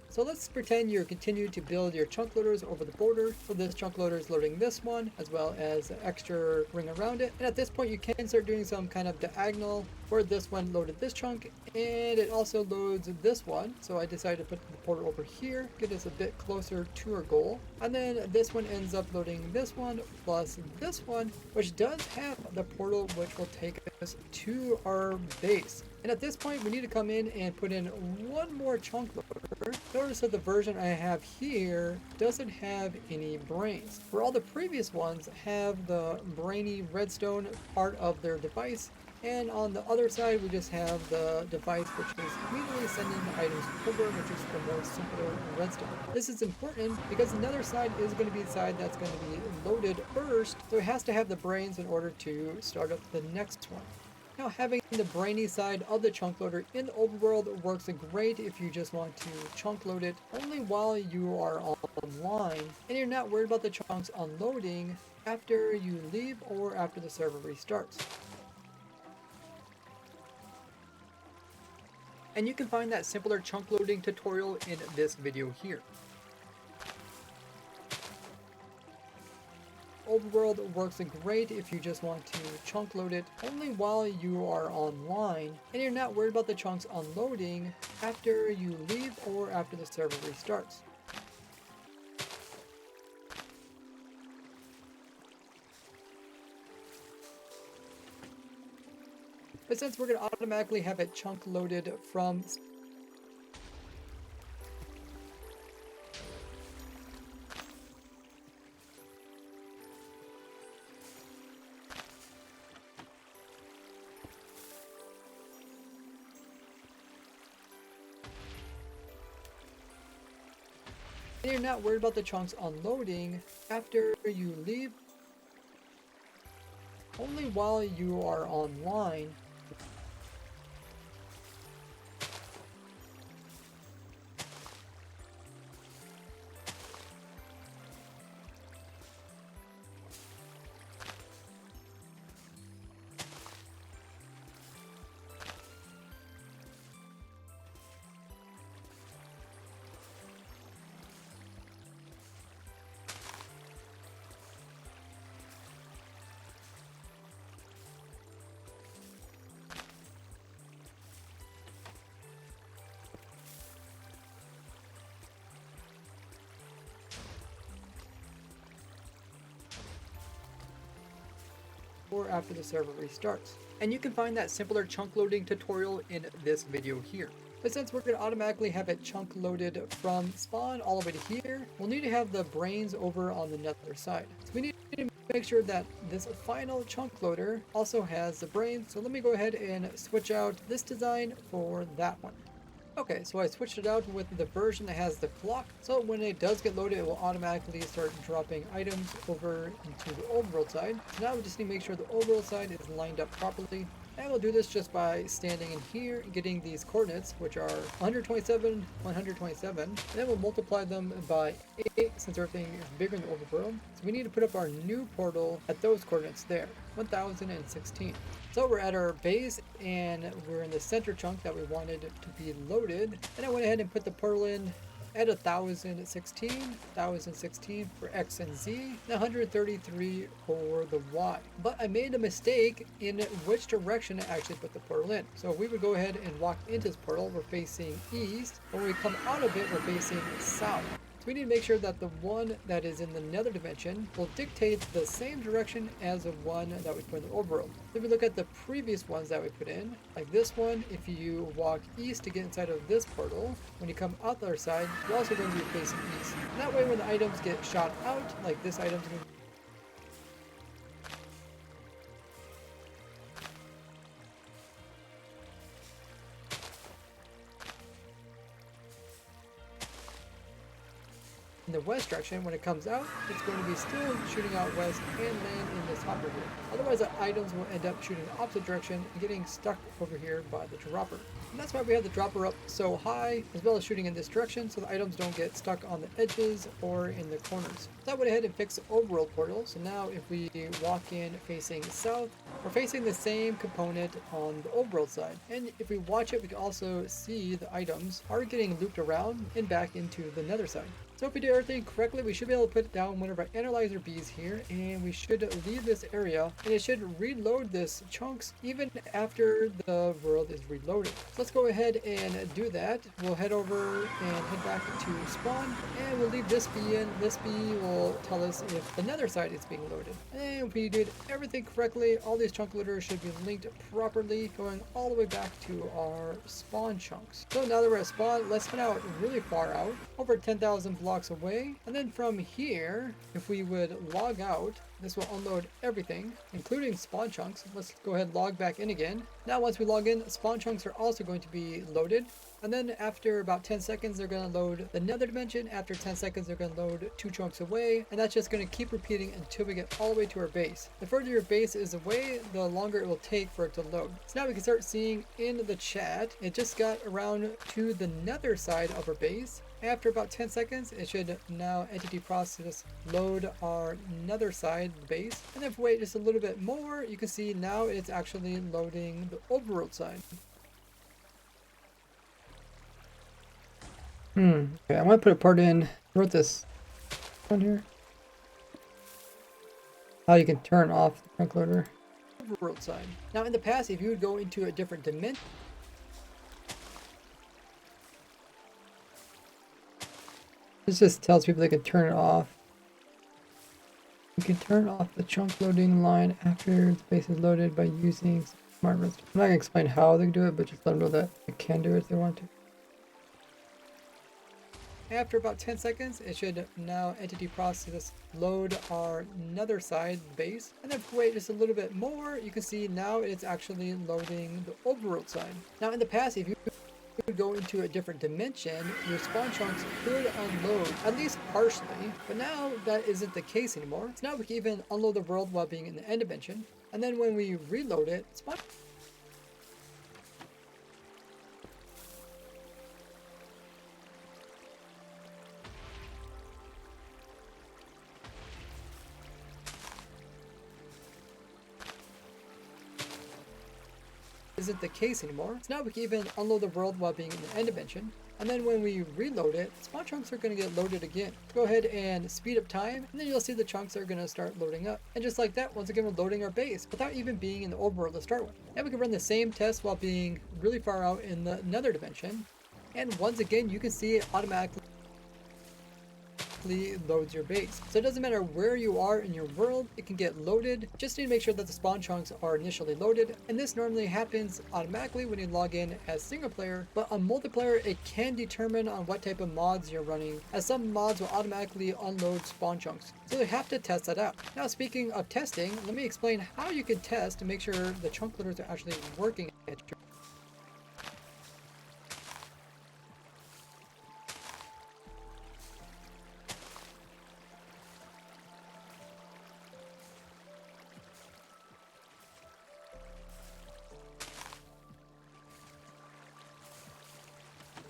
So let's pretend you're continuing to build your chunk loaders over the border. So this chunk loader is loading this one as well as extra ring around it. And at this point you can start doing some kind of diagonal where this one loaded this chunk and it also loads this one. So I decided to put the portal over here, get us a bit closer to our goal. And then this one ends up loading this one plus this one, which does have the portal which will take us to our base. And at this point, we need to come in and put in one more chunk loader. Notice that the version I have here doesn't have any brains, where all the previous ones have the brainy redstone part of their device. And on the other side, we just have the device which is immediately sending the items over, which is the more simpler redstone. This is important because the nether side is going to be the side that's going to be loaded first, so it has to have the brains in order to start up the next one. Now, having the brainy side of the chunk loader in the overworld works great if you just want to chunk load it only while you are online and you're not worried about the chunks unloading after you leave or after the server restarts. And you can find that simpler chunk loading tutorial in this video here. Overworld works great if you just want to chunk load it only while you are online and you're not worried about the chunks unloading after you leave or after the server restarts. But since we're going to automatically have it chunk loaded from and you're not worried about the chunks unloading after you leave only while you are online. Or after the server restarts. And you can find that simpler chunk loading tutorial in this video here. But since we're going to automatically have it chunk loaded from spawn all the way to here, we'll need to have the brains over on the nether side. So we need to make sure that this final chunk loader also has the brains. So let me go ahead and switch out this design for that one. Okay, so I switched it out with the version that has the clock, so when it does get loaded, it will automatically start dropping items over into the overworld side. So now we just need to make sure the overworld side is lined up properly. And we'll do this just by standing in here and getting these coordinates, which are 127, 127. And then we'll multiply them by 8 since everything is bigger in the overworld. So we need to put up our new portal at those coordinates there, 1016. So we're at our base and we're in the center chunk that we wanted to be loaded. And I went ahead and put the portal in at 1016 for X and Z, and 133 for the Y. But I made a mistake in which direction to actually put the portal in. So we would go ahead and walk into this portal, we're facing east. When we come out of it, we're facing south. We need to make sure that the one that is in the nether dimension will dictate the same direction as the one that we put in the overworld. If we look at the previous ones that we put in, like this one, if you walk east to get inside of this portal, when you come out the other side, you're also going to be facing east. And that way when the items get shot out, like this item's going to in the west direction, when it comes out, it's going to be still shooting out west and land in this hopper here. Otherwise, the items will end up shooting the opposite direction and getting stuck over here by the dropper. And that's why we have the dropper up so high, as well as shooting in this direction, so the items don't get stuck on the edges or in the corners. So I went ahead and fixed the overworld portal. So now if we walk in facing south, we're facing the same component on the overworld side. And if we watch it, we can also see the items are getting looped around and back into the nether side. So if we do everything correctly, we should be able to put down one of our analyzer bees here, and we should leave this area, and it should reload this chunks even after the world is reloaded. So let's go ahead and do that. We'll head over and head back to spawn, and we'll leave this bee in. This bee will tell us if the nether side is being loaded. And if we did everything correctly, all these chunk loaders should be linked properly, going all the way back to our spawn chunks. So now that we're at spawn, let's head out really far out, over 10,000 blocks away. And then from here, if we would log out, this will unload everything, including spawn chunks. Let's go ahead and log back in again. Now once we log in, spawn chunks are also going to be loaded. And then after about 10 seconds, they're going to load the nether dimension. After 10 seconds, they're going to load 2 chunks away. And that's just going to keep repeating until we get all the way to our base. The further your base is away, the longer it will take for it to load. So now we can start seeing in the chat, it just got around to the nether side of our base. After about 10 seconds, it should now entity process load our nether side base. And if we wait just a little bit more, you can see now it's actually loading the overworld side. Okay, I'm gonna put a part in. I wrote this on here. How you can turn off the trunk loader. Overworld side. Now in the past, if you would go into a different dimension, this just tells people they can turn it off. You can turn off the chunk loading line after the base is loaded by using smart redstone. I'm not gonna explain how they do it, but just let them know that they can do it if they want to. After about 10 seconds, it should now entity process load our nether side base. And then if we wait just a little bit more, you can see now it's actually loading the overworld side. Now in the past, if you would go into a different dimension, your spawn chunks could unload, at least partially, but now that isn't the case anymore. So now we can even unload the world while being in the end dimension. And then when we reload it, spawn isn't the case anymore. So now we can even unload the world while being in the end dimension. And then when we reload it, spawn chunks are going to get loaded again. Go ahead and speed up time, and then you'll see the chunks are going to start loading up. And just like that, once again, we're loading our base without even being in the overworld to start with. Now we can run the same test while being really far out in the nether dimension. And once again, you can see it automatically loads your base. So it doesn't matter where you are in your world, it can get loaded. Just need to make sure that the spawn chunks are initially loaded, and this normally happens automatically when you log in as single player, but on multiplayer it can determine on what type of mods you're running, as some mods will automatically unload spawn chunks. So you have to test that out. Now speaking of testing, let me explain how you can test to make sure the chunk loaders are actually working at your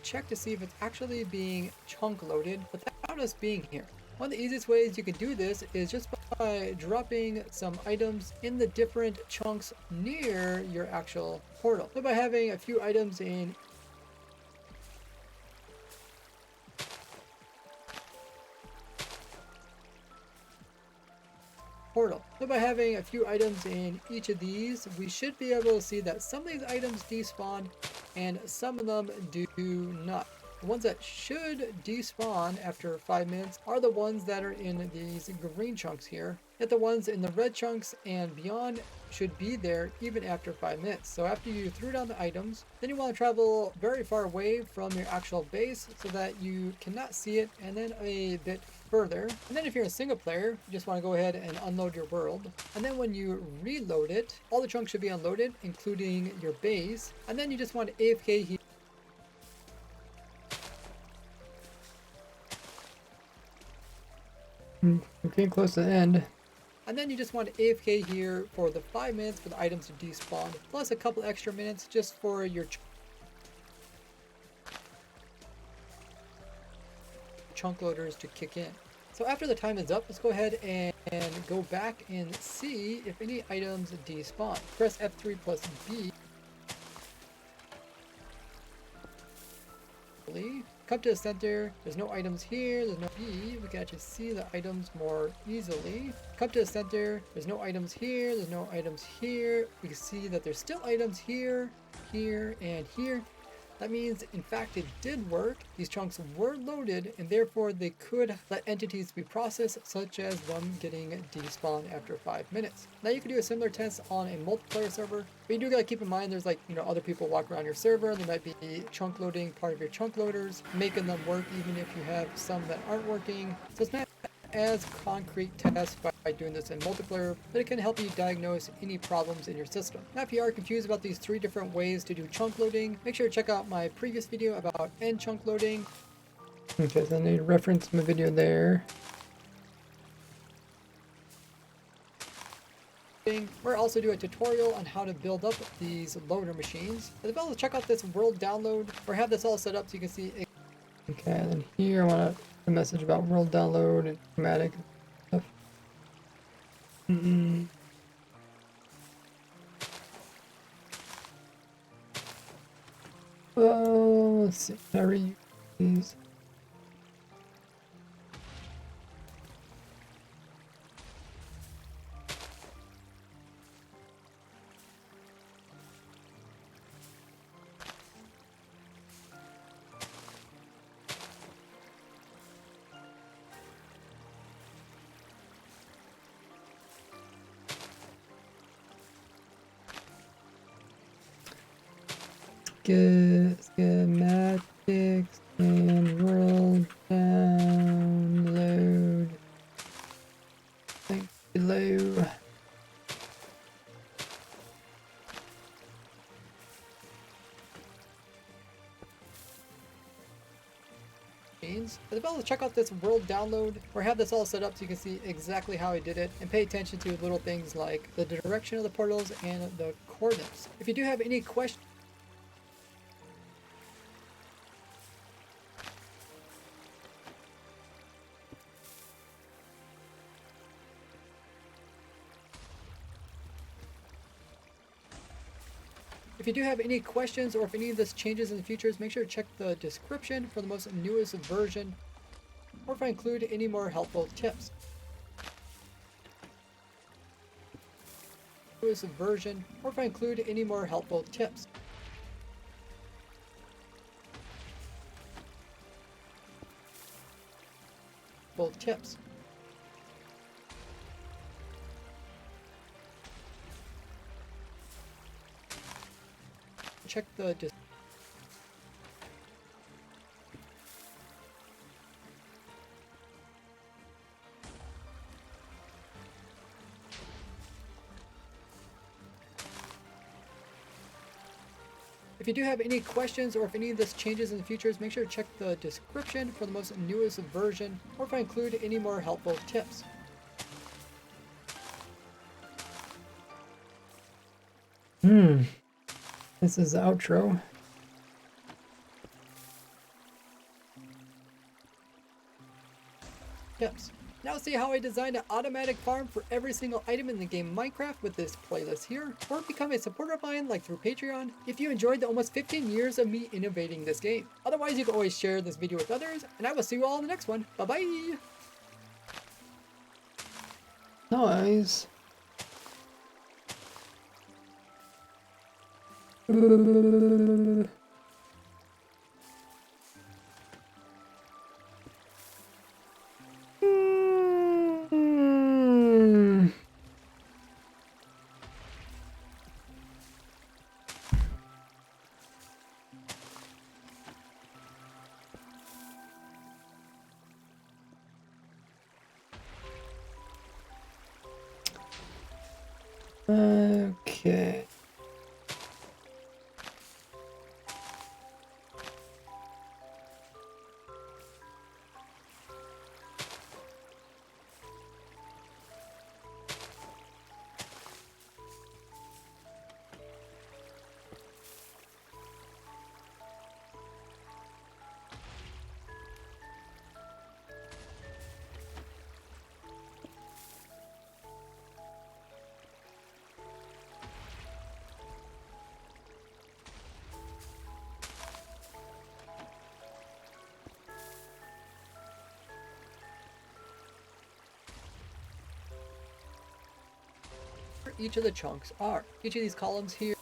check to see if it's actually being chunk loaded without us being here. One of the easiest ways you can do this is just by dropping some items in the different chunks near your actual portal. So by having a few items in portal. So by having a few items in each of these, we should be able to see that some of these items despawn and some of them do not. The ones that should despawn after 5 minutes are the ones that are in these green chunks here. Yet the ones in the red chunks and beyond should be there even after 5 minutes. So after you threw down the items, then you want to travel very far away from your actual base so that you cannot see it, and then a bit further. And then if you're a single player, you just want to go ahead and unload your world. And then when you reload it, all the chunks should be unloaded, including your base. And then you just want to AFK here. We're getting close to the end. And then you just want to AFK here for the 5 minutes for the items to despawn, plus a couple extra minutes just for your chunk loaders to kick in. So after the time is up, let's go ahead and go back and see if any items despawn. Press F3 plus B. Come to the center. There's no items here. There's no B. We can actually see the items more easily. Come to the center. There's no items here. There's no items here. We can see that there's still items here, here, and here. That means, in fact, it did work. These chunks were loaded, and therefore they could let entities be processed, such as them getting despawned after 5 minutes. Now you can do a similar test on a multiplayer server, but you do gotta keep in mind there's like, other people walk around your server. They might be chunk loading part of your chunk loaders, making them work even if you have some that aren't working. So it's not as concrete test by doing this in multiplayer, but it can help you diagnose any problems in your system. Now if you are confused about these 3 different ways to do chunk loading, make sure to check out my previous video about end chunk loading. Okay, so I need to reference my video there. Or also do a tutorial on how to build up these loader machines. As well as check out this world download, or have this all set up so you can see. Okay, and then here I want to a message about world download and dramatic stuff. Well, let's see. Can I reuse these? Schematics and world download. Link below. As well as check out this world download, or have this all set up so you can see exactly how I did it, and pay attention to little things like the direction of the portals and the coordinates. If you do have any questions, or if any of this changes in the future, make sure to check the description for the most newest version, or if I include any more helpful tips. Check the If you do have any questions, or if any of this changes in the future, make sure to check the description for the most newest version, or if I include any more helpful tips. This is the outro. Tips. Now see how I designed an automatic farm for every single item in the game Minecraft with this playlist here, or become a supporter of mine like through Patreon if you enjoyed the almost 15 years of me innovating this game. Otherwise, you can always share this video with others, and I will see you all in the next one. Bye bye! Nice. Okay. each of the chunks are. Each of these columns here.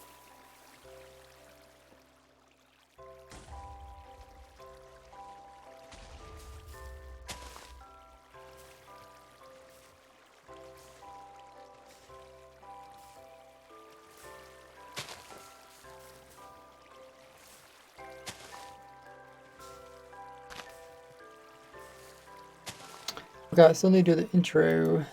Okay, so let me do the intro.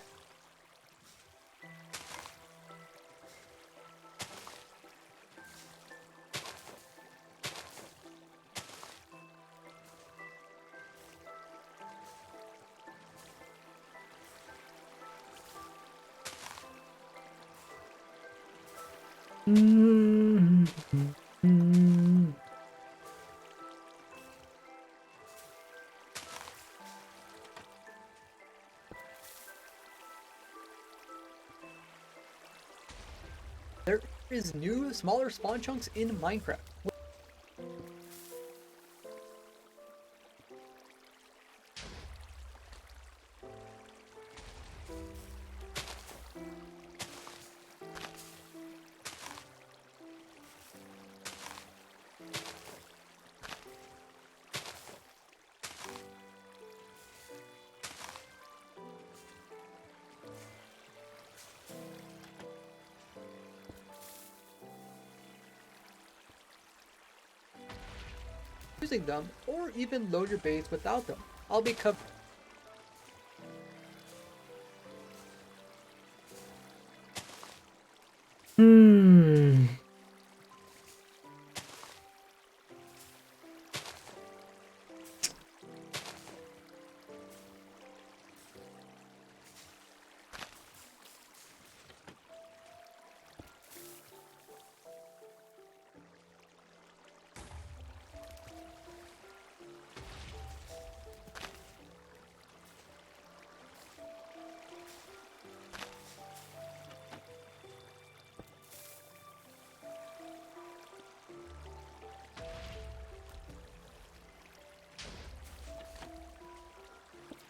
There is new, smaller spawn chunks in Minecraft. Using them, or even load your base without them. I'll be covering.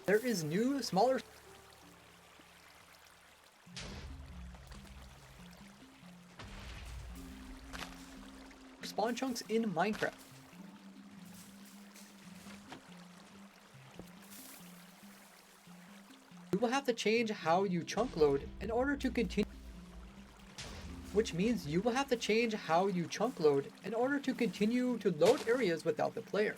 There is new, smaller spawn chunks in Minecraft. You will have to change how you chunk load in order to continue. Which means you will have to change how you chunk load in order to continue to load areas without the player.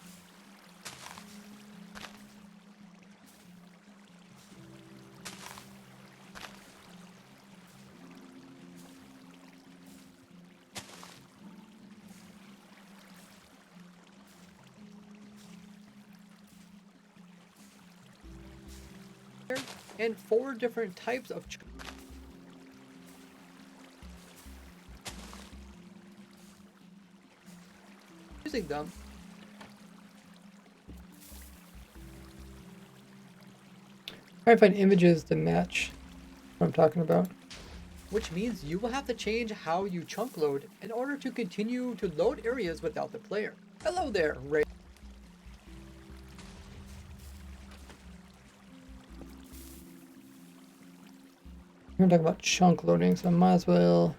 And 4 different types of using them. Try to find images to match what I'm talking about. Which means you will have to change how you chunk load in order to continue to load areas without the player. Hello there, Ray. We're talking about chunk loading, so I might as well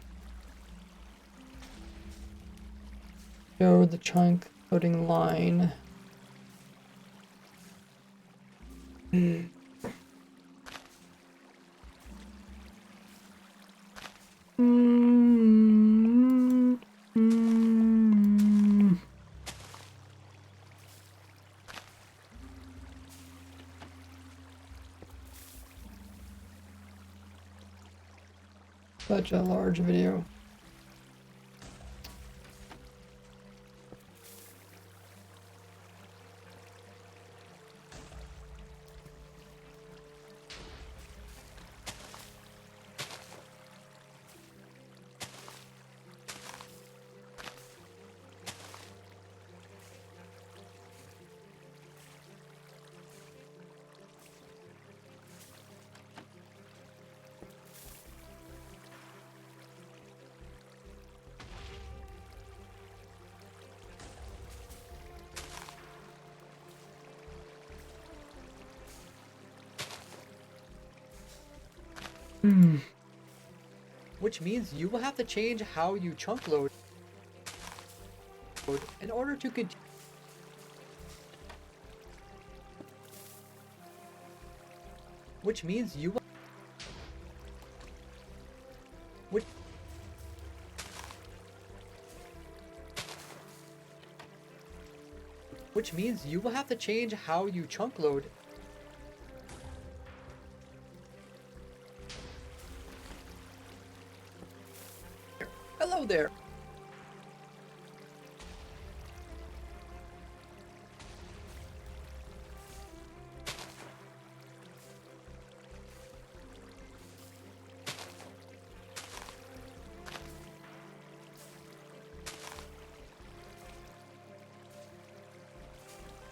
show the chunk loading line. Such a large video. which means you will have to change how you chunk load in order to continue. Which means you will which means you will have to change how you chunk load. Hello there.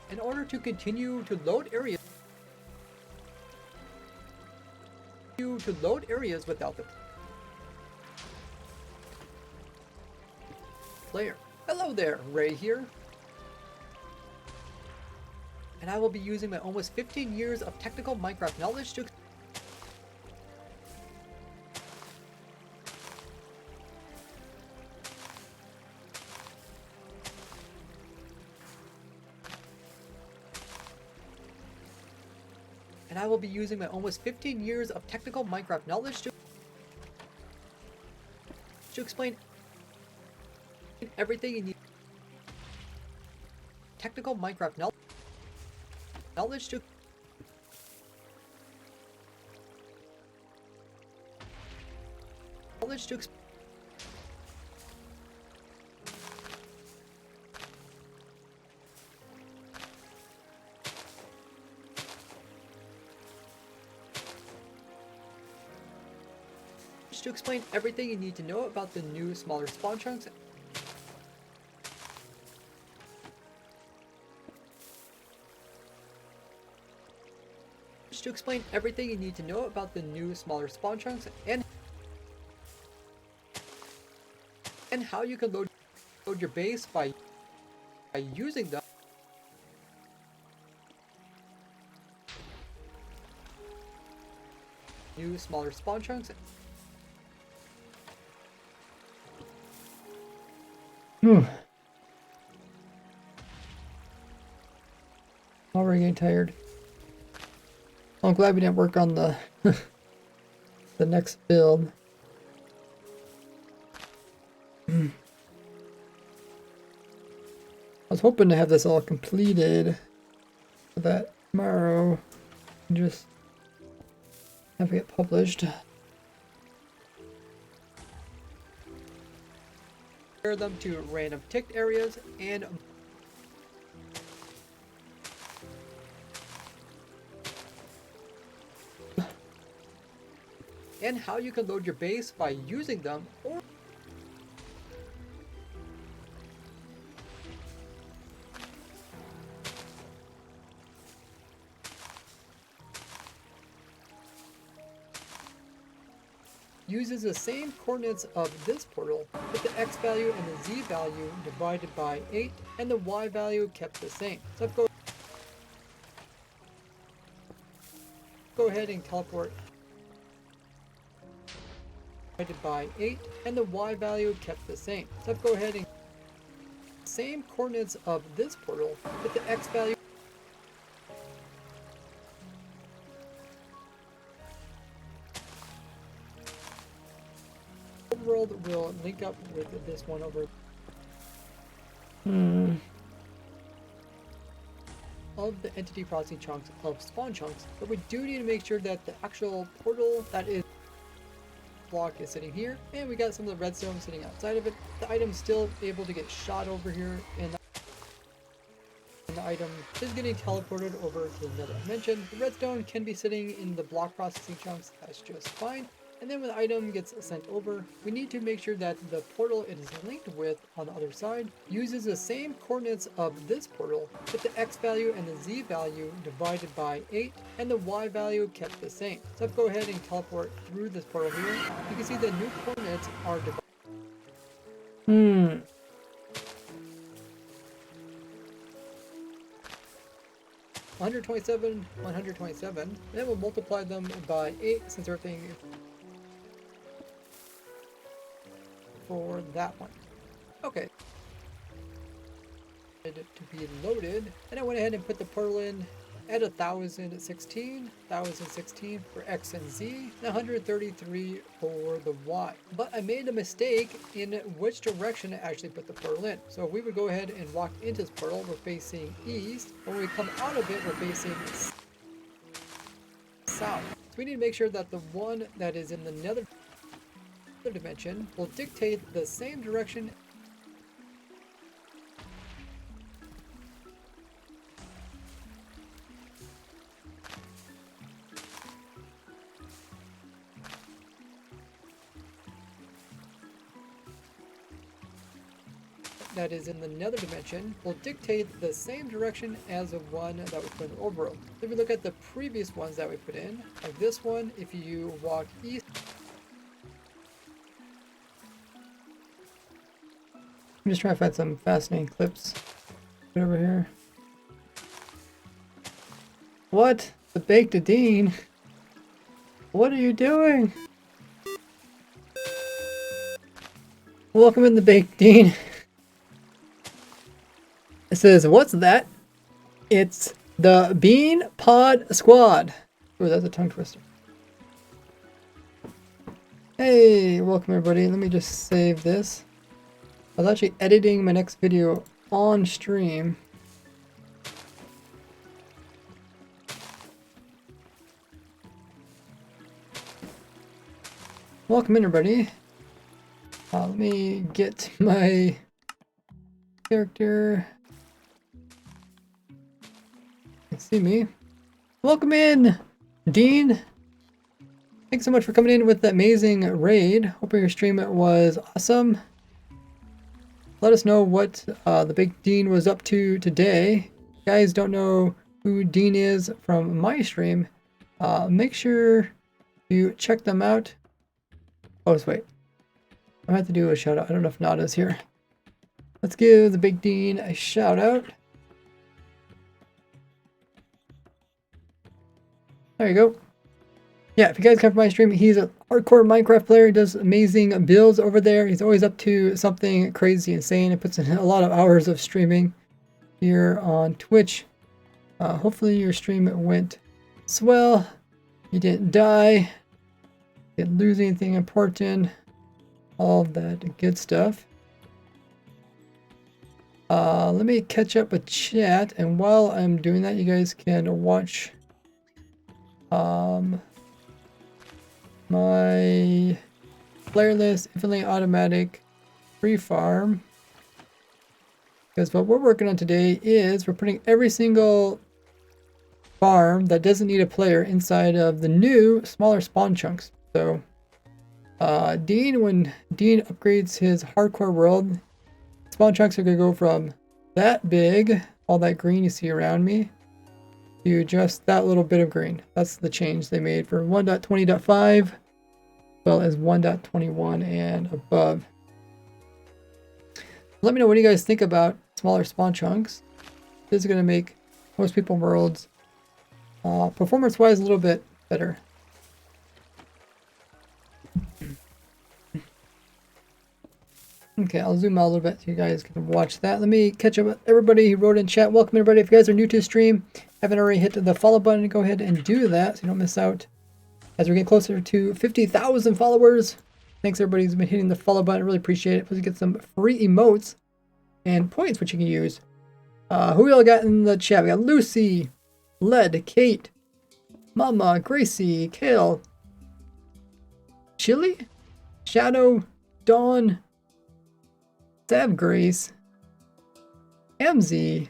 In order to continue to load areas without the player. Hello there, Ray here. And I will be using my almost 15 years of technical Minecraft knowledge to explain everything you need. Technical Minecraft knowledge to explain everything you need to know about the new smaller spawn chunks. To explain everything you need to know about the new smaller spawn chunks and how you can load your base by using them. New smaller spawn chunks. Already getting tired. I'm glad we didn't work on the the next build. I was hoping to have this all completed so that tomorrow just have it get published. Compare them to random ticked areas and how you can load your base by using them, or uses the same coordinates of this portal, with the x value and the z value divided by 8 and the y value kept the same. So go ahead and teleport divided by 8 and the y value kept the same. So go ahead and same coordinates of this portal, with the x value world will link up with this one over of the entity processing chunks of spawn chunks, but we do need to make sure that the actual portal that is block is sitting here, and we got some of the redstone sitting outside of it. The item's still able to get shot over here, and the item is getting teleported over to another dimension. The redstone can be sitting in the block processing chunks, that's just fine. And then when the item gets sent over, we need to make sure that the portal it is linked with on the other side uses the same coordinates of this portal, with the x value and the z value divided by 8 and the y value kept the same. So let's go ahead and teleport through this portal here. You can see the new coordinates are divided. 127, 127. Then we'll multiply them by 8 since everything for that one. Okay. To be loaded. And I went ahead and put the portal in at 1016 for X and Z, and 133 for the Y. But I made a mistake in which direction I actually put the portal in. So if we would go ahead and walk into this portal, we're facing east. When we come out of it, we're facing south. So we need to make sure that the one that is in the nether dimension will dictate the same direction that is in the nether dimension will dictate the same direction as the one that we put in the overworld. So if we look at the previous ones that we put in, like this one, if you walk east, I'm just trying to find some fascinating clips. Right over here. What? The Baked Dean? What are you doing? Welcome in the Baked Dean. It says, what's that? It's the Bean Pod Squad. Oh, that's a tongue twister. Hey, welcome everybody. Let me just save this. I was actually editing my next video on stream. Welcome in everybody. Let me get my character. See me. Welcome in, Dean. Thanks so much for coming in with the amazing raid. Hope your stream was awesome. Let us know what the big Dean was up to today. If you guys don't know who Dean is from my stream, make sure you check them out. Oh, just wait. I might have to do a shout out. I don't know if Nada's here. Let's give the big Dean a shout out. There you go. Yeah, if you guys come from my stream, he's a hardcore Minecraft player. He does amazing builds over there. He's always up to something crazy, insane. He puts in a lot of hours of streaming here on Twitch. Hopefully your stream went swell. You didn't die. Didn't lose anything important. All of that good stuff. Let me catch up with chat, and while I'm doing that, you guys can watch my player list infinitely automatic free farm, because what we're working on today is we're putting every single farm that doesn't need a player inside of the new smaller spawn chunks. So Dean, when Dean upgrades his hardcore world, spawn chunks are going to go from that big, all that green you see around me, to just that little bit of green. That's the change they made for 1.20.5, as well as 1.21 and above. Let me know what you guys think about smaller spawn chunks. This is going to make most people worlds performance-wise a little bit better. Okay, I'll zoom out a little bit so you guys can watch that. Let me catch up with everybody who wrote in chat. Welcome everybody. If you guys are new to the stream, haven't already hit the follow button, go ahead and do that so you don't miss out as we're getting closer to 50,000 followers. Thanks everybody who's been hitting the follow button. I really appreciate it. Plus you get some free emotes and points which you can use. Who we all got in the chat? We got Lucy, Led, Kate, Mama, Gracie, Kale, Chili, Shadow, Dawn, Sav Grace, MZ,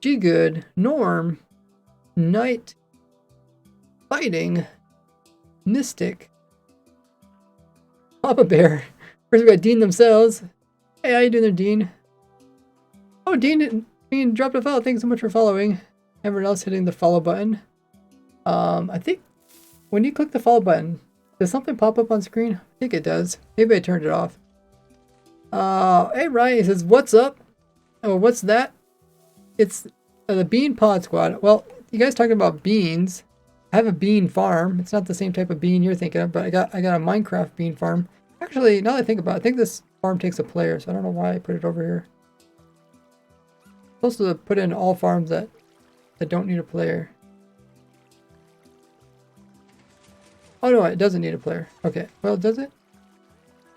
G Good, Norm, Knight, Fighting, Mystic, Papa Bear. First we got Dean themselves. Hey, how you doing there, Dean? Oh, Dean dropped a follow. Thanks so much for following. Everyone else hitting the follow button. I think when you click the follow button, does something pop up on screen? I think it does. Maybe I turned it off. Hey Ryan, he says, what's up? Oh, what's that? It's the Bean Pod Squad. Well, you guys talking about beans. I have a bean farm. It's not the same type of bean you're thinking of, but I got a Minecraft bean farm. I Actually, now that I think about it, I think this farm takes a player, so I don't know why I put it over here. I'm supposed to put in all farms that don't need a player. Oh no, it doesn't need a player. Okay, well, does it?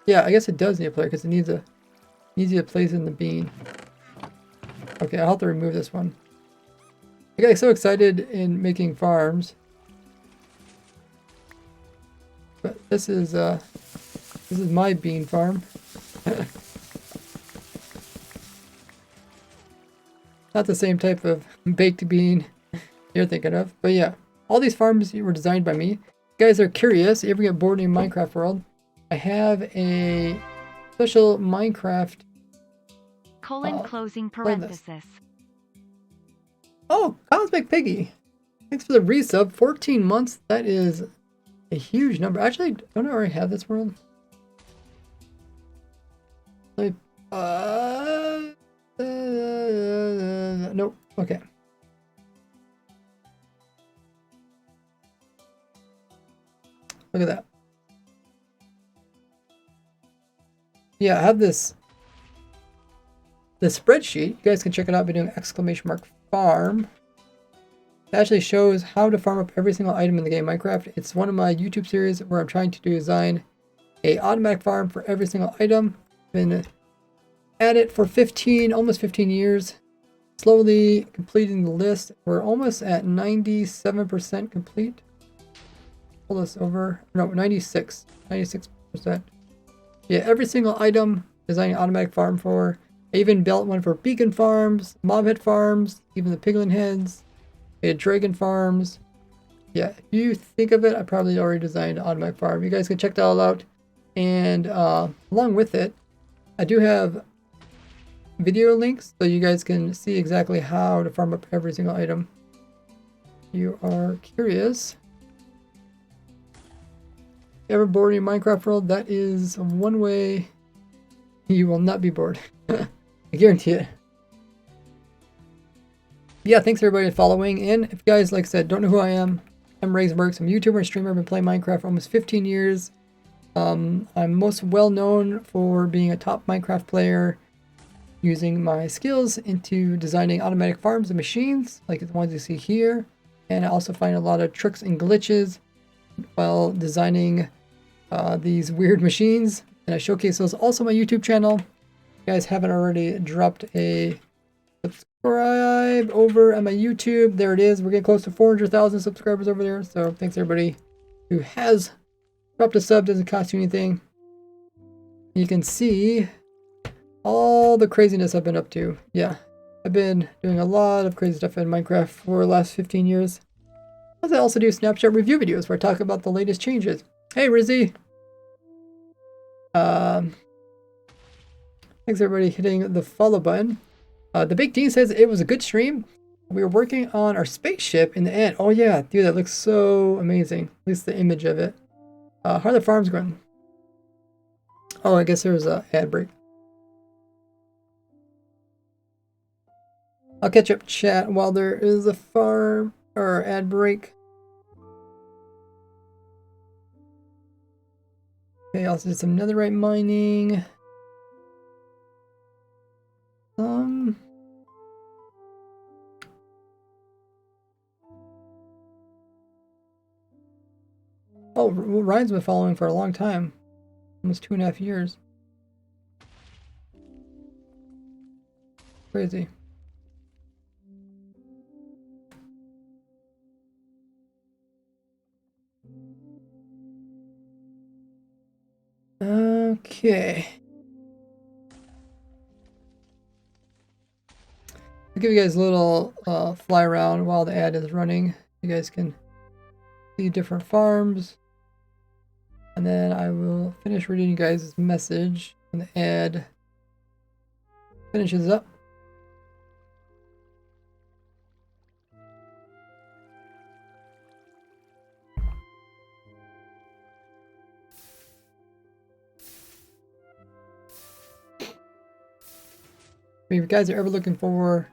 Yeah, I guess it does need a player because it needs you to place in the bean. Okay, I'll have to remove this one. I got so excited in making farms. But this is my bean farm. Not the same type of baked bean you're thinking of. But yeah, all these farms were designed by me. If you guys are curious, if you ever get bored in Minecraft world, I have a special Minecraft closing playlist. parenthesis. Oh, Cosmic Piggy. Thanks for the resub. 14 months. That is a huge number. Actually, don't I already have this world? Like, nope. Okay. Look at that. Yeah, I have this spreadsheet. You guys can check it out by doing !farm. It actually shows how to farm up every single item in the game Minecraft. It's one of my YouTube series where I'm trying to design a automatic farm for every single item. Been at it for almost 15 years. Slowly completing the list. We're almost at 97% complete. Pull this over. No, 96%. Yeah, every single item designing automatic farm for. I even built one for beacon farms, mob head farms, even the piglin heads. We had dragon farms. Yeah, if you think of it, I probably already designed an automatic farm. You guys can check that all out. And along with it, I do have video links so you guys can see exactly how to farm up every single item. You are curious. Ever bored in Minecraft world? That is one way you will not be bored. I guarantee it. Yeah, thanks everybody for following. And if you guys, like I said, don't know who I am, I'm Ragsburgs. I'm a YouTuber and streamer. I've been playing Minecraft for almost 15 years. I'm most well known for being a top Minecraft player, using my skills into designing automatic farms and machines, like the ones you see here. And I also find a lot of tricks and glitches while designing these weird machines. And I showcase those also on my YouTube channel. If you guys haven't already dropped a subscribe over at my YouTube, there it is. We're getting close to 400,000 subscribers over there. So thanks everybody who has dropped a sub. Doesn't cost you anything. You can see all the craziness I've been up to. Yeah, I've been doing a lot of crazy stuff in Minecraft for the last 15 years. Plus I also do Snapchat review videos where I talk about the latest changes. Hey Rizzy! Thanks everybody hitting the follow button. The Big Dean says it was a good stream. We were working on our spaceship in the end. Oh yeah, dude, that looks so amazing. At least the image of it. How are the farms going? Oh, I guess there was a ad break. I'll catch up chat while there is a farm or ad break. Okay, also did some netherite mining. Oh, Ryan's been following for a long time. Almost 2.5 years. Crazy. Okay. I'll give you guys a little fly around while the ad is running. You guys can see different farms. And then I will finish reading you guys this message when the ad finishes up. If you guys are ever looking for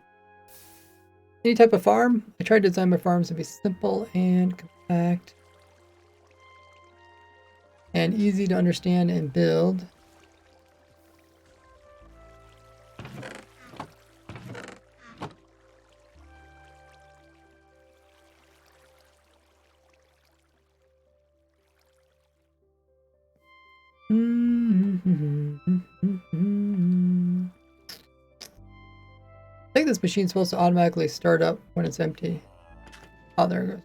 any type of farm, I try to design my farms to be simple and compact. and easy to understand and build. I think this machine's supposed to automatically start up when it's empty. Oh, there it goes.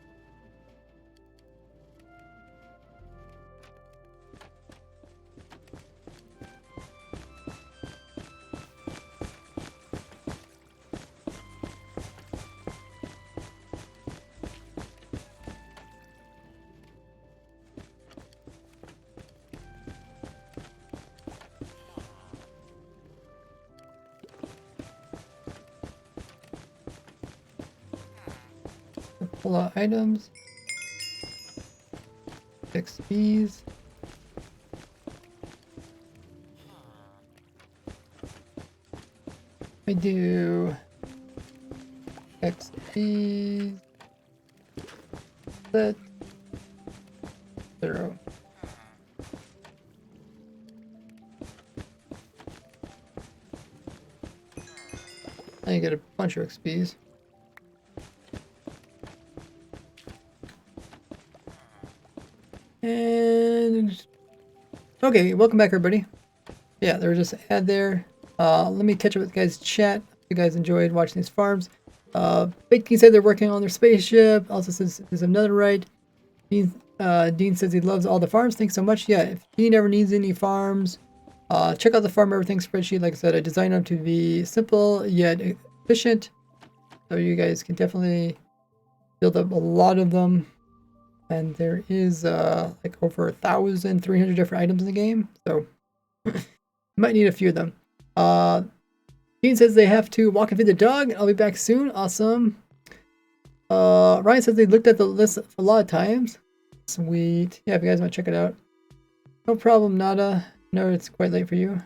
Pull out items. 6 bees. I do XP set 0. I get a bunch of XPs. And okay, welcome back everybody. Yeah, there was just an ad there. Let me catch up with you guys' chat. You guys enjoyed watching these farms. Baking said they're working on their spaceship. Also says there's another right. Dean says he loves all the farms. Thanks so much. Yeah, if Dean ever needs any farms, check out the farm everything spreadsheet. Like I said, I designed them to be simple yet efficient. So you guys can definitely build up a lot of them. And there is like over 1,300 different items in the game. So you might need a few of them. Dean says they have to walk and feed the dog. I'll be back soon. Awesome. Ryan says they looked at the list a lot of times. Sweet. Yeah, if you guys want to check it out. No problem, Nada. No, it's quite late for you.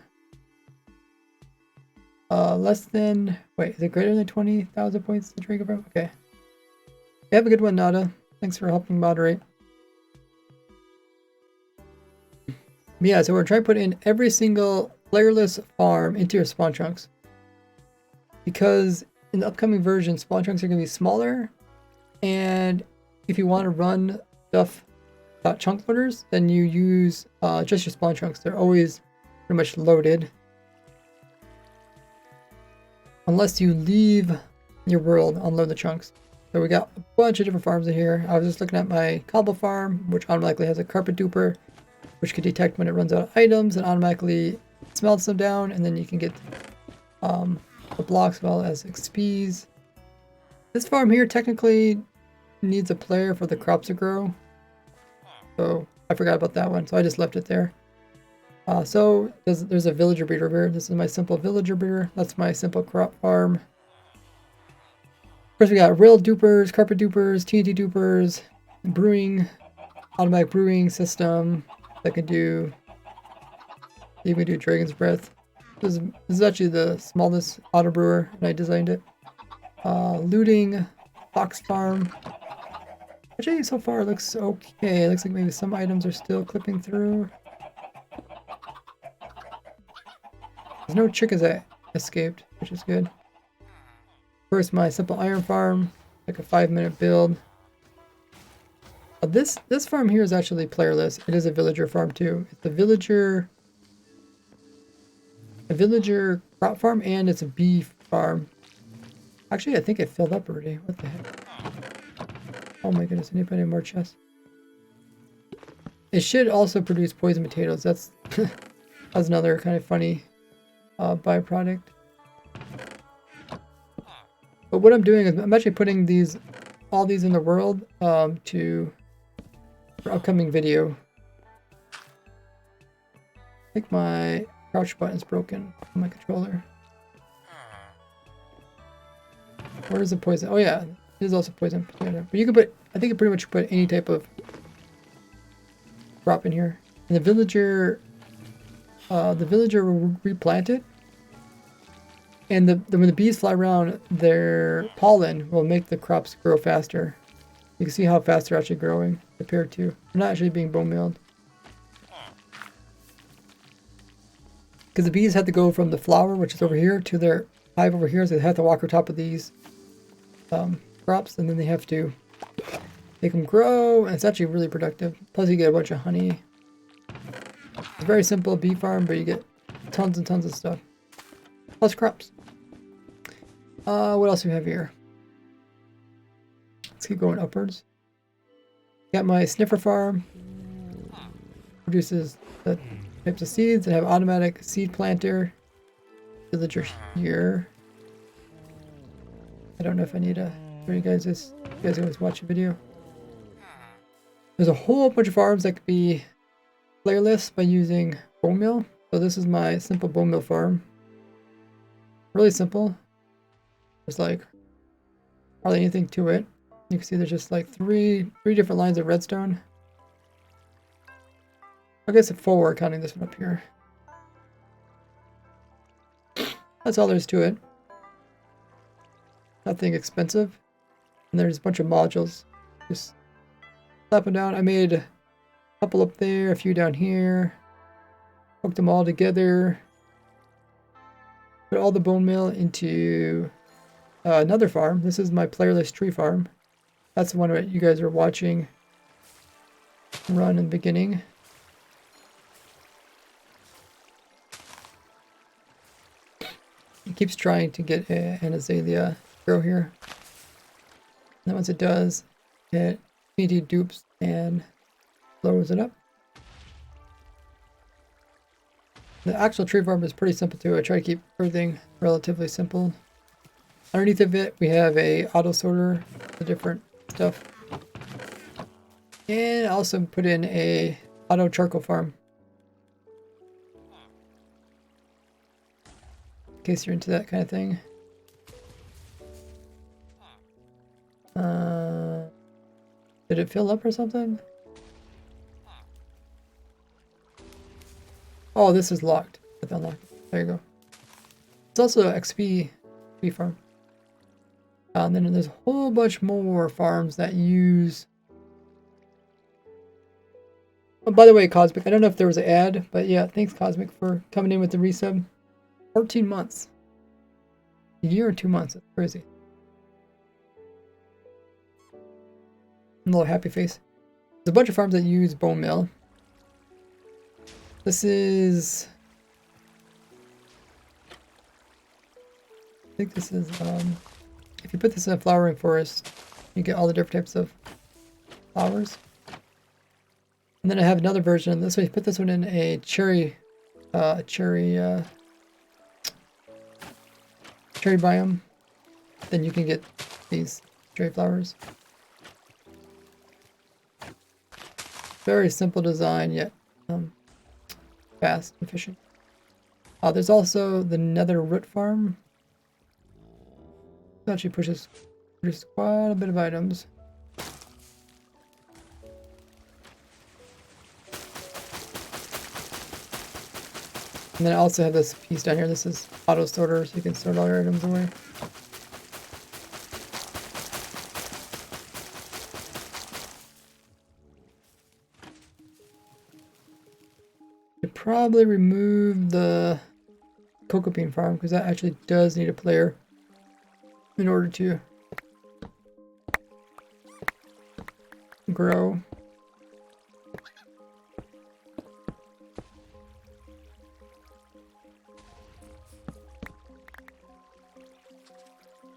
Less than... Wait, is it greater than 20,000 points to drink about? Okay. Have a good one, Nada. Thanks for helping moderate. Yeah, so we're trying to put in every single playerless farm into your spawn chunks. Because in the upcoming version, spawn chunks are going to be smaller. And if you want to run stuff without chunk loaders, then you use just your spawn chunks. They're always pretty much loaded. Unless you leave your world, unload the chunks. So we got a bunch of different farms in here. I was just looking at my cobble farm, which automatically has a carpet duper, which can detect when it runs out of items and automatically smelts them down, and then you can get the blocks as well as XPs. This farm here technically needs a player for the crops to grow. So I forgot about that one, so I just left it there. So there's a villager breeder here. This is my simple villager breeder. That's my simple crop farm. Of course, we got rail dupers, carpet dupers, TNT dupers, brewing, automatic brewing system that can do, you can do dragon's breath. This is actually the smallest auto brewer, and I designed it. Looting, fox farm. Actually, so far it looks okay. It looks like maybe some items are still clipping through. There's no chickens that escaped, which is good. First, my simple iron farm, like a 5-minute build. This farm here is actually playerless. It is a villager farm too. It's a villager crop farm, and it's a bee farm. Actually, I think it filled up already. What the heck? Oh my goodness! Anybody have more chests? It should also produce poison potatoes. That's that's another kind of funny byproduct. But what I'm doing is I'm actually putting all these in the world for upcoming video. I think my crouch button's broken on my controller. Where is the poison? Oh yeah, it is also poison potato. But you can put, I think you pretty much put any type of crop in here. And the villager will replant it. And when the bees fly around, their pollen will make the crops grow faster. You can see how fast they're actually growing compared to, they're not actually being bone mealed. because the bees had to go from the flower, which is over here, to their hive over here, so they have to walk on top of these crops, and then they have to make them grow, and it's actually really productive. Plus you get a bunch of honey. It's a very simple bee farm, but you get tons and tons of stuff. Plus crops. What else do we have here? Let's keep going upwards. Got my sniffer farm. Produces the types of seeds that have automatic seed planter. Villager here. I don't know if I need to show you guys this. You guys always watch a video. There's a whole bunch of farms that could be playerless by using bone meal. So this is my simple bone meal farm. Really simple. There's like hardly anything to it. You can see there's just like three different lines of redstone. I guess at 4 counting this one up here. That's all there is to it. Nothing expensive. And there's a bunch of modules. Just slap them down. I made a couple up there, a few down here. Hooked them all together. Put all the bone meal into another farm. This is my playerless tree farm. That's the one that you guys are watching run in the beginning. It keeps trying to get an azalea grow here. And once it does, it immediately dupes and lowers it up. The actual tree farm is pretty simple too. I try to keep everything relatively simple. Underneath of it, we have a auto sorter, the different stuff. And I also put in a auto charcoal farm. In case you're into that kind of thing. Did it fill up or something? Oh, this is locked. It's unlocked. There you go. It's also an XP farm. And then there's a whole bunch more farms that use... Oh, by the way, Cosmic, I don't know if there was an ad, but yeah, thanks Cosmic for coming in with the resub. 14 months. A year or 2 months. That's crazy. A little happy face. There's a bunch of farms that use bone meal. This is... I think this is... if you put this in a flowering forest, you get all the different types of flowers. And then I have another version of this one. You put this one in a cherry biome, then you can get these cherry flowers. Very simple design, yet fast and efficient. There's also the nether root farm. It actually produces quite a bit of items. And then I also have this piece down here. This is auto sorter, so you can sort all your items away. Should probably remove the cocoa bean farm because that actually does need a player in order to grow.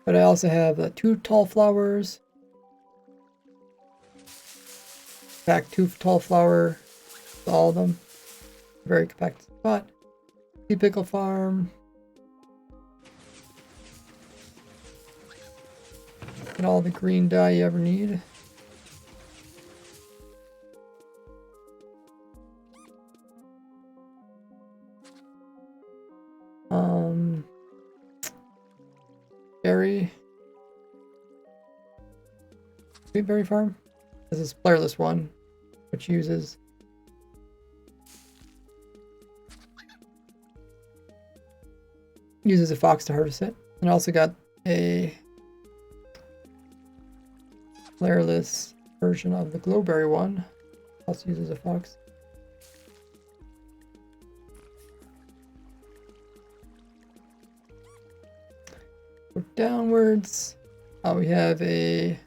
But I also have 2 tall flowers. Back 2 tall flower, all of them. Very compact spot. Sea pickle farm. And all the green dye you ever need. Berry. Sweetberry farm. This is playerless one, which uses a fox to harvest it. And I also got a playerless version of the glowberry one. Also uses a fox. downwards. We have a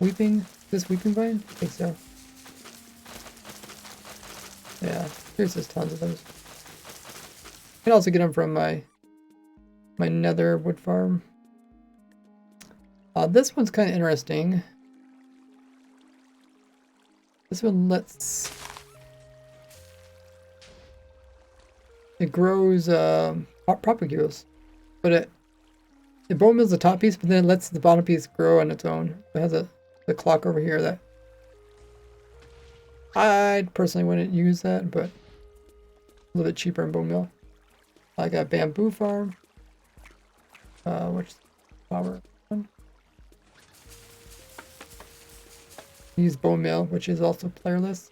weeping. This weeping vine? I think so. Yeah, there's just tons of those. I can also get them from my nether wood farm. This one's kind of interesting. This one it grows propagules, but it bone meals the top piece, but then it lets the bottom piece grow on its own. It has the clock over here that I personally wouldn't use that, but a little bit cheaper in bone meal. I got bamboo farm, which flower one. Use bone meal, which is also playerless.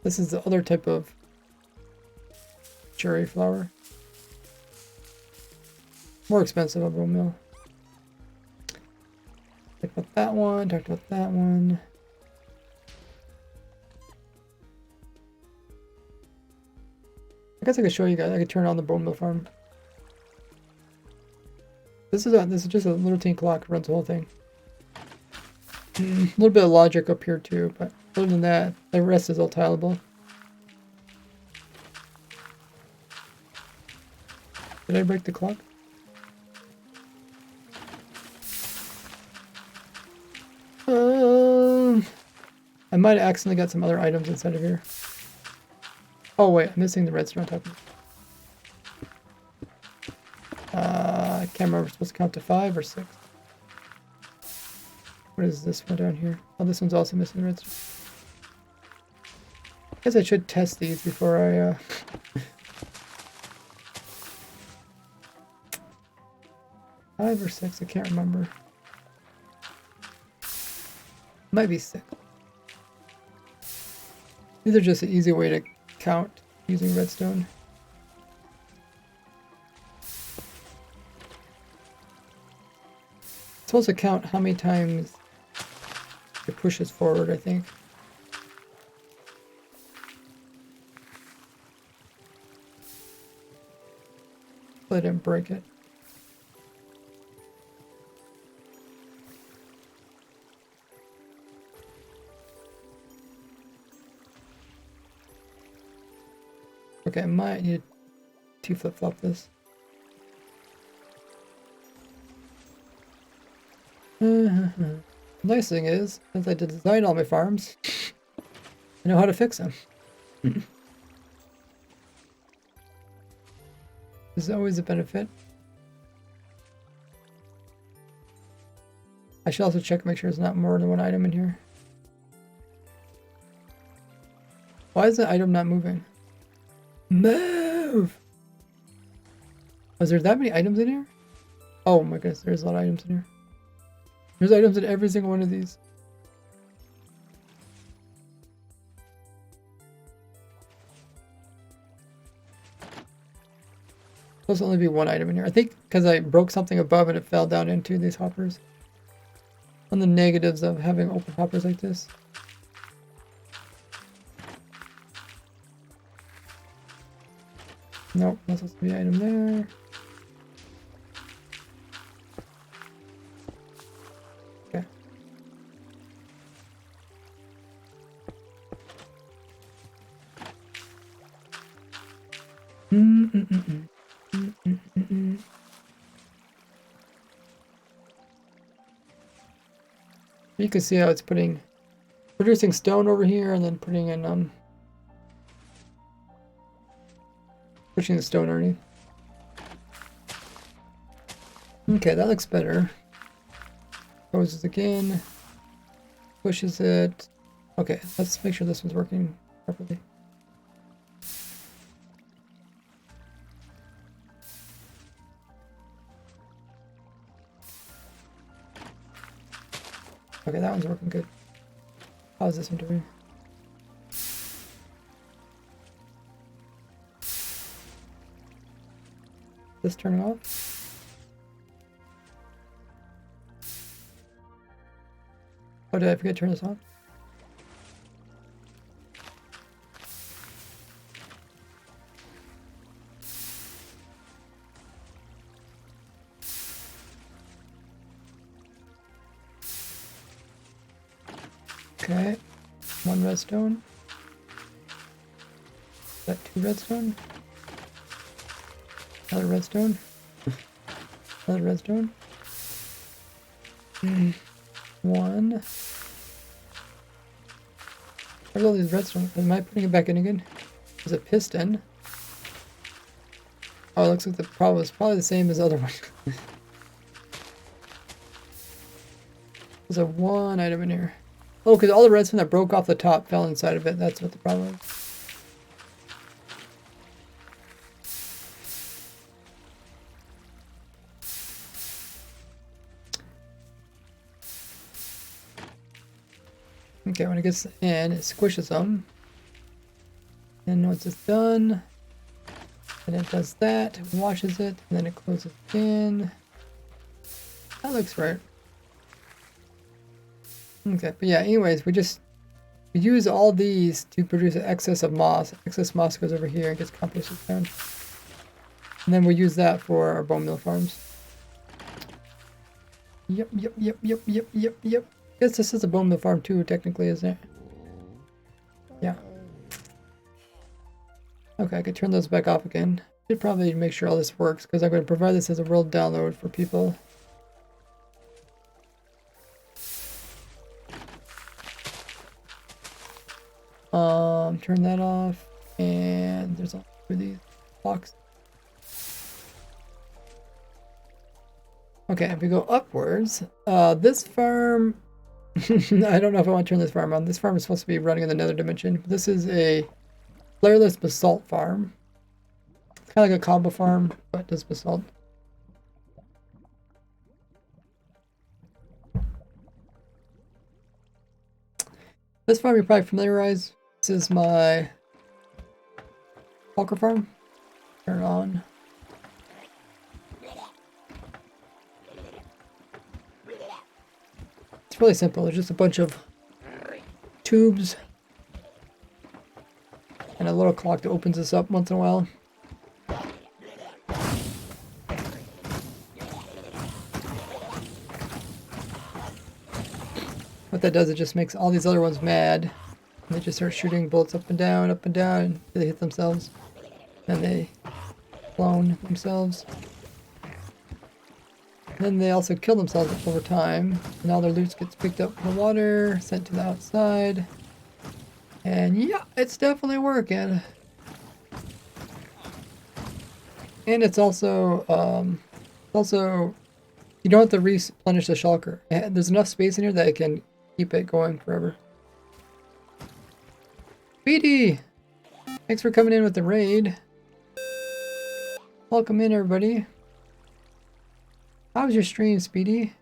This is the other type of cherry flower. More expensive on bone meal. Talked about that one, talked about that one. I guess I could show you guys. I could turn on the bone meal farm. This is just a little teeny clock, runs the whole thing. A little bit of logic up here too, but other than that, the rest is all tileable. Did I break the clock? I might have accidentally got some other items inside of here. Oh wait, I'm missing the redstone on top of it. I can't remember if we're supposed to count to 5 or 6. What is this one down here? Oh, this one's also missing the redstone. I guess I should test these before I 5 or 6, I can't remember. Might be 6. These are just an easy way to count using redstone. It's supposed to count how many times it pushes forward, I think. But I didn't break it. Okay, I might need to flip-flop this. Nice thing is, since I did design all my farms, I know how to fix them. This is always a benefit. I should also check, make sure there's not more than one item in here. Why is the item not moving? Move! Was there that many items in here? Oh my goodness, there's a lot of items in here. There's items in every single one of these. Supposed to only be one item in here. I think because I broke something above and it fell down into these hoppers. On the negatives of having open hoppers like this. Nope, not supposed to be an item there. Okay. You can see how it's producing stone over here and then putting in pushing the stone underneath. Okay, that looks better. Closes again. Pushes it. Okay, let's make sure this one's working properly. Okay, that one's working good. How's this one doing? This turning off? Oh, did I forget to turn this on? Okay. 1 redstone. Is that 2 redstone? Another redstone. Another redstone. 1. Where's all these redstone? Am I putting it back in again? There's a piston. Oh, it looks like the problem is probably the same as the other one. There's a 1 item in here. Oh, because all the redstone that broke off the top fell inside of it. That's what the problem is. Okay, when it gets in, it squishes them. And once it's done, then it does that, washes it, and then it closes in. That looks right. Okay, but yeah, anyways, we use all these to produce an excess of moss. Excess moss goes over here and gets composted down. And then we use that for our bone meal farms. Yep. Guess this is a bone meal farm too, technically, isn't it? Yeah. Okay, I could turn those back off again. Should probably make sure all this works, because I'm going to provide this as a world download for people. Turn that off, and there's all these blocks. Okay, if we go upwards, this farm, I don't know if I want to turn this farm on. This farm is supposed to be running in the nether dimension. This is a playerless basalt farm. It's kind of like a combo farm, but does basalt. This farm you're probably familiarized. This is my Walker farm. Turn it on. It's really simple. There's just a bunch of tubes and a little clock that opens this up once in a while. What that does, it just makes all these other ones mad. And they just start shooting bullets up and down, until they hit themselves. Then they clone themselves. Then they also kill themselves over time. And all their loot gets picked up from the water, sent to the outside. And yeah, it's definitely working. And it's also, you don't have to replenish the shulker. There's enough space in here that it can keep it going forever. Speedy! Thanks for coming in with the raid. Welcome in, everybody. How was your stream, Speedy?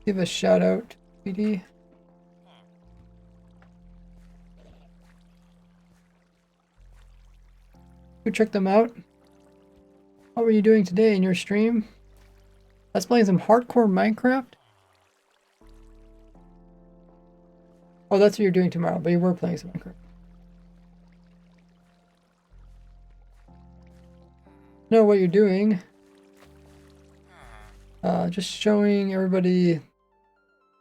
Give a shout out, Speedy. Go check them out. What were you doing today in your stream? Let's play some hardcore Minecraft. Oh, that's what you're doing tomorrow, but you were playing some Minecraft. Know what you're doing. Just showing everybody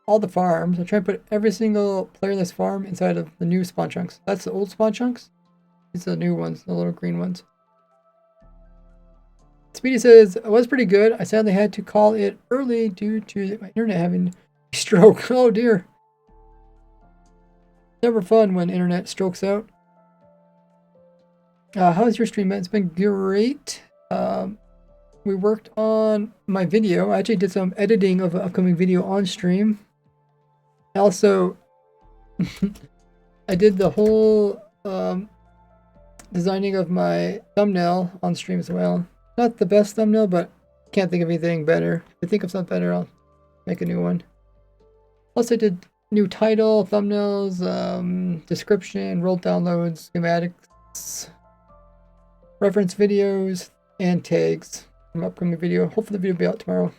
all the farms. I'll try to put every single playerless farm inside of the new spawn chunks. That's the old spawn chunks. These are the new ones, the little green ones. Speedy says, it was pretty good. I sadly had to call it early due to my internet having a stroke. Oh dear. Never fun when internet strokes out. How's your stream, man? It's been great. We worked on my video. I actually did some editing of an upcoming video on stream. Also, I did the whole designing of my thumbnail on stream as well. Not the best thumbnail, but can't think of anything better. If I think of something better, I'll make a new one. Plus, I did new title, thumbnails, description, world downloads, schematics, reference videos, and tags from upcoming video. Hopefully the video will be out tomorrow.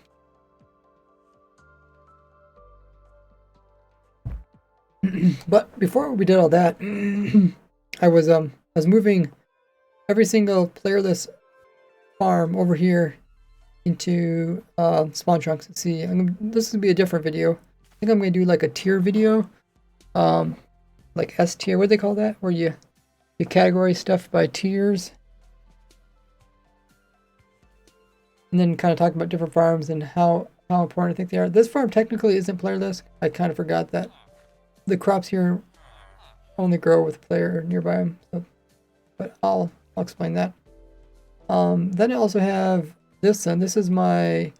But before we did all that, I was moving every single playerless farm over here into spawn chunks. Let's see, this is gonna be a different video. I think I'm gonna do like a tier video like S tier. What do they call that? Where you categorize stuff by tiers. And then kind of talk about different farms and how important I think they are. This farm technically isn't playerless. I kind of forgot that the crops here only grow with a player nearby them. So, but I'll explain that. Then I also have this one. This is my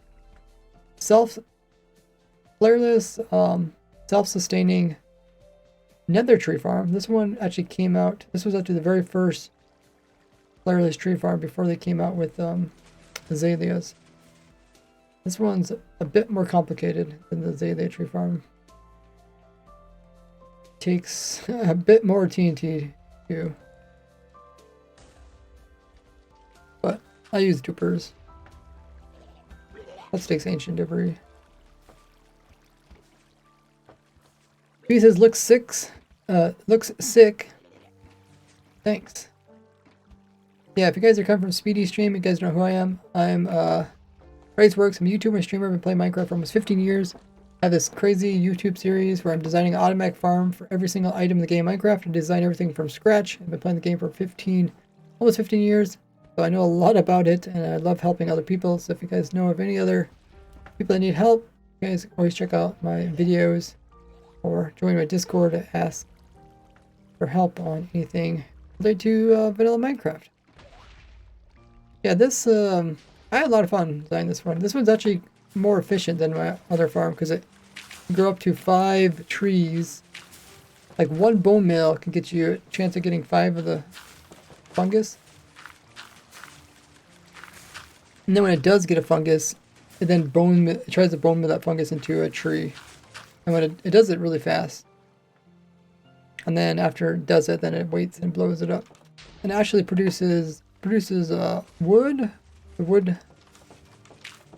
playerless, self-sustaining nether tree farm. This one actually came out. This was actually the very first playerless tree farm before they came out with azaleas. This one's a bit more complicated than the azalea tree farm. Takes a bit more TNT too. But I use dupers. That takes ancient debris. He says looks sick. Thanks. Yeah, if you guys are coming from Speedy Stream, you guys know who I am. I'm Works. I'm a YouTuber and streamer. I've been playing Minecraft for almost 15 years. I have this crazy YouTube series where I'm designing an automatic farm for every single item in the game Minecraft and design everything from scratch. I've been playing the game for almost 15 years. So I know a lot about it and I love helping other people. So if you guys know of any other people that need help, you guys always check out my videos or join my Discord to ask for help on anything related to vanilla Minecraft. Yeah, this I had a lot of fun designing this one. This one's actually more efficient than my other farm because it can grow up to 5 trees. Like one bone meal can get you a chance of getting 5 of the fungus. And then when it does get a fungus, it then tries to bone meal that fungus into a tree. And when it does it really fast. And then after it does it, then it waits and blows it up. And it actually produces wood. The wood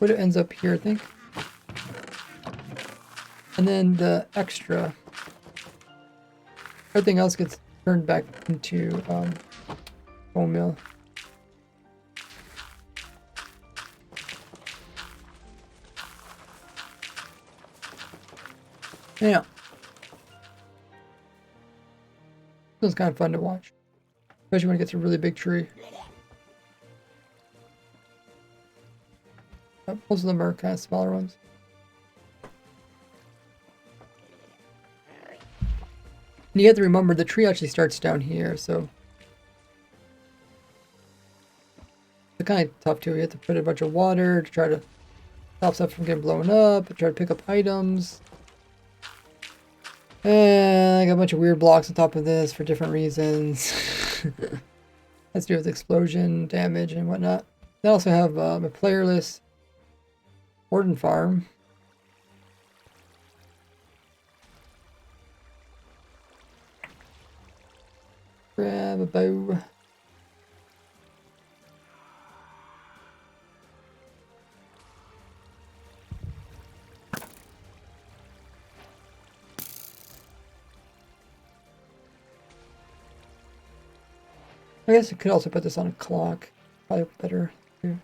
ends up here, I think. And then the extra, everything else gets turned back into bone meal. Yeah. This one's kind of fun to watch. Especially when it gets a really big tree. Most of them are kind of smaller ones. And you have to remember the tree actually starts down here, so it's kind of tough too. You have to put a bunch of water to try to stop stuff from getting blown up, try to pick up items. And I got a bunch of weird blocks on top of this for different reasons. Has to do with explosion, damage, and whatnot. I also have a playerless Warden farm. Grab a bow. I guess I could also put this on a clock. Probably better too.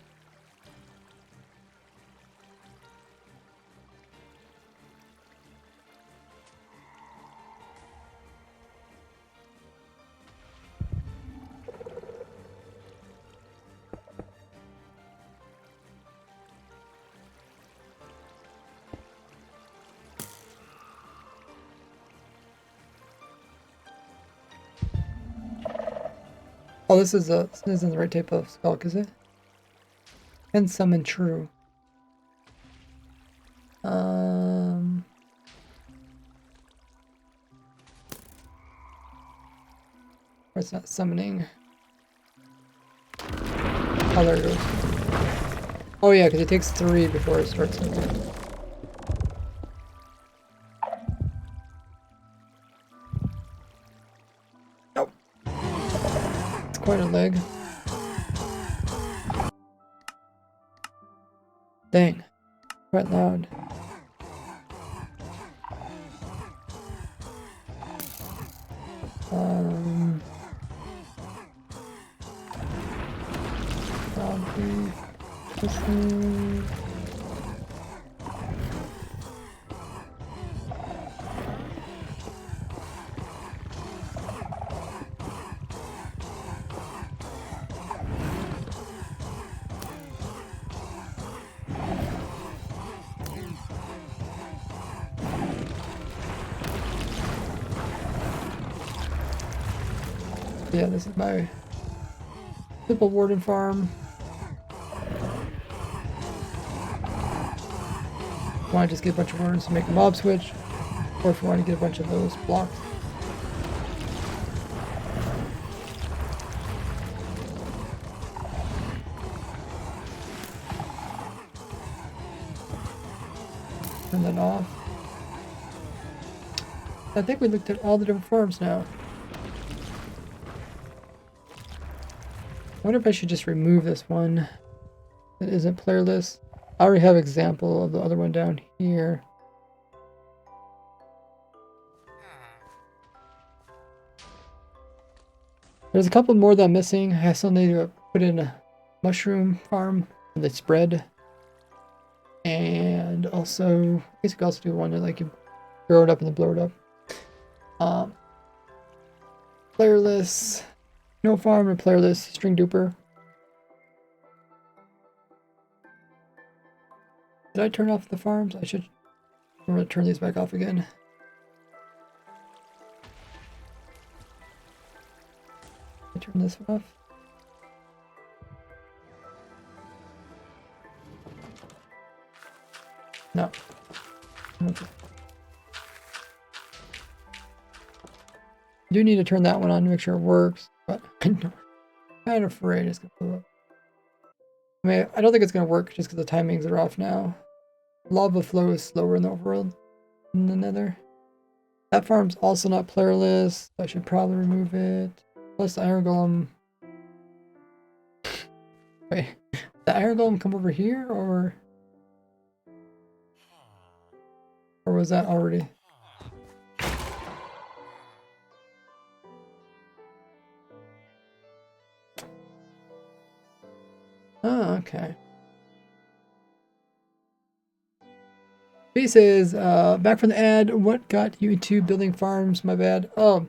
Oh, this isn't the right type of skulk, is it? And summon true. Or it's not summoning. Oh, there it goes. Oh yeah, because it takes 3 before it starts summoning. Nope. It's quite a leg. Dang. Quite loud. Zombie. Yeah, this is my simple warden farm. If you want to just get a bunch of wardens to make a mob switch, or if you want to get a bunch of those blocks. Turn that off. I think we looked at all the different farms now. I wonder if I should just remove this one that isn't player list. I already have an example of the other one down here. There's a couple more that I'm missing. I still need to put in a mushroom farm and they spread. And also, I guess you could also do one that like you grow it up and then blow it up. Player list. No farm or player list. String duper. Did I turn off the farms? I'm going to turn these back off again. I turn this off. No. Okay. Do need to turn that one on to make sure it works, but I'm kind of afraid it's going to blow up. I mean, I don't think it's going to work just because the timings are off now. Lava flow is slower in the overworld than the nether. That farm's also not player list. I should probably remove it. Plus the iron golem. Wait, the iron golem come over here or was that already? Oh, okay. He says, back from the ad, what got you into building farms? My bad. Oh.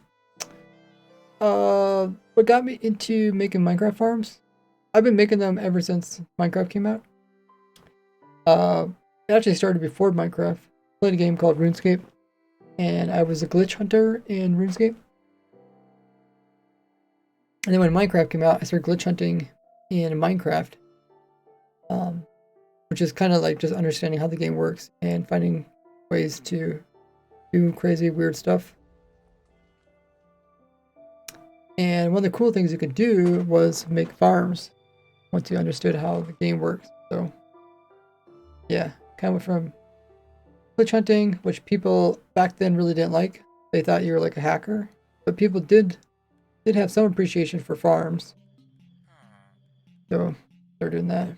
What got me into making Minecraft farms? I've been making them ever since Minecraft came out. It actually started before Minecraft. I played a game called RuneScape, and I was a glitch hunter in RuneScape. And then when Minecraft came out, I started glitch hunting in Minecraft, which is kind of like just understanding how the game works and finding ways to do crazy, weird stuff. And one of the cool things you could do was make farms once you understood how the game works. So, yeah, kind of went from glitch hunting, which people back then really didn't like. They thought you were like a hacker, but people did have some appreciation for farms. So they're doing that.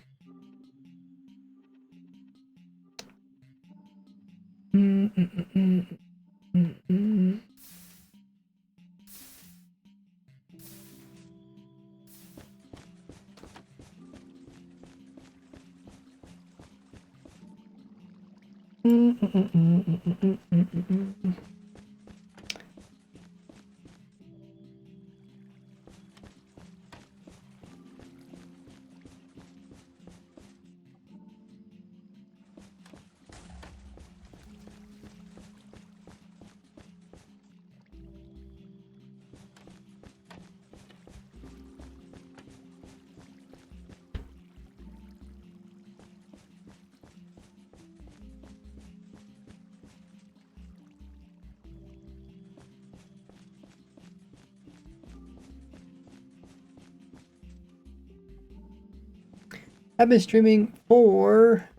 I've been streaming for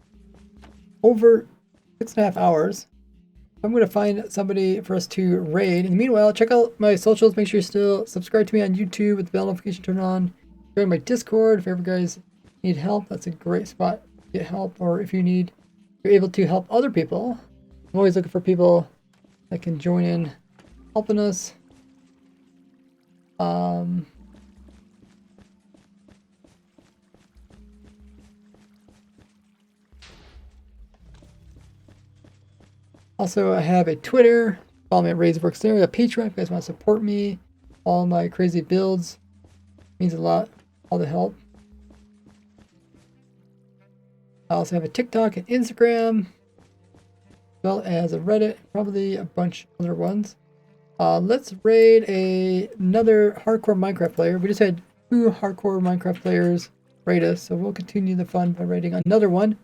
over 6.5 hours. I'm going to find somebody for us to raid. In the meanwhile, check out my socials. Make sure you're still subscribed to me on YouTube with the bell notification turned on. Join my Discord if ever guys need help. That's a great spot to get help. Or if you're able to help other people. I'm always looking for people that can join in helping us. Also, I have a Twitter. Follow me at RaiseWorks there. A Patreon if you guys want to support me. All my crazy builds. Means a lot. All the help. I also have a TikTok and Instagram. As well as a Reddit. Probably a bunch of other ones. Let's raid another hardcore Minecraft player. We just had 2 hardcore Minecraft players raid us, so we'll continue the fun by raiding another one.